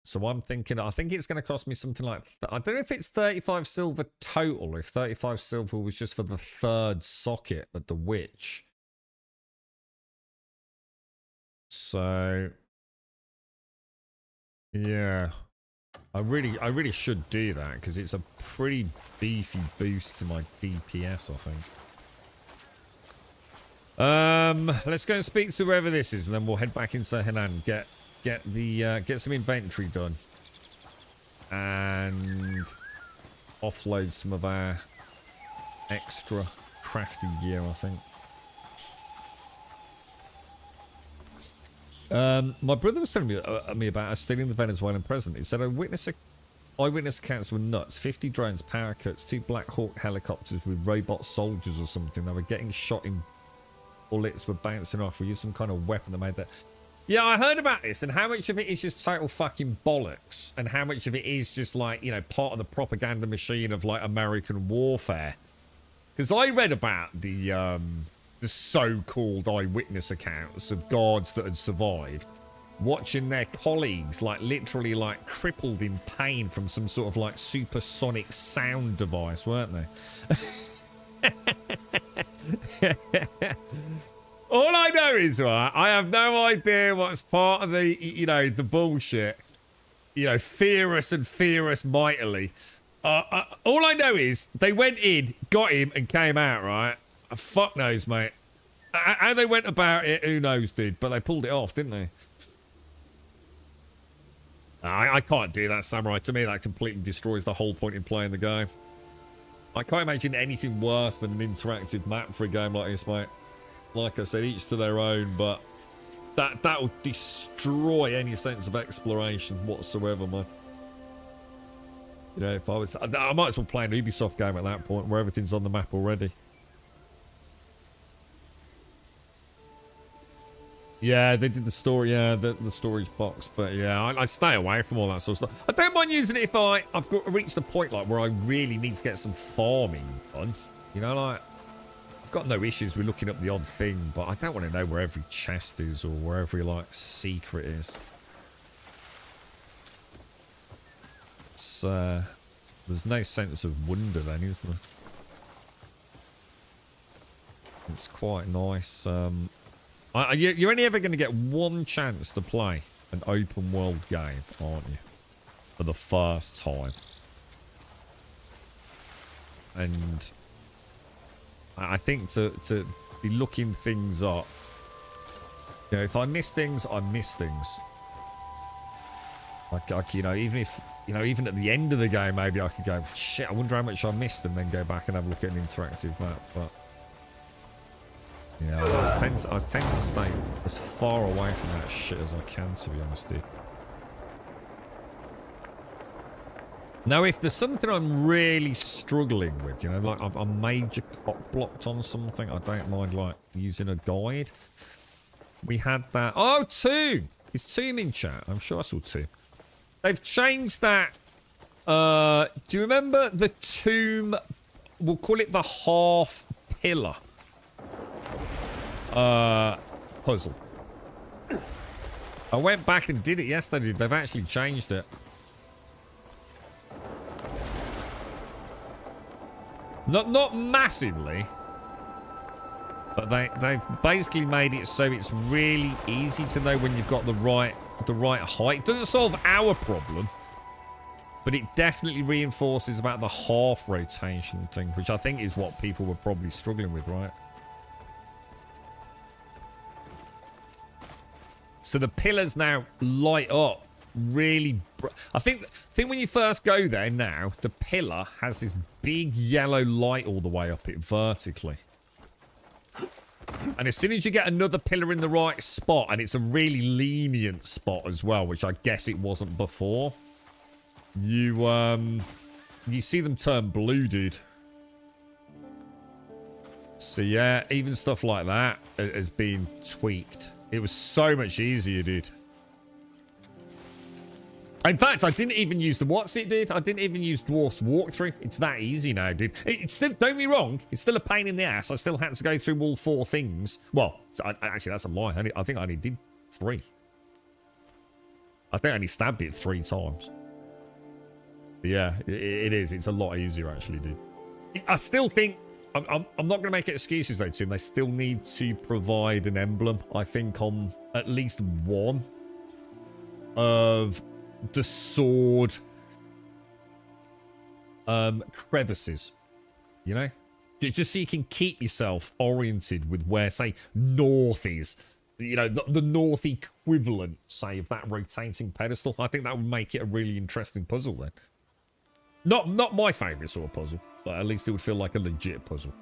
So I'm thinking, I think it's going to cost me something like... I don't know if it's 35 silver total, if 35 silver was just for the 3rd socket at the Witch. So... Yeah. I really should do that, because it's a pretty beefy boost to my DPS, I think. Let's go and speak to whoever this is, and then we'll head back into Henan, get some inventory done, and offload some of our extra crafty gear, I think. My brother was telling me about us stealing the Venezuelan president. He said eyewitness accounts were nuts. 50 drones, power cuts, 2 Black Hawk helicopters with robot soldiers or something. They were getting shot in. Bullets were bouncing off. We used some kind of weapon that made that. Yeah, I heard about this, and how much of it is just total fucking bollocks, and how much of it is just like, you know, part of the propaganda machine of like American warfare. Because I read about the so-called eyewitness accounts of guards that had survived, watching their colleagues like literally like crippled in pain from some sort of like supersonic sound device, weren't they? All I know is, right, I have no idea what's part of the, you know, the bullshit. You know, fear us and fear us mightily. All I know is they went in, got him, and came out, right? Fuck knows, mate. How they went about it, who knows, dude? But they pulled it off, didn't they? I can't do that, Samurai. To me, that completely destroys the whole point in playing the game. I can't imagine anything worse than an interactive map for a game like this, mate. Like I said, each to their own, but that will destroy any sense of exploration whatsoever, man. You know, if I might as well play an Ubisoft game at that point where everything's on the map already. Yeah, they did the story, yeah, the storage box, but yeah, I stay away from all that sort of stuff. I don't mind using it if I've reached a point like where I really need to get some farming done. You know, like, I've got no issues with looking up the odd thing, but I don't want to know where every chest is or where every, like, secret is. It's, there's no sense of wonder then, is there? It's quite nice, you're only ever going to get one chance to play an open world game, aren't you? For the first time. And I think to be looking things up, you know, if I miss things, I miss things. Like you know, even if, you know, even at the end of the game, maybe I could go, shit, I wonder how much I missed, and then go back and have a look at an interactive map, but... Yeah, I tend to stay as far away from that shit as I can, to be honest, dude. Now, if there's something I'm really struggling with, you know, like I'm major cock blocked on something, I don't mind, like, using a guide. We had that... Oh, Tomb! Is Tomb in chat? I'm sure I saw Tomb. They've changed that... do you remember the Tomb... We'll call it the half pillar. Puzzle. I went back and did it yesterday. They've actually changed it. Not massively, but they've basically made it so it's really easy to know when you've got the right height. It doesn't solve our problem, but it definitely reinforces about the half rotation thing, which I think is what people were probably struggling with, right? So the pillars now light up really... I think when you first go there now, the pillar has this big yellow light all the way up it vertically. And as soon as you get another pillar in the right spot, and it's a really lenient spot as well, which I guess it wasn't before, you see them turn blue, dude. So yeah, even stuff like that has been tweaked. It was so much easier, dude. In fact, I didn't even use the what's it, dude. I didn't even use Dwarf's Walkthrough. It's that easy now, dude. It's still, don't get me wrong, it's still a pain in the ass. I still had to go through all 4 things. Well, actually, that's a lie. I think I only did 3. I think I only stabbed it 3 times. But yeah, it is. It's a lot easier, actually, dude. I still think... I'm not going to make excuses, though, Tim. They still need to provide an emblem, I think, on at least one of the sword crevices, you know? Just so you can keep yourself oriented with where, say, north is. You know, the north equivalent, say, of that rotating pedestal. I think that would make it a really interesting puzzle, then. Not my favourite sort of puzzle, but at least it would feel like a legit puzzle.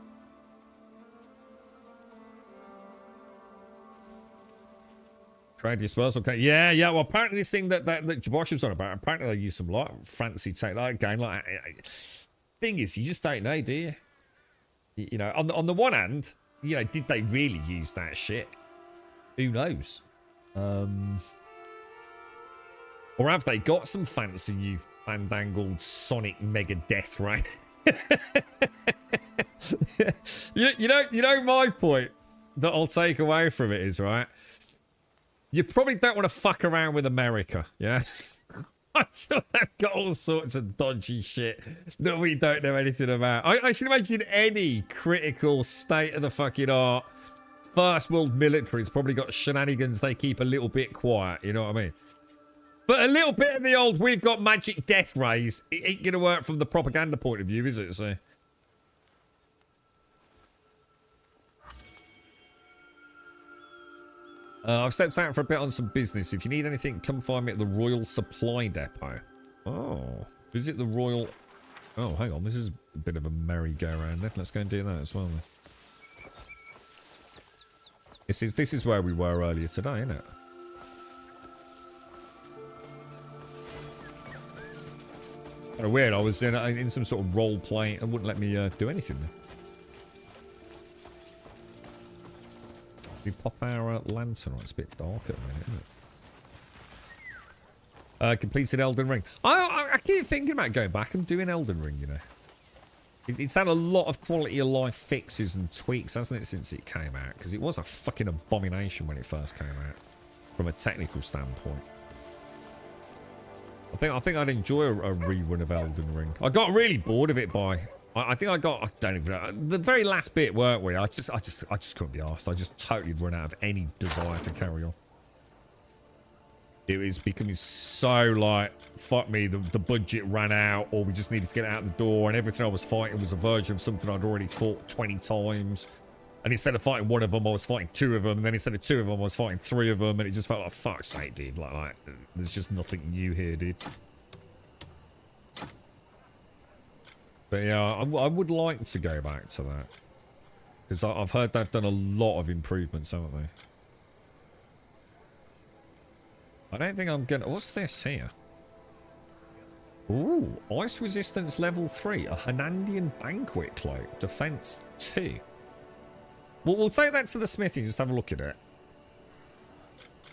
Trade dispersal. Okay. Yeah. Well, apparently this thing that Jabosh was on about, apparently they use some like fancy tech like game. Like, thing is, you just don't know, do you? You know, on the one hand, you know, did they really use that shit? Who knows? Or have they got some fancy new fandangled sonic mega death ray? you know my point that I'll take away from it is, right, you probably don't want to fuck around with America, yeah? I'm sure they've got all sorts of dodgy shit that we don't know anything about. I should imagine any critical state of the fucking art first world military's probably got shenanigans they keep a little bit quiet, you know what I mean? But a little bit of the old, we've got magic death rays, it ain't gonna work from the propaganda point of view, is it? So. I've stepped out for a bit on some business. If you need anything, come find me at the Royal Supply Depot. Oh, visit the Royal... Oh, hang on. This is a bit of a merry-go-round. Let's go and do that as well, then. This is where we were earlier today, isn't it? Kind of weird. I was in some sort of role play and wouldn't let me do anything there. We pop our lantern on. It's a bit dark at the minute, isn't it? Completed Elden Ring. I keep thinking about going back and doing Elden Ring, you know. It's had a lot of quality of life fixes and tweaks, hasn't it, since it came out? Because it was a fucking abomination when it first came out, from a technical standpoint. I think I'd enjoy a rerun of Elden Ring. I got really bored of it by... I think I don't even know. The very last bit, weren't we? I just couldn't be arsed. I just totally run out of any desire to carry on. It was becoming so like, fuck me, the budget ran out, or we just needed to get it out the door, and everything I was fighting was a version of something I'd already fought 20 times. And instead of fighting one of them, I was fighting 2 of them, and then instead of 2 of them, I was fighting 3 of them, and it just felt like, fuck's sake, dude. Like there's just nothing new here, dude. But yeah, I would like to go back to that. Because I've heard they've done a lot of improvements, haven't they? I don't think I'm gonna... What's this here? Ooh, ice resistance level 3. A Hernandian banquet cloak. Defense 2. Well, we'll take that to the smithy and just have a look at it.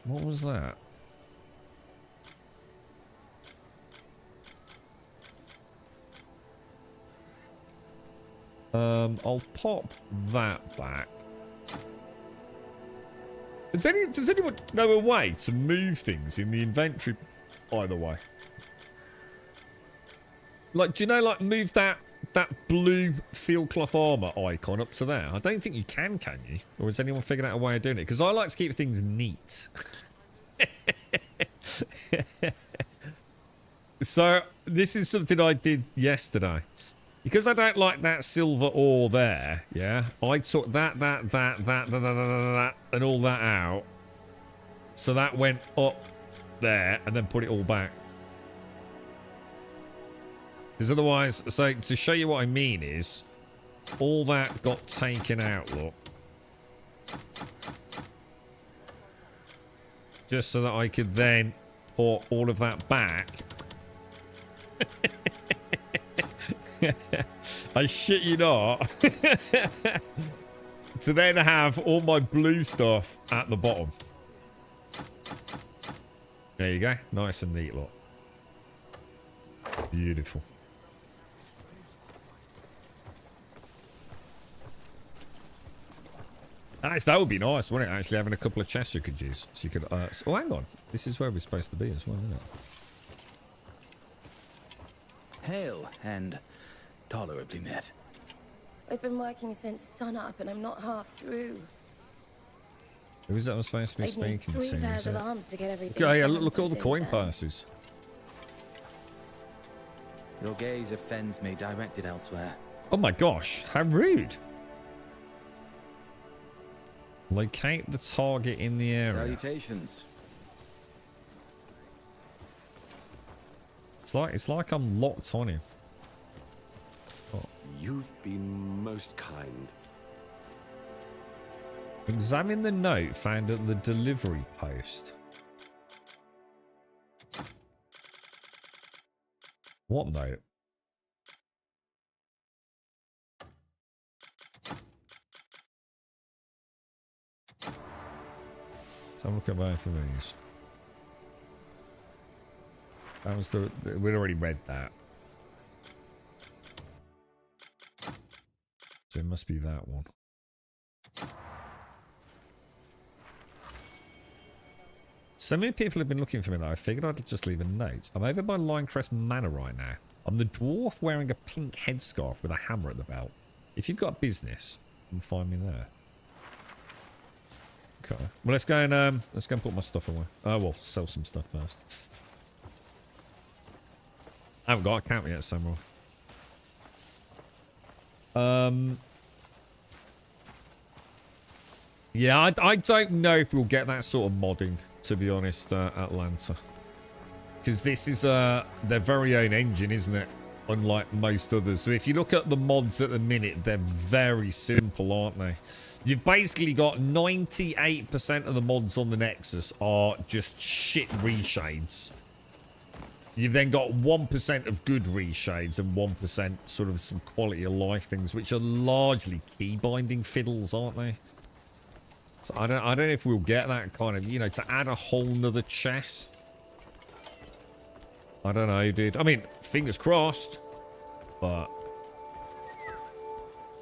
What was that? I'll pop that back. Does anyone know a way to move things in the inventory, by the way? Like, do you know, like, move that blue field cloth armor icon up to there? I don't think you can you? Or has anyone figured out a way of doing it? Because I like to keep things neat. So, this is something I did yesterday. Because I don't like that silver ore there, yeah, I took that, and all that out. So that went up there, and then put it all back. Because otherwise, so to show you what I mean is, all that got taken out, look. Just so that I could then put all of that back. I shit you not. To then have all my blue stuff at the bottom. There you go. Nice and neat, look. Beautiful. That would be nice, wouldn't it? Actually having a couple of chests you could use. So you could... oh, hang on. This is where we're supposed to be as well, isn't it? Hail and tolerably met. I've been working since sunup and I'm not half through. Who is that I'm supposed to be I'd need speaking 3 to? pairs of arms to get everything Okay, yeah, done look at all the for coin Dinner. purses. Your gaze offends me, directed elsewhere. Oh my gosh, how rude. Locate the target in the area. Salutations. It's like I'm locked on him. Oh. You've been most kind. Examine the note found at the delivery post. What note? Let's have a look at both of these. That was we'd already read that. So it must be that one. So many people have been looking for me that I figured I'd just leave a note. I'm over by Linecrest Manor right now. I'm the dwarf wearing a pink headscarf with a hammer at the belt. If you've got business, you can find me there. Okay. Well, let's go and put my stuff away. Oh, well, sell some stuff first. I haven't got an account yet, Samuel. Yeah, I don't know if we'll get that sort of modding, to be honest, Atlanta. Because this is their very own engine, isn't it? Unlike most others. So if you look at the mods at the minute, they're very simple, aren't they? You've basically got 98% of the mods on the Nexus are just shit reshades. You've then got 1% of good reshades and 1% sort of some quality of life things, which are largely key binding fiddles, aren't they? So I don't know if we'll get that kind of, you know, to add a whole nother chest. I don't know, dude. I mean, fingers crossed, but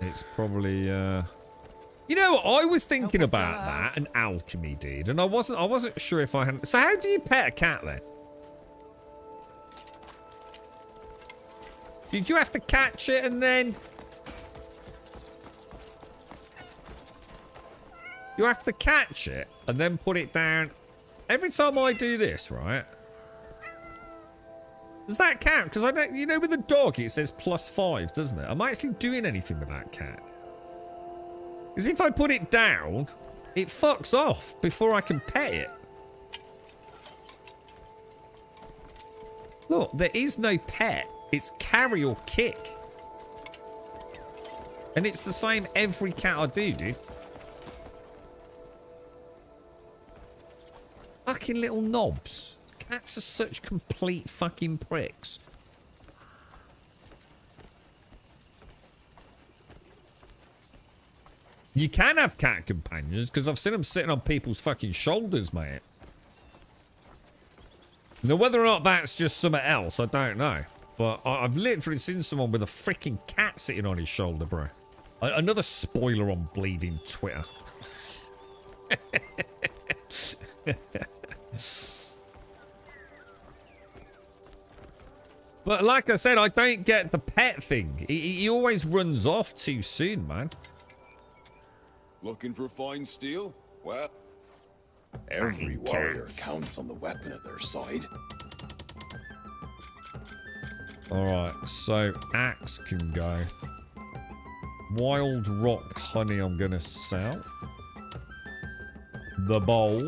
it's probably you know, I was thinking about that and alchemy, dude, and I wasn't sure if I had. So how do you pet a cat then? Did you have to catch it and then you have to catch it and then put it down? Every time I do this, right? Does that count? Because I don't, you know, with the dog it says +5, doesn't it? Am I actually doing anything with that cat? Because if I put it down, it fucks off before I can pet it. Look, there is no pet. It's carry or kick. And it's the same every cat I do, dude. Fucking little knobs. Cats are such complete fucking pricks. You can have cat companions, because I've seen them sitting on people's fucking shoulders, mate. Now, whether or not that's just something else, I don't know. But I've literally seen someone with a freaking cat sitting on his shoulder, bro. Another spoiler on bleeding Twitter. But like I said, I don't get the pet thing. He always runs off too soon, man. Looking for fine steel? Well, every warrior counts on the weapon at their side. Alright, so axe can go. Wild rock honey I'm gonna sell. The bowl.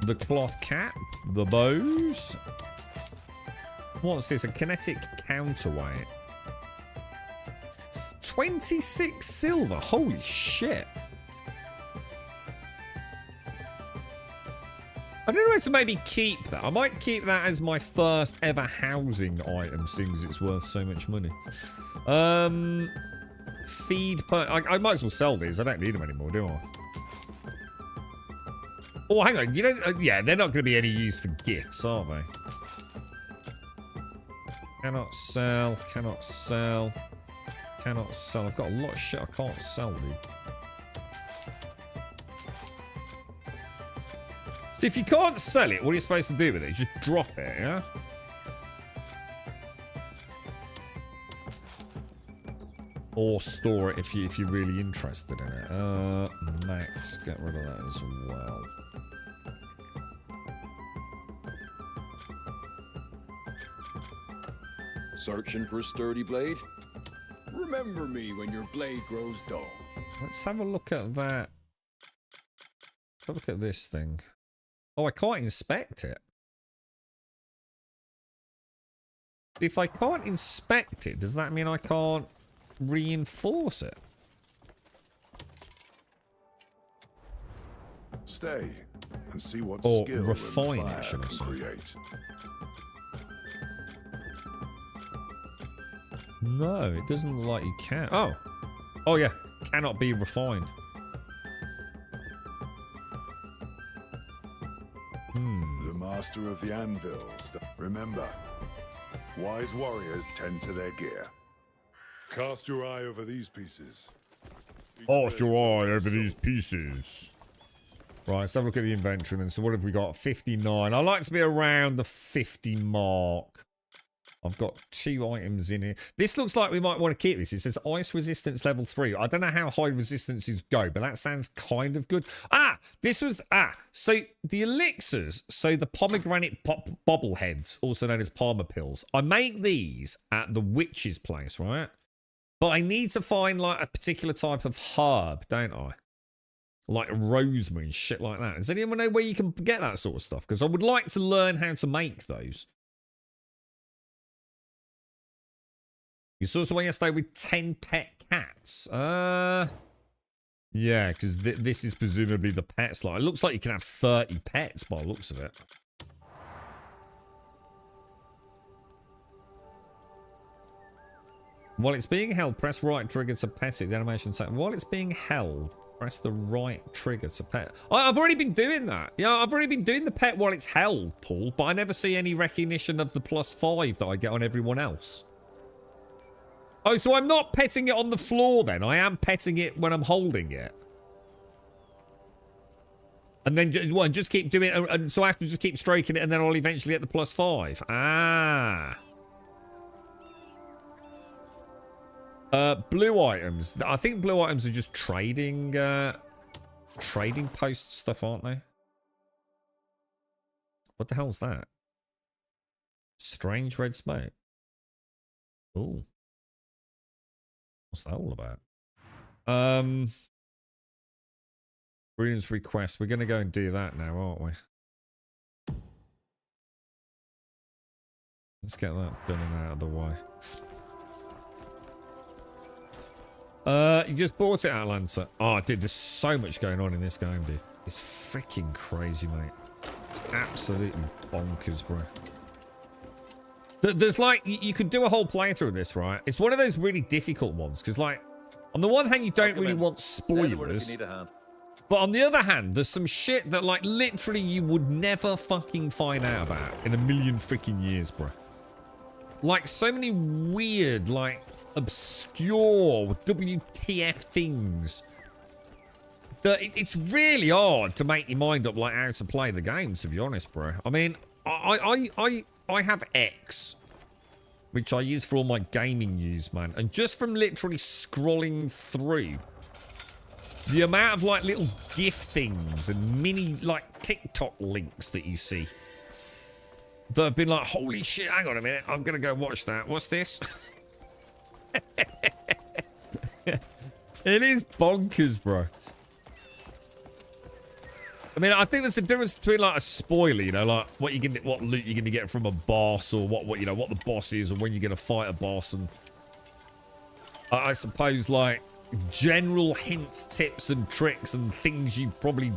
The cloth cap. The bows. What's this? A kinetic counterweight. 26 silver. Holy shit. I don't know where to maybe keep that. I might keep that as my first ever housing item, seeing as it's worth so much money. Feed per... I might as well sell these. I don't need them anymore, do I? Oh, hang on. You don't... yeah, they're not going to be any use for gifts, are they? Cannot sell. Cannot sell. Cannot sell. I've got a lot of shit I can't sell, dude. So if you can't sell it, what are you supposed to do with it? Just drop it, yeah? Or store it if you're really interested in it. Max, get rid of that as well. Searching for a sturdy blade? Remember me when your blade grows dull. Let's have a look at that. Let's have a look at this thing. Oh, I can't inspect it. If I can't inspect it, does that mean I can't reinforce it? Stay and see what Or skill refine and it, fire should I can say. create. No, it doesn't look like you can. Oh. Oh, yeah. Cannot be refined. The master of the anvil. Remember, wise warriors tend to their gear. Cast your eye over these pieces. Cast your eye over these pieces. Right, let's have a look at the inventory then. So what have we got? 59. I like to be around the 50 mark. I've got 2 items in here. This looks like we might want to keep this. It says ice resistance level 3. I don't know how high resistances go, but that sounds kind of good. So the elixirs, so the pomegranate bobbleheads, also known as palmer pills. I make these at the witch's place, right? But I need to find like a particular type of herb, don't I? Like rosemary and shit like that. Does anyone know where you can get that sort of stuff? Because I would like to learn how to make those. You saw someone yesterday with 10 pet cats. Yeah, because this is presumably the pet slot. It looks like you can have 30 pets by the looks of it. While it's being held, press right trigger to pet it. The animation set. While it's being held, press the right trigger to pet. I've already been doing that. Yeah, I've already been doing the pet while it's held, Paul. But I never see any recognition of the +5 that I get on everyone else. Oh, so I'm not petting it on the floor then. I am petting it when I'm holding it. And then just keep doing it. And so I have to just keep stroking it and then I'll eventually get the +5. Ah. Blue items. I think blue items are just trading post stuff, aren't they? What the hell's that? Strange red smoke. Ooh. What's that all about? Rune's request. We're going to go and do that now, aren't we? Let's get that done and out of the way. You just bought it, Atlanta. Oh, dude, there's so much going on in this game, dude. It's freaking crazy, mate. It's absolutely bonkers, bro. There's like, you could do a whole playthrough of this, right? It's one of those really difficult ones, because like, on the one hand, you don't really want spoilers. But on the other hand, there's some shit that like literally you would never fucking find out about in a million freaking years, bro. Like so many weird, like obscure WTF things that it's really hard to make your mind up like how to play the game, to be honest, bro. I mean, I have X, which I use for all my gaming use, man. And just from literally scrolling through the amount of like little GIF things and mini like TikTok links that you see that have been like, holy shit, hang on a minute, I'm gonna go watch that. What's this? It is bonkers, bro. I mean, I think there's a difference between like a spoiler, you know, like what loot you're gonna get from a boss, or what you know, what the boss is, or when you're gonna fight a boss, and I suppose like general hints, tips, and tricks, and things you probably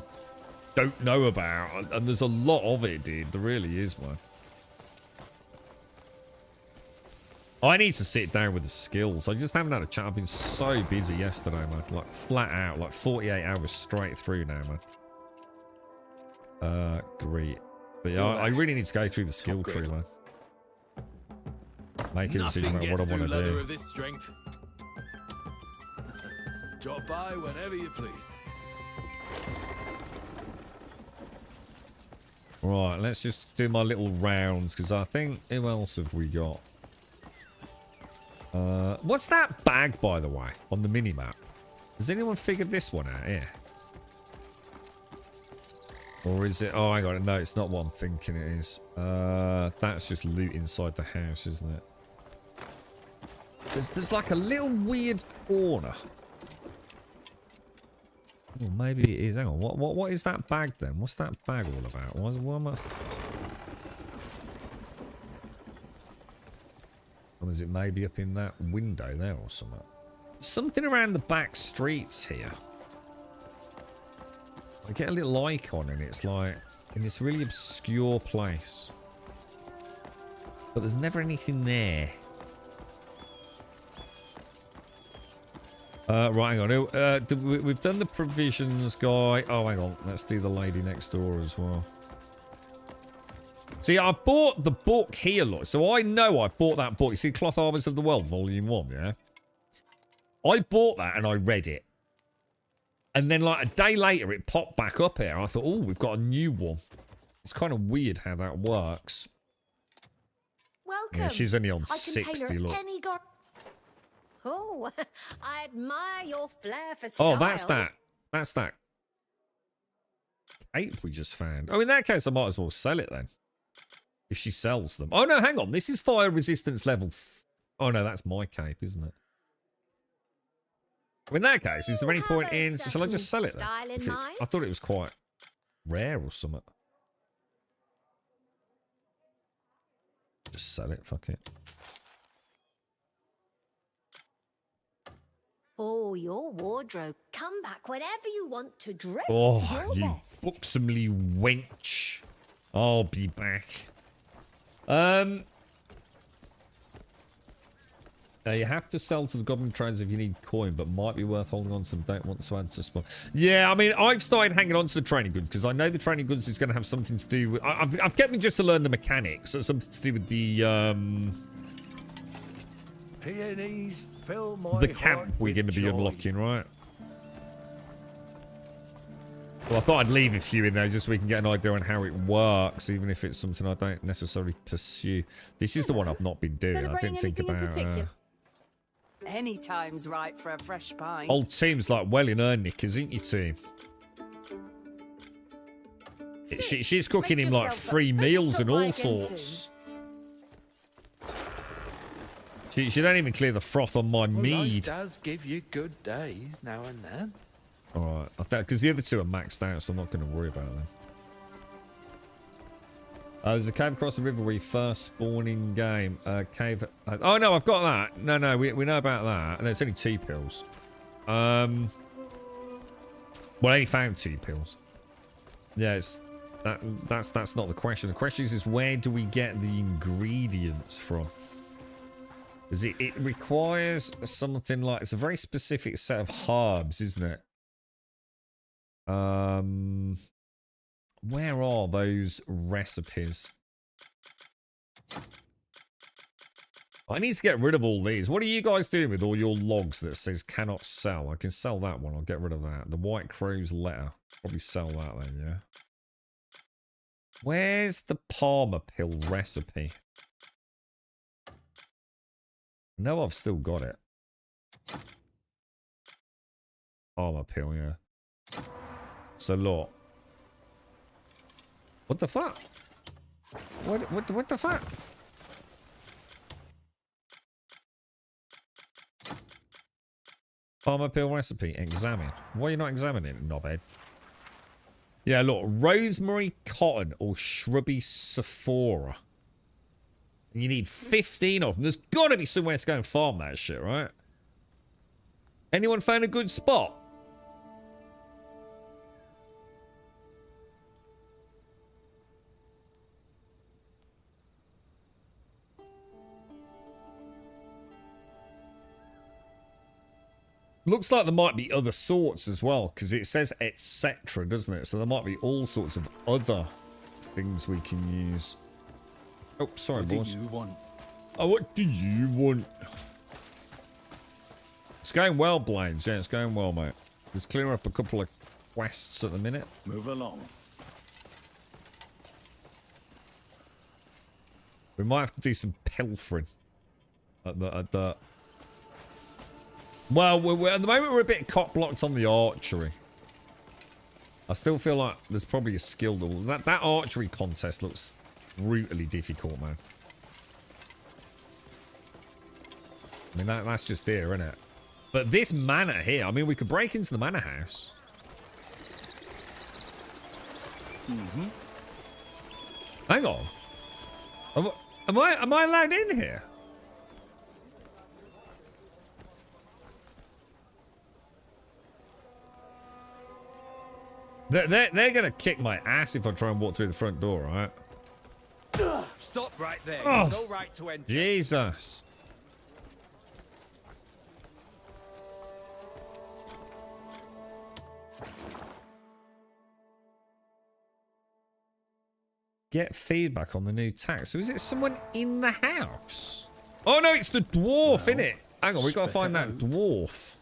don't know about. And there's a lot of it, dude. There really is, man. I need to sit down with the skills. I just haven't had a chance. I've been so busy yesterday, man. Like flat out, like 48 hours straight through now, man. Great. But yeah, I really need to go through the skill tree, man. Make a decision about what I want to do. Of this strength. Drop by whenever you please. Right, let's just do my little rounds, because I think, who else have we got? What's that bag, by the way, on the mini-map? Has anyone figured this one out here? Or is it... Oh, hang on. No, it's not what I'm thinking it is. That's just loot inside the house, isn't it? There's like a little weird corner. Oh, maybe it is. Hang on. What is that bag then? What's that bag all about? What am I... Or is it maybe up in that window there or something? Something around the back streets here. I get a little icon and it's like in this really obscure place. But there's never anything there. Right, hang on. We've done the provisions guy. Oh, hang on. Let's do the lady next door as well. See, I bought the book here, look. So I know I bought that book. You see Cloth Armors of the World, Volume 1, yeah? I bought that and I read it. And then, like, a day later, it popped back up here. I thought, oh, we've got a new one. It's kind of weird how that works. Welcome. Yeah, she's only on 60, look. Oh, I admire your flair for style. Oh, that's that. That's that cape we just found. Oh, in that case, I might as well sell it then. If she sells them. Oh, no, hang on. This is fire resistance level. Oh, no, that's my cape, isn't it? In that case, is there any point in... Shall I just sell it then? Style in mind? I thought it was quite rare or something. Just sell it, fuck it. Oh, your wardrobe. Come back whenever you want to dress Oh, your you best. buxomly wench. I'll be back. You have to sell to the government trades if you need coin, but might be worth holding on to them. Don't want to add to spawn. Yeah, I mean, I've started hanging on to the training goods because I know the training goods is going to have something to do with... I've kept them just to learn the mechanics. So something to do with the Peonies fill my camp we're going to be unlocking, right? Well, I thought I'd leave a few in there just so we can get an idea on how it works, even if it's something I don't necessarily pursue. This is the one I've not been doing. I didn't think about... Any time's right for a fresh pint. Old team's like well in her knickers, isn't you, team? She's cooking him like free meals and all sorts. She don't even clear the froth on my mead. Life does give you good days now and then. Alright, because the other two are maxed out, so I'm not going to worry about them. There's a cave across the river where you first spawn in game. Cave. Oh no, I've got that. No, we know about that. And it's only 2 pills. Well, I only found 2 pills. Yeah, that's not the question. The question is where do we get the ingredients from? Because it requires something like, it's a very specific set of herbs, isn't it? Where are those recipes? I need to get rid of all these. What are you guys doing with all your logs that says cannot sell? I can sell that one. I'll get rid of that. The White Crow's letter. Probably sell that then, yeah. Where's the Palmer pill recipe? No, I've still got it. Palmer pill, yeah. So look. What the fuck? What the fuck? Palmer pill recipe. Examine. Why are you not examining it, knobhead? Yeah, look. Rosemary, cotton, or shrubby sephora. You need 15 of them. There's got to be somewhere to go and farm that shit, right? Anyone found a good spot? Looks like there might be other sorts as well, because it says etc, doesn't it? So there might be all sorts of other things we can use. Oh, sorry, boss. What do you want? Oh, what do you want? It's going well, Blades. Yeah, it's going well, mate. Just clear up a couple of quests at the minute. Move along. We might have to do some pilfering at the well, at the moment we're a bit cock-blocked on the archery. I still feel like there's probably a skill that archery contest looks brutally difficult, man. I mean that's just here, isn't it? But this manor here, I mean we could break into the manor house. Hang on. Am I allowed in here? They're gonna kick my ass if I try and walk through the front door, right? Stop right there. Oh, No right to enter. Jesus. Get feedback on the new tax. So is it someone in the house? Oh no, it's the dwarf, innit? Hang on, we gotta find that dwarf.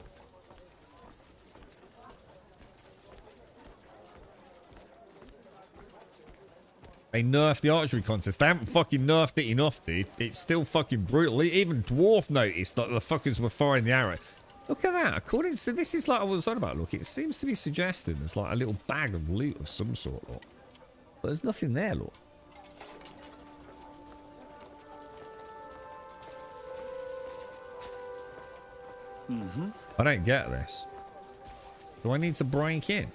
They nerfed the archery contest. They haven't fucking nerfed it enough, dude. It's still fucking brutal. Even Dwarf noticed that the fuckers were firing the arrow. Look at that. According to this is like I was on about. Look, it seems to be suggesting there's like a little bag of loot of some sort. Look, but there's nothing there. Look. I don't get this. Do I need to break in?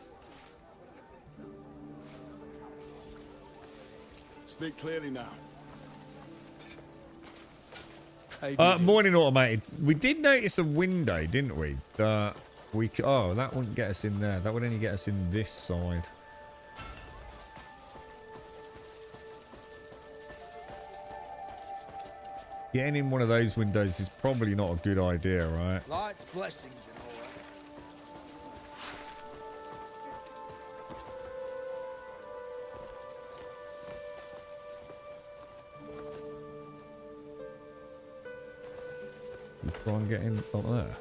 Speak clearly now. Morning automated. We did notice a window, didn't we? Oh, that wouldn't get us in there. That would only get us in this side. Getting in one of those windows is probably not a good idea, right? Lights, blessings, and all that. We try and get in up there.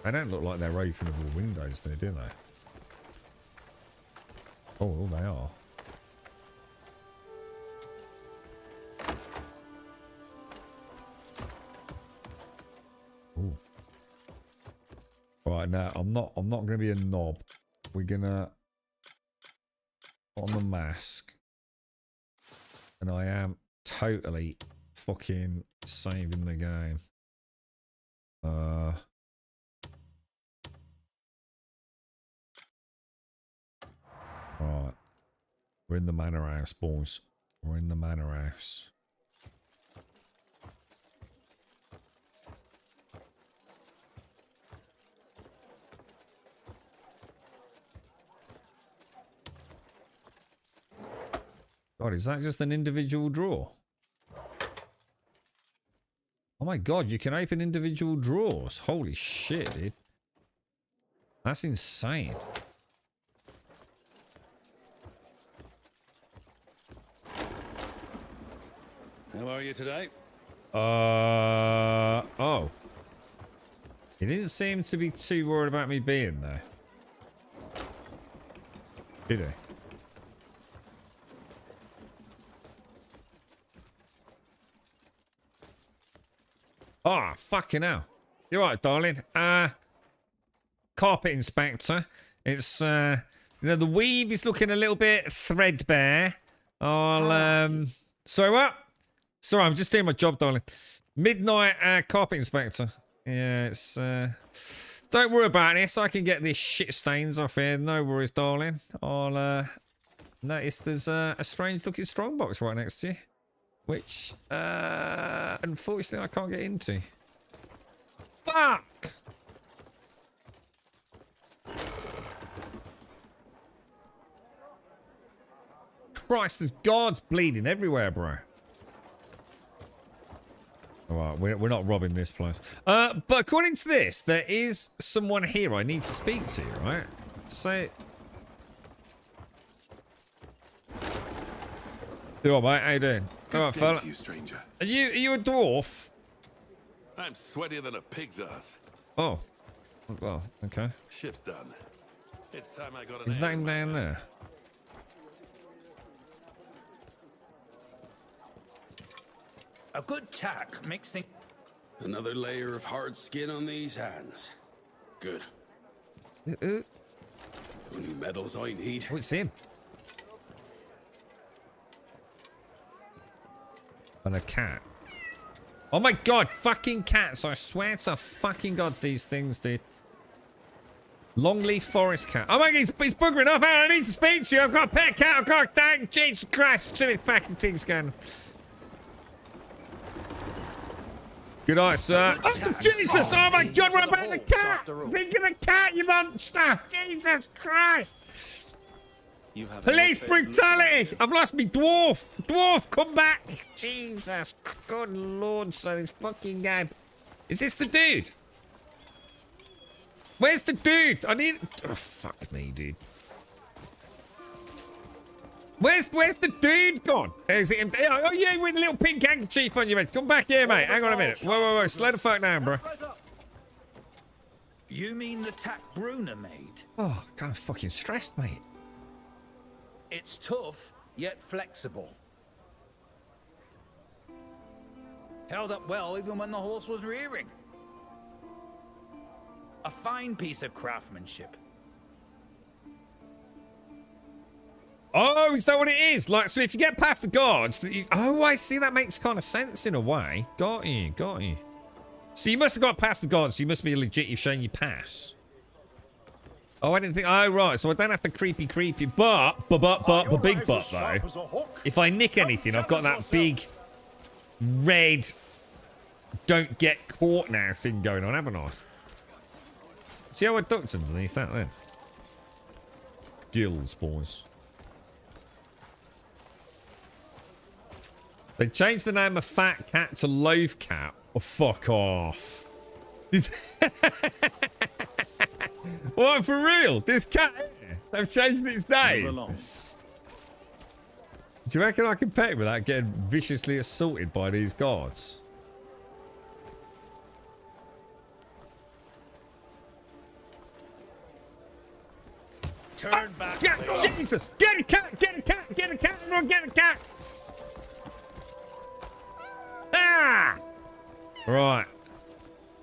They don't look like they're openable windows there, do they? Oh, well, they are. Ooh. Right, now I'm not gonna be a knob. We're gonna put on the mask. And I am totally fucking saving the game. Right. We're in the manor house, boys. We're in the manor house. God, is that just an individual drawer? Oh my god, you can open individual drawers. Holy shit, dude. That's insane. How are you today? Oh. He didn't seem to be too worried about me being there. Did he? Oh, fucking hell. You're right, darling. Carpet inspector. It's, you know, the weave is looking a little bit threadbare. I'll, sorry, what? Sorry, I'm just doing my job, darling. Midnight, carpet inspector. Yeah, it's, don't worry about this. I can get these shit stains off here. No worries, darling. I'll, notice there's a strange looking strongbox right next to you. Which, unfortunately, I can't get into. Fuck! Christ, there's guards bleeding everywhere, bro. Alright, we're not robbing this place. But according to this, there is someone here I need to speak to, right? So... You all right, mate? How you doing? Good all right, day fella. to you, stranger. Are you a dwarf? I'm sweatier than a pig's ass. Oh. Well, okay. Shift's done. It's time I got an Is that him down there? A good tack makes things... Another layer of hard skin on these hands. Good. Only medals I need. Oh, it's him. And a cat. Oh my god, fucking cats. I swear to fucking god these things, dude. Longleaf forest cat. Oh my god, he's buggering off. I need to speak to you. I've got a pet cat. I've got a dang. Jesus Christ. Too many fucking things going. Good night, sir. Oh, Jesus. Oh my god, what about the cat? Think of the cat, you monster. Jesus Christ. Police brutality! I've lost me dwarf! Dwarf, come back! Jesus, good lord, so this fucking game. Is this the dude? Where's the dude? I need... Oh, fuck me, dude. Where's the dude gone? Is it him? Oh, you with a little pink handkerchief on your head. Come back here, mate. Hang on a minute. Whoa. Slow the fuck down, bro. You mean the tack Bruna made? Oh, God, I'm fucking stressed, mate. It's tough, yet flexible. Held up well even when the horse was rearing. A fine piece of craftsmanship. Oh, is that what it is? Like, so if you get past the guards... Oh, I see. That makes kind of sense in a way. Got you. So you must have got past the guards, so you must be legit, you've shown you pass. Oh, I didn't think... Oh, right, so I don't have to creepy. But, big but, though. If I nick anything, I've got that big red don't get caught now thing going on, haven't I? See how I ducked underneath that, then? Gills, boys. They changed the name of Fat Cat to Loaf Cat. Oh, fuck off. What, for real? This cat here? They've changed its name? Do you reckon I can pet him without getting viciously assaulted by these guards? Turn back. Jesus! Get a cat! Get a cat! Get a cat! Everyone get a cat! Ah! Right.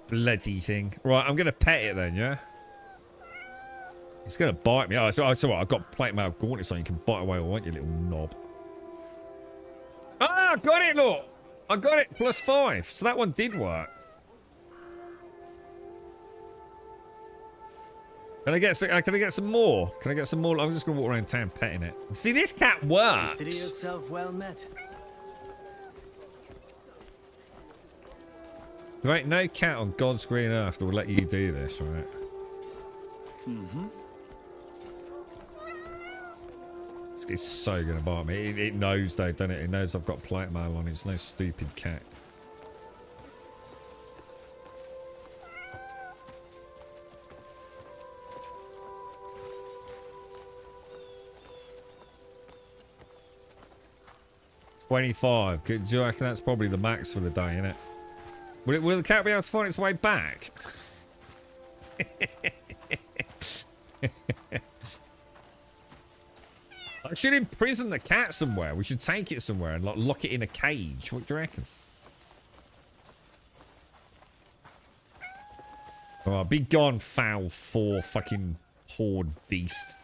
Bloody thing. Right, I'm going to pet it then, yeah? It's going to bite me. Oh, so what? I've got plate mail gauntlet so you can bite away, won't you, little knob? Ah, got it, look! I got it, +5. So that one did work. Can I get some more? Can I get some more? I'm just going to walk around town petting it. See, this cat works. Consider yourself well met. There ain't no cat on God's green earth that will let you do this, right? Mm-hmm. It's so gonna bite me. It knows though, doesn't it? It knows I've got plate mail on. It's no stupid cat. $25. Do you reckon that's probably the max for the day, innit? Will the cat be able to find its way back? I should imprison the cat somewhere. We should take it somewhere and like lock it in a cage. What do you reckon? Oh, be gone, foul fucking horde beast.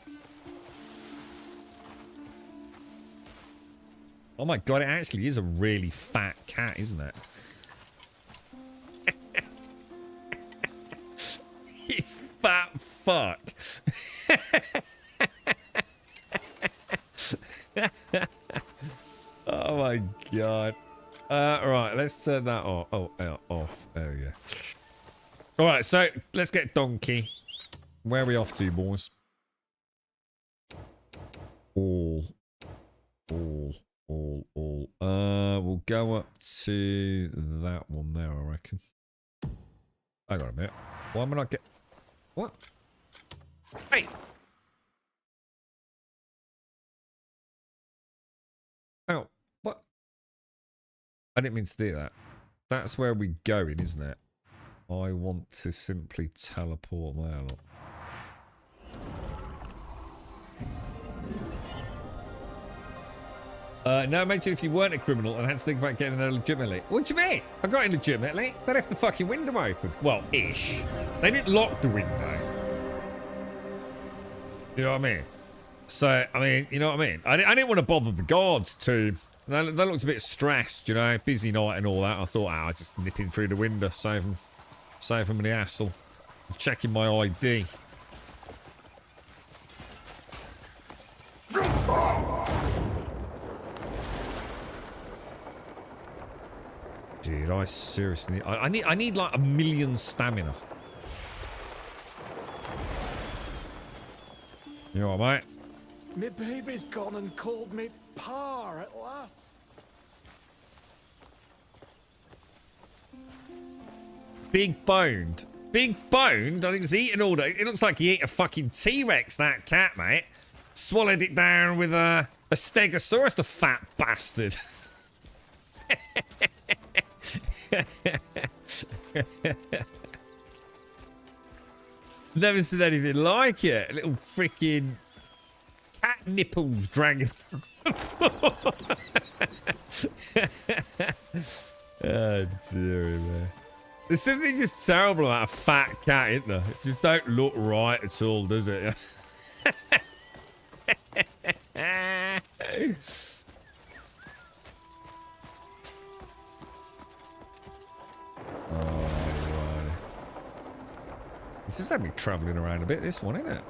Oh my god, it actually is a really fat cat, isn't it? You fat fuck. Oh my god. Right, let's turn that off. Oh, off. There we go. Alright, so let's get Donkey. Where are we off to, boys? All. We'll go up to that one there, I reckon. Hang on a minute. Why am I not get... What? Hey! Oh, what? I didn't mean to do that. That's where we're going, isn't it? I want to simply teleport there. Look. No, imagine if you weren't a criminal and had to think about getting there legitimately. What do you mean? I got in legitimately. They left the fucking window open. Well, ish. They didn't lock the window. You know what I mean? So, I mean, you know what I mean? I didn't want to bother the guards too. They looked a bit stressed, you know, busy night and all that. I thought, I'll just nip in through the window, save them the hassle. I'm checking my ID. Dude, I seriously need, I need like 1 million stamina. You know what, mate? Me baby's gone and called me par at last. Big boned. Big boned? I think it's eating all that. It looks like he ate a fucking T-Rex, that cat, mate. Swallowed it down with a Stegosaurus, the fat bastard. Never seen anything like it. A little freaking cat nipples dragging. Oh dear, man. There's something just terrible about a fat cat, isn't there? It just don't look right at all, does it? Oh, This is having me travelling around a bit, this one, isn't it?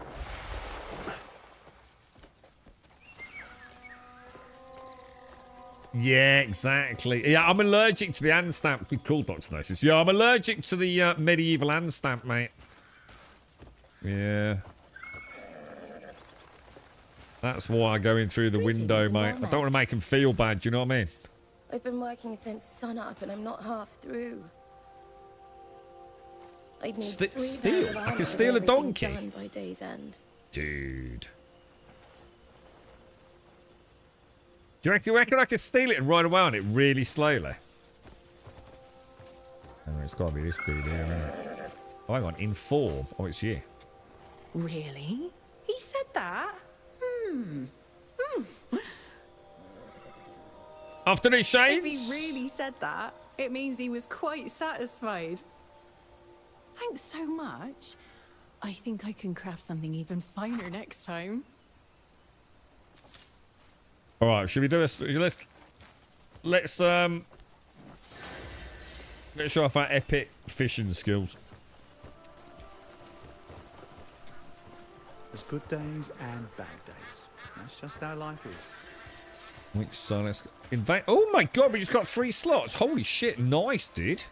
Yeah, exactly. Yeah, I'm allergic to the hand stamp. Good call, Dr. Gnosis. Yeah, I'm allergic to the medieval hand stamp, mate. Yeah. That's why I go in through the window, mate. I don't want to make him feel bad, do you know what I mean? I've been working since sunup and I'm not half through. I'd need Steal? I can steal a donkey? Done by day's end. Dude. Do you reckon I can steal it and ride away on it really slowly? Oh, it's got to be this dude here, isn't it? Oh, hang on. Inform. Oh, it's you. Really? He said that? Afternoon, Shane. If he really said that, it means he was quite satisfied. Thanks so much. I think I can craft something even finer next time. All right, should we do this? Let's show off our epic fishing skills. There's good days and bad days. That's just how life is. Which so let's invade. Oh my god, we just got 3 slots. Holy shit, nice, dude.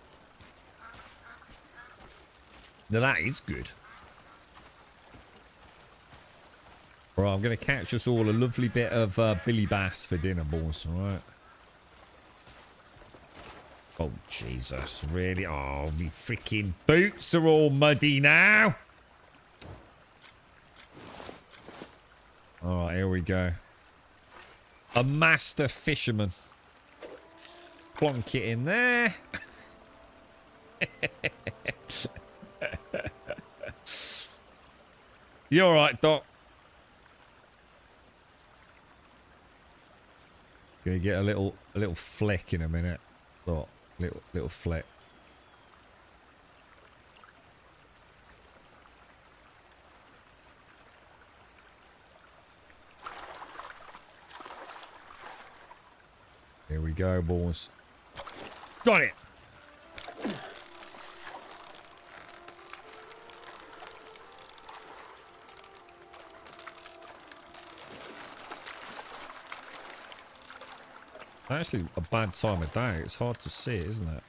Now that is good. Right, I'm going to catch us all a lovely bit of Billy Bass for dinner, boys. All right. Oh, Jesus. Really? Oh, me freaking boots are all muddy now. All right, here we go. A master fisherman. Plonk it in there. You all right, Doc? Gonna get a little flick in a minute. Look, little flick. Here we go, boys. Got it. Actually, a bad time of day. It's hard to see, isn't it?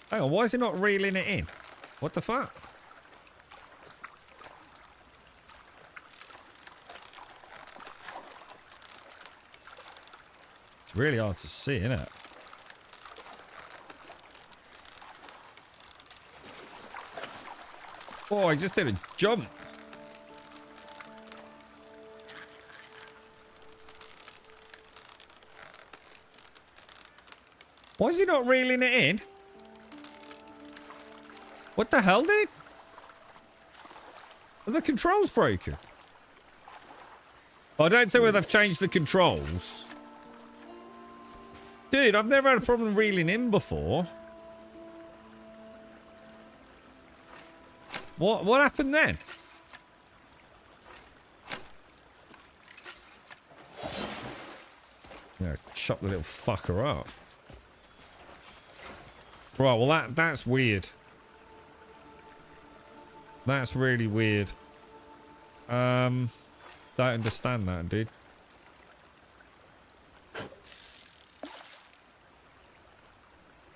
Hang on, why is he not reeling it in? What the fuck? It's really hard to see, isn't it? Oh, I just did a jump. Why is he not reeling it in? What the hell, dude? Are the controls broken? I don't say whether they've changed the controls. Dude, I've never had a problem reeling in before. What happened then? Yeah, chop the little fucker up. Right, well that's weird. That's really weird. Don't understand that, dude.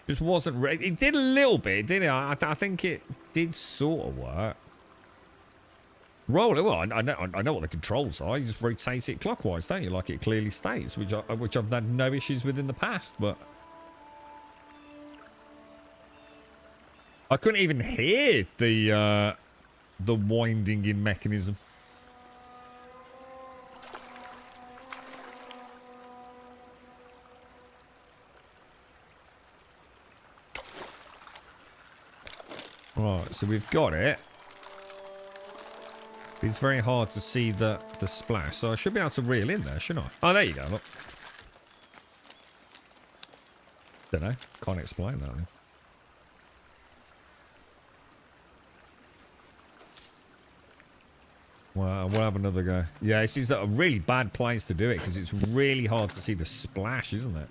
Just wasn't ready. It did a little bit, didn't it? I think it did sort of work. Roll it. Well, I know what the controls are. You just rotate it clockwise, don't you? Like it clearly states, which I've had no issues with in the past, but I couldn't even hear the winding in mechanism. Right, so we've got it. It's very hard to see the splash, so I should be able to reel in there, shouldn't I? Oh, there you go, look. Don't know. Can't explain that. Then. Well, we'll have another go. Yeah, this is a really bad place to do it because it's really hard to see the splash, isn't it?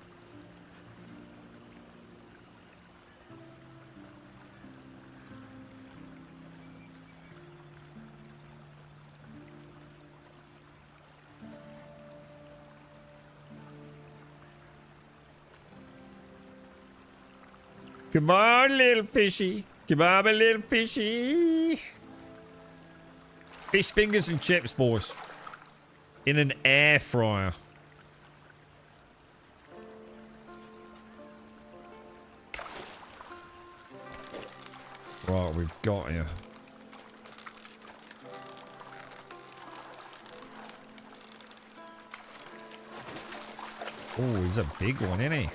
Come on, little fishy. Come on, my little fishy. Fish fingers and chips, boys. In an air fryer. Right, we've got you. Oh, he's a big one, isn't he?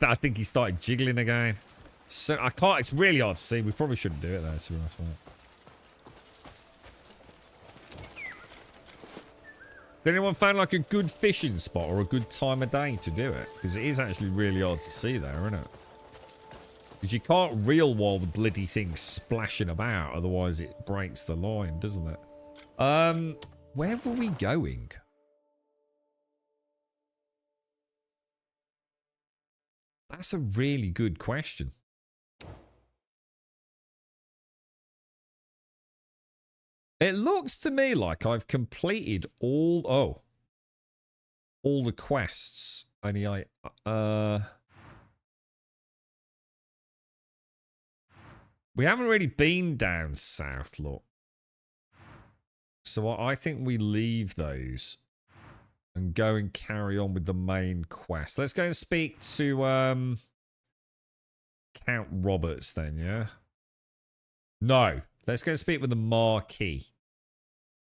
I think he started jiggling again. So I can't. It's really hard to see. We probably shouldn't do it though. To be honest, has anyone found like a good fishing spot or a good time of day to do it? Because it is actually really hard to see there, isn't it? Because you can't reel while the bloody thing's splashing about, otherwise it breaks the line, doesn't it? Where were we going? That's a really good question. It looks to me like I've completed all the quests. Only we haven't really been down south, look. So I think we leave those and go and carry on with the main quest. Let's go and speak to Count Roberts then, yeah? No. Let's go and speak with the Marquis.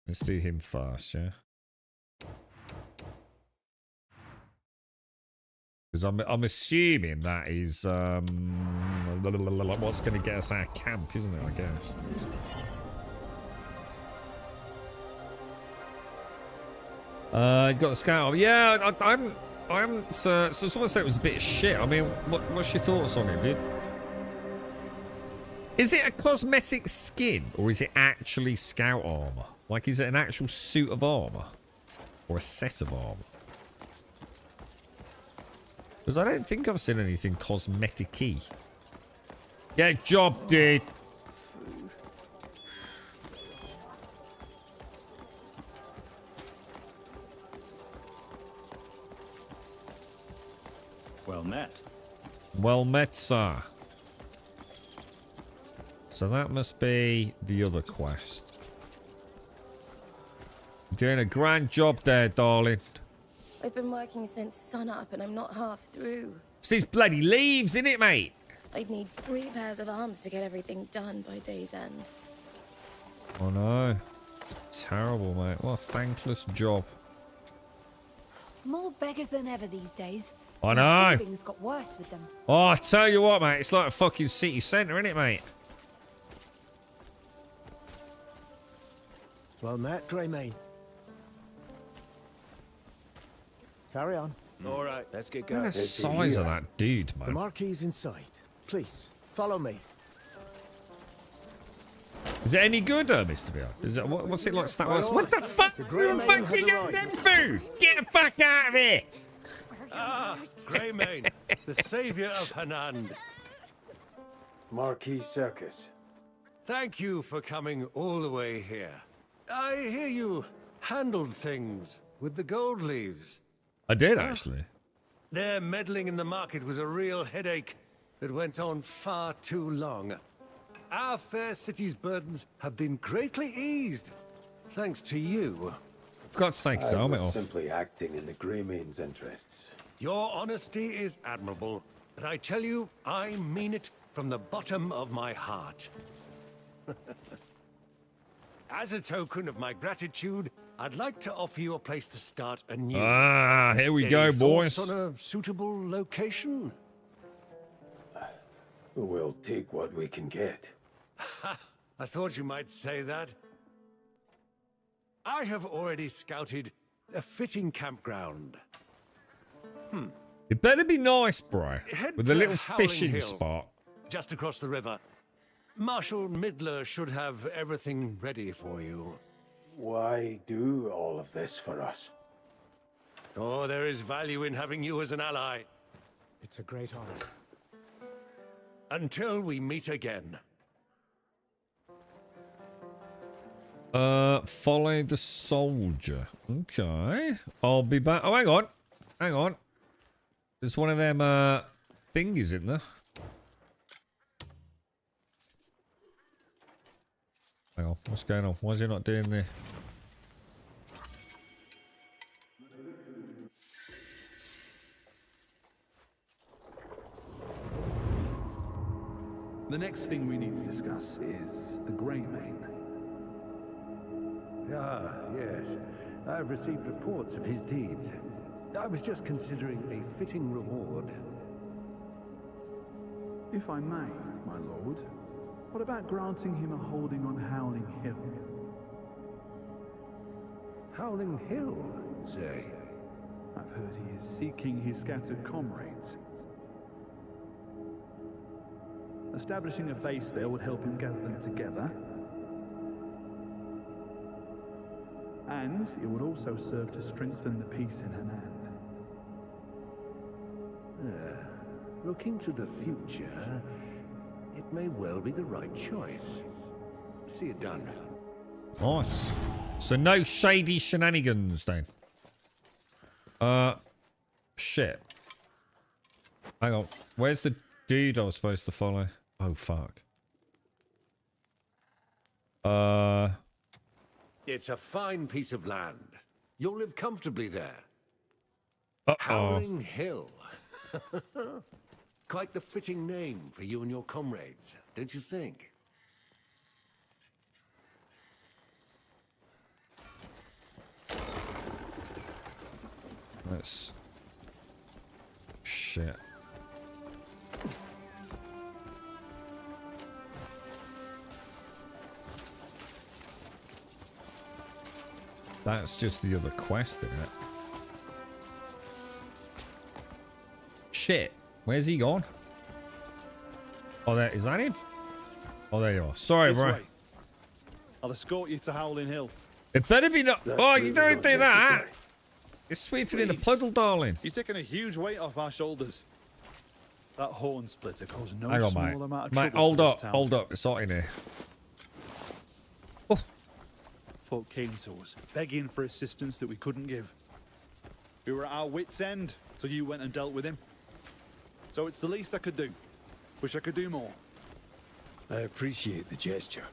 Let's do him first, yeah? Because I'm assuming that is what's going to get us our camp, isn't it, I guess? You got the scout. Yeah, I haven't. So someone said it was a bit of shit. I mean, what's your thoughts on it, dude? Is it a cosmetic skin or is it actually scout armor? Like, is it an actual suit of armor or a set of armor? Because I don't think I've seen anything cosmetic-y. Get job, dude. Well met. Well met, sir. So that must be the other quest. You're doing a grand job there, darling. I've been working since sunup and I'm not half through. It's these bloody leaves, isn't it, mate? I'd need 3 pairs of arms to get everything done by day's end. Oh no. It's terrible, mate. What a thankless job. More beggars than ever these days. I know. Things got worse with them. Oh, I tell you what, mate. It's like a fucking city centre, isn't it, mate? Well met, Greymane. Carry on. All right, let's get Look going. at the size of that dude, man. The Marquis inside. Please, follow me. Is it any good, Mr. VR? Is it, what's it like Star Wars? What the fuck? Who fucking got them food? Get the fuck out of here! Ah, Greymane, the savior of Hanand. Marquis Circus. Thank you for coming all the way here. I hear you handled things with the gold leaves. I did, actually. Their meddling in the market was a real headache that went on far too long. Our fair city's burdens have been greatly eased, thanks to you. I've got to take his helmet off. Simply acting in the Greymane's interests. Your honesty is admirable, but I tell you, I mean it from the bottom of my heart. As a token of my gratitude, I'd like to offer you a place to start anew. Ah, here we Any go, thoughts boys. on a suitable location? We'll take what we can get. I thought you might say that. I have already scouted a fitting campground. It better be nice, bro. Head With a to little Howling fishing Hill, spot. just across the river. Marshal Midler should have everything ready for you. Why do all of this for us? Oh, there is value in having you as an ally. It's a great honor. Until we meet again. Follow the soldier. Okay. I'll be back. Oh, hang on. Hang on. There's one of them, thingies in there. Hang on. What's going on? Why is he not doing the... The next thing we need to discuss is the Greymane. Ah, yes. I've received reports of his deeds. I was just considering a fitting reward. If I may, my lord, what about granting him a holding on Howling Hill? Howling Hill, say? I've heard he is seeking his scattered comrades. Establishing a base there would help him gather them together. And it would also serve to strengthen the peace in Hanand. Looking to the future, it may well be the right choice. See it done. Nice. So no shady shenanigans then. Shit. Hang on. Where's the dude I was supposed to follow? Oh, fuck. It's a fine piece of land. You'll live comfortably there. Uh-oh. Howling Hill. Quite the fitting name for you and your comrades, don't you think? That's... Shit. That's just the other quest, isn't it? Shit. Where's he gone? Oh, there. Is that him? Oh, there you are. Sorry, This bro. way. I'll escort you to Howling Hill. It better be not... That's Oh, really you don't not do that. necessary. You're sweeping in a Please. puddle, darling. You're taking a huge weight off our shoulders. That horn splitter caused no Hang on, small mate. amount of Mate, trouble hold for this up. town. Hold up. It's hot in here. Folk came to us, begging for assistance that we couldn't give. We were at our wits' end, so you went and dealt with him. So it's the least I could do. Wish I could do more. I appreciate the gesture.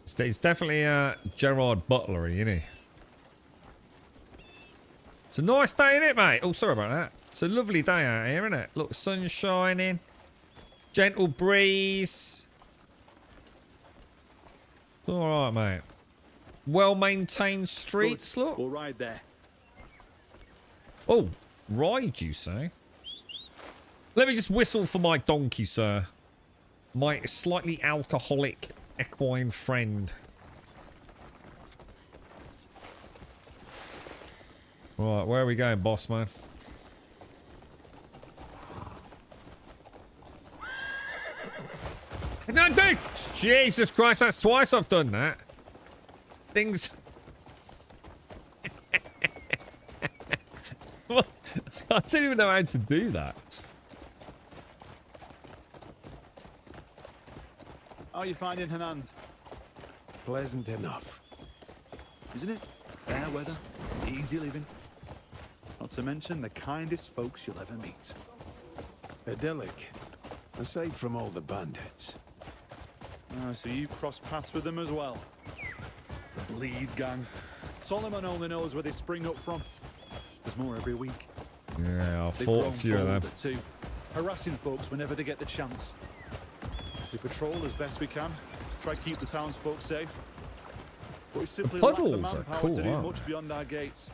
It's definitely Gerard Butlery, isn't he? It's a nice day, isn't it, mate? Oh, sorry about that. It's a lovely day out here, isn't it? Look, sun shining. Gentle breeze. It's alright, mate. Well-maintained streets, Good. look. We'll ride there. Oh, ride, you say? Let me just whistle for my donkey, sir. My slightly alcoholic equine friend. Right, where are we going, boss man? No, dude! Jesus Christ, that's twice I've done that. Things... What? I don't even know how to do that. How are you finding Hanand? Pleasant enough. Isn't it? Fair weather, easy living. Not to mention the kindest folks you'll ever meet. Idyllic. Aside from all the bandits. So you crossed paths with them as well. The Bleed Gang. Solomon only knows where they spring up from. There's more every week. Yeah, I They've fought a grown few of them. bolder too, harassing folks whenever they get the chance. We patrol as best we can, try to keep the townsfolk safe. But we simply lack the puddles are manpower cool, to do aren't much beyond our gates.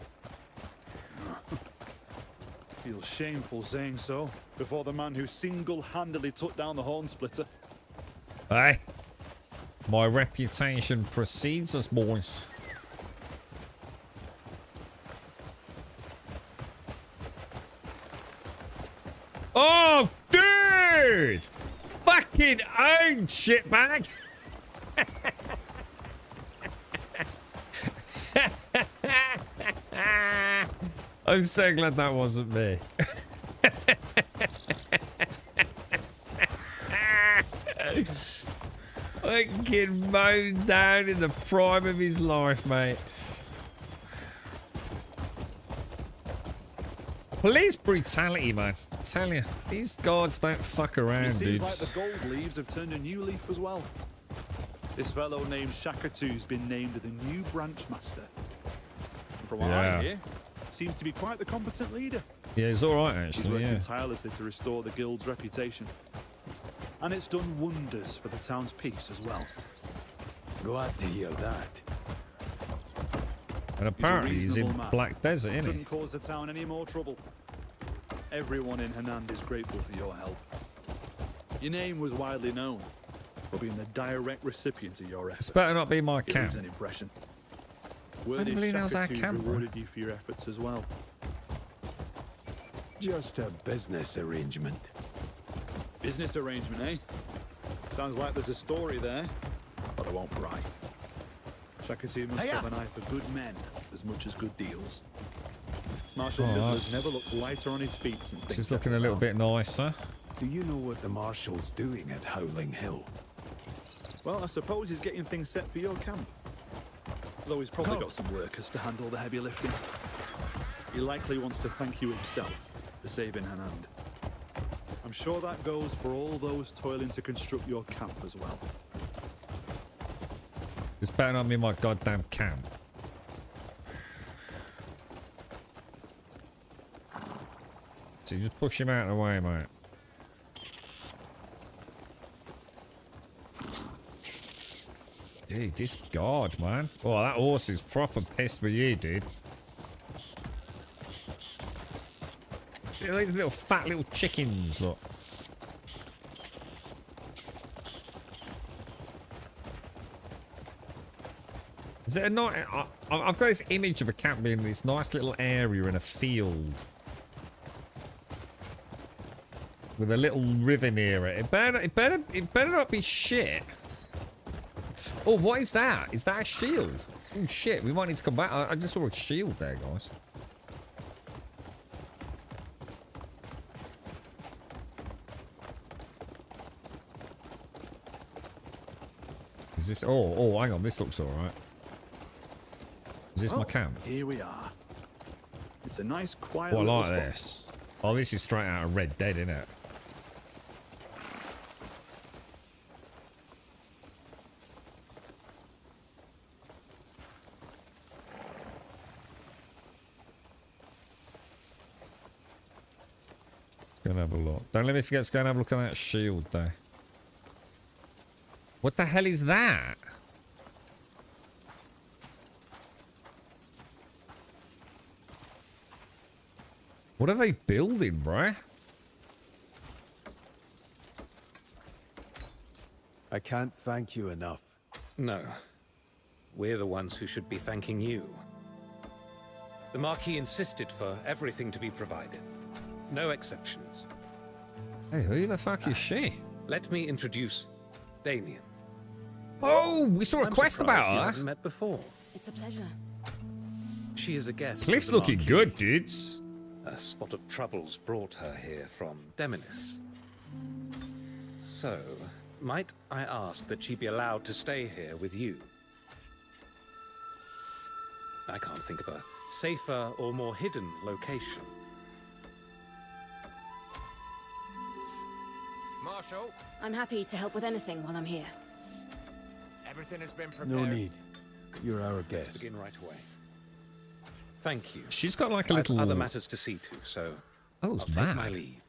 Feels shameful saying so, before the man who single-handedly took down the horn splitter. Hey, my reputation precedes us, boys. Oh, dude! Fucking own shitbag! I'm so glad that wasn't me. Fucking mowed down in the prime of his life, mate. Police brutality, man. I tell you, these guards don't fuck around, It seems dudes. like the gold leaves have turned a new leaf as well. This fellow named Shakatu's been named the new branch master. And from what I hear, seems to be quite the competent leader. Yeah, he's all right, He's actually, working yeah. tirelessly to restore the guild's reputation. And it's done wonders for the town's peace as well. Glad to hear that. And apparently he's in reasonable man. Black Desert, isn't he? Shouldn't cause the town any more trouble. Everyone in Hanand is grateful for your help. Your name was widely known for being the direct recipient of your efforts. This better not be my It camp. leaves an impression. How Worthy do you know it's our Shakatu's camp, bro? rewarded you for your efforts as well. Just a business arrangement. Business arrangement, eh? Sounds like there's a story there, but I won't pry. Shakatu must have an eye for good men as much as good deals. Marshal Midler's never looked lighter on his feet since things She's looking a little bit nicer. Do you know what the Marshal's doing at Howling Hill? Well, I suppose he's getting things set for your camp. Though he's probably got some workers to handle the heavy lifting. He likely wants to thank you himself for saving Hanand. I'm sure that goes for all those toiling to construct your camp as well. This better not be my goddamn camp. So you just push him out of the way, mate. Dude, this guard, man. Oh, that horse is proper pissed with you, dude. Look at these little fat little chickens, look. Is it a nice... I've got this image of a camp being in this nice little area in a field. With a little river near it. It better not be shit. Oh, what is that? Is that a shield? Oh, shit. We might need to come back. I just saw a shield there, guys. Is this... Oh, hang on. This looks alright. Is this my camp? Here we are. It's a nice, quiet Oh, I little like spot. this. Oh, this is straight out of Red Dead, isn't it? Let's go and have a look. Don't let me forget to go and have a look at that shield, though. What the hell is that? What are they building, bruh? I can't thank you enough. No. We're the ones who should be thanking you. The Marquis insisted for everything to be provided. No exceptions. Hey, who the fuck is she? Let me introduce Damien. Oh, we saw a quest about surprised you her. haven't met before. It's a pleasure. She is a guest. Cliff's of the looking Marquis. good, dudes. A spot of troubles brought her here from Deminis. So, might I ask that she be allowed to stay here with you? I can't think of a safer or more hidden location. Marshal? I'm happy to help with anything while I'm here. Everything has been prepared. No need. You're our Let's guest. begin right away. Thank you. She's got like a I've little... other matters to see to, so Oh, I'll it's take mad. my leave.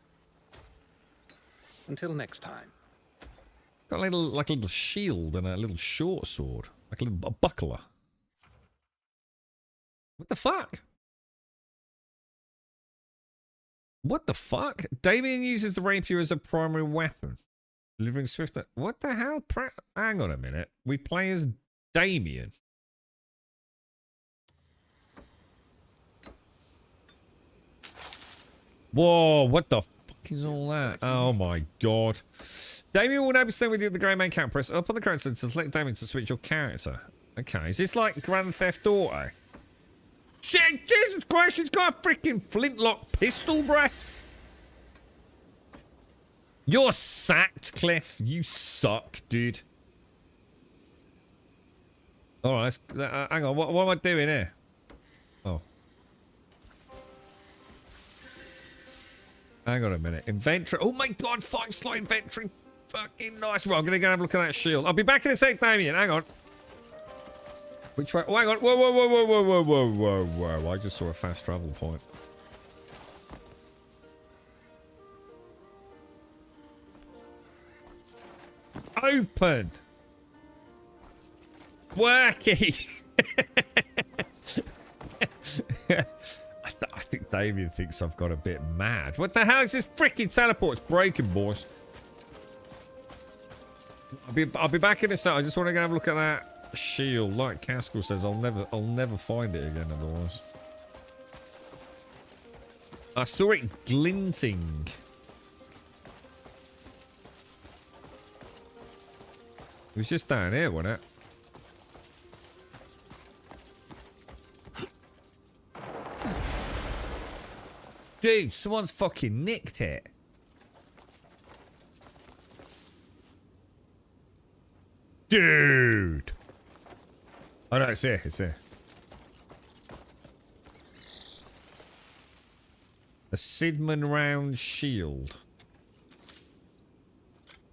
Until next time. Got like a little shield and a little short sword. Like a buckler. What the fuck? What the fuck? Damien uses the rapier as a primary weapon. Delivering swift... What the hell? Hang on a minute. We play as Damien. Whoa, what the fuck is all that? Oh my god. Damien will now be staying with you at the Grey Man camp. Press up on the character to select Damien to switch your character. Okay, is this like Grand Theft Auto? Shit, Jesus Christ, she's got a freaking flintlock pistol, bruh. You're sacked, Cliff. You suck, dude. All right, hang on. What am I doing here? Oh. Hang on a minute. Inventory. Oh my god, 5-slot inventory. Fucking nice. Right, I'm going to go have a look at that shield. I'll be back in a sec, Damien. Hang on. Which way? Oh, hang on. Whoa, whoa, whoa, whoa, whoa, whoa, whoa, whoa, whoa. I just saw a fast travel point. Open. Working. I think Damien thinks I've got a bit mad. What the hell is this freaking teleport? It's breaking, boys. I'll be back in a sec. I just want to go have a look at that shield. Like Caskell says, I'll never find it again otherwise. I saw it glinting. It was just down here, wasn't it? Dude, someone's fucking nicked it. Dude. Oh no, it's here. It's here. A Sidman round shield.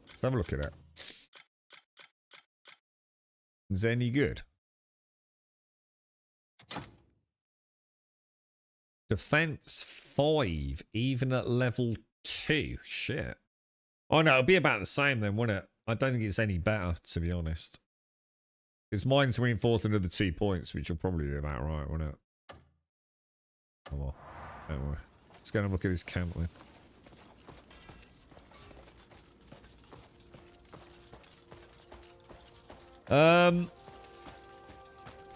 Let's have a look at it. Is it any good? Defense 5, even at level 2. Shit. Oh no, it'll be about the same then, won't it? I don't think it's any better, to be honest. Because mine's reinforced another 2 points, which will probably be about right, won't it? Oh well. Don't worry. Let's go and have a look at this camp then.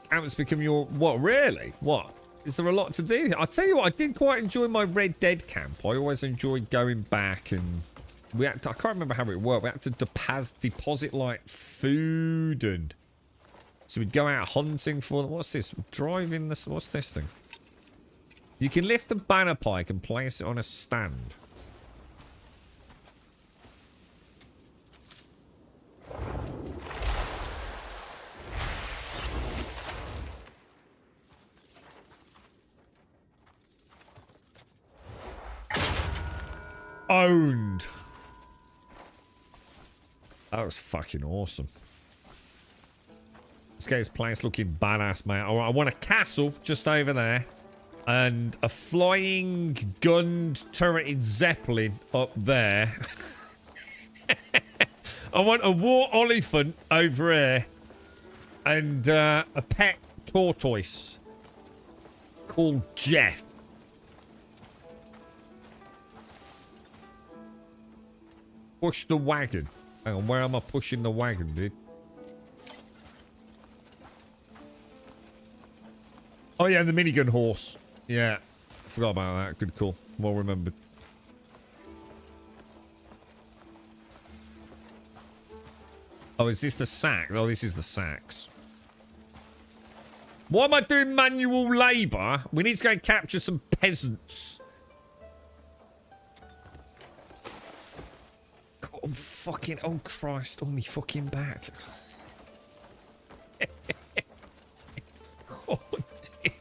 Camps become your... What, really? What? Is there a lot to do? I'll tell you what, I did quite enjoy my Red Dead camp. I always enjoyed going back and... we had to, I can't remember how it worked. We had to deposit, like, food and... so we'd go out hunting for... what's this? Driving this... what's this thing? You can lift a banner pike and place it on a stand. Owned. That was fucking awesome. This guy's place looking badass, mate. I want a castle just over there. And a flying, gunned, turreted zeppelin up there. I want a war elephant over here. And a pet tortoise. Called Jeff. Push the wagon. Hang on, where am I pushing the wagon, dude? Oh yeah, the minigun horse. Yeah, forgot about that. Good call. Well remembered. Oh, is this the sack? Oh, this is the sacks. Why am I doing manual labour? We need to go and capture some peasants. God, I'm fucking... oh, Christ. On me fucking back. Oh, dude.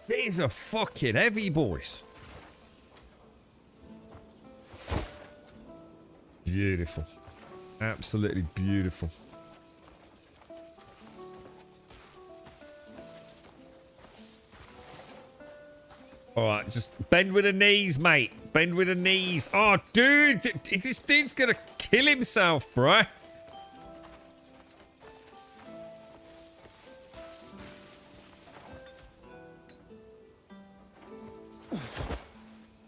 These are fucking heavy, boys. Beautiful. Absolutely beautiful. Alright, just bend with the knees, mate. Bend with the knees. Oh, dude. This dude's gonna kill himself, bro.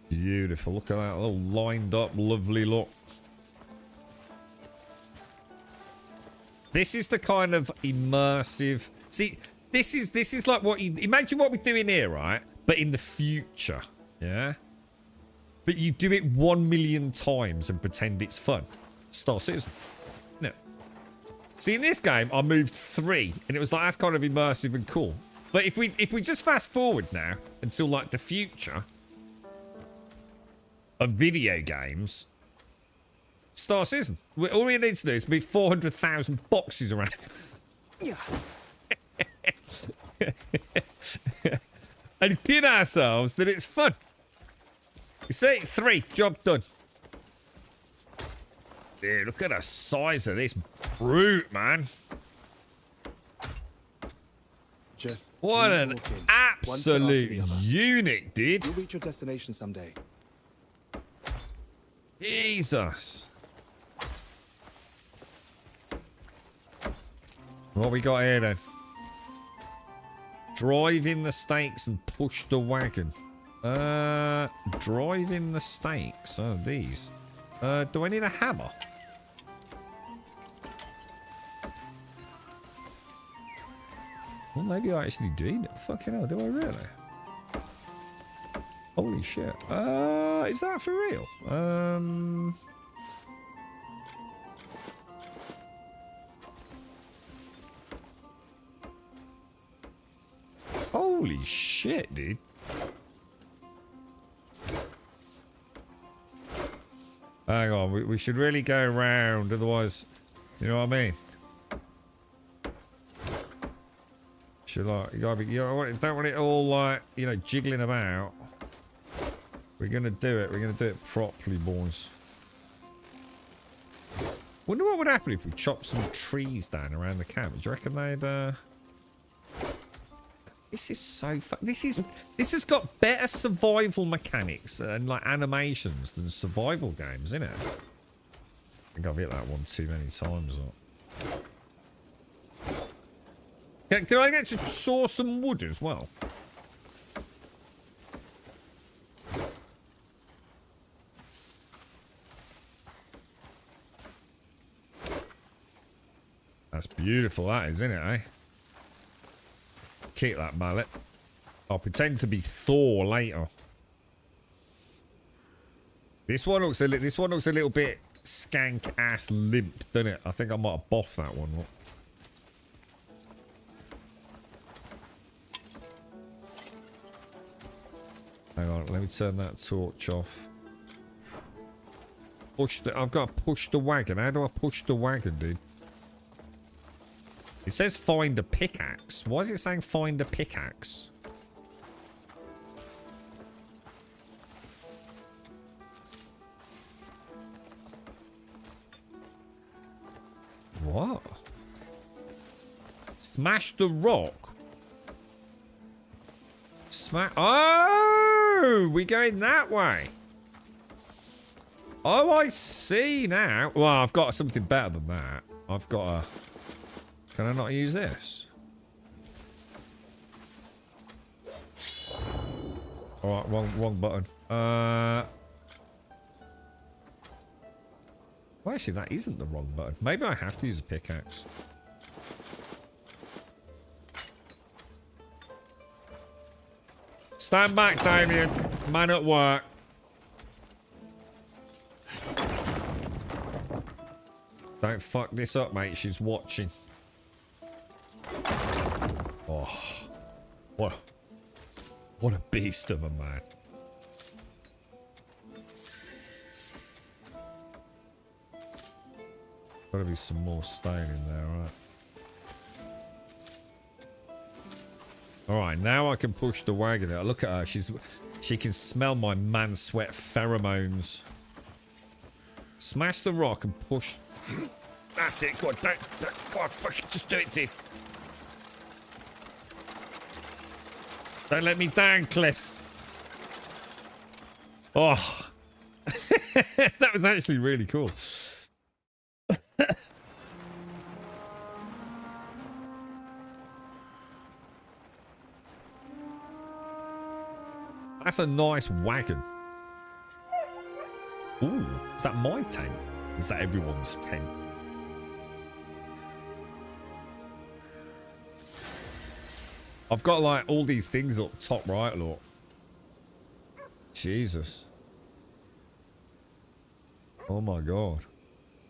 Beautiful. Look at that. All lined up. Lovely look. This is the kind of immersive... see, this is like what you... imagine what we're doing here, right? But in the future, yeah? But you do it 1 million times and pretend it's fun. Star Citizen. No. See, in this game, I moved 3, and it was like, that's kind of immersive and cool. But if we just fast forward now until like the future of video games, Star Citizen. All we need to do is move 400,000 boxes around. And kid ourselves that it's fun. You see, 3, job done. Dude, look at the size of this brute, man. Just what an walking, absolute unit, dude. You'll reach your destination someday. Jesus. What we got here then? Drive in the stakes and push the wagon. Drive in the stakes. Oh, these. Do I need a hammer? Well, maybe I actually do. Fucking hell, do I really? Holy shit. Is that for real? Holy shit, dude. Hang on, we should really go around, otherwise, you know what I mean? Should like, you gotta be, you don't want it all like, you know, jiggling about. We're gonna do it properly, boys. Wonder what would happen if we chopped some trees down around the camp. Do you reckon they'd, This is so fun. This has got better survival mechanics and like animations than survival games, isn't it? I think I've hit that one too many times. Can I get to saw some wood as well? That's beautiful, that is, isn't it, eh? Keep that mallet. I'll pretend to be Thor later. This one looks a little bit skank ass limp, doesn't it? I think I might have boffed that one. Look. Hang on, let me turn that torch off. I've got to push the wagon. How do I push the wagon, dude? It says find a pickaxe. Why is it saying find a pickaxe? What? Smash the rock. Oh, we're going that way. Oh, I see now. Well, I've got something better than that. I've got a... Can I not use this? Alright, wrong button. Well, actually, that isn't the wrong button. Maybe I have to use a pickaxe. Stand back, Damien. Man at work. Don't fuck this up, mate. She's watching. Oh, what a beast of a man. Gotta be some more stone in there, right? Alright, now I can push the wagon out. Look at her, she can smell my man sweat pheromones. Smash the rock and push. That's it, go on, don't go on, fucking just do it, dude. Don't let me down, Cliff. Oh. That was actually really cool. That's a nice wagon. Ooh, is that my tent? Or is that everyone's tent? I've got like all these things up top right, look. Jesus. Oh my god.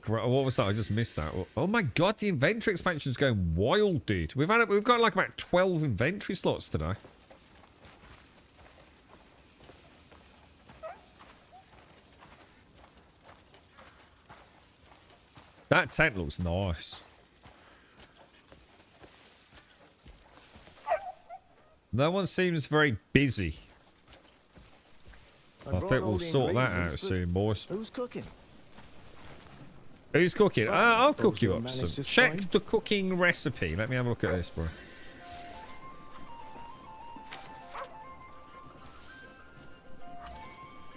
What was that? I just missed that. Oh my god, the inventory expansion's going wild, dude. We've got like about 12 inventory slots today. That tent looks nice. No one seems very busy. I think we'll sort that out soon, boys. Who's cooking? Who's cooking? Well, I'll suppose cook you you'll up manage some. just Check fine. the cooking recipe. Let me have a look at this, bro.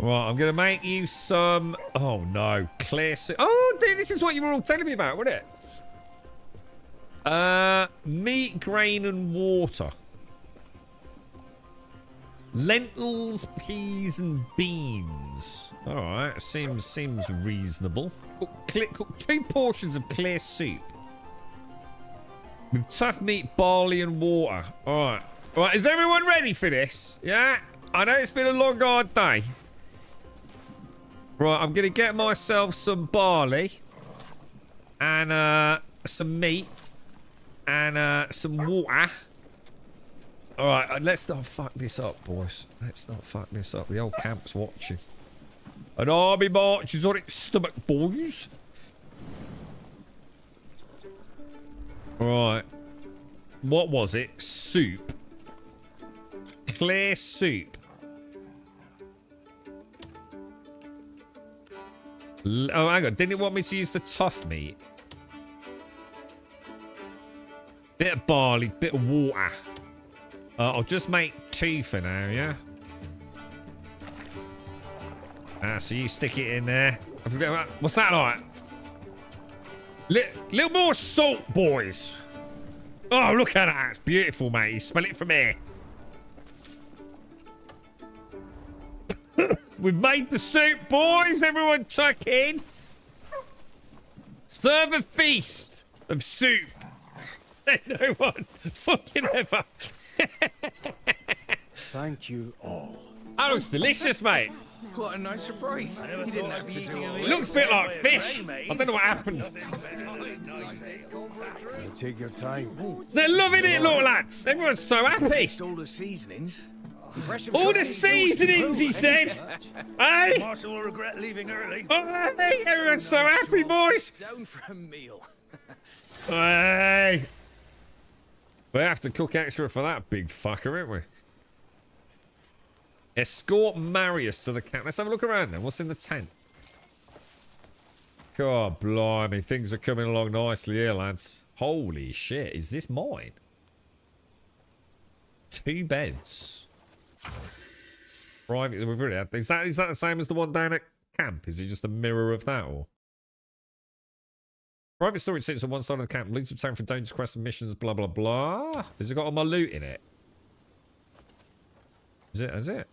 Right, I'm going to make you some... Oh, no. Clear soup. Oh, dude, this is what you were all telling me about, wasn't it? Meat, grain, and water. Lentils, peas, and beans. All right, seems reasonable. Cook 2 portions of clear soup with tough meat, barley, and water. All right. All right, is everyone ready for this? Yeah? I know it's been a long, hard day. Right, I'm going to get myself some barley and some meat and some water. All right, let's not fuck this up, boys. Let's not fuck this up. The old camp's watching. An army marches on its stomach, boys. Right. What was it? Soup. Clear soup. Oh, hang on. Didn't it want me to use the tough meat? Bit of barley, bit of water. I'll just make 2 for now, yeah? So you stick it in there. What's that like? Little more salt, boys. Oh, look at that. It's beautiful, mate. You smell it from here. We've made the soup, boys. Everyone tuck in. Serve a feast of soup. No one fucking ever. Thank you all. That looks delicious, mate. What a nice surprise. He didn't have you eating It looks a bit like fish. I don't know what happened. You take your time. They're loving it, little lads. Everyone's so happy. All the seasonings. All the seasonings, he said. Hey. Marshal will regret leaving early. Oh, hey, everyone's so happy, boys. Down for a meal. Hey. We have to cook extra for that big fucker, ain't we? Escort Marius to the camp. Let's have a look around then. What's in the tent? God blimey, things are coming along nicely here, lads. Holy shit, is this mine? 2 beds. Private, we've already had. Is that the same as the one down at camp? Is it just a mirror of that, or? Private storage sits on one side of the camp. Loot obtained for dangerous quests and missions, blah, blah, blah. Has it got all my loot in it? Is it?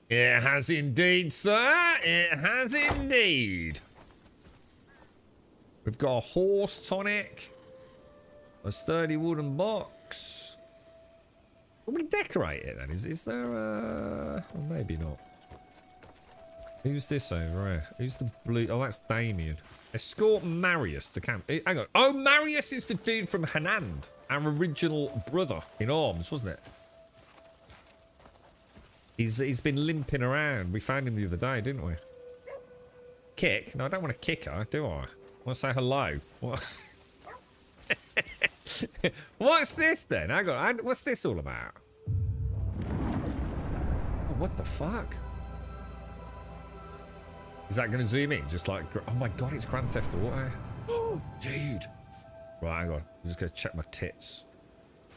It has indeed, sir. It has indeed. We've got a horse tonic. A sturdy wooden box. Will we decorate it then? Is there a... Well, maybe not. Who's this over here? Who's the blue... Oh, that's Damien. Escort Marius to camp. Hang on. Oh, Marius is the dude from Hanand. Our original brother in arms, wasn't it? He's been limping around. We found him the other day, didn't we? Kick? No, I don't want to kick her, do I? I want to say hello. What? What's this then? Hang on. What's this all about? Oh, what the fuck? Is that going to zoom in? Just like... Oh my god, it's Grand Theft Auto. Oh, dude. Right, hang on. I'm just going to check my tits.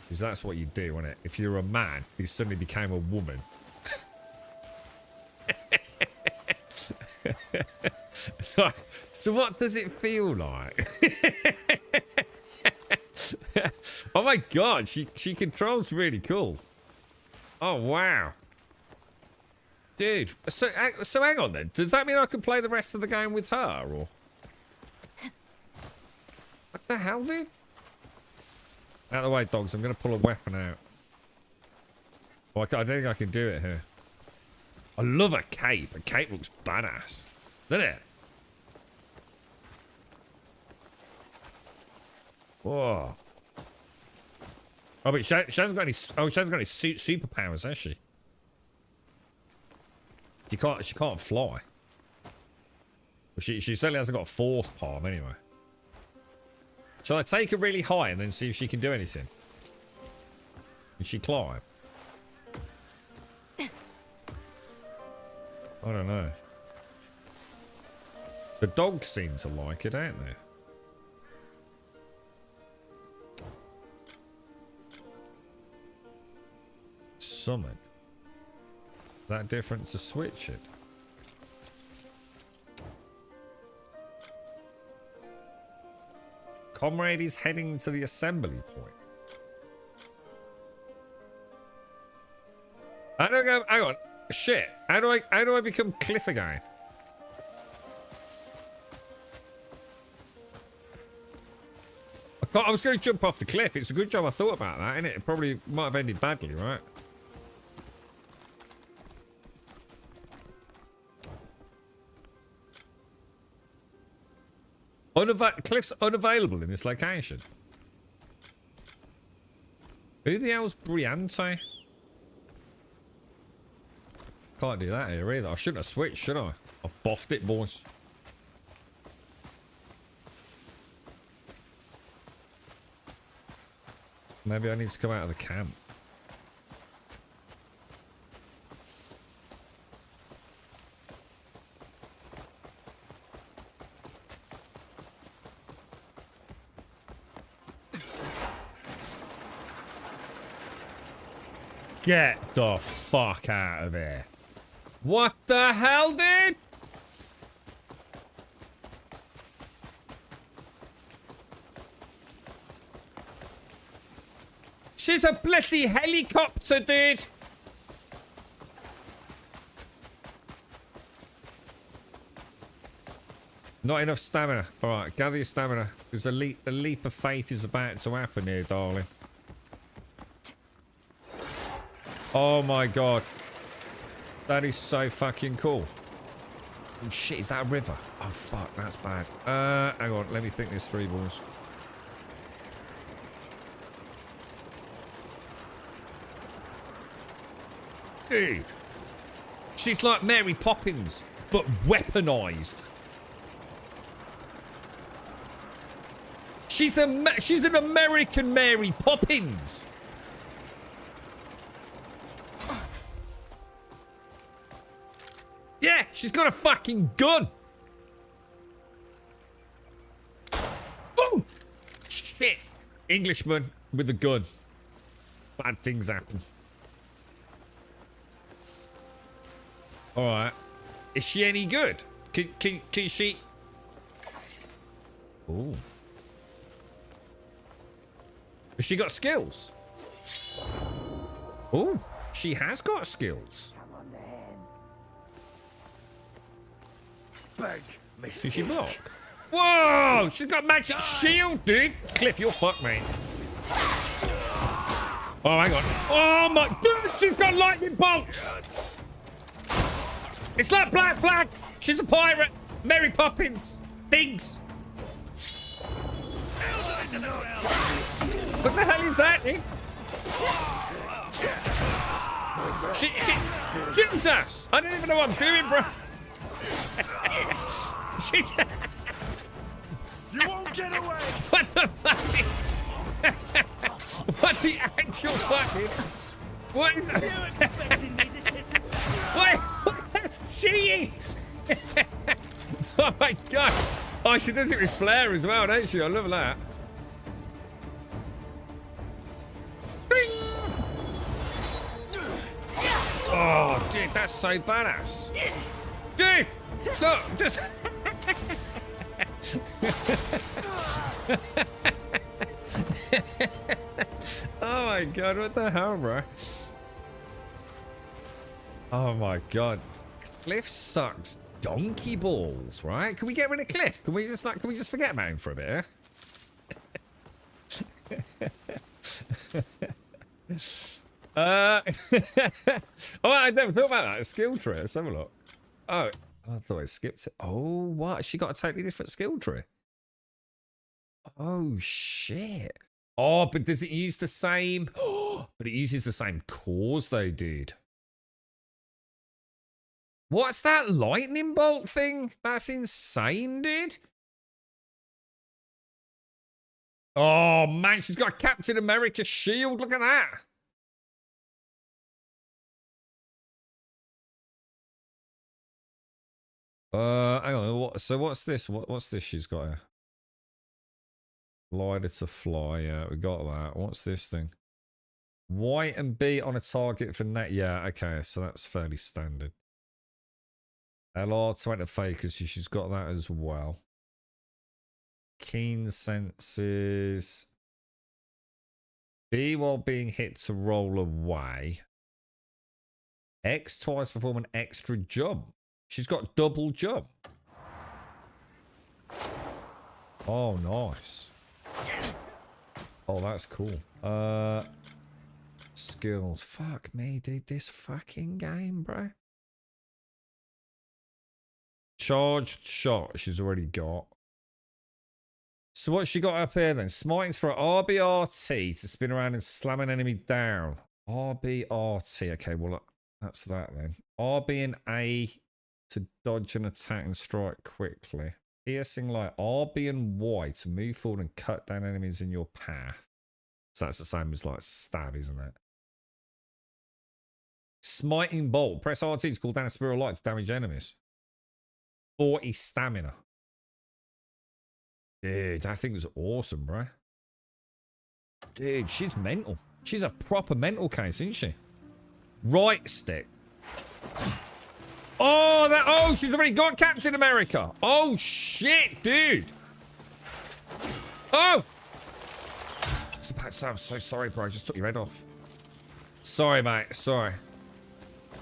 Because that's what you do, isn't it? If you're a man who suddenly became a woman. So what does it feel like? Oh my god, she controls really cool. Oh wow. Dude, so hang on then. Does that mean I can play the rest of the game with her, or? What the hell, dude? Out of the way, dogs. I'm going to pull a weapon out. Oh, I don't think I can do it here. I love a cape. A cape looks badass. Doesn't it? Whoa. Oh, but she hasn't got any... Oh, she hasn't got any superpowers, has she? She can't fly. Well, she certainly hasn't got a force palm anyway. Shall I take her really high and then see if she can do anything? Can she climb? I don't know. The dogs seem to like it, don't they? Summon. Is that different to switch it? Comrade is heading to the assembly point. How do I go? Hang on. Shit. How do I become Cliff again? I was going to jump off the cliff. It's a good job I thought about that, isn't it? It probably might have ended badly, right? Cliff's unavailable in this location. Who the hell's Briante? Can't do that here either. I shouldn't have switched, should I? I've boffed it, boys. Maybe I need to come out of the camp. Get the fuck out of here. What the hell, dude? She's a bloody helicopter, dude. Not enough stamina. All right, gather your stamina. Because a leap of faith is about to happen here, darling. Oh my god. That is so fucking cool. Oh shit, is that a river? Oh fuck, that's bad. Hang on, let me think this through, boys. Dude. She's like Mary Poppins, but weaponized. She's an American Mary Poppins. Yeah, she's got a fucking gun. Oh, shit. Englishman with a gun. Bad things happen. All right. Is she any good? Can she? Ooh. Has she got skills? Oh, she has got skills. Can she block? Whoa! She's got magic shield, dude. Cliff, you're fucked, mate. Oh, hang on. Oh my god, she's got lightning bolts. It's like Black Flag. She's a pirate. Mary Poppins. Things. What the hell is that, dude? She shoots us. I don't even know what I'm doing, bro. You won't get away! What the fuck? What the actual fuck, dude? What is that? You expecting me to kiss it? What's she? Oh my god. Oh, she does it with flair as well, don't she? I love that. Bing! Oh, dude, that's so badass. Dude! Look, just... Oh my god, what the hell, bro? Oh my god. Cliff sucks donkey balls, right? Can we get rid of Cliff? Can we just forget about him for a bit? Oh, I never thought about that. A skill tree. Let's have a look. Oh, I thought I skipped it. Oh, what? She got a totally different skill tree. Oh, shit. Oh, but does it use the same? Oh, but it uses the same cores, though, dude. What's that lightning bolt thing? That's insane, dude. Oh, man, she's got a Captain America shield. Look at that. Hang on. So what's this? What's this she's got here? Glider to fly. Yeah, we got that. What's this thing? White and B on a target for net. Yeah, okay. So that's fairly standard. LR to enter fakers. She's got that as well. Keen senses. B while being hit to roll away. X twice perform an extra jump. She's got double jump. Oh, nice. Oh, that's cool. Skills. Fuck me, dude. This fucking game, bro. Charged shot she's already got. So what's she got up here then? Smiting's for RBRT to spin around and slam an enemy down. RBRT. Okay, well, that's that then. RB and A to dodge an attack and strike quickly. Piercing light. RB and Y to move forward and cut down enemies in your path. So that's the same as like stab, isn't it? Smiting bolt. Press RT to call down a spiral light to damage enemies. 40 stamina. Dude, that thing was awesome, bro. Dude, she's mental. She's a proper mental case, isn't she? Right stick. Oh, she's already got Captain America. Oh, shit, dude. Oh. I was about to say, I'm so sorry, bro. I just took your head off. Sorry, mate. Sorry.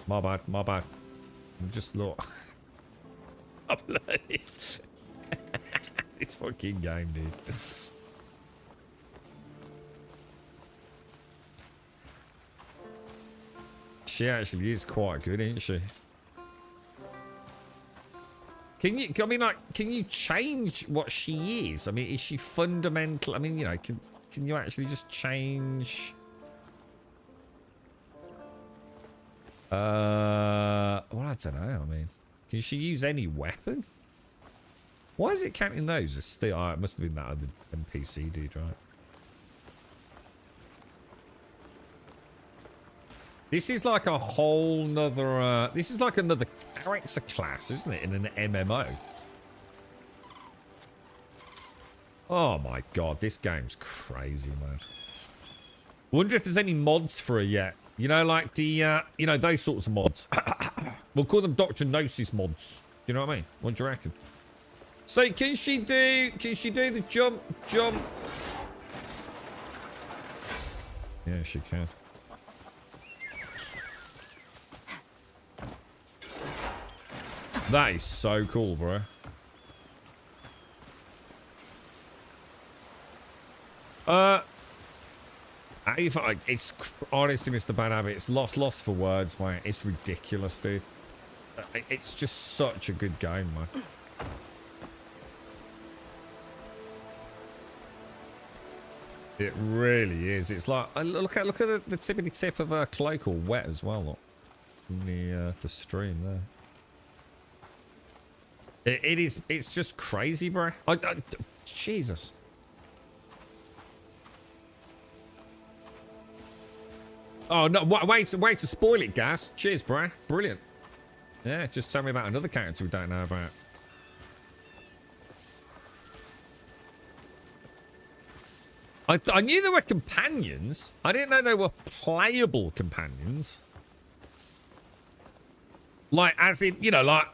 My bad. My bad. I'm just look. I'm learning. This fucking game, dude. She actually is quite good, isn't she? Can you, I mean, like, can you change what she is? I mean, is she fundamental? I mean, you know, can you actually just change? Well, I don't know. I mean, can she use any weapon? Why is it counting those as still? Oh, it must have been that other NPC dude, right? This is like a whole nother, this is like another character class, isn't it? In an MMO. Oh my god, this game's crazy, man. Wonder if there's any mods for it yet. You know, like the, you know, those sorts of mods. We'll call them Dr. Gnosis mods. Do you know what I mean? What do you reckon? So can she do the jump? Yeah, she can. That is so cool, bro. It's honestly, Mr. Bad Habit, it's lost for words, mate. It's ridiculous, dude. It's just such a good game, man. It really is. It's like, look at the tippity tip of her cloak all wet as well, look. In the stream there. It's just crazy, bro. Jesus. Oh, no, wait to spoil it, Gas. Cheers, bro. Brilliant. Yeah, just tell me about another character we don't know about. I knew there were companions. I didn't know there were playable companions. Like, as in, you know, like...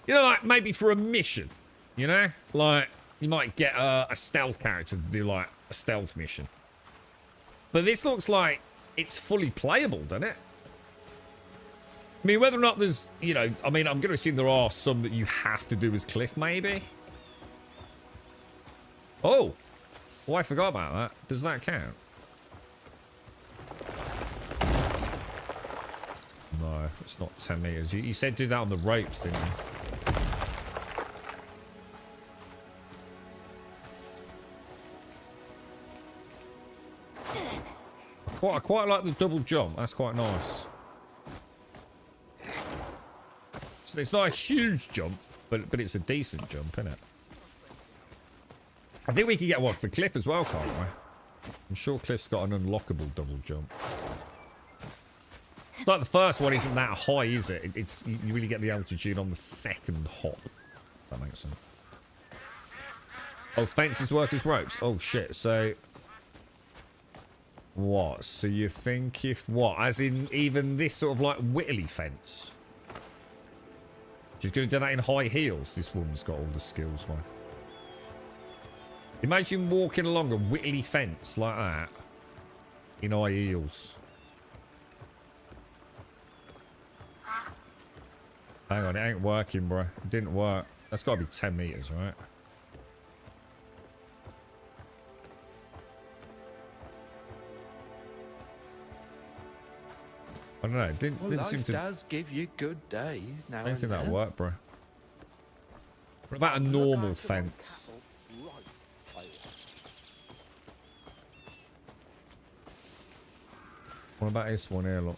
like, maybe for a mission, you know? Like, you might get a stealth character to do, like, a stealth mission. But this looks like it's fully playable, doesn't it? I mean, whether or not there's, you know... I mean, I'm going to assume there are some that you have to do as Cliff, maybe? Oh! Oh, I forgot about that. Does that count? No, it's not 10 meters. You said do that on the ropes, didn't you? I quite like the double jump. That's quite nice. So it's not a huge jump, but it's a decent jump, isn't it? I think we can get one for Cliff as well, can't we? I'm sure Cliff's got an unlockable double jump. It's like the first one isn't that high, is it? It's you really get the altitude on the second hop. That makes sense. Oh, fences work as ropes. Oh shit. So what? So you think if what? As in even this sort of like Whitley fence? She's going to do that in high heels. This woman's got all the skills, man. Imagine walking along a Whitley fence like that in high heels. Hang on, it ain't working, bro. It didn't work. That's got to be 10 meters, right? I don't know. It didn't seem to. Does give you good days now. I don't think that'll work, bro. What about a normal fence? What about this one here, look?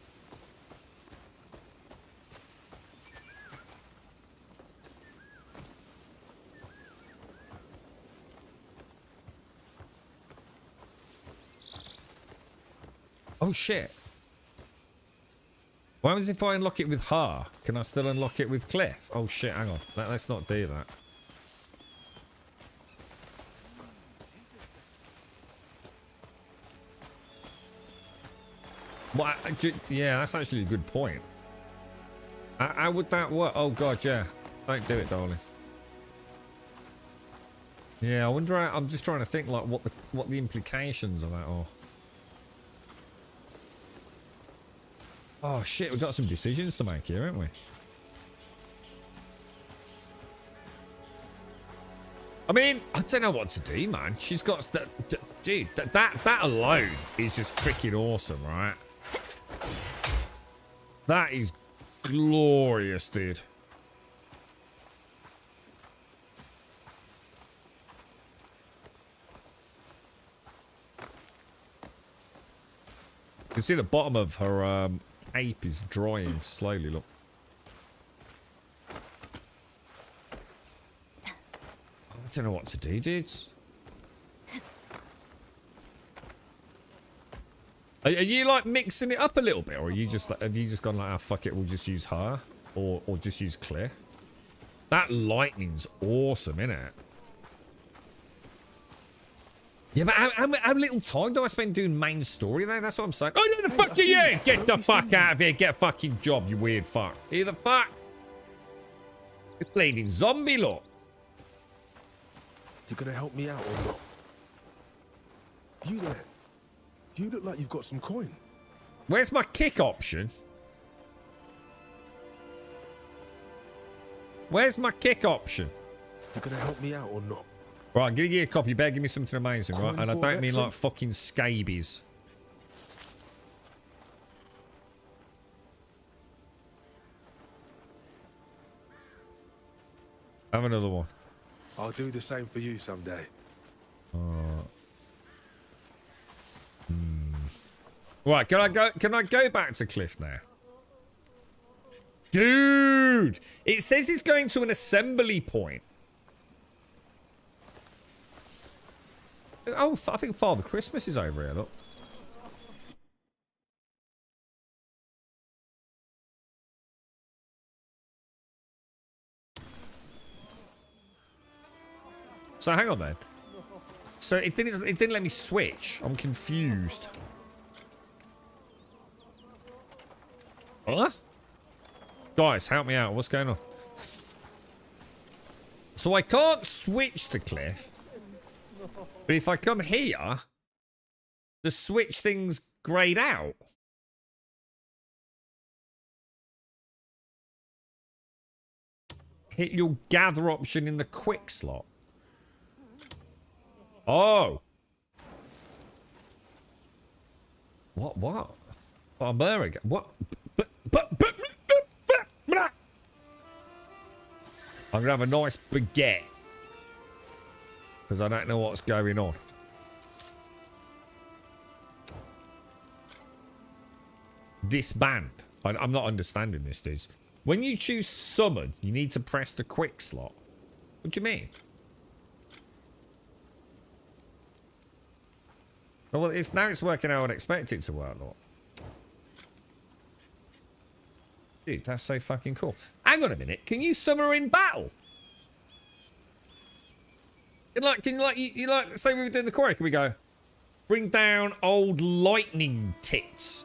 Oh shit. What happens if I unlock it with her? Can I still unlock it with Cliff? Oh shit, hang on. Let's not do that. What? Yeah, that's actually a good point. How would that work? Oh god, yeah. Don't do it, darling. Yeah, I wonder. I'm just trying to think like what the implications of that are. Oh shit, we've got some decisions to make here, haven't we? I mean, I don't know what to do, man. She's got dude. That alone is just freaking awesome, right? That is glorious, dude. You can see the bottom of her ape is drying slowly, look. I don't know what to do, dudes. Are you like mixing it up a little bit, or are you just like, have you just gone like, oh fuck it, we'll just use her, or just use Cliff? That lightning's awesome, isn't it? Yeah, but how little time do I spend doing main story though? That's what I'm saying. Oh, no, the fuck are you? Get the fuck out of here. Get a fucking job, you weird fuck. Who the fuck? This bleeding zombie, look. You gonna help me out or not? You there? You look like you've got some coin. Where's my kick option? Where's my kick option? You gonna help me out or not? Right, I'm gonna give you a copy. You better give me something amazing, right? And I don't mean like fucking scabies. Have another one. I'll do the same for you someday. Right, can I go back to Cliff now? Dude! It says he's going to an assembly point. Oh, I think Father Christmas is over here, look. So hang on then. So it didn't let me switch. I'm confused. Huh? Guys, help me out. What's going on? So I can't switch to Cliff. But if I come here, the switch thing's grayed out. Hit your gather option in the quick slot. Oh. What? Barbaric. What? I'm gonna have a nice baguette. Because I don't know what's going on. Disband. I'm not understanding this, dudes. When you choose summon, you need to press the quick slot. What do you mean? Well, now it's working how I'd expect it to work, Lord. Dude, that's so fucking cool. Hang on a minute. Can you summon in battle? Can you like say we were doing the quarry? Can we go bring down old lightning tits?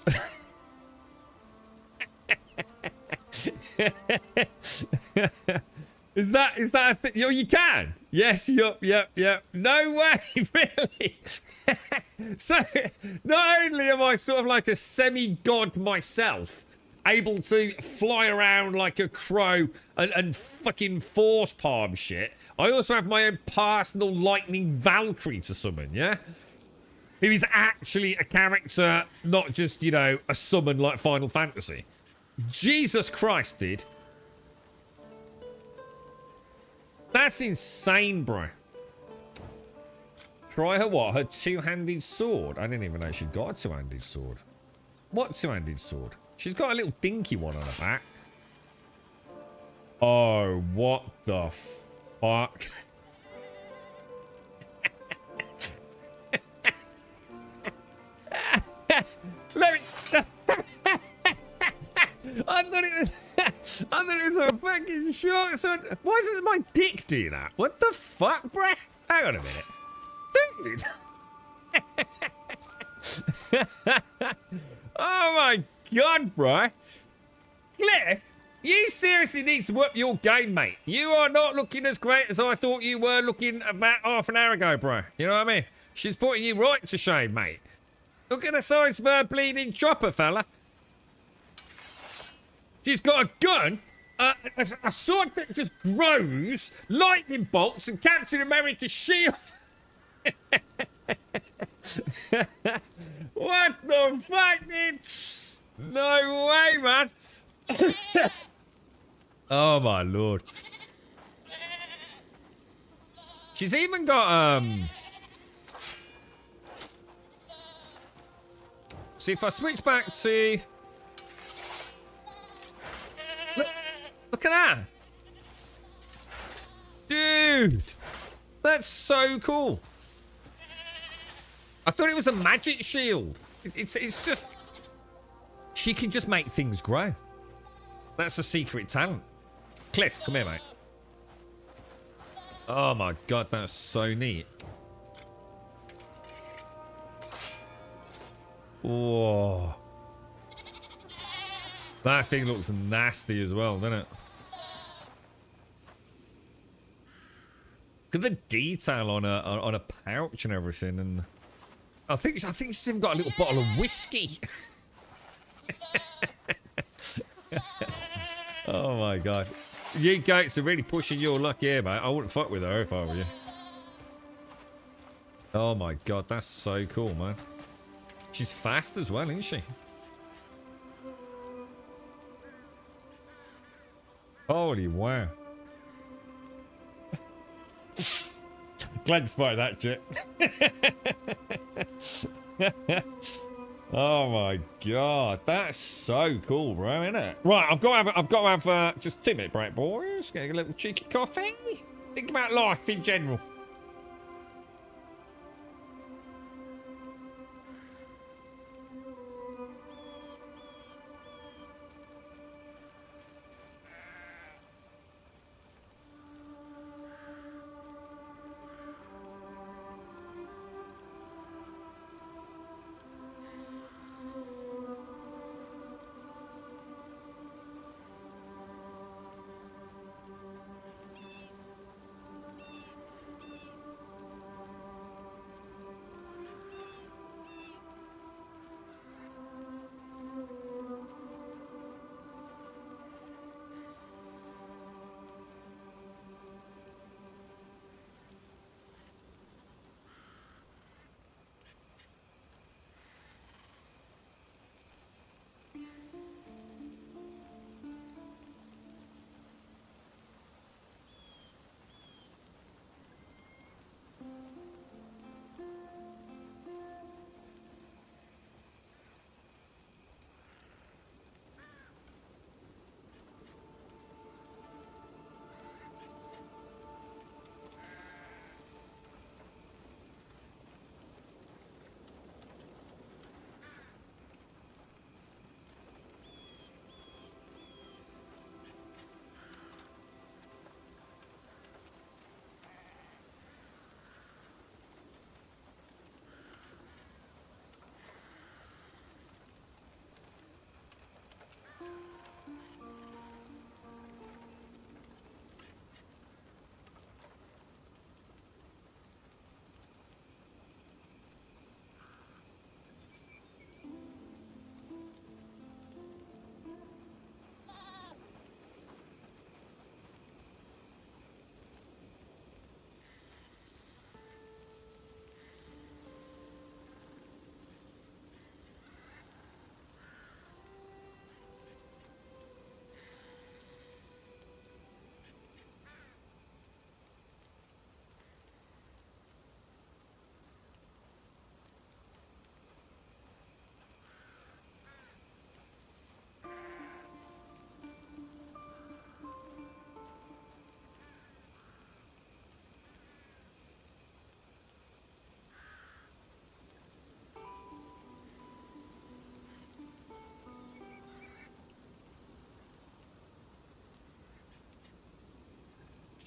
Is that a thing? You can. Yes. Yep. No way, really. So not only am I sort of like a semi-god myself, able to fly around like a crow and fucking force palm shit, I also have my own personal lightning Valkyrie to summon, yeah? Who is actually a character, not just, you know, a summon like Final Fantasy. Jesus Christ, dude. That's insane, bro. Try her what? Her two-handed sword? I didn't even know she got a two-handed sword. What two-handed sword? She's got a little dinky one on her back. Oh, what the fuck? Let me... I thought it was a fucking short sword. Why doesn't my dick do that? What the fuck, bruh? Hang on a minute. Dude. Oh my god, bruh. Cliff, you seriously need to up your game, mate. You are not looking as great as I thought you were looking about half an hour ago, bro. You know what I mean? She's putting you right to shame, mate. Look at the size of her bleeding chopper, fella. She's got a gun, a sword that just grows, lightning bolts, and Captain America's shield. What the fuck, dude? No way, man. Oh, my lord. She's even got, See, if I switch back to... Look at that. Dude. That's so cool. I thought it was a magic shield. It's just... She can just make things grow. That's a secret talent. Cliff, come here, mate. Oh my god, that's so neat. Whoa. That thing looks nasty as well, doesn't it? Look at the detail on a pouch and everything, and I think she's even got a little bottle of whiskey. Oh my god. You goats are really pushing your luck here, mate. I wouldn't fuck with her if I were you. Oh my god, that's so cool, man. She's fast as well, isn't she? Holy wow. Glad you spotted that, chick. Oh my god, that's so cool, bro, isn't it? Right, I've got to have just 2-minute break, boys. Get a little cheeky coffee. Think about life in general.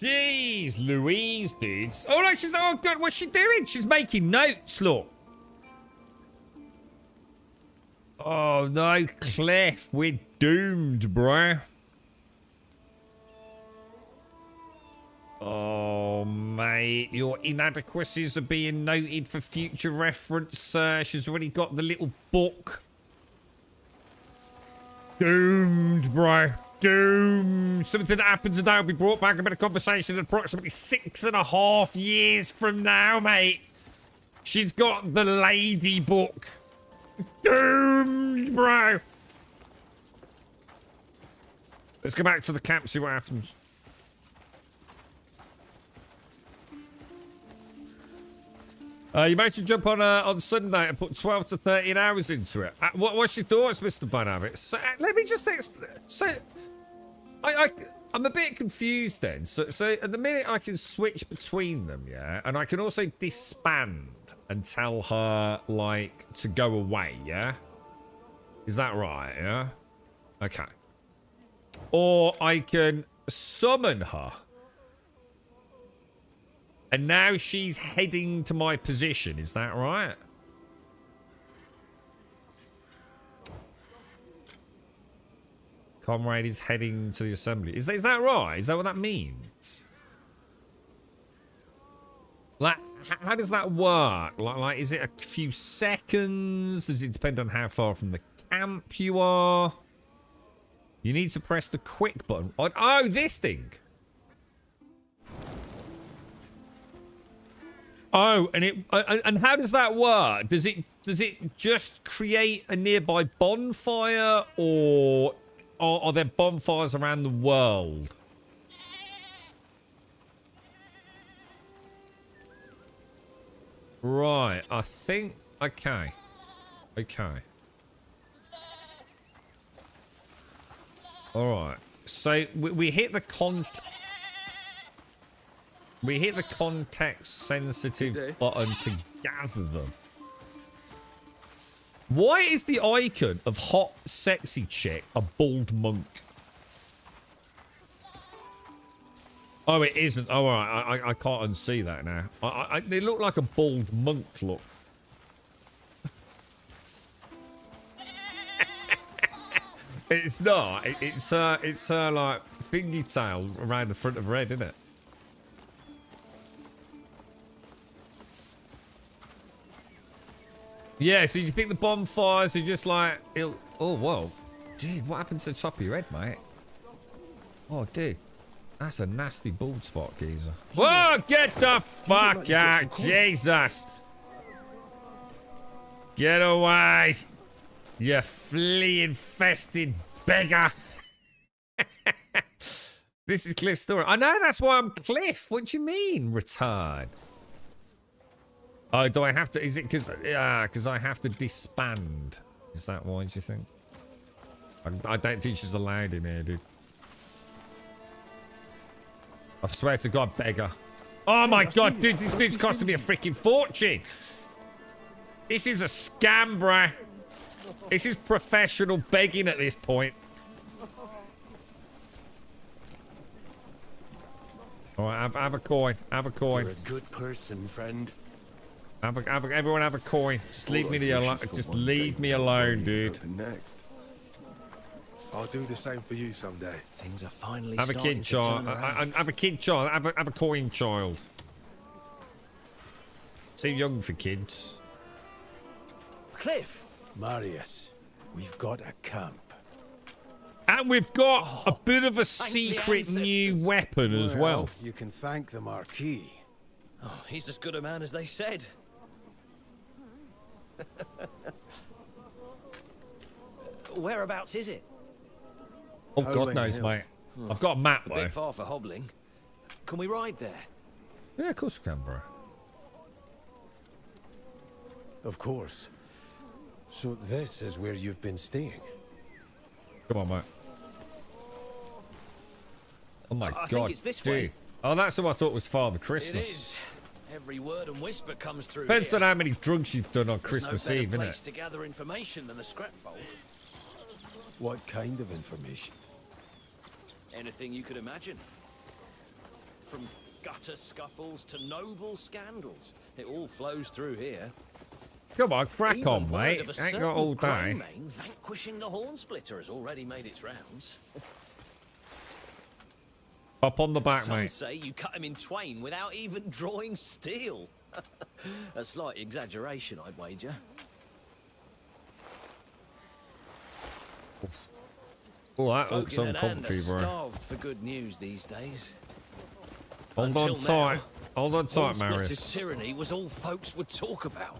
Jeez, Louise, dudes. Oh, look, she's... Oh, God, what's she doing? She's making notes, look. Oh, no, Cliff. We're doomed, bruh. Oh, mate. Your inadequacies are being noted for future reference. She's already got the little book. Doomed, bro. Doomed. Something that happens today will be brought back about a conversation in approximately 6.5 years from now, mate. She's got the lady book. Doomed, bro. Let's go back to the camp, see what happens. You managed to jump on Sunday and put 12 to 13 hours into it. What's your thoughts, Mr. Bunhabit? So, let me just explain. So, I'm a bit confused then. So at the minute I can switch between them, yeah? And I can also disband and tell her, like, to go away, yeah? Is that right, yeah? Okay. Or I can summon her. And now she's heading to my position. Is that right? Comrade is heading to the assembly. Is that right? Is that what that means? Like, how does that work? Like, is it a few seconds? Does it depend on how far from the camp you are? You need to press the quick button. Oh, this thing. Oh, and how does that work? Does it just create a nearby bonfire, or are there bonfires around the world? Right, I think okay. All right. So we hit the context-sensitive button to gather them. Why is the icon of hot, sexy chick a bald monk? Oh, it isn't. Oh, all right. I can't unsee that now. They look like a bald monk look. It's not. It's her like thingy tail around the front of her head, isn't it? Yeah, so you think the bonfires are just like... oh, whoa. Dude, what happened to the top of your head, mate? Oh, dude. That's a nasty bald spot, geezer. Whoa, get the fuck out. Jesus. Get away. You flea-infested beggar. This is Cliff's story. I know, that's why I'm Cliff. What do you mean, retard? Oh, do I have to? Is it because I have to disband? Is that why, do you think? I don't think she's allowed in here, dude. I swear to God, beggar. Oh my God, dude, this dude's costing me a freaking fortune. This is a scam, bruh. This is professional begging at this point. All right, have a coin. Have a coin. You're a good person, friend. Everyone have a coin. Just leave me alone. Just leave me alone, dude. Next. I'll do the same for you someday. Things are finally have a kid, child. Have a kid, child. Have a coin, child. Too young for kids. Cliff. Marius, we've got a camp. And we've got a bit of a secret new weapon as well. You can thank the Marquis. Oh, he's as good a man as they said. Whereabouts is it? Oh, God knows, mate. I've got a map, though. A bit far for hobbling. Can we ride there? Yeah, of course we can, bro. Of course. So this is where you've been staying? Come on, mate. Oh, my God. I think it's this way. Oh, that's who I thought was Father Christmas. It is. Every word and whisper comes through. Depends here. on how many drugs you've done on Christmas Eve, no innit? place to gather information than the scrap vault. What kind of information? Anything you could imagine. From gutter scuffles to noble scandals, it all flows through here. Come on, crack Even on, word mate. of a Ain't got certain all day. Greymane vanquishing the Hornsplitter has already made its rounds. Up on the back, Some mate. say you cut him in twain without even drawing steel. A slight exaggeration, I'd wager. Oh, that Folk looks in an hand are uncomfy, bro. starved for good news these days. Hold Until on tight. now, Hold on tight, Hornsplitter's Marius. tyranny was all folks would talk about.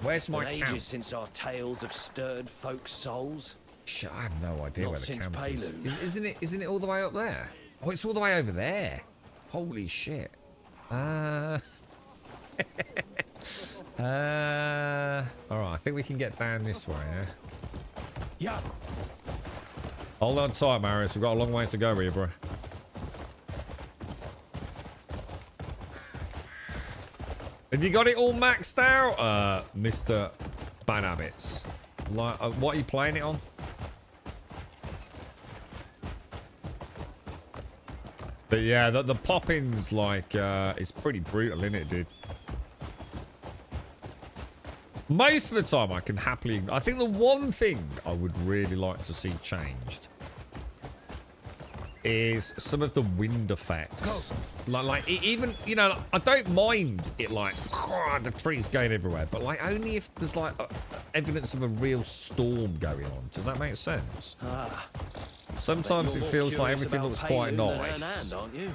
Where's It's my been camp? ages since our tales have stirred folks' souls. Shit, I have no idea Not where the since camp is. Payloon. Isn't it all the way up there? Oh, it's all the way over there. Holy shit. Alright, I think we can get down this way, yeah? Yeah. Hold on tight, Marius. We've got a long way to go here, bro. Have you got it all maxed out, Mr. Bad Habits? Like, what are you playing it on? But yeah, the poppins, like, it's pretty brutal, isn't it, dude? Most of the time, I can happily... I think the one thing I would really like to see changed is some of the wind effects. Like even, you know, I don't mind it, like, the trees going everywhere, but, like, only if there's, like, evidence of a real storm going on. Does that make sense? Sometimes it feels like everything looks quite nice. Aren't you?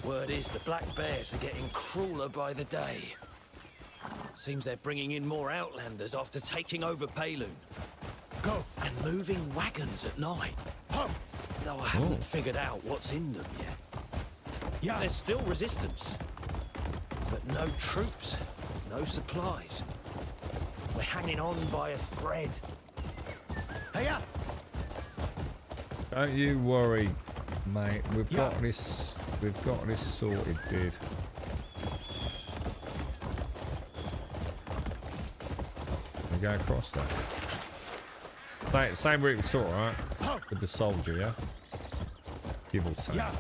Word is the black bears are getting crueler by the day. Seems they're bringing in more outlanders after taking over Payloon. Go. And moving wagons at night. Though I haven't figured out what's in them yet. Yeah. There's still resistance. But no troops, no supplies. We're hanging on by a thread. Hey, yeah. Don't you worry, mate. We've got this sorted, dude. We go across that. Same route we took, right? With the soldier, yeah? Give or take. Yeah.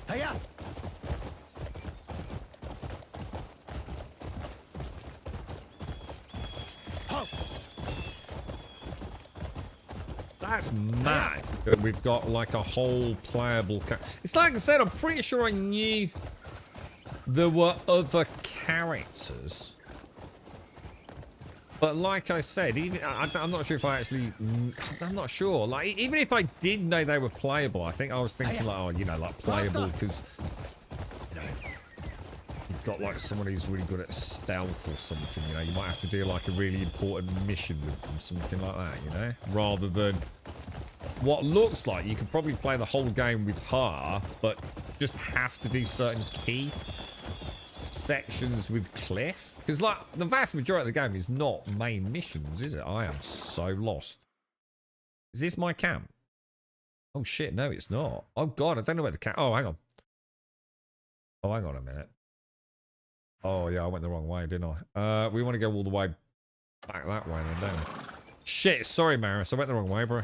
Hey, yeah. That's mad that we've got like a whole playable It's like I said, I'm pretty sure I knew there were other characters. But like I said, even I'm not sure if I actually... I'm not sure. Like, even if I did know they were playable, I think I was thinking like, oh, you know, like playable because, you know, you've got like someone who's really good at stealth or something, you know. You might have to do like a really important mission with them, something like that, you know. Rather than what looks like you could probably play the whole game with her, but just have to do certain key sections with Cliff. Because, like, the vast majority of the game is not main missions, is it? I am so lost. Is this my camp? Oh, shit, no, it's not. Oh, God, I don't know where the camp... Oh, hang on. Oh, hang on a minute. Oh, yeah, I went the wrong way, didn't I? We want to go all the way back that way, then, don't we? Shit, sorry, Maris. I went the wrong way, bro.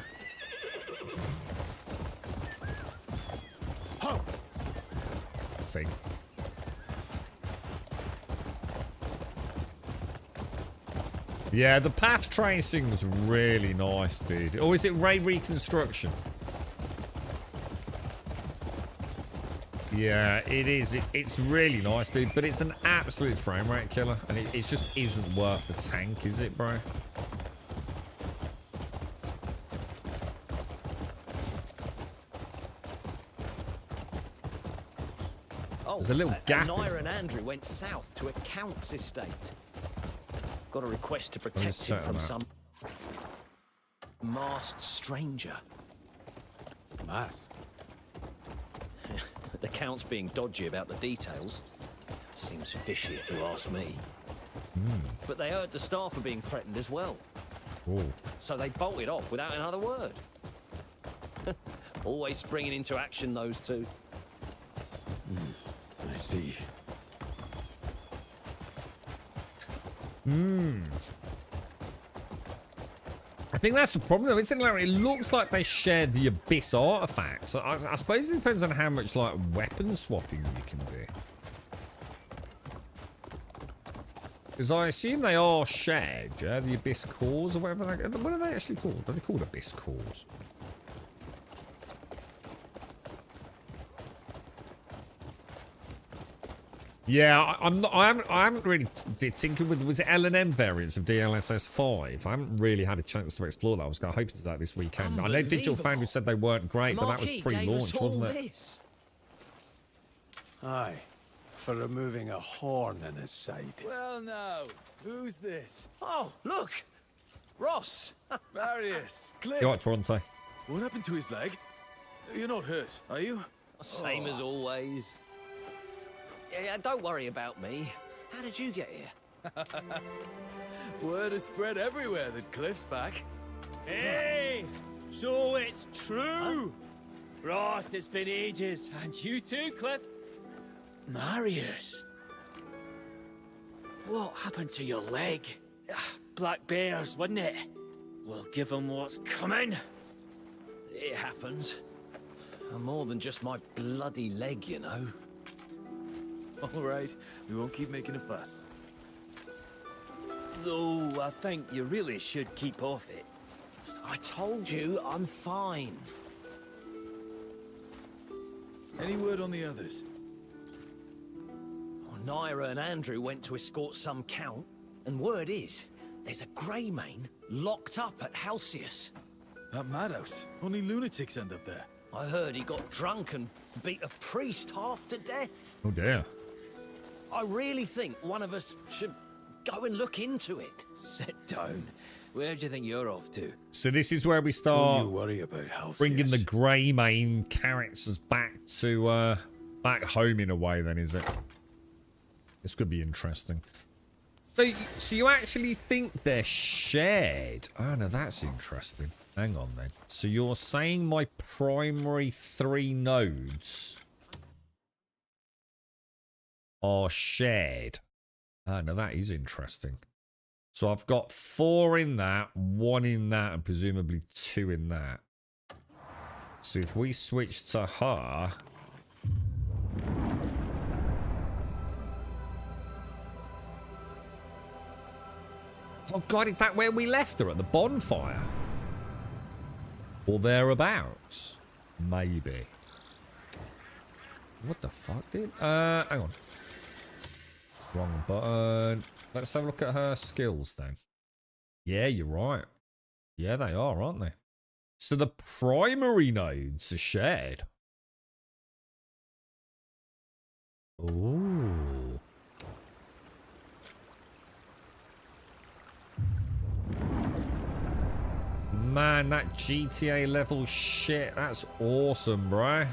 Thing. Yeah, the path tracing's really nice, dude. Or is it ray reconstruction? Yeah, it is. It's really nice, dude. But it's an absolute frame rate killer. And it just isn't worth the tank, is it, bro? There's a little gap. Nair and Andrew went south to a count's estate. Got a request to protect him from some masked stranger. Masked? The count's being dodgy about the details. Seems fishy if you ask me. But they heard the staff are being threatened as well. Ooh. So they bolted off without another word. Always springing into action, those two. I see. I think that's the problem, though, isn't it? Larry? It looks like they share the Abyss artifacts. I suppose it depends on how much, like, weapon swapping you can do. Because I assume they are shared, yeah? The Abyss cores or whatever. What are they actually called? Are they called Abyss cores? Yeah, I haven't really tinkered with. Was it L&M variants of DLSS 5? I haven't really had a chance to explore that. I was hoping to do that this weekend. I know Digital Foundry said they weren't great, but that was pre-launch, wasn't it? Aye, for removing a horn in his side. Well, now, who's this? Oh, look! Ross! Marius, Cliff. You all right, Toronto? What happened to his leg? You're not hurt, are you? Same as always. Yeah, don't worry about me. How did you get here? Word has spread everywhere that Cliff's back. Hey! So it's true! Ross, it's been ages. And you too, Cliff. Marius! What happened to your leg? Black bears, wasn't it? We'll give them what's coming. It happens. I'm more than just my bloody leg, you know. All right, we won't keep making a fuss. Though, I think you really should keep off it. I told you, I'm fine. Any word on the others? Well, Naira and Andrew went to escort some count, and word is, there's a Greymane locked up at Halcyon. That madhouse. Only lunatics end up there. I heard he got drunk and beat a priest half to death. Oh, dear. I really think one of us should go and look into it. Sit down. Where do you think you're off to? So this is where we start Don't you worry about Halcyon. bringing the Greymane characters back to back home in a way. Then is it? This could be interesting. So you actually think they're shared? Oh no, that's interesting. Hang on then. So you're saying my primary 3 nodes are shared? Oh no, that is interesting. So I've got 4 in that, 1 in that, and presumably 2 in that. So if we switch to her... Oh god, is that where we left her? At the bonfire? Or thereabouts? Maybe. What the fuck, dude? Hang on. Wrong button. Let's have a look at her skills then. Yeah, you're right. Yeah, they are, aren't they? So the primary nodes are shared. Ooh. Man, that GTA level shit, that's awesome, bro.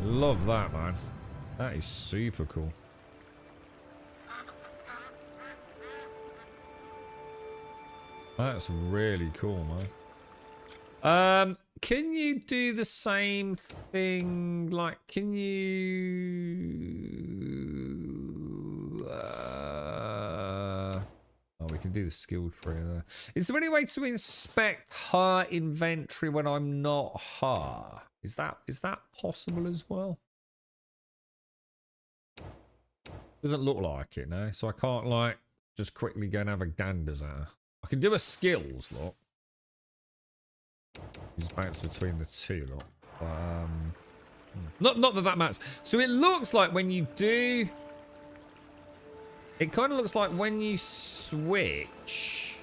Love that, man. That is super cool. That's really cool, man. Can you do the same thing? Like, can you... Oh, we can do the skill tree there. Is there any way to inspect her inventory when I'm not her? Is that possible as well? Doesn't look like it, no. So I can't, like, just quickly go and have a ganders at her. I can do a skills, look. Just bounce between the two, look. Not that that matters. So it looks like when you do... It kind of looks like when you switch...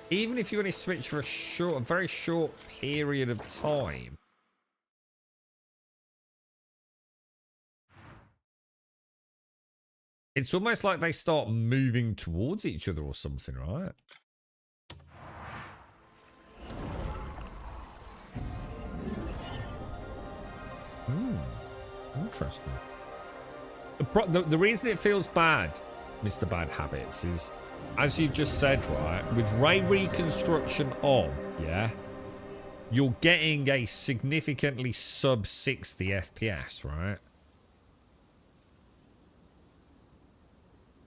Even if you only switch for a very short period of time... It's almost like they start moving towards each other or something, right? Interesting. The reason it feels bad, Mr. Bad Habits, is, as you just said, right, with ray reconstruction on, yeah, you're getting a significantly sub 60 FPS, right?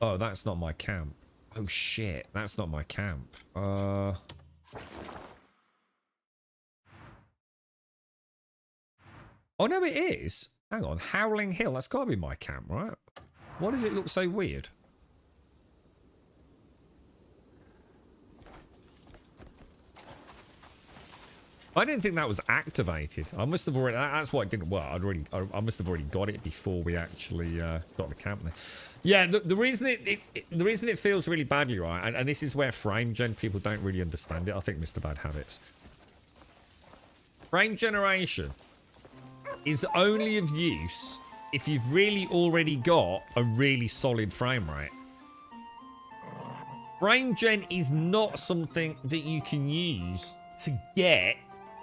Oh, that's not my camp. Oh shit, that's not my camp. Oh no, it is. Hang on, Howling Hill. That's got to be my camp, right? Why does it look so weird? I didn't think that was activated. I must have already. That's why it didn't work. I must have already got it before we actually got the camp there. Yeah, the reason the reason it feels really badly, right? And this is where frame gen people don't really understand it. I think Mr. Bad Habits. Frame generation is only of use if you've really already got a really solid frame rate. Frame gen is not something that you can use to get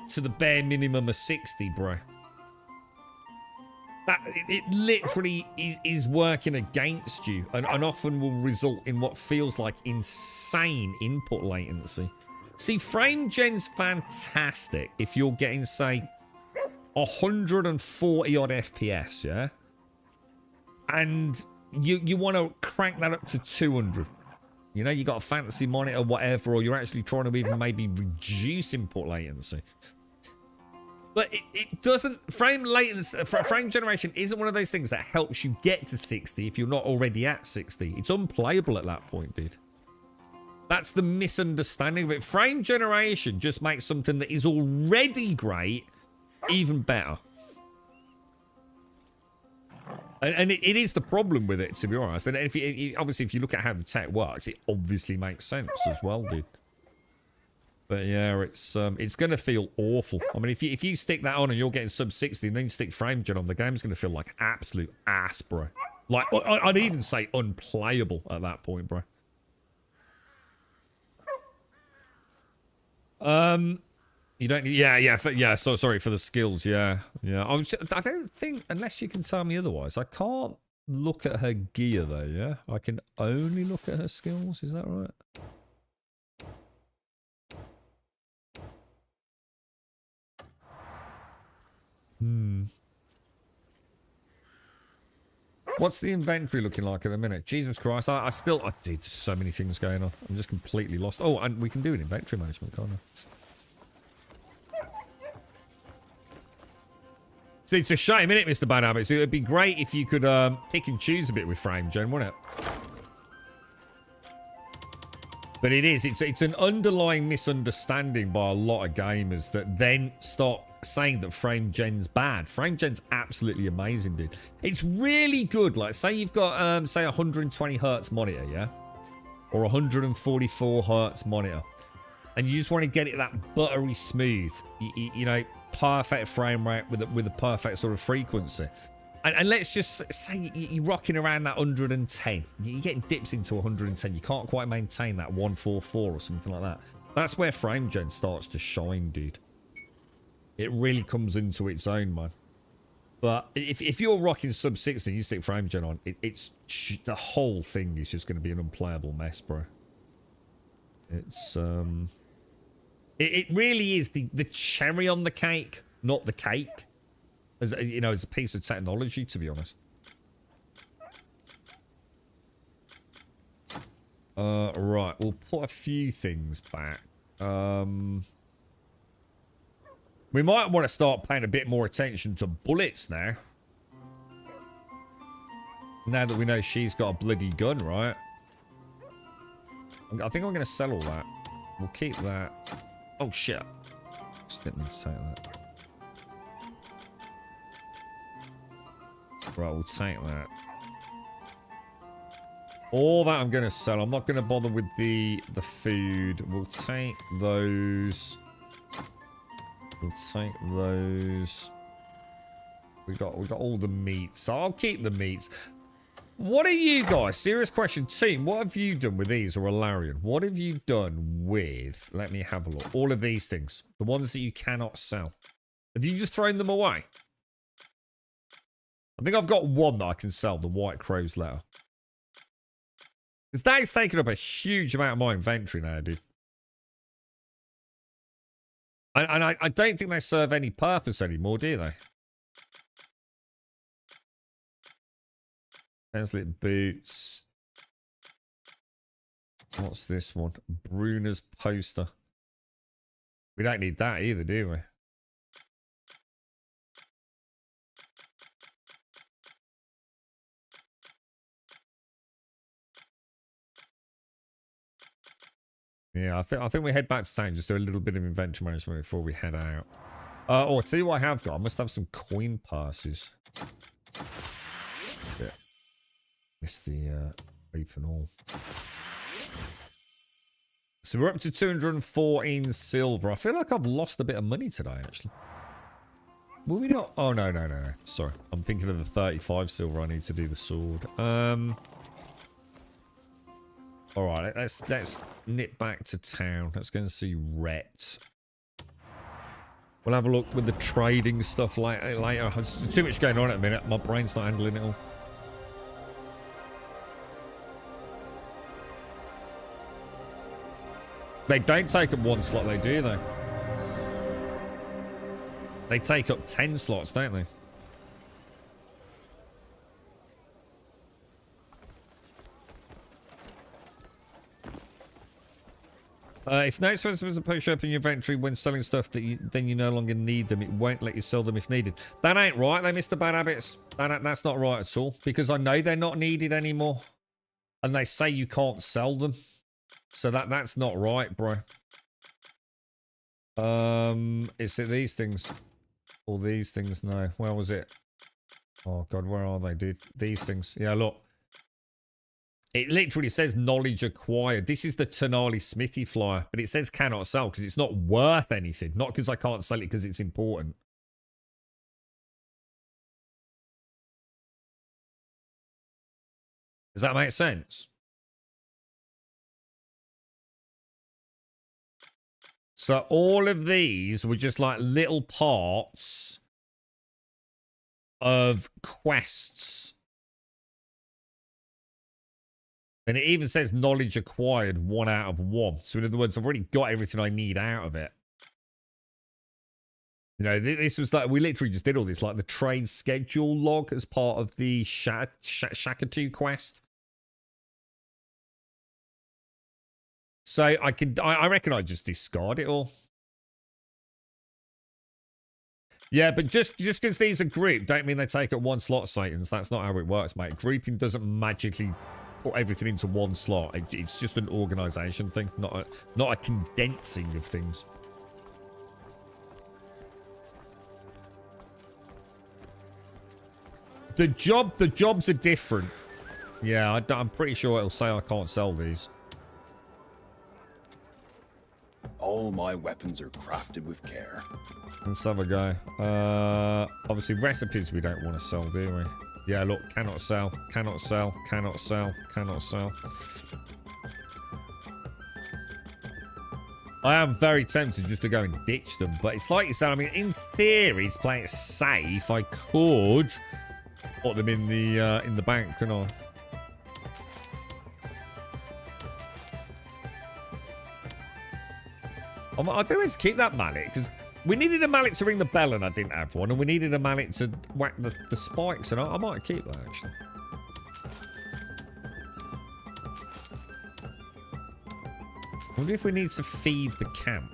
to the bare minimum of 60, bro. That it literally is working against you and often will result in what feels like insane input latency. See, frame gen's fantastic if you're getting, say, 140 odd FPS, yeah? And you want to crank that up to 200. You know, you got a fancy monitor, whatever, or you're actually trying to even maybe reduce input latency. But it doesn't... Frame generation isn't one of those things that helps you get to 60 if you're not already at 60. It's unplayable at that point, dude. That's the misunderstanding of it. Frame generation just makes something that is already great even better. And it is the problem with it, to be honest. And if obviously, if you look at how the tech works, it obviously makes sense as well, dude. But yeah, it's going to feel awful. I mean, if you stick that on and you're getting sub 60 and then you stick frame gen on, the game's going to feel like absolute ass, bro. Like, I'd even say unplayable at that point, bro. You don't need... Yeah, so sorry for the skills, yeah. I don't think, unless you can tell me otherwise, I can't look at her gear, though, yeah? I can only look at her skills, is that right? What's the inventory looking like at the minute? Jesus Christ, I did so many things going on. I'm just completely lost. Oh, and we can do an inventory management, can't I? So it's a shame, isn't it, Mr. Bad Habits? It would be great if you could pick and choose a bit with frame gen, wouldn't it? But it is. It's an underlying misunderstanding by a lot of gamers that then start saying that frame gen's bad. Frame gen's absolutely amazing, dude. It's really good. Like, say you've got, say, 120 hertz monitor, yeah? Or 144 hertz monitor. And you just want to get it that buttery smooth. You know, perfect frame rate with a perfect sort of frequency. And let's just say you're rocking around that 110. You're getting dips into 110. You can't quite maintain that 144 or something like that. That's where frame gen starts to shine, dude. It really comes into its own, man. But if you're rocking sub 60 and you stick frame gen on, it's the whole thing is just going to be an unplayable mess, bro. It's it really is the cherry on the cake, not the cake. As you know, as a piece of technology, to be honest. Right, we'll put a few things back. We might want to start paying a bit more attention to bullets now. Now that we know she's got a bloody gun, right? I think I'm going to sell all that. We'll keep that. Oh, shit. Just didn't mean to say that. Right, we'll take that. All that I'm going to sell. I'm not going to bother with the food. We'll take those. We'll take those. We got all the meats. So I'll keep the meats. What are you guys? Serious question, team. What have you done with these, or Alarion? What have you done with? Let me have a look. All of these things, the ones that you cannot sell. Have you just thrown them away? I think I've got one that I can sell. The White Crow's letter. Because that is taking up a huge amount of my inventory now, dude. And I don't think they serve any purpose anymore, do they? Pencil boots. What's this one? Bruner's poster. We don't need that either, do we? Yeah, I think we head back to town, just do a little bit of inventory management before we head out. Oh, I'll tell you what I have got. I must have some coin purses. Yeah. Missed the open all. So we're up to 214 silver. I feel like I've lost a bit of money today, actually. Will we not? Oh, no. Sorry. I'm thinking of the 35 silver I need to do the sword. All right, let's nip back to town. Let's go and see Rhett. We'll have a look with the trading stuff later. There's too much going on at the minute. My brain's not handling it all. They don't take up one slot, they do, though. They take up 10 slots, don't they? If no expenses are show up in your inventory when selling stuff that then you no longer need them, it won't let you sell them if needed. That ain't right. They missed the bad habits. That's not right at all. Because I know they're not needed anymore. And they say you can't sell them. So that's not right, bro. Is it these things? Or these things? No. Where was it? Oh, God, where are they, dude? These things. Yeah, look. It literally says knowledge acquired. This is the Tenali Smithy flyer, but it says cannot sell because it's not worth anything. Not because I can't sell it because it's important. Does that make sense? So all of these were just like little parts of quests. And it even says knowledge acquired 1 out of 1. So in other words, I've already got everything I need out of it. You know, this was like, we literally just did all this, like the trade schedule log as part of the Shakatu quest. So I reckon I'd just discard it all. Yeah, but just because these are grouped don't mean they take up 1 slot, Satans. That's not how it works, mate. Grouping doesn't magically put everything into 1 slot. It's just an organization thing, not a condensing of things. The jobs are different. Yeah, I'm pretty sure it'll say I can't sell these. All my weapons are crafted with care. Let's have a go. Obviously recipes we don't want to sell, do we? Yeah, look, cannot sell, cannot sell, cannot sell, cannot sell. I am very tempted just to go and ditch them, but it's like you said, I mean, in theory, it's playing it safe. I could put them in the bank, couldn't I? I do is keep that mallet, because we needed a mallet to ring the bell and I didn't have one, and we needed a mallet to whack the spikes, and I might keep that, actually. I wonder if we need to feed the camp.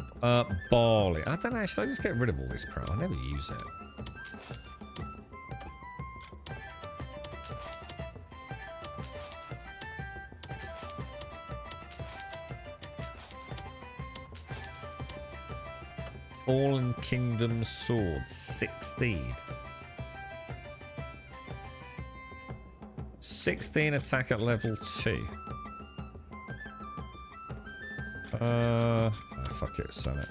Barley. I don't know, should I just get rid of all this crap? I never use it. Fallen Kingdom Sword, 16. 16 attack at level 2. Oh, fuck it, sell it.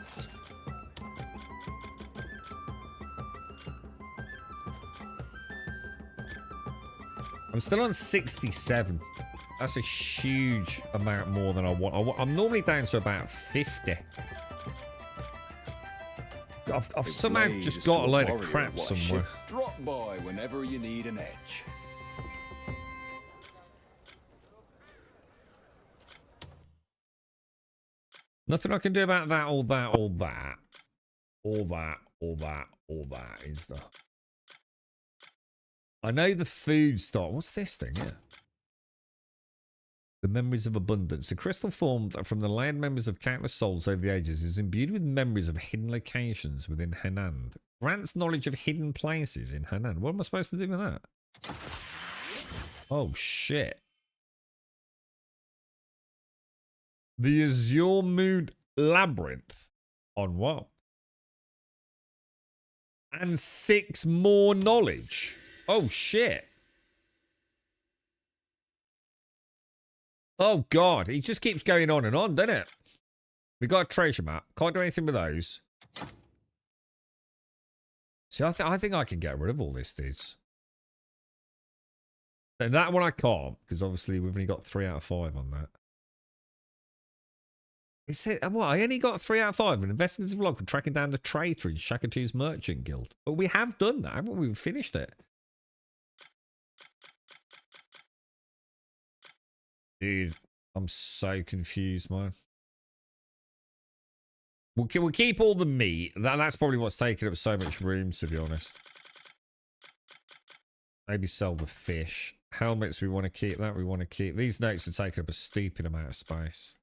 I'm still on 67. That's a huge amount more than I want. I'm normally down to about 50. I've somehow just got a load of crap somewhere. Drop by whenever you need an edge. Nothing I can do about that, or that, or that. Or that, or that, or that, is there? I know the food stock. What's this thing here? The memories of abundance. The crystal formed from the layered memories of countless souls over the ages is imbued with memories of hidden locations within Henan. Grants knowledge of hidden places in Henan. What am I supposed to do with that? Oh, shit. The Azure Mood Labyrinth. On what? And 6 more knowledge. Oh, shit. Oh, God. It just keeps going on and on, doesn't it? We got a treasure map. Can't do anything with those. See, I think I can get rid of all this, dudes. And that one I can't, because obviously we've only got 3 out of 5 on that. It said, what? I only got 3 out of 5. An investigative log for tracking down the traitor in Shakatu's Merchant Guild. But we have done that, haven't we? We've finished it. Dude, I'm so confused, man. We'll keep all the meat. That's probably what's taking up so much room, to be honest. Maybe sell the fish. Helmets, we want to keep that. We want to keep. These notes are taking up a stupid amount of space.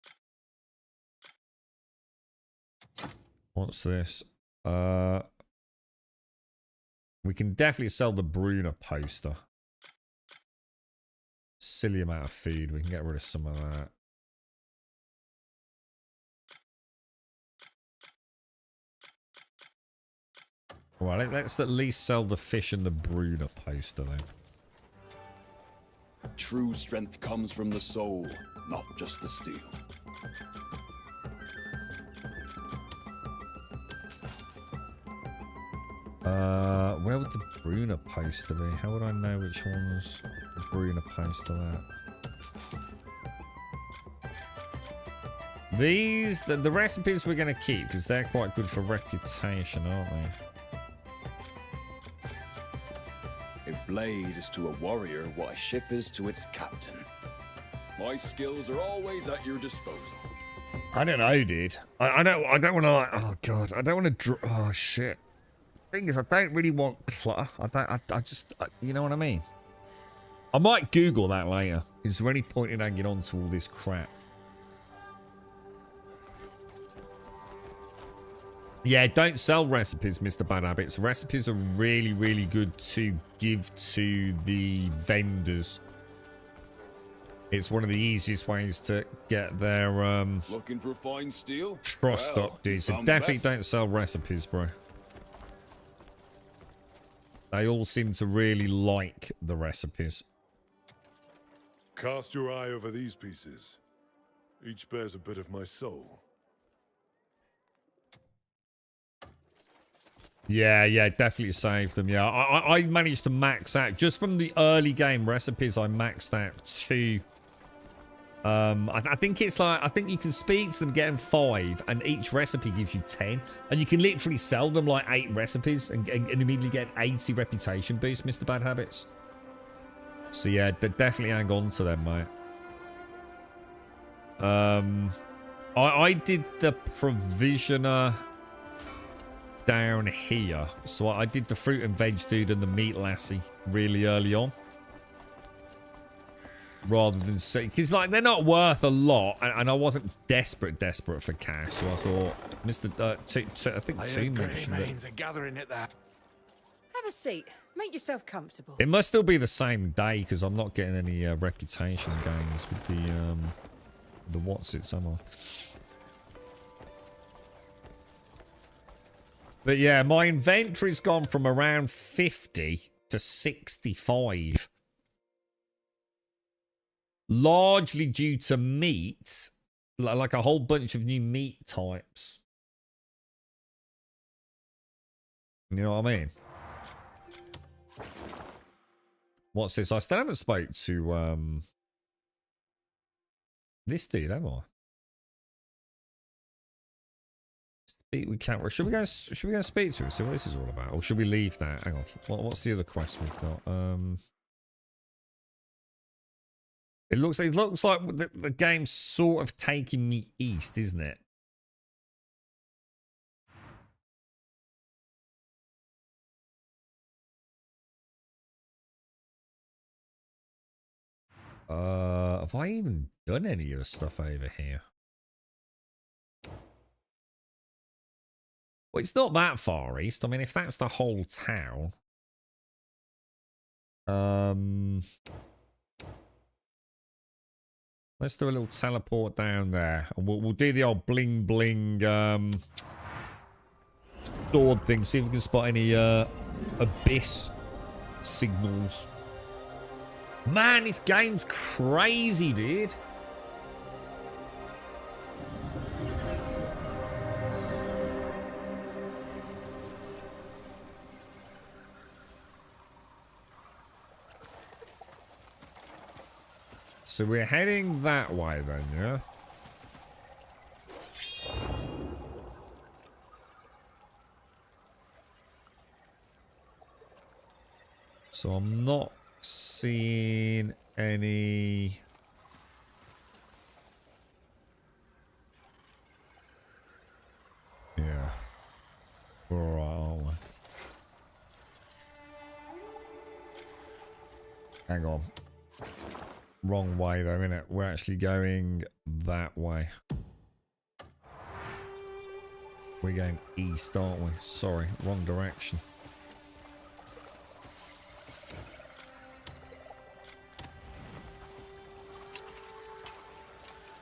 What's this? We can definitely sell the Brunner poster. Silly amount of food. We can get rid of some of that. Well, let's at least sell the fish and the Brunner poster then. True strength comes from the soul, not just the steel. Where would the Brunner poster be? How would I know which one's the Brunner poster at? These, the recipes we're going to keep because they're quite good for reputation, aren't they? A blade is to a warrior what a ship is to its captain. My skills are always at your disposal. I don't know, dude. I don't want to like, oh god, I don't want to oh shit. Thing is, I don't really want clutter. I just, you know what I mean? I might Google that later. Is there any point in hanging on to all this crap? Yeah, don't sell recipes, Mr. Bad Habits. Recipes are really, really good to give to the vendors. It's one of the easiest ways to get their looking for fine steel? Trust up, dude. So definitely don't sell recipes, bro. They all seem to really like the recipes. Cast your eye over these pieces. Each bears a bit of my soul. Yeah, definitely saved them. Yeah, I managed to max out just from the early game recipes. I maxed out 2. I think it's like, I think you can speak to them, get them 5, and each recipe gives you 10, and you can literally sell them like 8 recipes and immediately get 80 reputation boost, Mr. Bad Habits. So yeah, definitely hang on to them, mate. I did the provisioner down here, so I did the fruit and veg dude and the meat lassie really early on, rather than say, because like they're not worth a lot, and I wasn't desperate for cash, so I thought Mr. I think two mentioned it. Are gathering it there. Have a seat. Make yourself comfortable. It must still be the same day because I'm not getting any reputation gains with the what's it somehow. But yeah, my inventory's gone from around 50 to 65. Largely due to meat. Like a whole bunch of new meat types. You know what I mean? What's this? I still haven't spoke to this dude, have I? We can't. Should we go speak to him? See what this is all about, or should we leave that? Hang on. What's the other quest we've got? It looks like the game's sort of taking me east, isn't it? Have I even done any of the stuff over here? Well, it's not that far east. I mean, if that's the whole town. Let's do a little teleport down there. And we'll do the old bling bling sword thing. See if we can spot any abyss signals. Man, this game's crazy, dude. So we're heading that way then, yeah? So I'm not seeing any... Yeah. We're all right, aren't we? Hang on. Wrong way though, innit? We're actually going that way. We're going east, aren't we? Sorry, wrong direction.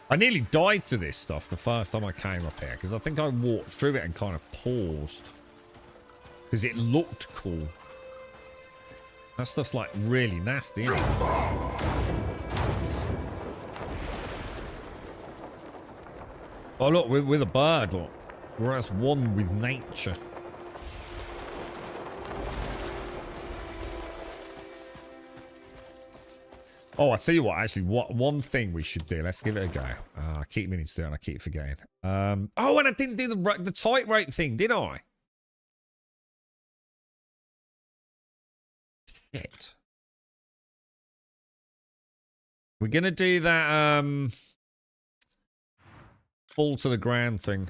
I nearly died to this stuff the first time I came up here because I think I walked through it and kind of paused because it looked cool. That stuff's like really nasty, isn't it? Oh look, we're the bird, look. We're as one with nature. Oh, I tell you what, actually, one thing we should do. Let's give it a go. I keep meaning to do it and I keep forgetting. Oh, and I didn't do the tightrope thing, did I? Shit. We're gonna do that fall to the ground thing.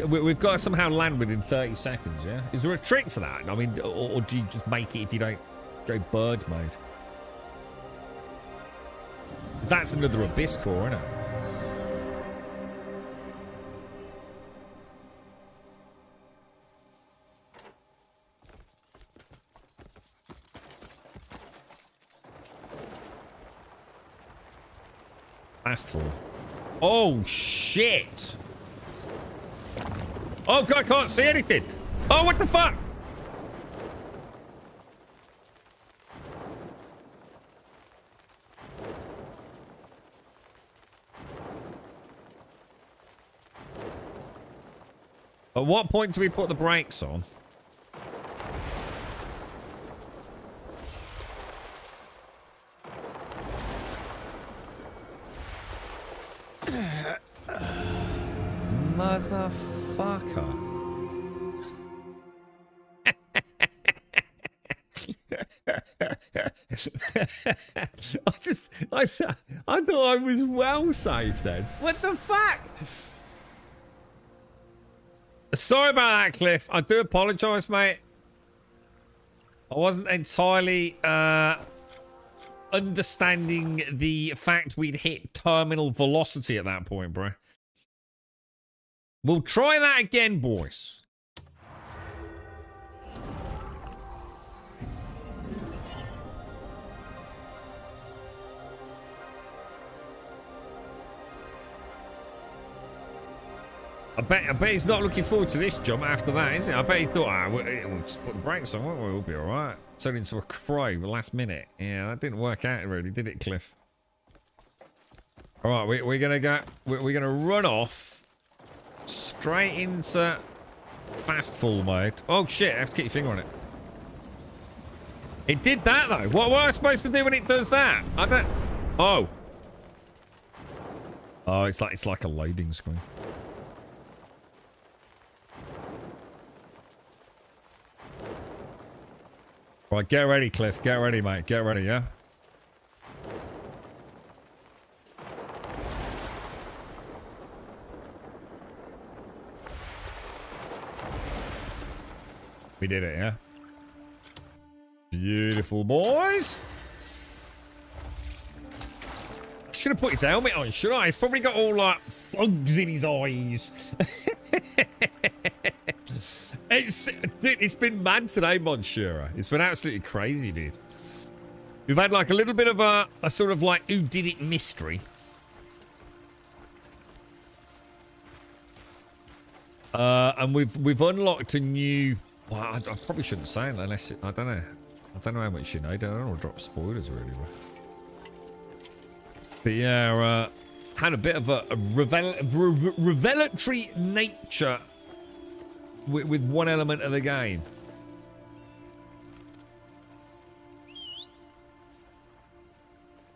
We've got to somehow land within 30 seconds, yeah? Is there a trick to that? I mean, or do you just make it if you don't go bird mode? 'Cause that's another abyss core, isn't it? Fast fall. Oh, shit. Oh, God, I can't see anything. Oh, what the fuck? At what point do we put the brakes on? Motherfucker. I thought I was well safe then. What the fuck? Sorry about that, Cliff. I do apologise, mate. I wasn't entirely understanding the fact we'd hit terminal velocity at that point, bro. We'll try that again, boys. I bet he's not looking forward to this jump after that, is it? I bet he thought, we'll just put the brakes on, won't we? We'll be alright. Turned into a crow last minute. Yeah, that didn't work out really, did it, Cliff? Alright, we're gonna go, we're gonna run off straight into fast fall mode. Oh shit, I have to keep your finger on it. It did that though. What am I supposed to do when it does that? I don't... Oh. Oh, it's like a loading screen. Right, get ready, Cliff. Get ready, mate. Get ready, yeah? We did it, yeah? Beautiful, boys. Should have put his helmet on, should I? He's probably got all like bugs in his eyes. It's been mad today, Monsieur. It's been absolutely crazy, dude. We've had like a little bit of a sort of like who did it mystery. And we've unlocked a new. Well, I probably shouldn't say it unless I don't know. I don't know how much you know. I don't want to drop spoilers really. But yeah, had a bit of a revelatory nature with one element of the game.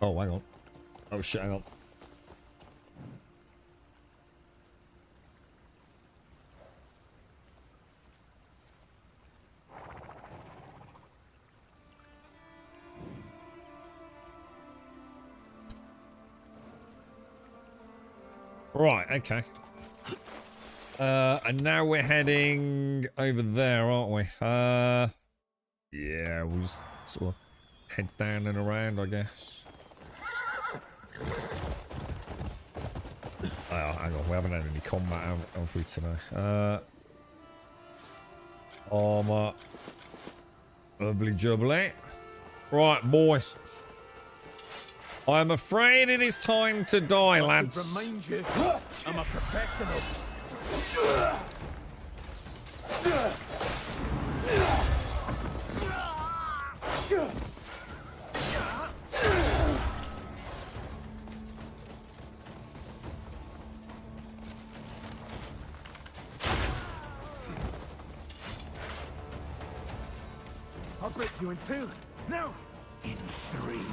Oh, hang on. Oh shit, hang on. Right, okay. And now we're heading over there, aren't we? Yeah, we'll just sort of head down and around, I guess. Oh, hang on, we haven't had any combat, have we, today? Armor. Lovely jubbly. Right, boys. I'm afraid it is time to die, lads. Remind you, I'm a professional. I'll break you in two. Now, in three.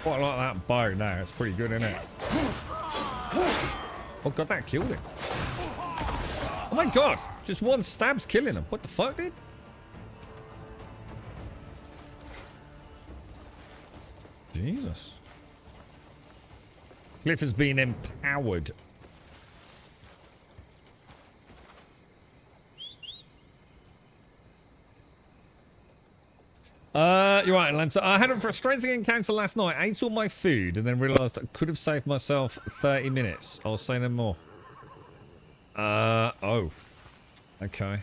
Quite like that bow now. It's pretty good, isn't it? Oh god, that killed him. Oh my god, just one stab's killing him. What the fuck, dude? Jesus. Cliff has been empowered. You're right, Atlanta. I had a frustrating encounter last night. Ate all my food and then realised I could have saved myself 30 minutes. I'll say no more. Oh. Okay.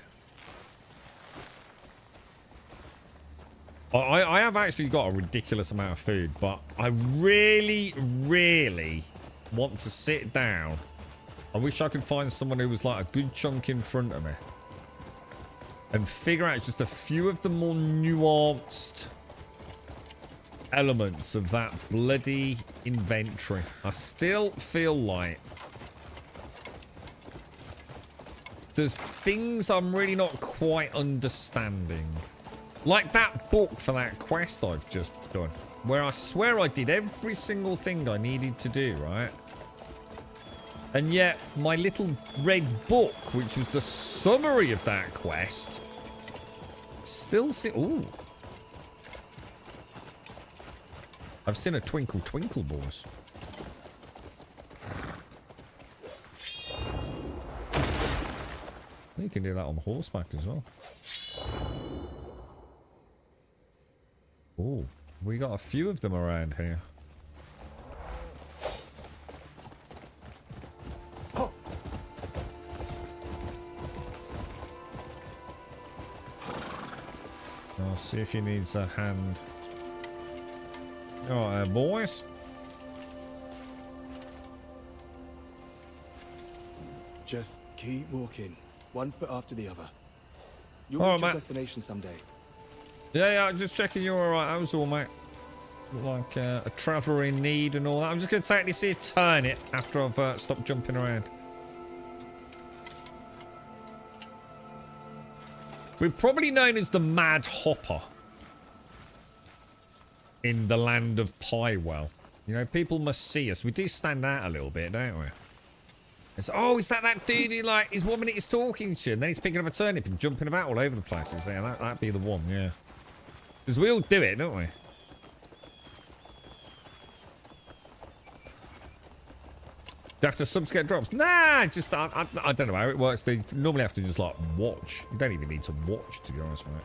I have actually got a ridiculous amount of food, but I really, really want to sit down. I wish I could find someone who was like a good chunk in front of me and figure out just a few of the more nuanced elements of that bloody inventory. I still feel like there's things I'm really not quite understanding. Like that book for that quest I've just done, where I swear I did every single thing I needed to do, right? And yet, my little red book, which was the summary of that quest, still ooh. I've seen a twinkle twinkle, boys. You can do that on horseback as well. Oh, we got a few of them around here. I'll see if he needs a hand. Alright, boys. Just keep walking, one foot after the other. You'll All reach right, your mate. destination someday. Yeah, I'm just checking you're alright. That was all, mate. Like a traveller in need and all that. I'm just going to take this here, turn it after I've stopped jumping around. We're probably known as the Mad Hopper in the land of Piewell. You know, people must see us. We do stand out a little bit, don't we? It's, oh, is that dude who, like, his 1 minute he's talking to, and then he's picking up a turnip and jumping about all over the place. Yeah, that'd be the one, yeah. Because we all do it, don't we? Do you have to sub to get drops? Nah, just I don't know how it works. They normally have to just like watch. You don't even need to watch, to be honest, mate.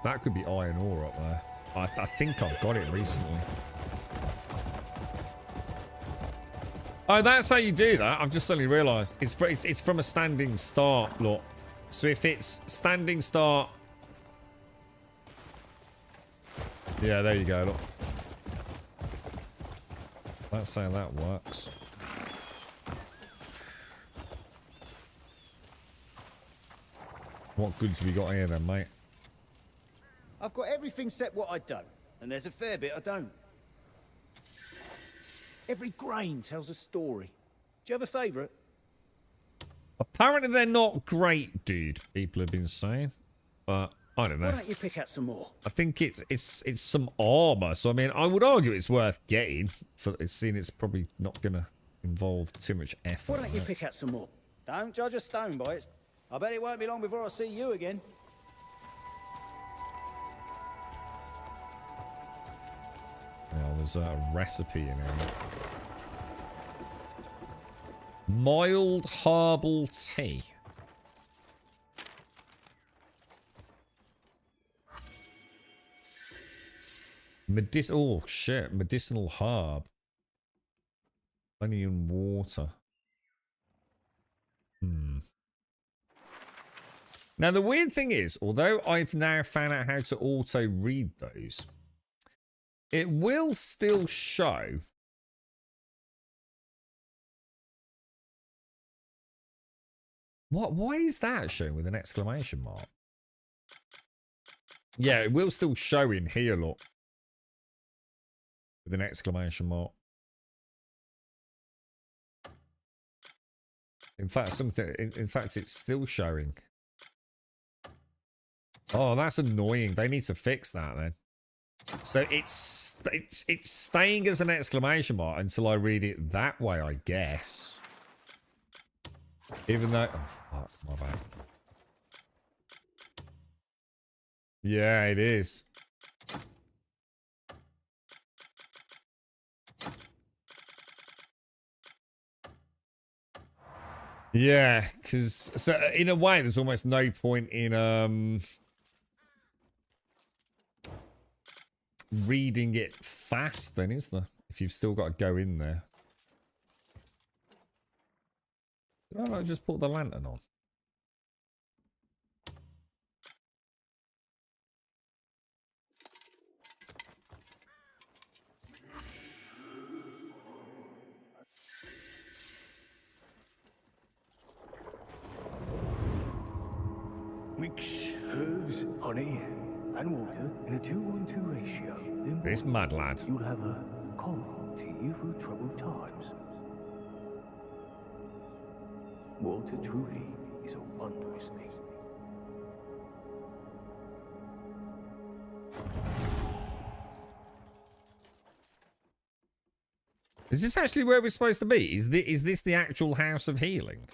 That could be iron ore up there. I think I've got it recently. Oh, that's how you do that. I've just suddenly realised. It's from a standing start, look. So if it's standing start... Yeah, there you go, look. That's how that works. What goods we got here then, mate? I've got everything set what I'd done, and there's a fair bit I don't. Every grain tells a story. Do you have a favourite? Apparently they're not great, dude. People have been saying, but I don't know. Why don't you pick out some more? I think it's some armor. So I mean, I would argue it's worth getting. For seeing it's probably not gonna involve too much effort. Why don't you pick out some more? Don't judge a stone by it. I bet it won't be long before I see you again. Yeah, there's a recipe in here. Mild herbal tea. Oh shit, medicinal herb. Honey and water. Now the weird thing is, although I've now found out how to auto read those, it will still show why is that showing with an exclamation mark? Yeah, it will still show in here, look. With an exclamation mark. In fact, in fact, it's still showing. Oh, that's annoying. They need to fix that then. So it's staying as an exclamation mark until I read it that way, I guess. Even though, oh fuck, my bad. Yeah, it is. Yeah, because so in a way, there's almost no point in reading it fast, then, is there? If you've still got to go in there. Did I not just put the lantern on? Mix herbs, honey, and water in a 2-1-2 ratio. Then This mad lad. you'll have a calm tea for troubled times. Water truly is a wondrous thing. Is this actually where we're supposed to be? Is this the actual House of Healing?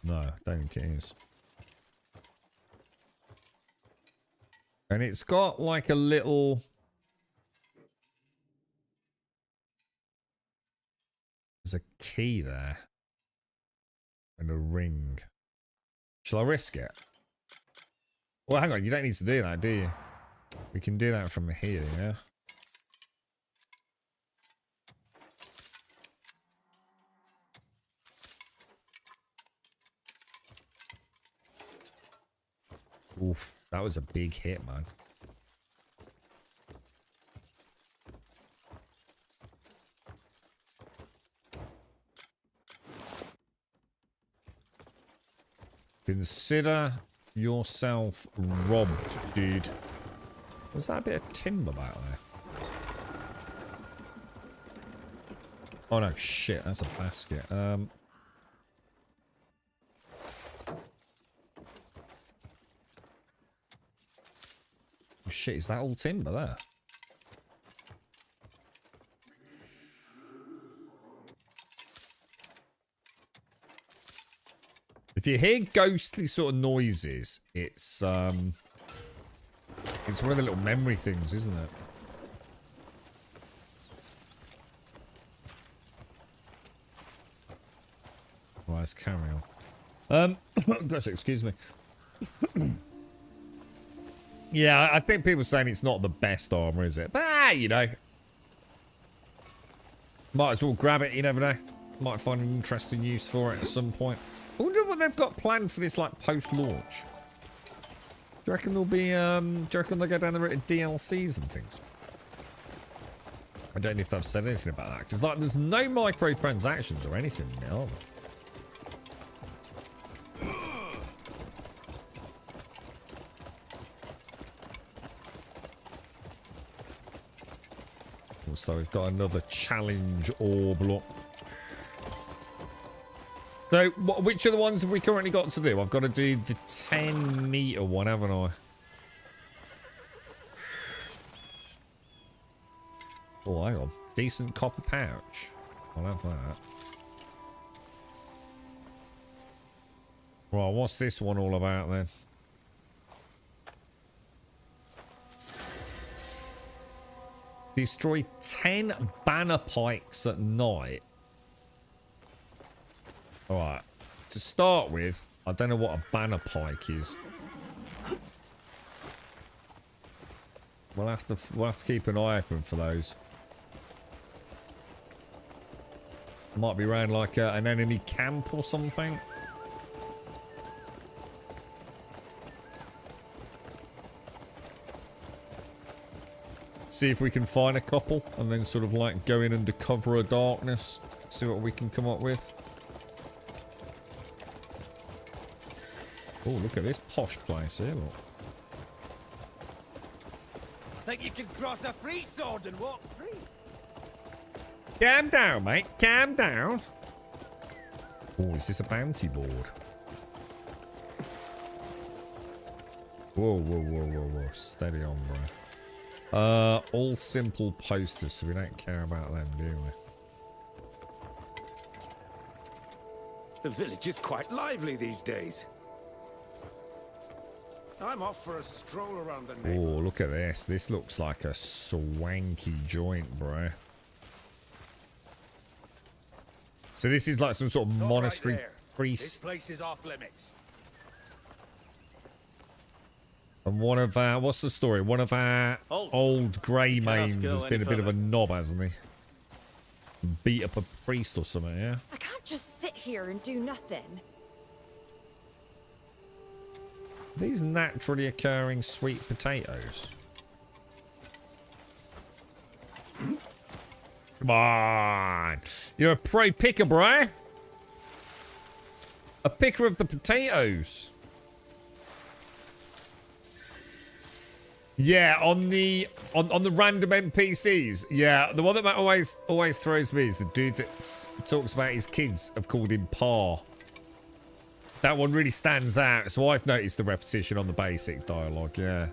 No, I don't think it is. And it's got like a little... There's a key there. And a ring. Shall I risk it? Well, hang on. You don't need to do that, do you? We can do that from here, yeah? Oof, that was a big hit, man. Consider yourself robbed, dude. Was that a bit of timber back there? Oh no, shit, that's a basket. Oh shit, is that all timber there? If you hear ghostly sort of noises, it's It's one of the little memory things, isn't it? Well, let's carry on. Gosh, excuse me. Yeah, I think people saying it's not the best armor, is it? But, you know. Might as well grab it, you never know. Might find an interesting use for it at some point. I wonder what they've got planned for this, like, post-launch. Do you reckon there'll be, do you reckon they'll go down the route of DLCs and things? I don't know if they've said anything about that. Because, like, there's no microtransactions or anything now, are there? So we've got another challenge orb, look. So, which of the ones have we currently got to do? I've got to do the 10-meter one, haven't I? Oh, hang on. Decent copper pouch. I'll have that. Right, what's this one all about then? Destroy 10 banner pikes at night. Alright. To start with, I don't know what a banner pike is. We'll have to keep an eye open for those. Might be around like an enemy camp or something. See if we can find a couple and then sort of like go in under cover of darkness. See what we can come up with. Oh, look at this posh place here, look. Think you can cross a free sword and walk free? Calm down, mate. Calm down. Oh, is this a bounty board? Whoa, whoa, whoa, whoa, whoa. Steady on, bro. All simple posters, so we don't care about them, do we? The village is quite lively these days. I'm off for a stroll around the neighborhood. Oh, look at this. This looks like a swanky joint, bro. So this is like some sort of monastery priest. This place is off limits. And one of our, what's the story? One of our old grey mains has been a bit of a knob, hasn't he? Beat up a priest or something, yeah? I can't just sit here and do nothing. These naturally occurring sweet potatoes. Come on. You're a pro picker, bro. A picker of the potatoes. Yeah, on the random NPCs. Yeah, the one that always throws me is the dude that talks about his kids have called him Pa. That one really stands out. So I've noticed the repetition on the basic dialogue. Yeah.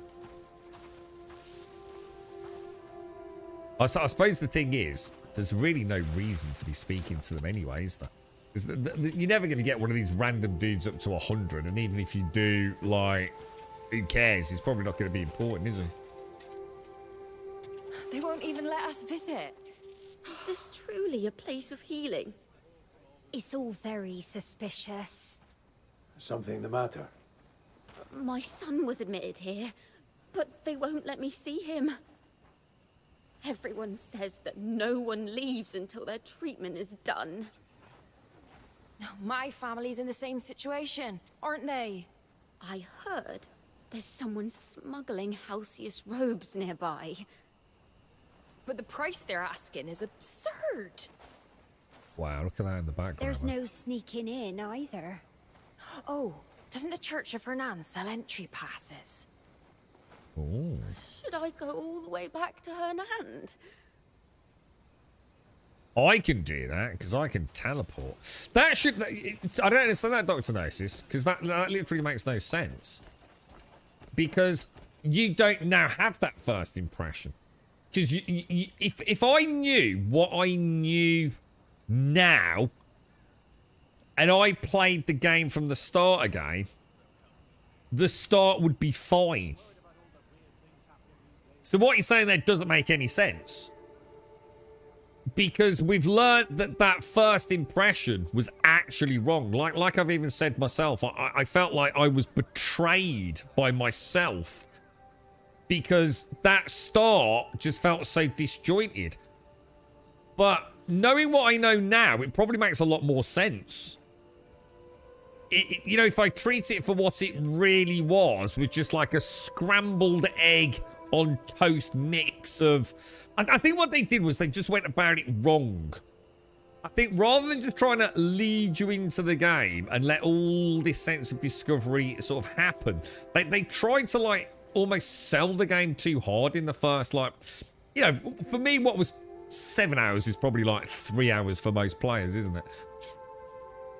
I suppose the thing is, there's really no reason to be speaking to them anyway, is there? Because you're never going to get one of these random dudes up to 100, and even if you do, like, who cares? He's probably not going to be important, is he? They won't even let us visit. Is this truly a place of healing? It's all very suspicious. Something the matter? My son was admitted here, but they won't let me see him. Everyone says that no one leaves until their treatment is done. My family's in the same situation, aren't they? I heard there's someone smuggling Halcyus robes nearby. But the price they're asking is absurd. Wow, look at that in the background. There's no sneaking in either. Oh, doesn't the Church of Hernan sell entry passes? Oh. Should I go all the way back to Hernan? I can do that because I can teleport. That should. I don't understand that, Dr. Gnosis, because that literally makes no sense. Because you don't now have that first impression. Because if I knew what I knew now, and I played the game from the start again, the start would be fine. So what you're saying there doesn't make any sense. Because we've learned that that first impression was actually wrong. Like I've even said myself, I felt like I was betrayed by myself. Because that start just felt so disjointed. But knowing what I know now, it probably makes a lot more sense. You know, if I treat it for what it really was just like a scrambled egg on toast mix of... I think what they did was they just went about it wrong. I think rather than just trying to lead you into the game and let all this sense of discovery sort of happen, they tried to, like, almost sell the game too hard in the first, like... You know, for me, what was 7 hours is probably like 3 hours for most players, isn't it?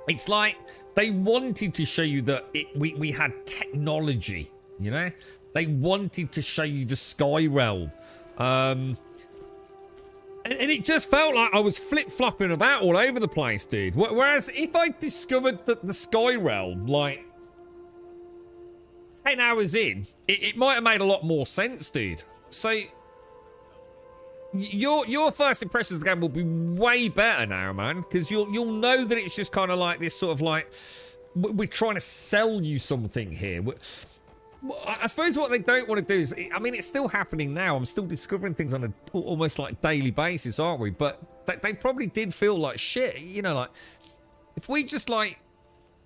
It's like they wanted to show you that we had technology, you know? They wanted to show you the Sky Realm. And it just felt like I was flip-flopping about all over the place, dude. Whereas if I discovered that the Sky Realm, like, 10 hours in, it might have made a lot more sense, dude. So, your first impressions of the game will be way better now, man. Because you'll know that it's just kind of like this sort of like, we're trying to sell you something here. I suppose what they don't want to do is, I mean, it's still happening now. I'm still discovering things on a almost like daily basis, aren't we? But they probably did feel like shit, you know, like if we just like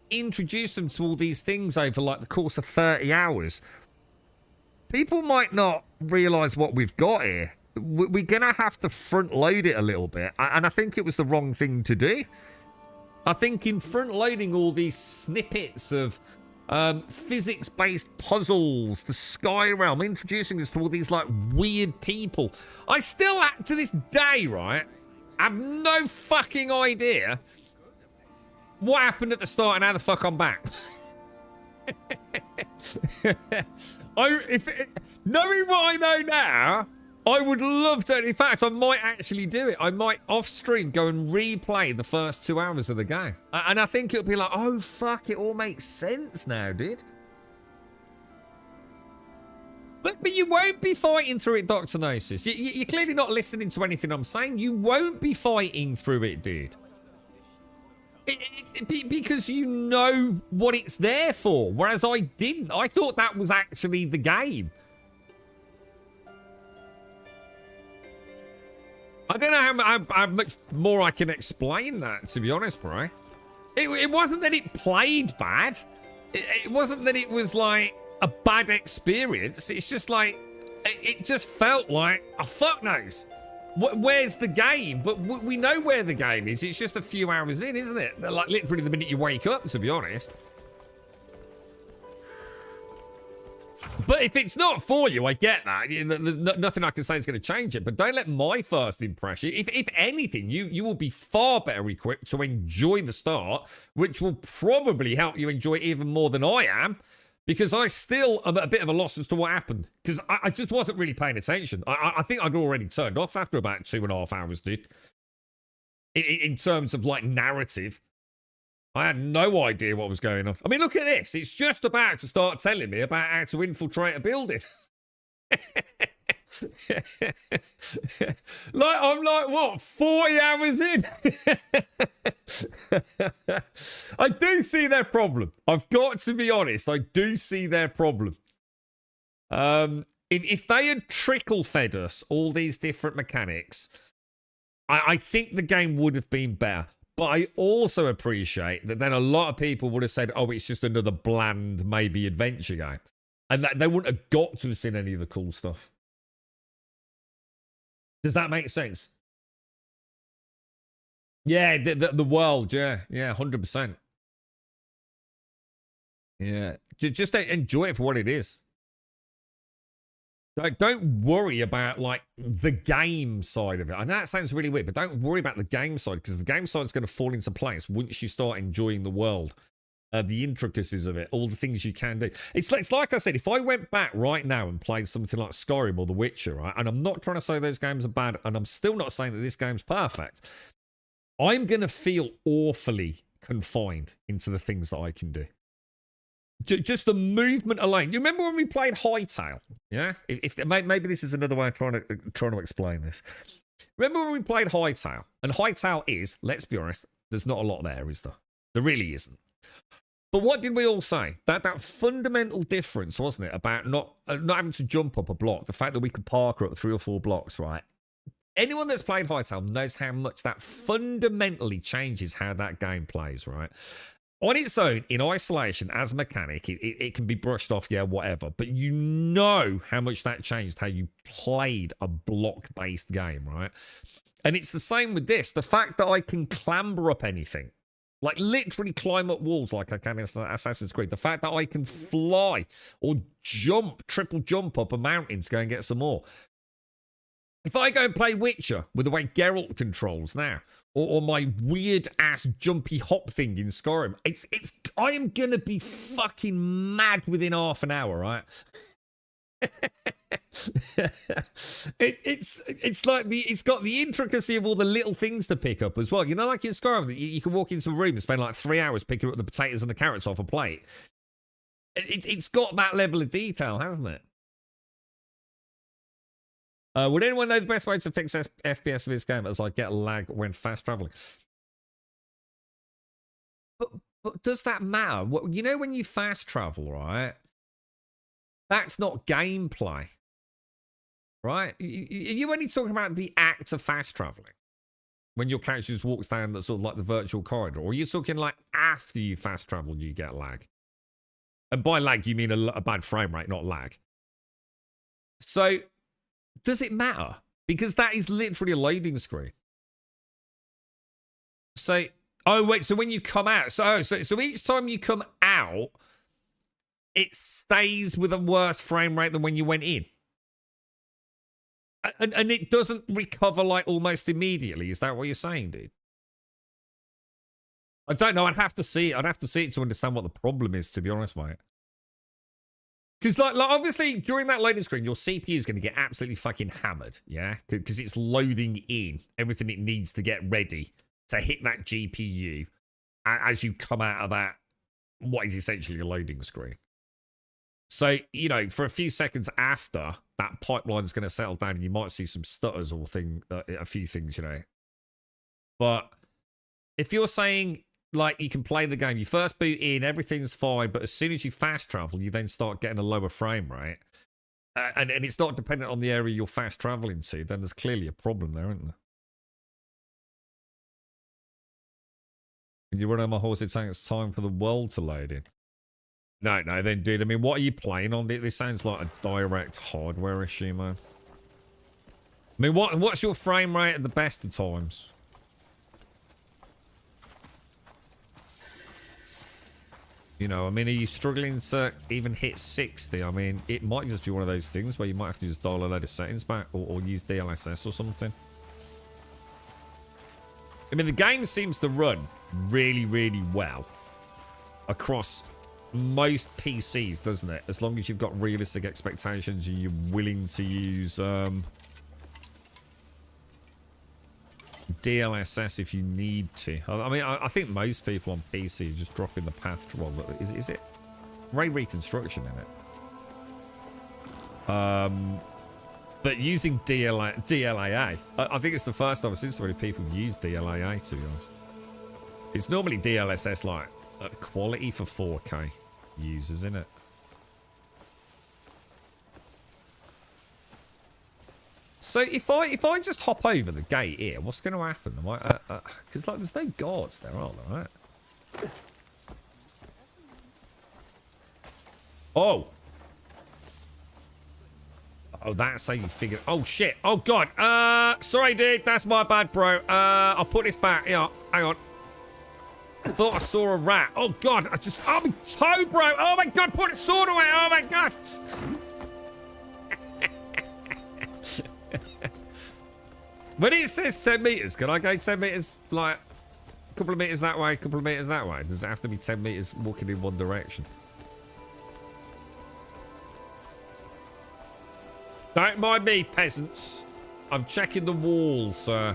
introduce them to all these things over like the course of 30 hours, people might not realize what we've got here. We're gonna have to front load it a little bit, and I think it was the wrong thing to do. I think in front loading all these snippets of physics-based puzzles, the Sky Realm, introducing us to all these like weird people. I still, to this day, right, have no fucking idea what happened at the start and how the fuck I'm back. Knowing what I know now, I would love to. In fact, I might actually do it. I might off-stream go and replay the first 2 hours of the game. And I think it'll be like, oh, fuck, it all makes sense now, dude. But you won't be fighting through it, Dr. Gnosis. You're clearly not listening to anything I'm saying. You won't be fighting through it, dude. Because you know what it's there for. Whereas I didn't. I thought that was actually the game. I don't know how much more I can explain that, to be honest, bro. It wasn't that it played bad. It wasn't that it was like a bad experience. It's just like, it just felt like, oh, fuck knows. Where's the game? But we know where the game is. It's just a few hours in, isn't it? Like literally the minute you wake up, to be honest. But if it's not for you, I get that. There's nothing I can say is going to change it. But don't let my first impression... If anything, you will be far better equipped to enjoy the start, which will probably help you enjoy it even more than I am, because I still am at a bit of a loss as to what happened. Because I just wasn't really paying attention. I think I'd already turned off after about 2.5 hours, dude. In terms of, like, narrative. I had no idea what was going on. I mean, look at this. It's just about to start telling me about how to infiltrate a building. Like, I'm like, what, 40 hours in? I do see their problem. I've got to be honest. I do see their problem. If they had trickle-fed us all these different mechanics, I think the game would have been better. But I also appreciate that then a lot of people would have said, oh, it's just another bland, maybe adventure game. And that they wouldn't have got to have seen any of the cool stuff. Does that make sense? Yeah, the world, yeah, 100%. Yeah, just enjoy it for what it is. Don't worry about, like, the game side of it. I know that sounds really weird, but don't worry about the game side, because the game side is going to fall into place once you start enjoying the world. The intricacies of it, all the things you can do. It's like I said, if I went back right now and played something like Skyrim or The Witcher, right, and I'm not trying to say those games are bad, and I'm still not saying that this game's perfect, I'm going to feel awfully confined into the things that I can do. Just the movement alone. You remember when we played Hightail? Yeah. Maybe this is another way of trying to explain this. Remember when we played Hightail? And Hightail is, let's be honest, there's not a lot there, is there? There really isn't. But what did we all say? That fundamental difference, wasn't it, about not having to jump up a block, the fact that we could park up 3 or 4 blocks, right? Anyone that's played Hightail knows how much that fundamentally changes how that game plays, right? On its own, in isolation, as a mechanic, it can be brushed off, yeah, whatever. But you know how much that changed how you played a block-based game, right? And it's the same with this. The fact that I can clamber up anything, like literally climb up walls like I can in Assassin's Creed. The fact that I can fly or jump, triple jump up a mountain to go and get some more. If I go and play Witcher with the way Geralt controls now, or my weird ass jumpy hop thing in Skyrim, I am gonna be fucking mad within half an hour, right? it's like it's got the intricacy of all the little things to pick up as well. You know, like in Skyrim, you can walk into a room and spend like 3 hours picking up the potatoes and the carrots off a plate. It's got that level of detail, hasn't it? Would anyone know the best way to fix FPS for this game as I get lag when fast traveling? But does that matter? You know, when you fast travel, right? That's not gameplay, right? Are you only talking about the act of fast traveling? When your character just walks down the sort of like the virtual corridor? Or are you talking like after you fast travel, you get lag? And by lag, you mean a bad frame rate, not lag. So, does it matter? Because that is literally a loading screen. So, oh wait, so when you come out, so each time you come out, it stays with a worse frame rate than when you went in. And it doesn't recover like almost immediately. Is that what you're saying, dude? I don't know. I'd have to see it. I'd have to see it to understand what the problem is, to be honest, mate. Because, like obviously, during that loading screen, your CPU is going to get absolutely fucking hammered, yeah? Because it's loading in everything it needs to get ready to hit that GPU as you come out of that, what is essentially a loading screen. So, you know, for a few seconds after, that pipeline is going to settle down and you might see some stutters or a few things, you know. But if you're saying, like, you can play the game, you first boot in, everything's fine, but as soon as you fast travel, you then start getting a lower frame rate, and it's not dependent on the area you're fast traveling to, then there's clearly a problem there, isn't there? When you run on my horse, it takes time for the world to load in. No, then, dude, I mean, what are you playing on? This sounds like a direct hardware issue, man. I mean, what's your frame rate at the best of times? You know, I mean, are you struggling to even hit 60? I mean, it might just be one of those things where you might have to just dial a load of settings back or use DLSS or something. I mean, the game seems to run really, really well across most PCs, doesn't it? As long as you've got realistic expectations and you're willing to use DLSS if you need to. I mean, I think most people on PC are just dropping the path. Well, is it ray reconstruction in it? But using DLAA, I think it's the first time I've seen so many people use DLAA, to be honest. It's normally DLSS like quality for 4K users, isn't it? So if I just hop over the gate here, what's going to happen? Am I? Because like there's no guards there, are there? Right? Oh. Oh, that's how you figure. Oh shit. Oh god. Sorry, dude. That's my bad, bro. I'll put this back. Yeah. Hang on. I thought I saw a rat. Oh god. Oh my toe, bro. Oh my god. Put the sword away. Oh my god. When it says 10 meters, can I go 10 meters, like, a couple of meters that way, a couple of meters that way? Does it have to be 10 meters walking in one direction? Don't mind me, peasants. I'm checking the walls, sir.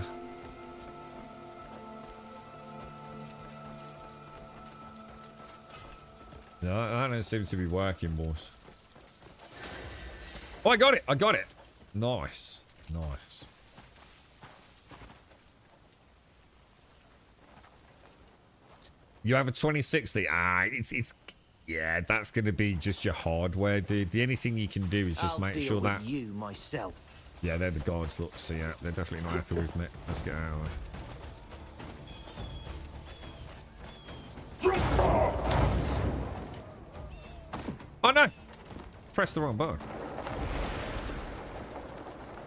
No, that don't seem to be working, boss. Oh, I got it. I got it. Nice. Nice. You have a 2060. Yeah, that's going to be just your hardware, dude. The only thing you can do is just make sure that... you myself. Yeah, they're the guards. Look, see, yeah, they're definitely not happy with me. Let's get out of there. Oh, no! Press the wrong button.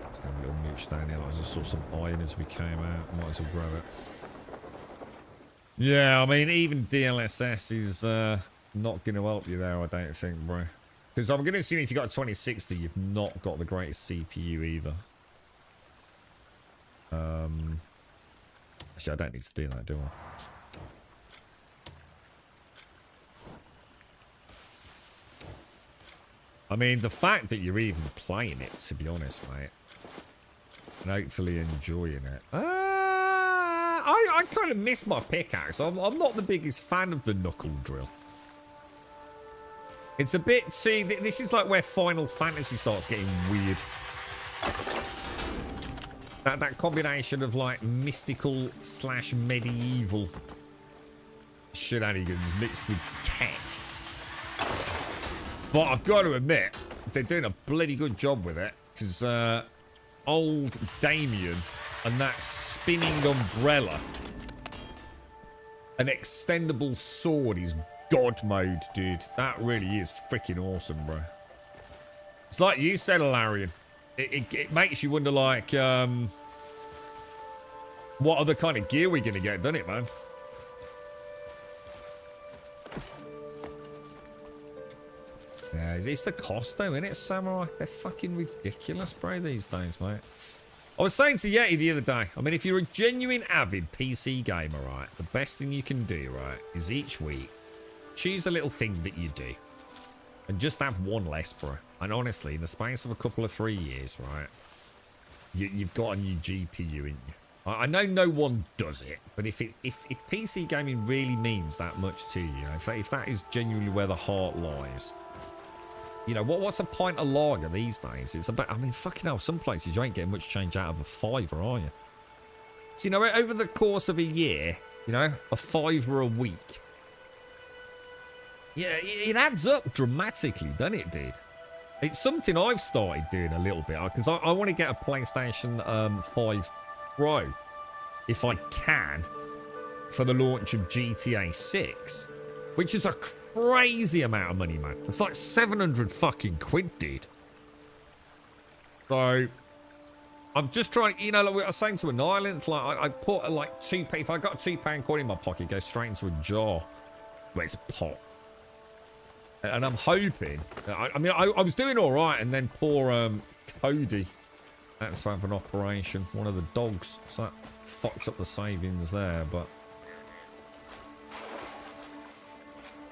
Let's have a little mooch down here. Like I just saw some iron as we came out. Might as well grab it. Yeah, I mean, even DLSS is not going to help you there, I don't think, bro. Because I'm going to assume if you've got a 2060, you've not got the greatest CPU either. Actually, I don't need to do that, do I? I mean, the fact that you're even playing it, to be honest, mate, and hopefully enjoying it. I kind of miss my pickaxe. I'm not the biggest fan of the knuckle drill. It's a bit... See, this is like where Final Fantasy starts getting weird. That combination of, like, mystical / medieval shenanigans mixed with tech. But I've got to admit, they're doing a bloody good job with it. Because old Damien and that spinning umbrella, an extendable sword is God mode, dude. That really is freaking awesome, bro. It's like you said, Alarian. It makes you wonder, like, what other kind of gear we're going to get, doesn't it, man? Yeah, it's the cost, though, isn't it, Samurai? They're fucking ridiculous, bro, these days, mate. I was saying to Yeti the other day, I mean, if you're a genuine avid PC gamer, right, the best thing you can do, right, is each week choose a little thing that you do and just have one less, bro. And honestly, in the space of a couple of 3 years, right, you've got a new GPU in you. I know no one does it, but if PC gaming really means that much to you, if that is genuinely where the heart lies, you know, what's a pint of lager these days? It's about, I mean, fucking hell, some places you ain't getting much change out of a fiver, are you? So, you know, over the course of a year, you know, a fiver a week. Yeah, it adds up dramatically, doesn't it, dude? It's something I've started doing a little bit, because I want to get a PlayStation 5 Pro, if I can, for the launch of GTA 6, which is a crazy amount of money, man. It's like 700 fucking quid, dude. So, I'm just trying, you know, like I was saying to an island, it's like I put like £2, if I got a £2 coin in my pocket, it goes straight into a jar. Well, it's a pot. And I'm hoping, I mean, I was doing all right, and then poor Cody had to have an operation. One of the dogs, so that fucked up the savings there, but...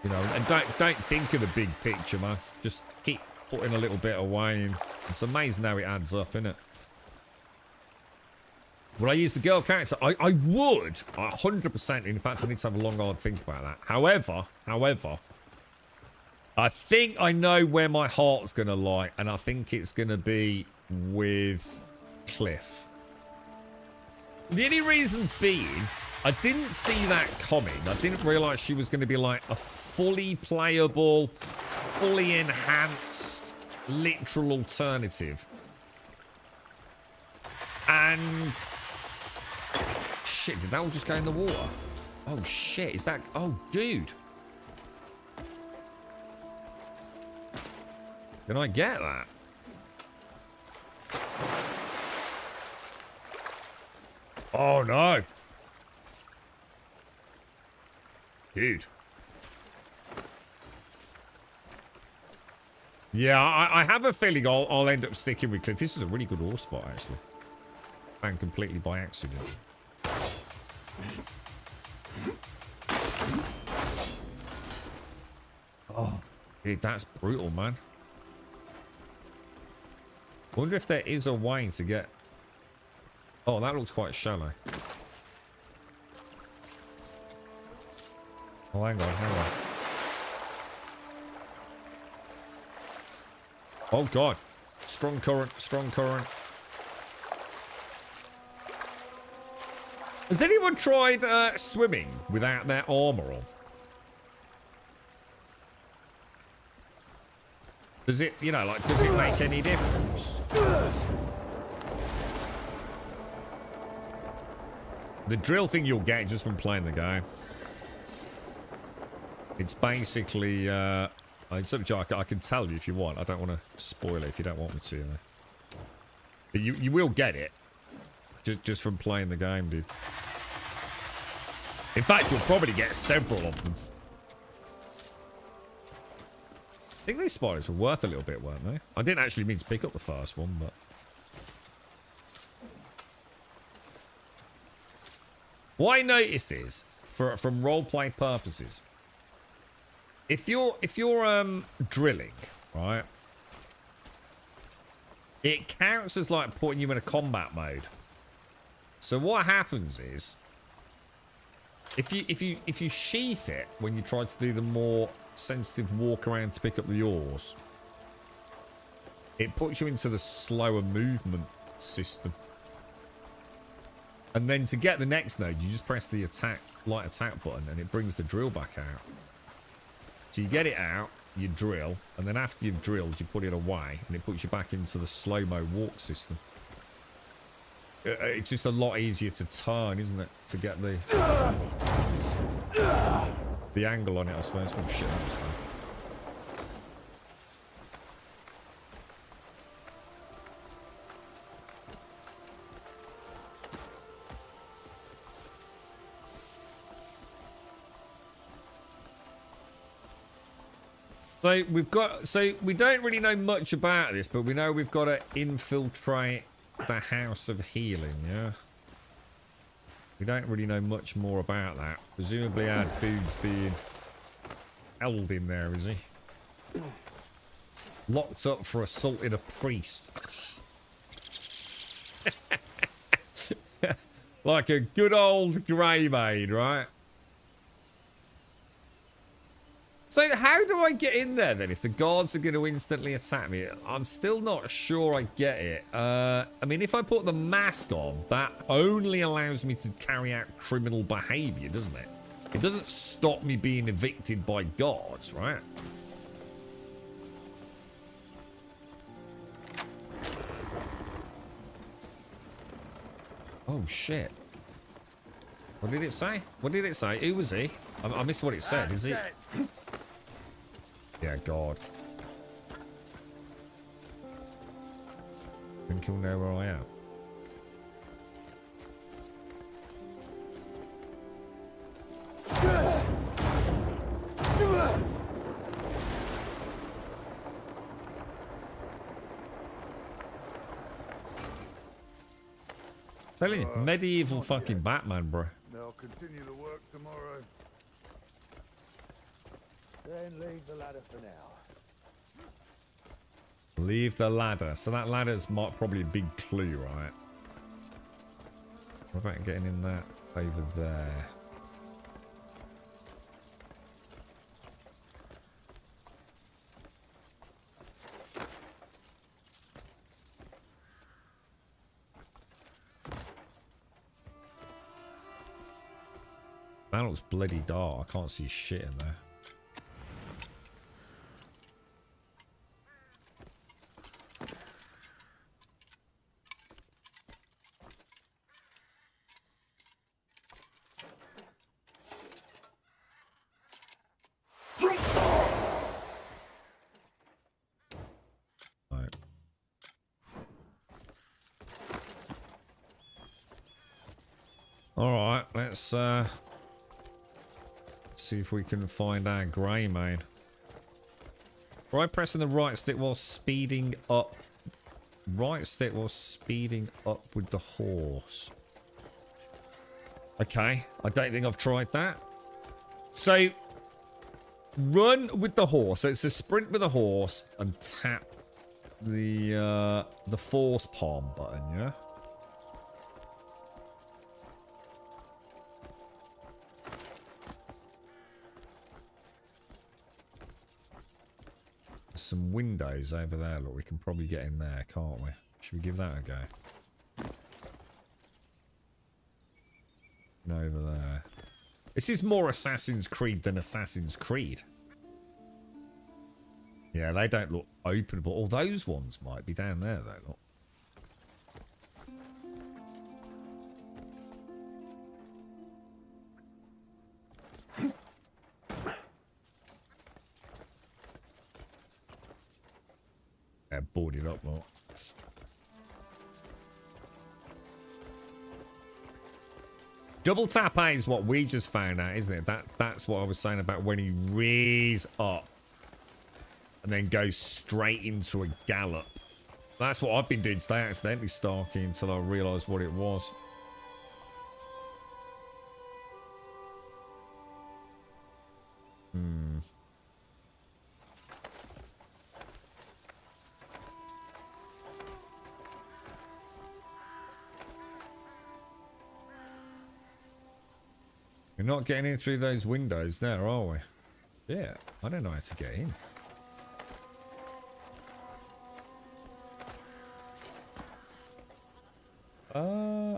You know, and don't think of the big picture, man. Just keep putting a little bit away, and it's amazing how it adds up, isn't it? Would I use the girl character? I would, 100%. In fact, I need to have a long, hard think about that. However, I think I know where my heart's going to lie, and I think it's going to be with Cliff. The only reason being, I didn't see that coming. I didn't realise she was going to be like a fully playable, fully enhanced, literal alternative. And... Shit, did that all just go in the water? Oh, shit, is that... Oh, dude. Can I get that? Oh, no. Dude. Yeah, I have a feeling I'll end up sticking with Cliff. This is a really good ore spot, actually. And completely by accident. Oh, dude, that's brutal, man. Wonder if there is a way to get... Oh, that looks quite shallow. Oh, hang on. Oh, God. Strong current, strong current. Has anyone tried swimming without their armor on? Does it, you know, like, does it make any difference? The drill thing you'll get just from playing the game. It's basically, it's something I can tell you if you want. I don't want to spoil it if you don't want me to. You know. But you will get it. Just from playing the game, dude. In fact, you'll probably get several of them. I think these spiders were worth a little bit, weren't they? I didn't actually mean to pick up the first one, but... What I noticed is, from roleplay purposes, if you're drilling, right, it counts as like putting you in a combat mode. So what happens is, if you sheath it when you try to do the more sensitive walk around to pick up the ores, it puts you into the slower movement system. And then to get the next node, you just press the light attack button and it brings the drill back out. So you get it out, you drill, and then after you've drilled, you put it away and it puts you back into the slow-mo walk system. It's just a lot easier to turn, isn't it? To get the angle on it, I suppose. Oh shit, that was bad. So we don't really know much about this, but we know we've got to infiltrate the House of Healing, yeah? We don't really know much more about that. Presumably our dude's being held in there, is he? Locked up for assaulting a priest. Like a good old grey maid, right? So how do I get in there then if the guards are going to instantly attack me? I'm still not sure I get it. I mean, if I put the mask on, that only allows me to carry out criminal behaviour, doesn't it? It doesn't stop me being evicted by guards, right? Oh, shit. What did it say? What did it say? Who was he? I missed what it said. Is it... Yeah, God. Think he'll know where I am. Telling you, medieval fucking Batman, bro. They'll continue the work tomorrow. Then leave the ladder for now. Leave the ladder. So that ladder's probably a big clue, right? What about getting in that over there? That looks bloody dark. I can't see shit in there. Alright, let's see if we can find our grey main. Try pressing the right stick while speeding up. Right stick while speeding up with the horse. Okay, I don't think I've tried that. So, run with the horse. So it's a sprint with the horse and tap the force palm button, yeah? some windows over there. Look, we can probably get in there, can't we? Should we give that a go? And over there. This is more Assassin's Creed than Assassin's Creed. Yeah, they don't look openable. All those ones might be down there, though. Look. Yeah, boarded up, look. Double tap A is what we just found out, isn't it? That's what I was saying about when he rears up and then goes straight into a gallop. That's what I've been doing today, accidentally stalking until I realised what it was. We're not getting in through those windows there, are we? Yeah, I don't know how to get in.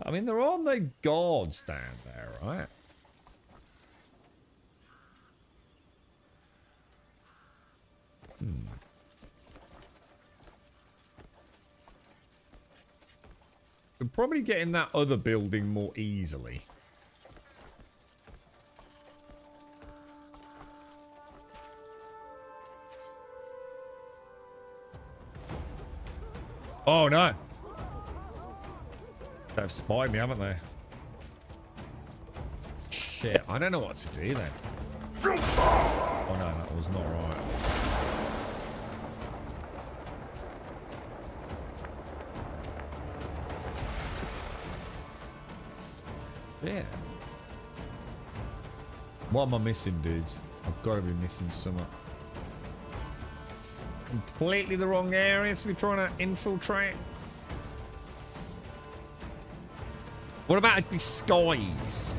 I mean, there are no guards down there, right? We'll probably get in that other building more easily. Oh no! They've spied me, haven't they? Shit, I don't know what to do then. Oh no, that was not right. Yeah. What am I missing, dudes? I've got to be missing something. Completely the wrong area to be trying to infiltrate. What about a disguise?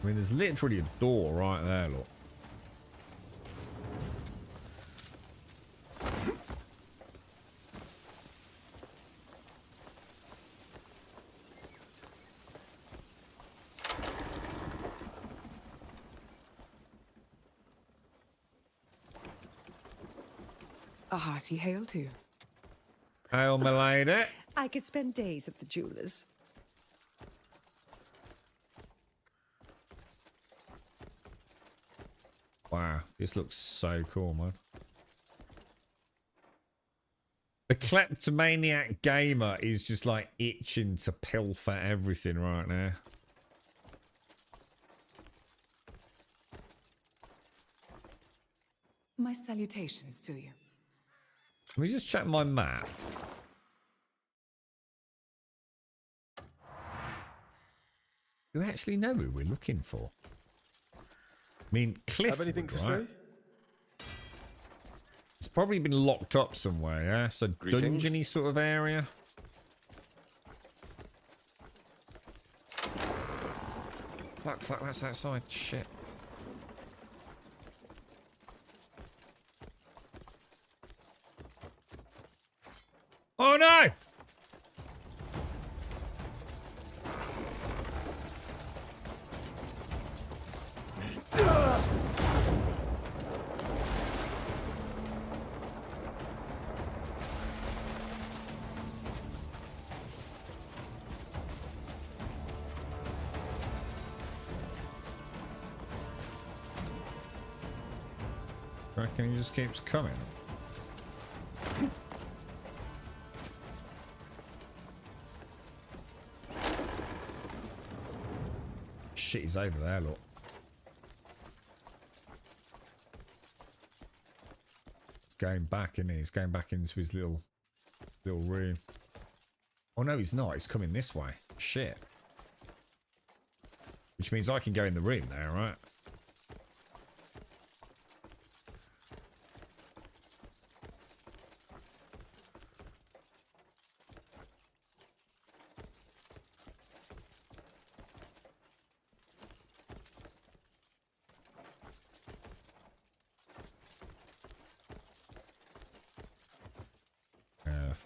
I mean, there's literally a door right there, look. A hearty hail to you. Hail, my lady. I could spend days at the jeweler's. Wow, this looks so cool, man. The kleptomaniac gamer is just like itching to pilfer everything right now. My salutations to you. Let me just check my map. Do we actually know who we're looking for? I mean, Cliff. Have anything to say? It's probably been locked up somewhere, yeah? So dungeony sort of area. Fuck, that's outside. Shit. Oh no! I reckon he just keeps coming. Shit, he's over there, look. He's going back, isn't he? He's going back into his little room. Oh no, he's not. He's coming this way. Shit. Which means I can go in the room now, right?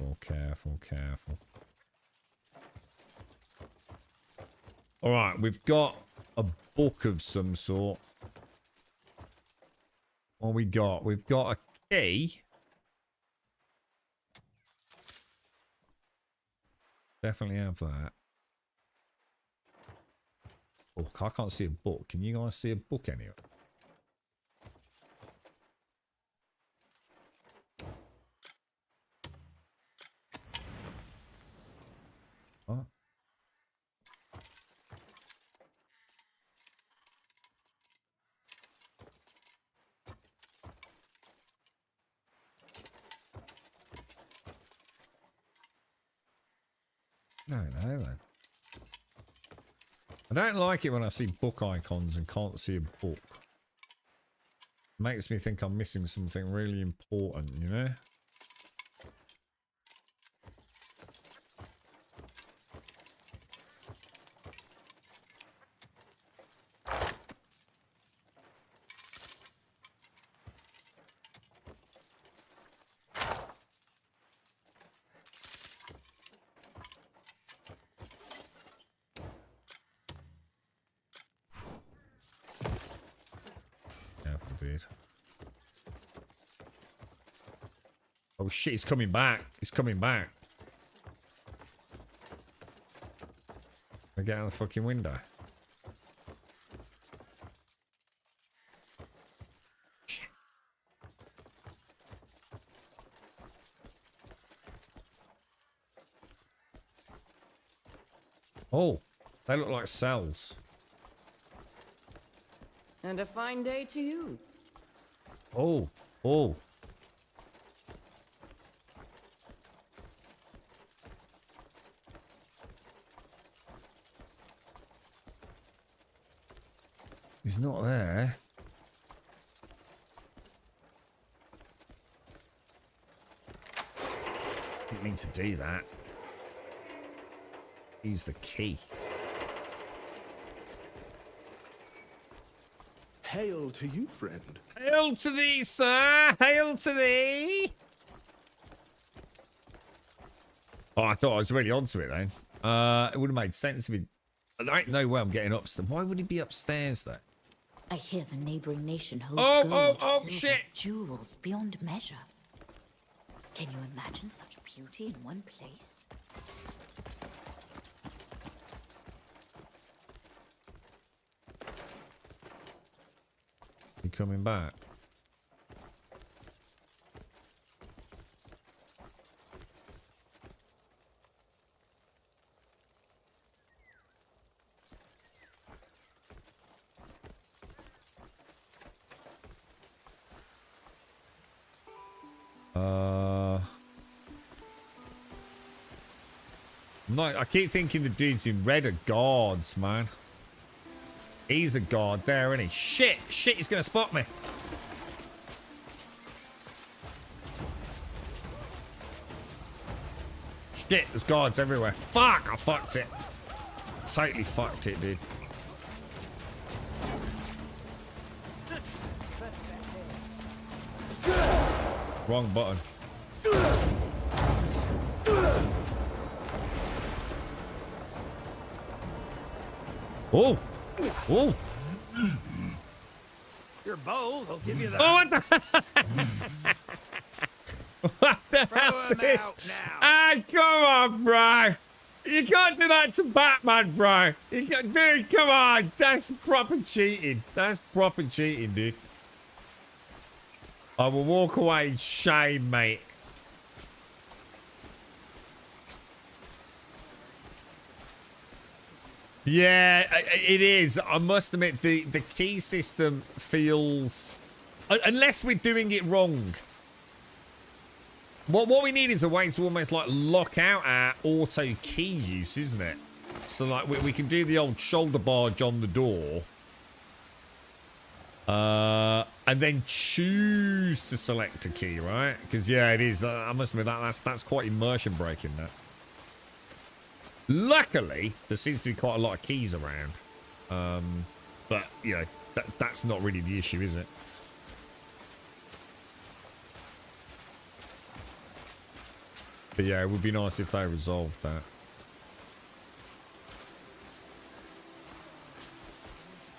Careful, careful, careful. All right, we've got a book of some sort. What we got? We've got a key. Definitely have that. Book. I can't see a book. Can you guys see a book anywhere? What? No, then. I don't like it when I see book icons and can't see a book. Makes me think I'm missing something really important, you know? Careful, dude. Oh shit, he's coming back. He's coming back. Get out of the fucking window. Shit. Oh, they look like cells. And a fine day to you. Oh, oh. He's not there. Didn't mean to do that. Use the key. Hail to you, friend. Hail to thee, sir! Hail to thee! Oh, I thought I was really onto it then. It would have made sense if it... There ain't no way I'm getting upstairs. Why would he be upstairs though? I hear the neighboring nation holds gold, silver, shit! jewels beyond measure. Can you imagine such beauty in one place? You coming back? No, I keep thinking the dudes in red are guards, man. He's a guard there, isn't he? Shit! Shit, he's gonna spot me. Shit, there's guards everywhere. Fuck, I fucked it. I totally fucked it, dude. Wrong button. Oh! Oh! You're bold, I'll give you that. Oh, what the... What the hell, dude? Ah, come on, bro. You can't do that to Batman, bro. You can't, dude, come on. That's proper cheating. That's proper cheating, dude. I will walk away in shame, mate. Yeah, it is. I must admit, the key system feels... Unless we're doing it wrong. What we need is a way to almost like lock out our auto key use, isn't it? So like we can do the old shoulder barge on the door. And then choose to select a key, right? Because yeah, it is. I must admit that's quite immersion breaking, that. Luckily, there seems to be quite a lot of keys around. But, you know, that's not really the issue, is it? But yeah, it would be nice if they resolved that.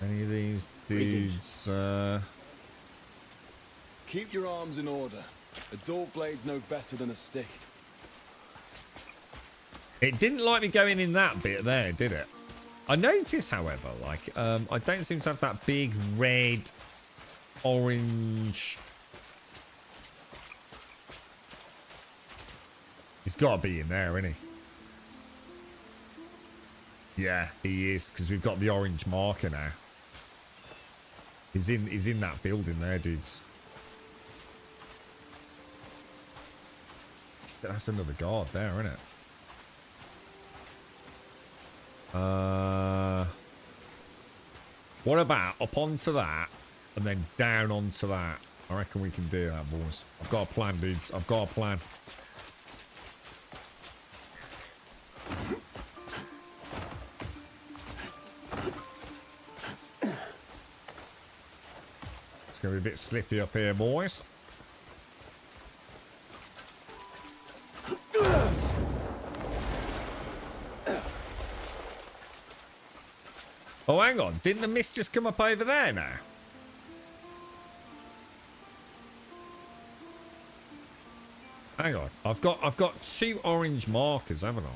Any of these dudes, Keep your arms in order. A dull blade's no better than a stick. It didn't like me going in that bit there, did it? I noticed, however, like, I don't seem to have that big red, orange. He's got to be in there, isn't he? Yeah, he is, because we've got the orange marker now. He's in that building there, dudes. That's another guard there, isn't it? What about up onto that and then down onto that? I reckon we can do that, boys. I've got a plan, dudes. I've got a plan. It's going to be a bit slippy up here, boys. Oh, hang on. Didn't the mist just come up over there now? Hang on. I've got 2 orange markers, haven't I?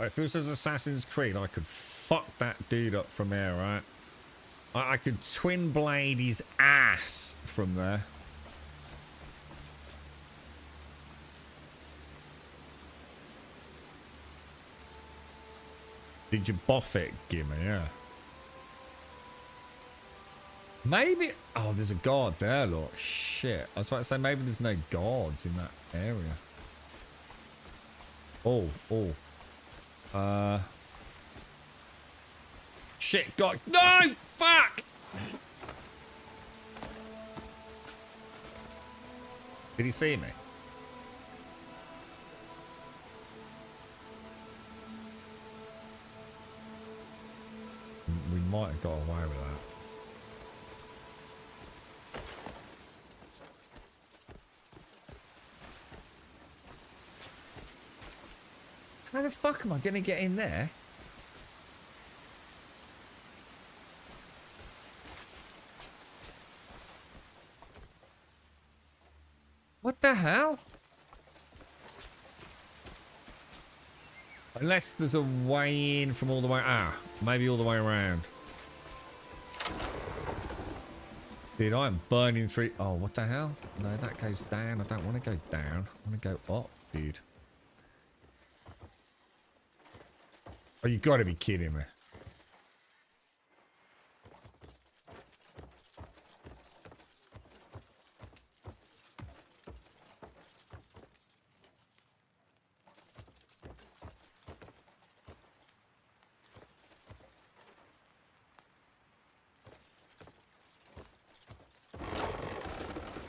If this was Assassin's Creed, I could fuck that dude up from there, right? I could twin blade his ass from there. Did you buff it, Gimme? Yeah. Maybe... Oh, there's a guard there, look. Shit. I was about to say, maybe there's no guards in that area. Oh, oh. Shit, God. No! Fuck! Did he see me? We might have got away with that. How the fuck am I going to get in there? What the hell? Unless there's a way in from all the way... Ah, maybe all the way around. Dude, I am burning through... Oh, what the hell? No, that goes down. I don't want to go down. I want to go up, dude. Oh, you got to be kidding me.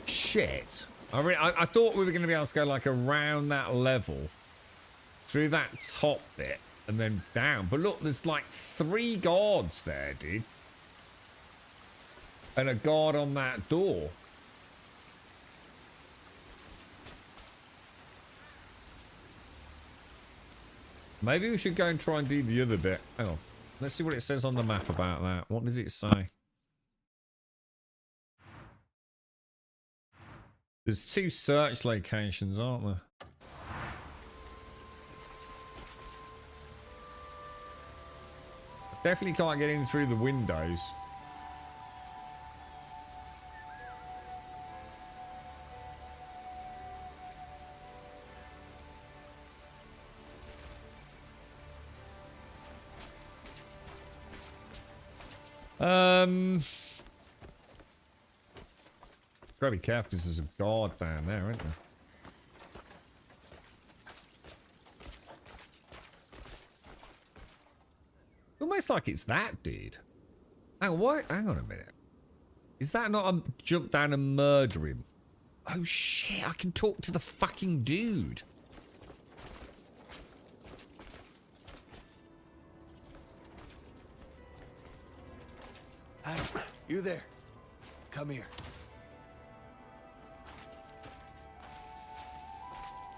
Shit. I thought we were going to be able to go like around that level, through that top bit, and then down. But look, there's like 3 guards there, dude. And a guard on that door. Maybe we should go and try and do the other bit. Hang on. Let's see what it says on the map about that. What does it say? There's 2 search locations, aren't there? Definitely can't get in through the windows. Gotta be careful because there's a guard down there, isn't there? Almost like it's that dude. Hang on, what? Hang on a minute. Is that not a jump down and murder him? Oh shit, I can talk to the fucking dude. Hey, you there? Come here.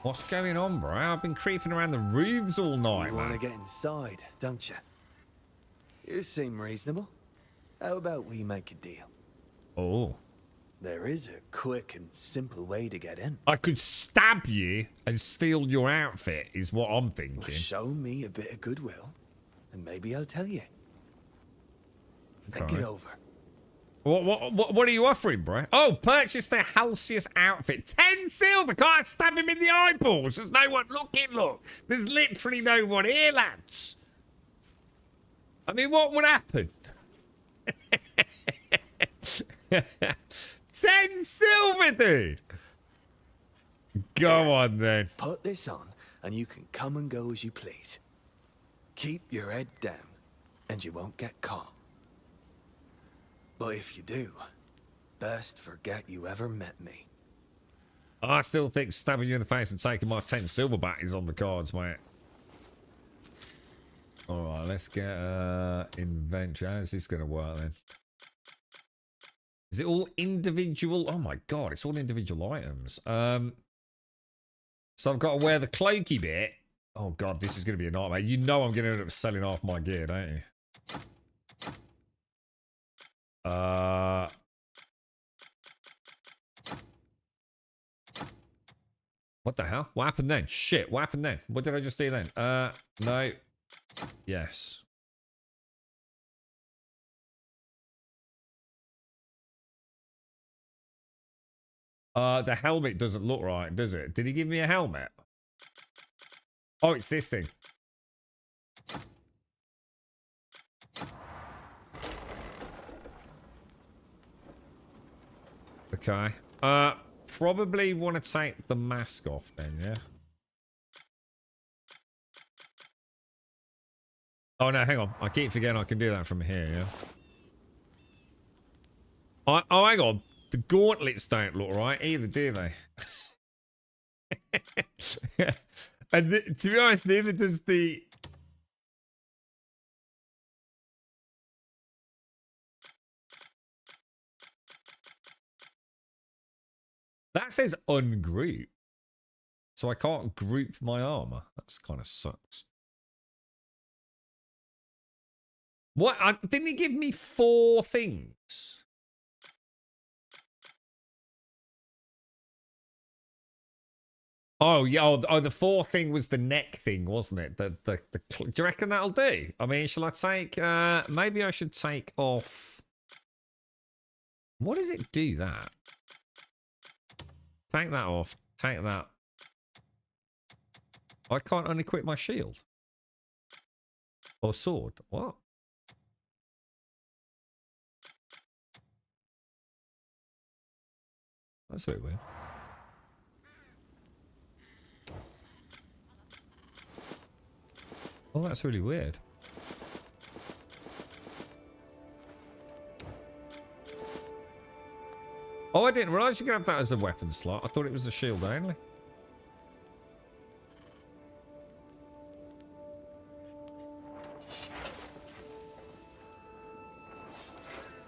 What's going on, bro? I've been creeping around the roofs all night, You want to get inside, don't you? You seem reasonable. How about we make a deal? Oh. There is a quick and simple way to get in. I could stab you and steal your outfit, is what I'm thinking. Well, show me a bit of goodwill, and maybe I'll tell you. Think it over. What are you offering, bro? Oh, purchase the Halcyus outfit. 10 silver. Can't stab him in the eyeballs. There's no one looking, look. There's literally no one here, lads. I mean, what would happen? 10 silver, dude. Go on, then. Put this on, and you can come and go as you please. Keep your head down, and you won't get caught. But if you do, best forget you ever met me. I still think stabbing you in the face and taking my 10 silver back is on the cards, mate. Alright, let's get inventory. How is this going to work then? Is it all individual? Oh my god, it's all individual items. So I've got to wear the cloaky bit. Oh god, this is going to be a nightmare. You know I'm going to end up selling off my gear, don't you? What the hell? What happened then? Shit, what happened then? What did I just do then? No. Yes. The helmet doesn't look right, does it? Did he give me a helmet? Oh, it's this thing. Okay. Probably want to take the mask off then, yeah? Oh, no, hang on. I keep forgetting I can do that from here, yeah? Oh, hang on. The gauntlets don't look right either, do they? And to be honest, neither does the... That says ungroup. So I can't group my armor. That's kind of sucks. What? Didn't he give me 4 things? Oh, yeah. Oh, the 4th thing was the neck thing, wasn't it? Do you reckon that'll do? I mean, shall I take... maybe I should take off... What does it do, that? Take that off. Take that. I can't unequip my shield. Or sword. What? That's a bit weird. Oh, that's really weird. Oh, I didn't realise you could have that as a weapon slot. I thought it was a shield only.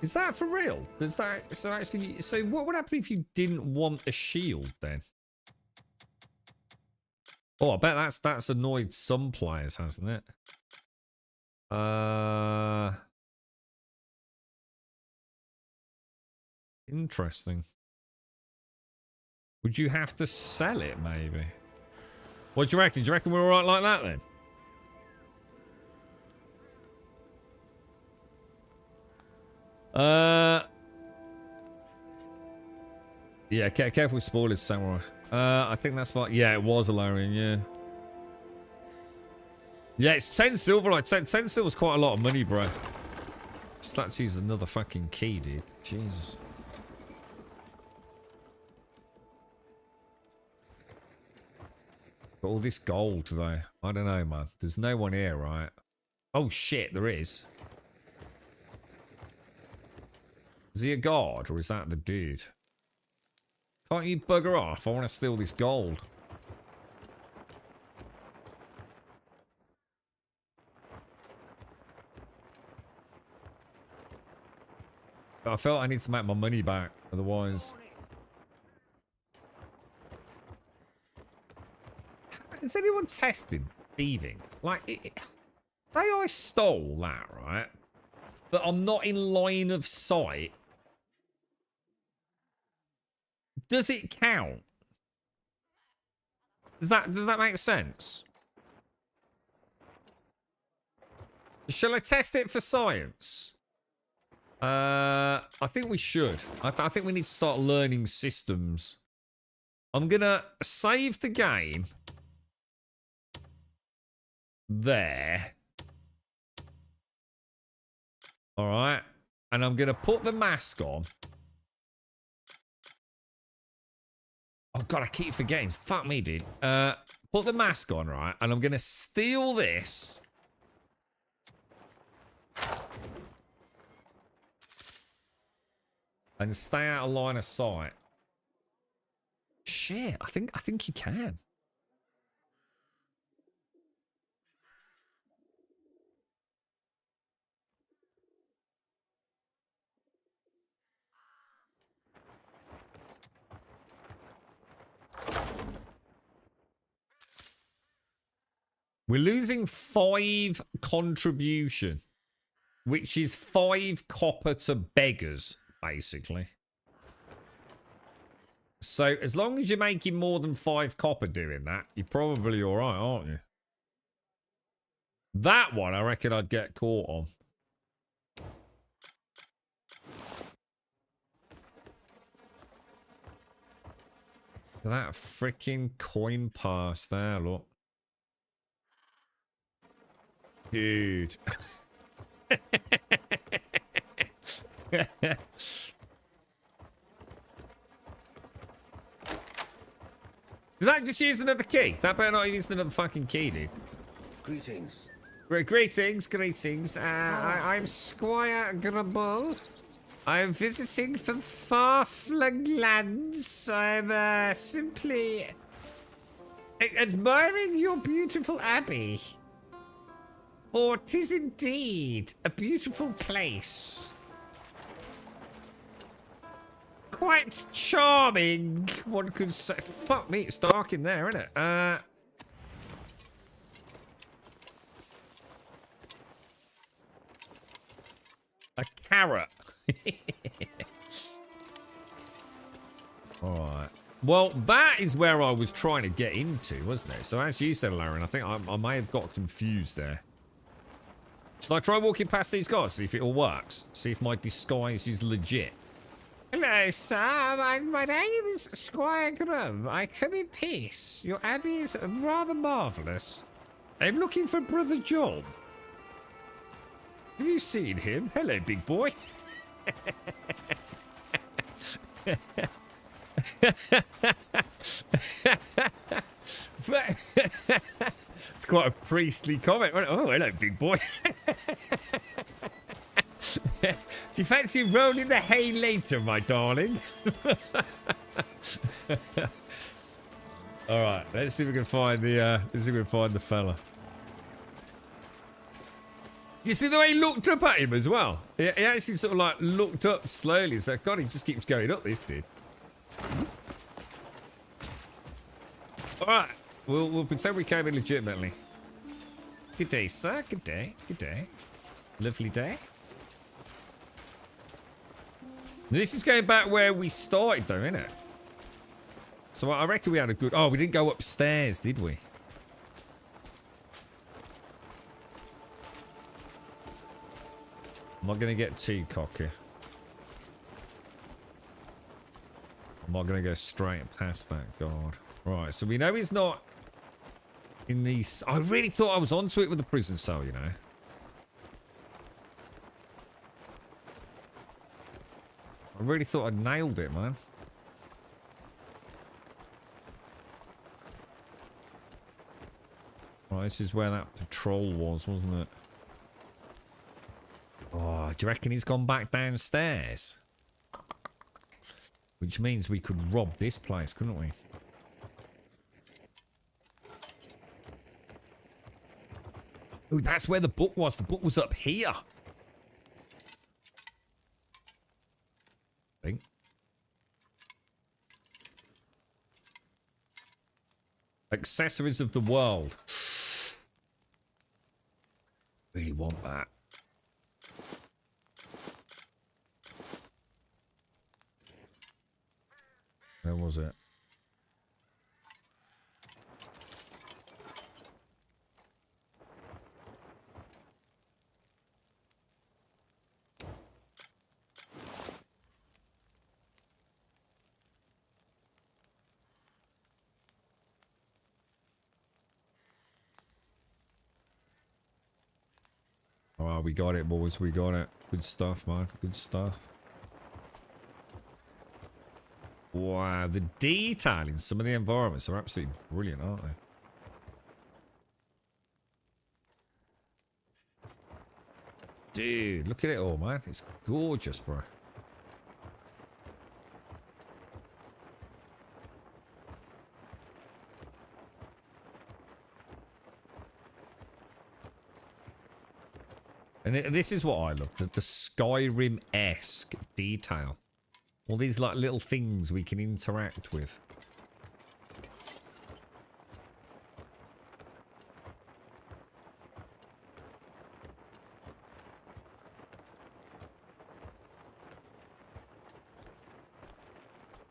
Is that for real? Does that... So actually... So what would happen if you didn't want a shield then? Oh, I bet that's annoyed some players, hasn't it? Interesting. Would you have to sell it, maybe? What do you reckon? Do you reckon we're alright like that, then? Yeah, careful with spoilers, Samurai. I think that's what... Yeah, it was a lowering, yeah. Yeah, it's 10 silver. Like 10 silver's quite a lot of money, bro. So let's use another fucking key, dude. Jesus. Got all this gold, though. I don't know, man. There's no one here, right? Oh, shit, there is. Is he a guard, or is that the dude? Can't you bugger off? I want to steal this gold. But I felt I need to make my money back, otherwise... Is anyone testing thieving? Like, say I stole that, right? But I'm not in line of sight. Does it count? Does that make sense? Shall I test it for science? I think we should. I think we need to start learning systems. I'm gonna save the game. There. Alright. And I'm gonna put the mask on. Oh god, I keep forgetting. Fuck me, dude. Put the mask on, right? And I'm gonna steal this. And stay out of line of sight. Shit, I think you can. We're losing 5 contribution, which is 5 copper to beggars, basically. So as long as you're making more than 5 copper doing that, you're probably all right, aren't you? That one, I reckon I'd get caught on. That freaking coin pass there, look. Dude. Did that just use another key? That better not use another fucking key, dude. Greetings. Greetings. I'm Squire Grumble. I'm visiting from far-flung lands. I'm simply admiring your beautiful abbey. For 'tis indeed a beautiful place. Quite charming, one could say. Fuck me, it's dark in there, isn't it? A carrot. Alright. Well, that is where I was trying to get into, wasn't it? So as you said, Lauren, I think I may have got confused there. Shall I try walking past these guys, see if it all works? See if my disguise is legit. Hello, sir. My name is Squire Grum. I come in peace. Your abbey is rather marvellous. I'm looking for Brother John. Have you seen him? Hello, big boy. It's quite a priestly comment. Oh, hello, big boy. Do you fancy rolling the hay later, my darling? All right, let's see if we can find the fella. You see the way he looked up at him as well? He actually sort of like looked up slowly. So God, he just keeps going up, this dude. All right, we'll pretend we came in legitimately. Good day, sir. Good day. Good day. Lovely day. This is going back where we started, though, isn't it? So I reckon we had a good... Oh, we didn't go upstairs, did we? I'm not going to get too cocky. I'm not going to go straight past that guard. Right, so we know he's not in these... I really thought I was onto it with the prison cell, you know. I really thought I'd nailed it, man. Right, this is where that patrol was, wasn't it? Oh, do you reckon he's gone back downstairs? Which means we could rob this place, couldn't we? Oh, that's where the book was. The book was up here. I think. Accessories of the world. Really want that. Where was it? Oh, we got it, boys. We got it. Good stuff, man. Good stuff. Wow, the detail in some of the environments are absolutely brilliant, aren't they? Dude, look at it all, man. It's gorgeous, bro. And this is what I love, the Skyrim-esque detail. All these like little things we can interact with.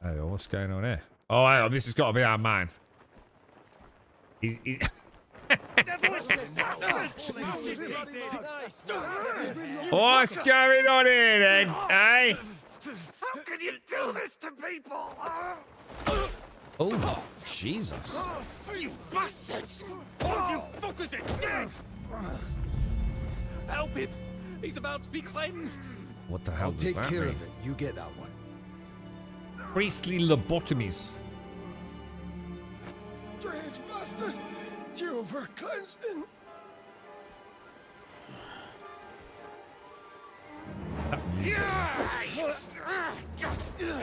Hey, what's going on here? Oh, hang on, this has got to be our man. He's What's going on here then, eh? How can you do this to people? Oh, Jesus. You bastards! All you fuckers are dead! Help him! He's about to be cleansed! What the hell I'll does take that care mean? of it. You get that one. Priestly lobotomies. Strange bastard! Due for cleansing!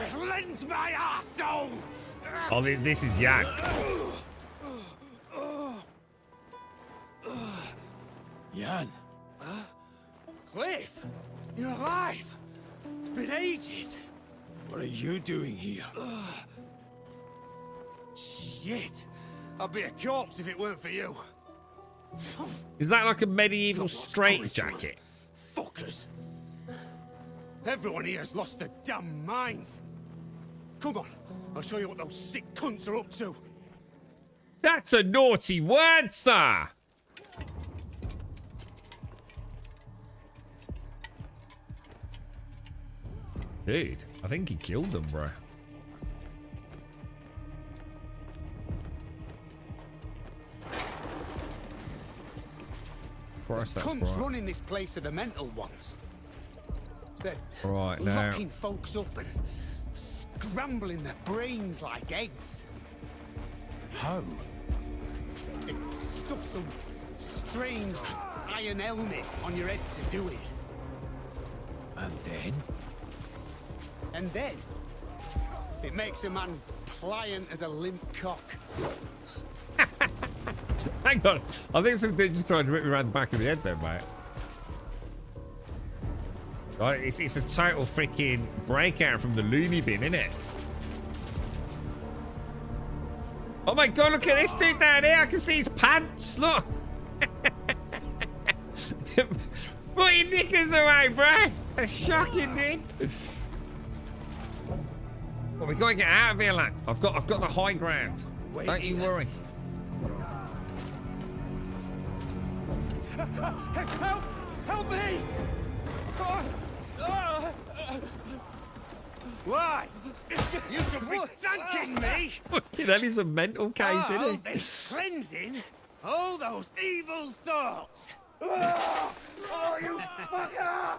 Cleanse my arsehole! Oh, this is Yak. Jan. Cliff! You're alive! It's been ages! What are you doing here? Shit! I'd be a corpse if it weren't for you. Is that like a medieval straitjacket? Fuckers! Everyone here's lost their damn minds. Come on, I'll show you what those sick cunts are up to. That's a naughty word, sir. Dude, I think he killed them, bro. Christ, that's Cunts bright. running this place are the mental ones. They're Right, now. locking folks up and scrambling their brains like eggs. How? They stuff some strange iron helmet on your head to do it. And then? And then, it makes a man pliant as a limp cock. Hang on. I think some bitch just trying to rip me around the back of the head there, mate. Right, it's a total freaking breakout from the loony bin, isn't it? Oh my god, look at this bit down here. I can see his pants. Look. Put your knickers away, bro. That's shocking, dude. Well, we gotta get out of here, lad. I've got the high ground. Don't you worry. Help! Help me! Why? You should be thanking me! Fucking hell, he's a mental case, isn't he? This cleansing all those evil thoughts! Oh, you fucker!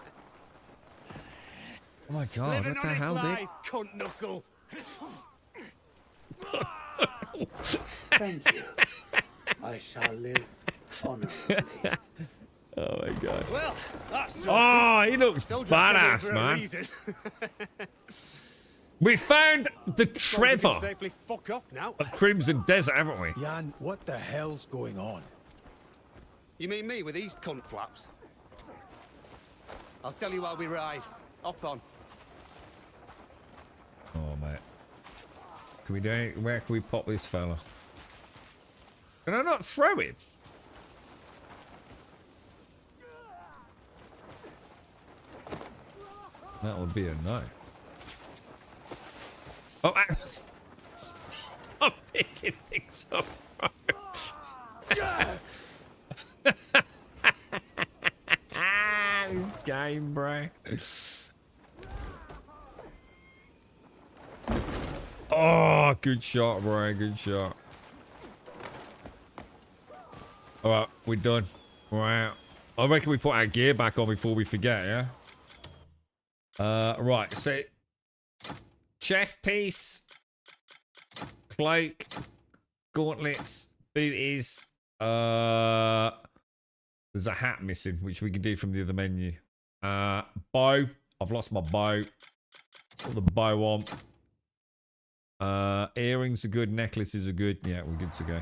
Oh my god, Living what the on hell, his dude? life, cunt knuckle! Thank you. I shall live honorably. Oh my god. Well, that's Oh, he looks Told you I'd come here badass, for a man. reason. We found the Suppose we can Trevor safely fuck off now. of Crimson Desert, haven't we? Jan, what the hell's going on? You mean me with these cunt flaps? I'll tell you while we ride. Hop on. Oh, mate. Can we do anything? Where can we pop this fella? Can I not throw him? That would be a no. Oh, I'm picking things up, bro. This game, bro. Oh, good shot, bro. Good shot. All right, we're done. Right. I reckon we put our gear back on before we forget, yeah? Right, so chest piece, cloak, gauntlets, booties, there's a hat missing, which we can do from the other menu. Bow, I've lost my bow. Put the bow on. Earrings are good, necklaces are good. Yeah, we're good to go.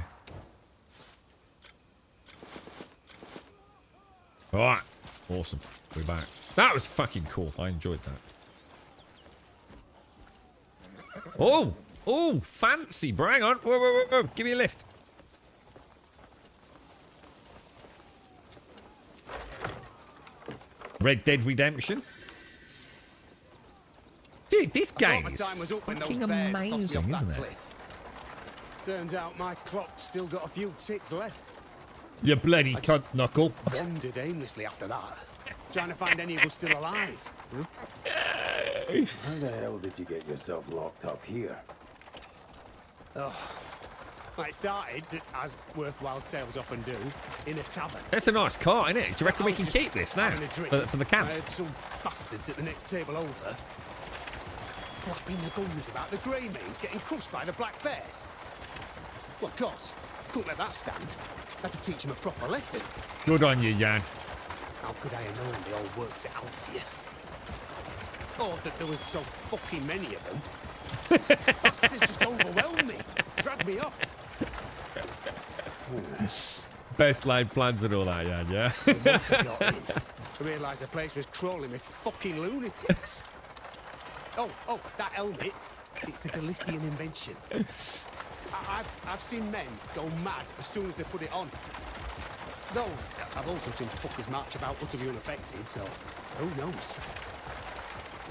Alright, awesome. We're back. That was fucking cool. I enjoyed that. Oh! Oh, fancy, bro. Hang on. Whoa, whoa, whoa, whoa. Give me a lift. Red Dead Redemption. Dude, this game is fucking amazing, isn't it? Turns out my clock's still got a few ticks left. You bloody cunt knuckle. Wandered aimlessly after that, trying to find any of us still alive. How the hell did you get yourself locked up here? Oh. Well, it started, as worthwhile tales often do, in a tavern. That's a nice car, isn't it? Do you reckon we can keep this now? For the camp? I heard some bastards at the next table over flapping the gums about the grey mains getting crushed by the black bears. Well, of course, couldn't let that stand. Had to teach him a proper lesson. Good on you, Jan. How could I have known they all worked at Alcius? Or that there was so fucking many of them. Bastards just overwhelmed me. Dragged me off. Best laid plans and all that, Jan, yeah? Once I got in, I realised the place was crawling with fucking lunatics. Oh, that helmet. It's a Galician invention. I've seen men go mad as soon as they put it on. Though, I've also seen fuckers march about utterly unaffected, so who knows?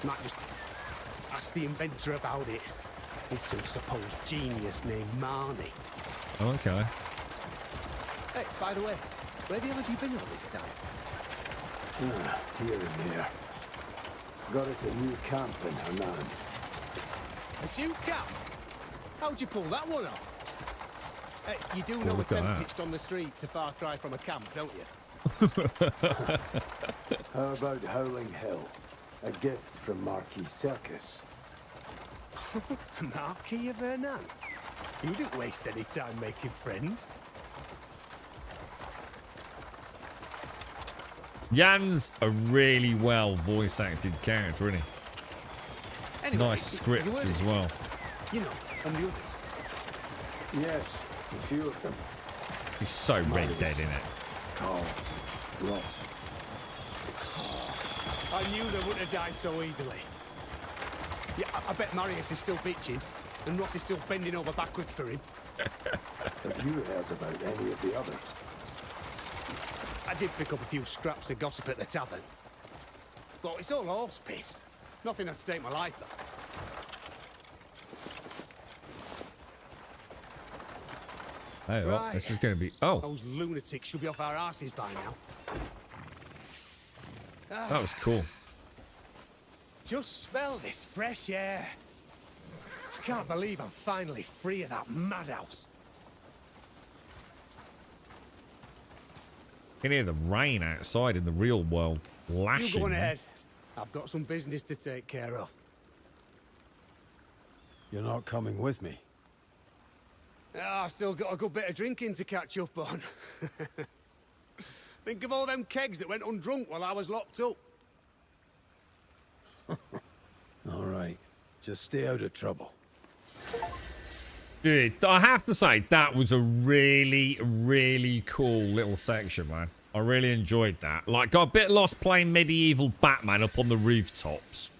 Might just ask the inventor about it. He's some supposed genius named Marnie. Oh, okay. Hey, by the way, where the hell have you been all this time? Here and there. Got us a new camp in Hernan. A new camp? How'd you pull that one off? Hey, you do know a look at tent that. pitched on the street's a far cry from a camp, don't you? How about Howling Hill? A gift from Marquis Circus. The Marquis of Hernan? You didn't waste any time making friends. Jan's a really well voice acted character, isn't he? Anyway, Nice script you heard as it. well. You know, from the others. Yes, a few of them. He's so Red Dead, isn't it? Carl, Ross. I knew they wouldn't have died so easily. Yeah, I bet Marius is still bitching, and Ross is still bending over backwards for him. Have you heard about any of the others? I did pick up a few scraps of gossip at the tavern. Well, it's all horse piss. Nothing I'd stake my life on. Hey, well, this is going to be... Oh, Those lunatics should be off our asses by now. that was cool. Just smell this fresh air. I can't believe I'm finally free of that madhouse. You can hear the rain outside in the real world lashing. You go on man. ahead. I've got some business to take care of. You're not coming with me. I've still got a good bit of drinking to catch up on. Think of all them kegs that went undrunk while I was locked up. All right. Just stay out of trouble. Dude, I have to say, that was a really, really cool little section, man. I really enjoyed that. Like, got a bit lost playing medieval Batman up on the rooftops.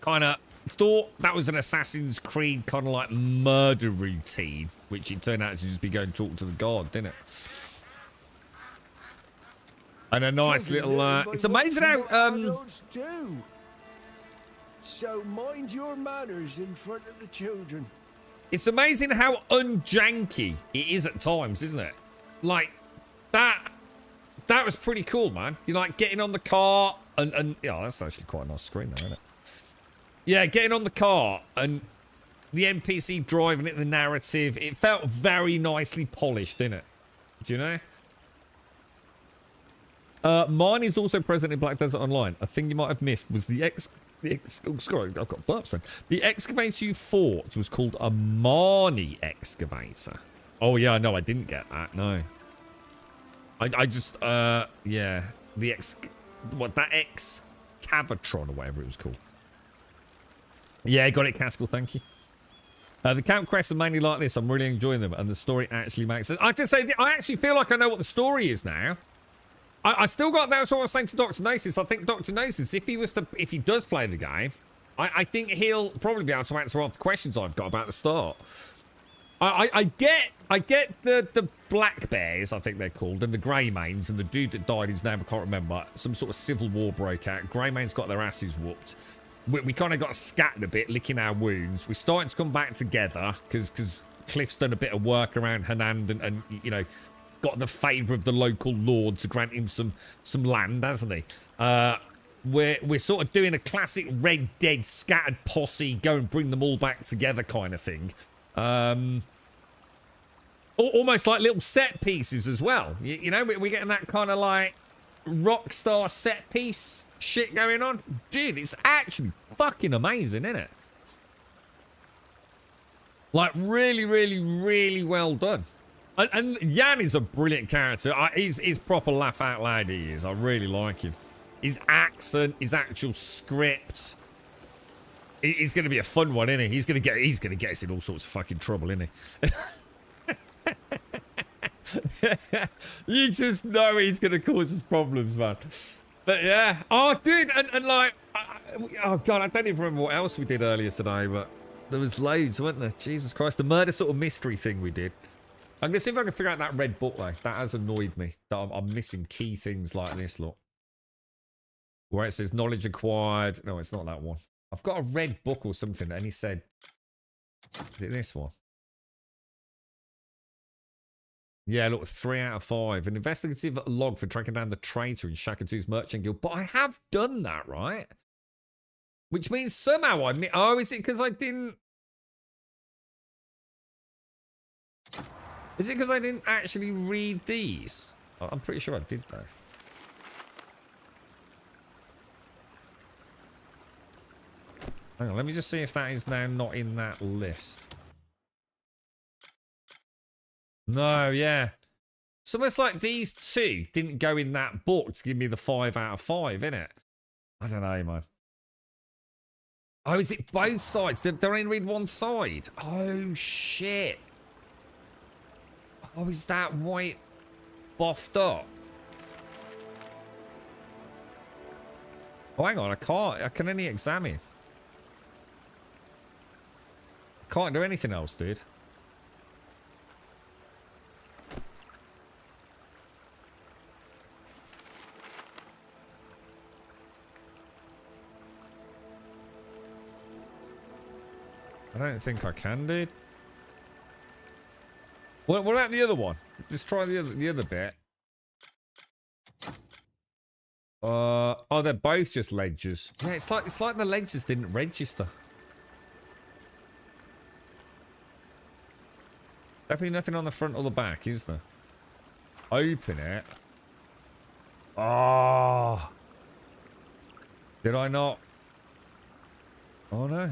Kind of thought that was an Assassin's Creed kind of like murder routine, which it turned out to just be going to talk to the guard, didn't it? And a nice little, it's amazing how, adults do. So mind your manners in front of the children. it's amazing how unjanky it is at times, isn't it? Like, that was pretty cool, man. You like getting on the car and yeah, that's actually quite a nice screen there, isn't it? Yeah, getting on the car and the NPC driving it, the narrative, it felt very nicely polished, didn't it? Do you know? Mine is also present in Black Desert Online. A thing you might have missed was the sorry, I've got burps then. The excavator you fought was called a Marnie excavator. Oh yeah, no, I didn't get that. No, I just yeah, the Excavatron or whatever it was called. Yeah, got it, Caskell. Thank you. The camp quests are mainly like this. I'm really enjoying them, and the story actually makes sense. I just say, I actually feel like I know what the story is now. I still got, that's what I was saying to Dr. Nasus. I think Dr. Nasus, if he does play the game, I think he'll probably be able to answer all the questions I've got about the start. I get the black bears, I think they're called, and the Greymanes, and the dude that died, his name I can't remember. Some sort of civil war broke out. Greymanes got their asses whooped. We kind of got scattered a bit, licking our wounds. We're starting to come back together because Cliff's done a bit of work around Hanand and you know, got the favour of the local lord to grant him some land, hasn't he? We're sort of doing a classic Red Dead scattered posse, go and bring them all back together kind of thing. Almost like little set pieces as well. You know, we're getting that kind of like Rockstar set piece shit going on. Dude, it's actually fucking amazing, isn't it? Like, really, really, really well done. And Jan is a brilliant character. He's proper laugh out loud, he is. I really like him. His accent, his actual script. He's going to be a fun one, isn't he? He's going to get us in all sorts of fucking trouble, isn't he? You just know he's going to cause us problems, man. But yeah. Oh, dude. And like, oh, God, I don't even remember what else we did earlier today, but there was loads, weren't there? Jesus Christ. The murder sort of mystery thing we did. I'm going to see if I can figure out that red book, though. That has annoyed me. That I'm missing key things like this, look. Where it says knowledge acquired. No, it's not that one. I've got a red book or something, and he said... Is it this one? Yeah, look, 3 out of 5. An investigative log for tracking down the traitor in Shaka-2's merchant guild. But I have done that, right? Which means somehow I... Oh, is it because I didn't... Is it because I didn't actually read these? I'm pretty sure I did, though. Hang on, let me just see if that is now not in that list. No, yeah. It's almost like these two didn't go in that book to give me the 5 out of 5, innit? I don't know, man. Oh, is it both sides? Did they only read one side? Oh, shit. Oh, is that white boffed up? Oh, hang on, I can't. I can only examine. I can't do anything else, dude. I don't think I can, dude. What about the other one? Let's try the other bit. Oh, they're both just ledgers. Yeah, it's like the ledgers didn't register. Definitely nothing on the front or the back, is there? Open it. Oh. Did I not? Oh no.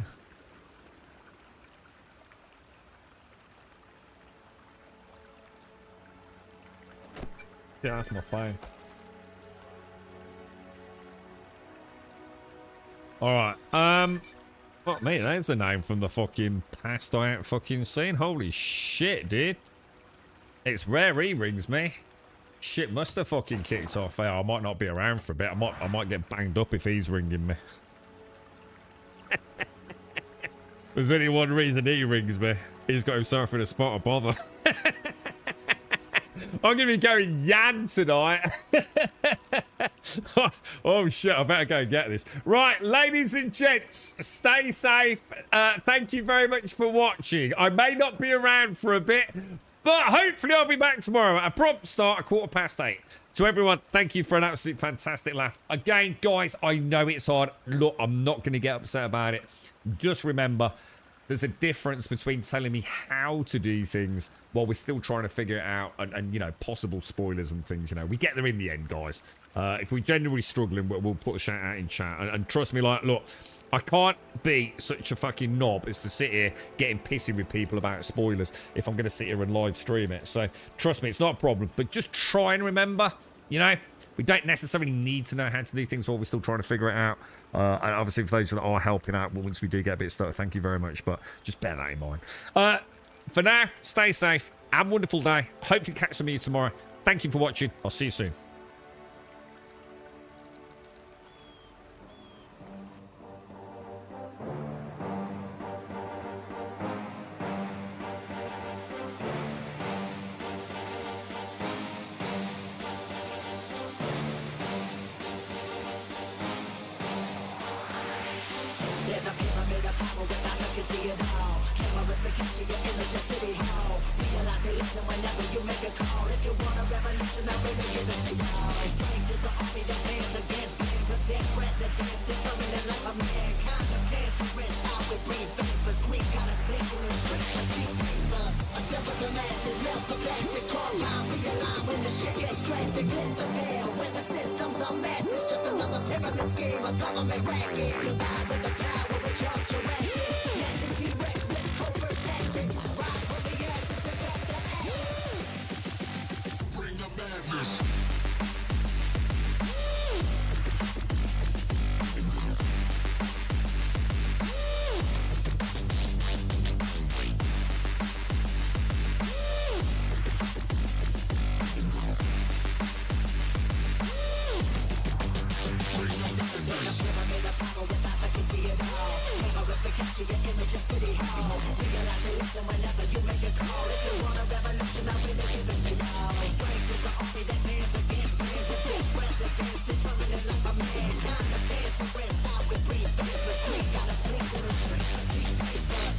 Yeah, that's my phone. Alright, fuck me, that's the name from the fucking past I ain't fucking seen. Holy shit, dude. It's rare he rings me. Shit must have fucking kicked off. Hey, I might not be around for a bit. I might get banged up if he's ringing me. There's only one reason he rings me. He's got himself in a spot of bother. I'm going to be going Yan tonight. Oh, shit. I better go and get this. Right, ladies and gents, stay safe. Thank you very much for watching. I may not be around for a bit, but hopefully I'll be back tomorrow at a prompt start at 8:15. To everyone, thank you for an absolute fantastic laugh. Again, guys, I know it's hard. Look, I'm not going to get upset about it. Just remember, there's a difference between telling me how to do things while we're still trying to figure it out and you know, possible spoilers and things, you know. We get there in the end, guys. If we're genuinely struggling, we'll put a shout out in chat. And trust me, like, look, I can't be such a fucking knob as to sit here getting pissy with people about spoilers if I'm going to sit here and live stream it. So, trust me, it's not a problem. But just try and remember, you know, we don't necessarily need to know how to do things while we're still trying to figure it out. And obviously, for those that are helping out, once we do get a bit stuck, thank you very much. But just bear that in mind. For now, stay safe. Have a wonderful day. Hopefully catch some of you tomorrow. Thank you for watching. I'll see you soon. There's a pyramid of power with eyes that can see it all. Cameras to capture your image of City Hall. Realize they listen whenever you make a call. If you want a revolution, I really give it to y'all. Strength is the army that bands against bands of dead presidents, determining life of mankind of cancerous. How we breathe vapors, Greek got us blinking in streets like cheap paper. Assemble the masses, melt the plastic core line. Realign when the shit gets drastic, lit the veil. When the systems are masked, it's just another pyramid scheme, a government racket. Combined with the power we charge Jurassic. Nation T-Rex with covert tactics. Rise from the ashes to back the atlas. Bring the madness. Capture your image of City Hall. Realize they listen whenever you make a call. If you want a revolution, I really give it to y'all. Strength is the army that bands against bands of dead presidents, determining life of mankind. The cancerous, how we breathe vapors. Greek got us blinking in streets like cheap paper.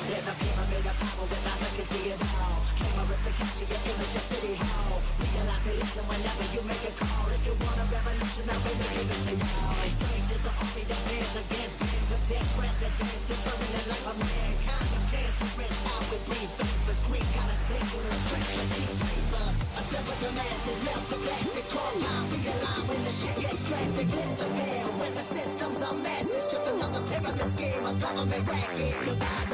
There's a pyramid of power with eyes that can see it all. Cameras to capture your image of City Hall. Realize they listen whenever you make a call. If you want a revolution, I really give it to y'all. Strength is the army that bands against bands of dead presidents, determining life of mankind of cancerous. How we breathe vapors. Greek got us blinking in streets like cheap paper. Assemble the masses, melt the plastic core line. Realign when the shit gets drastic, lit the veil. When the systems are masked, it's just another pyramid scheme, a government racket. Combined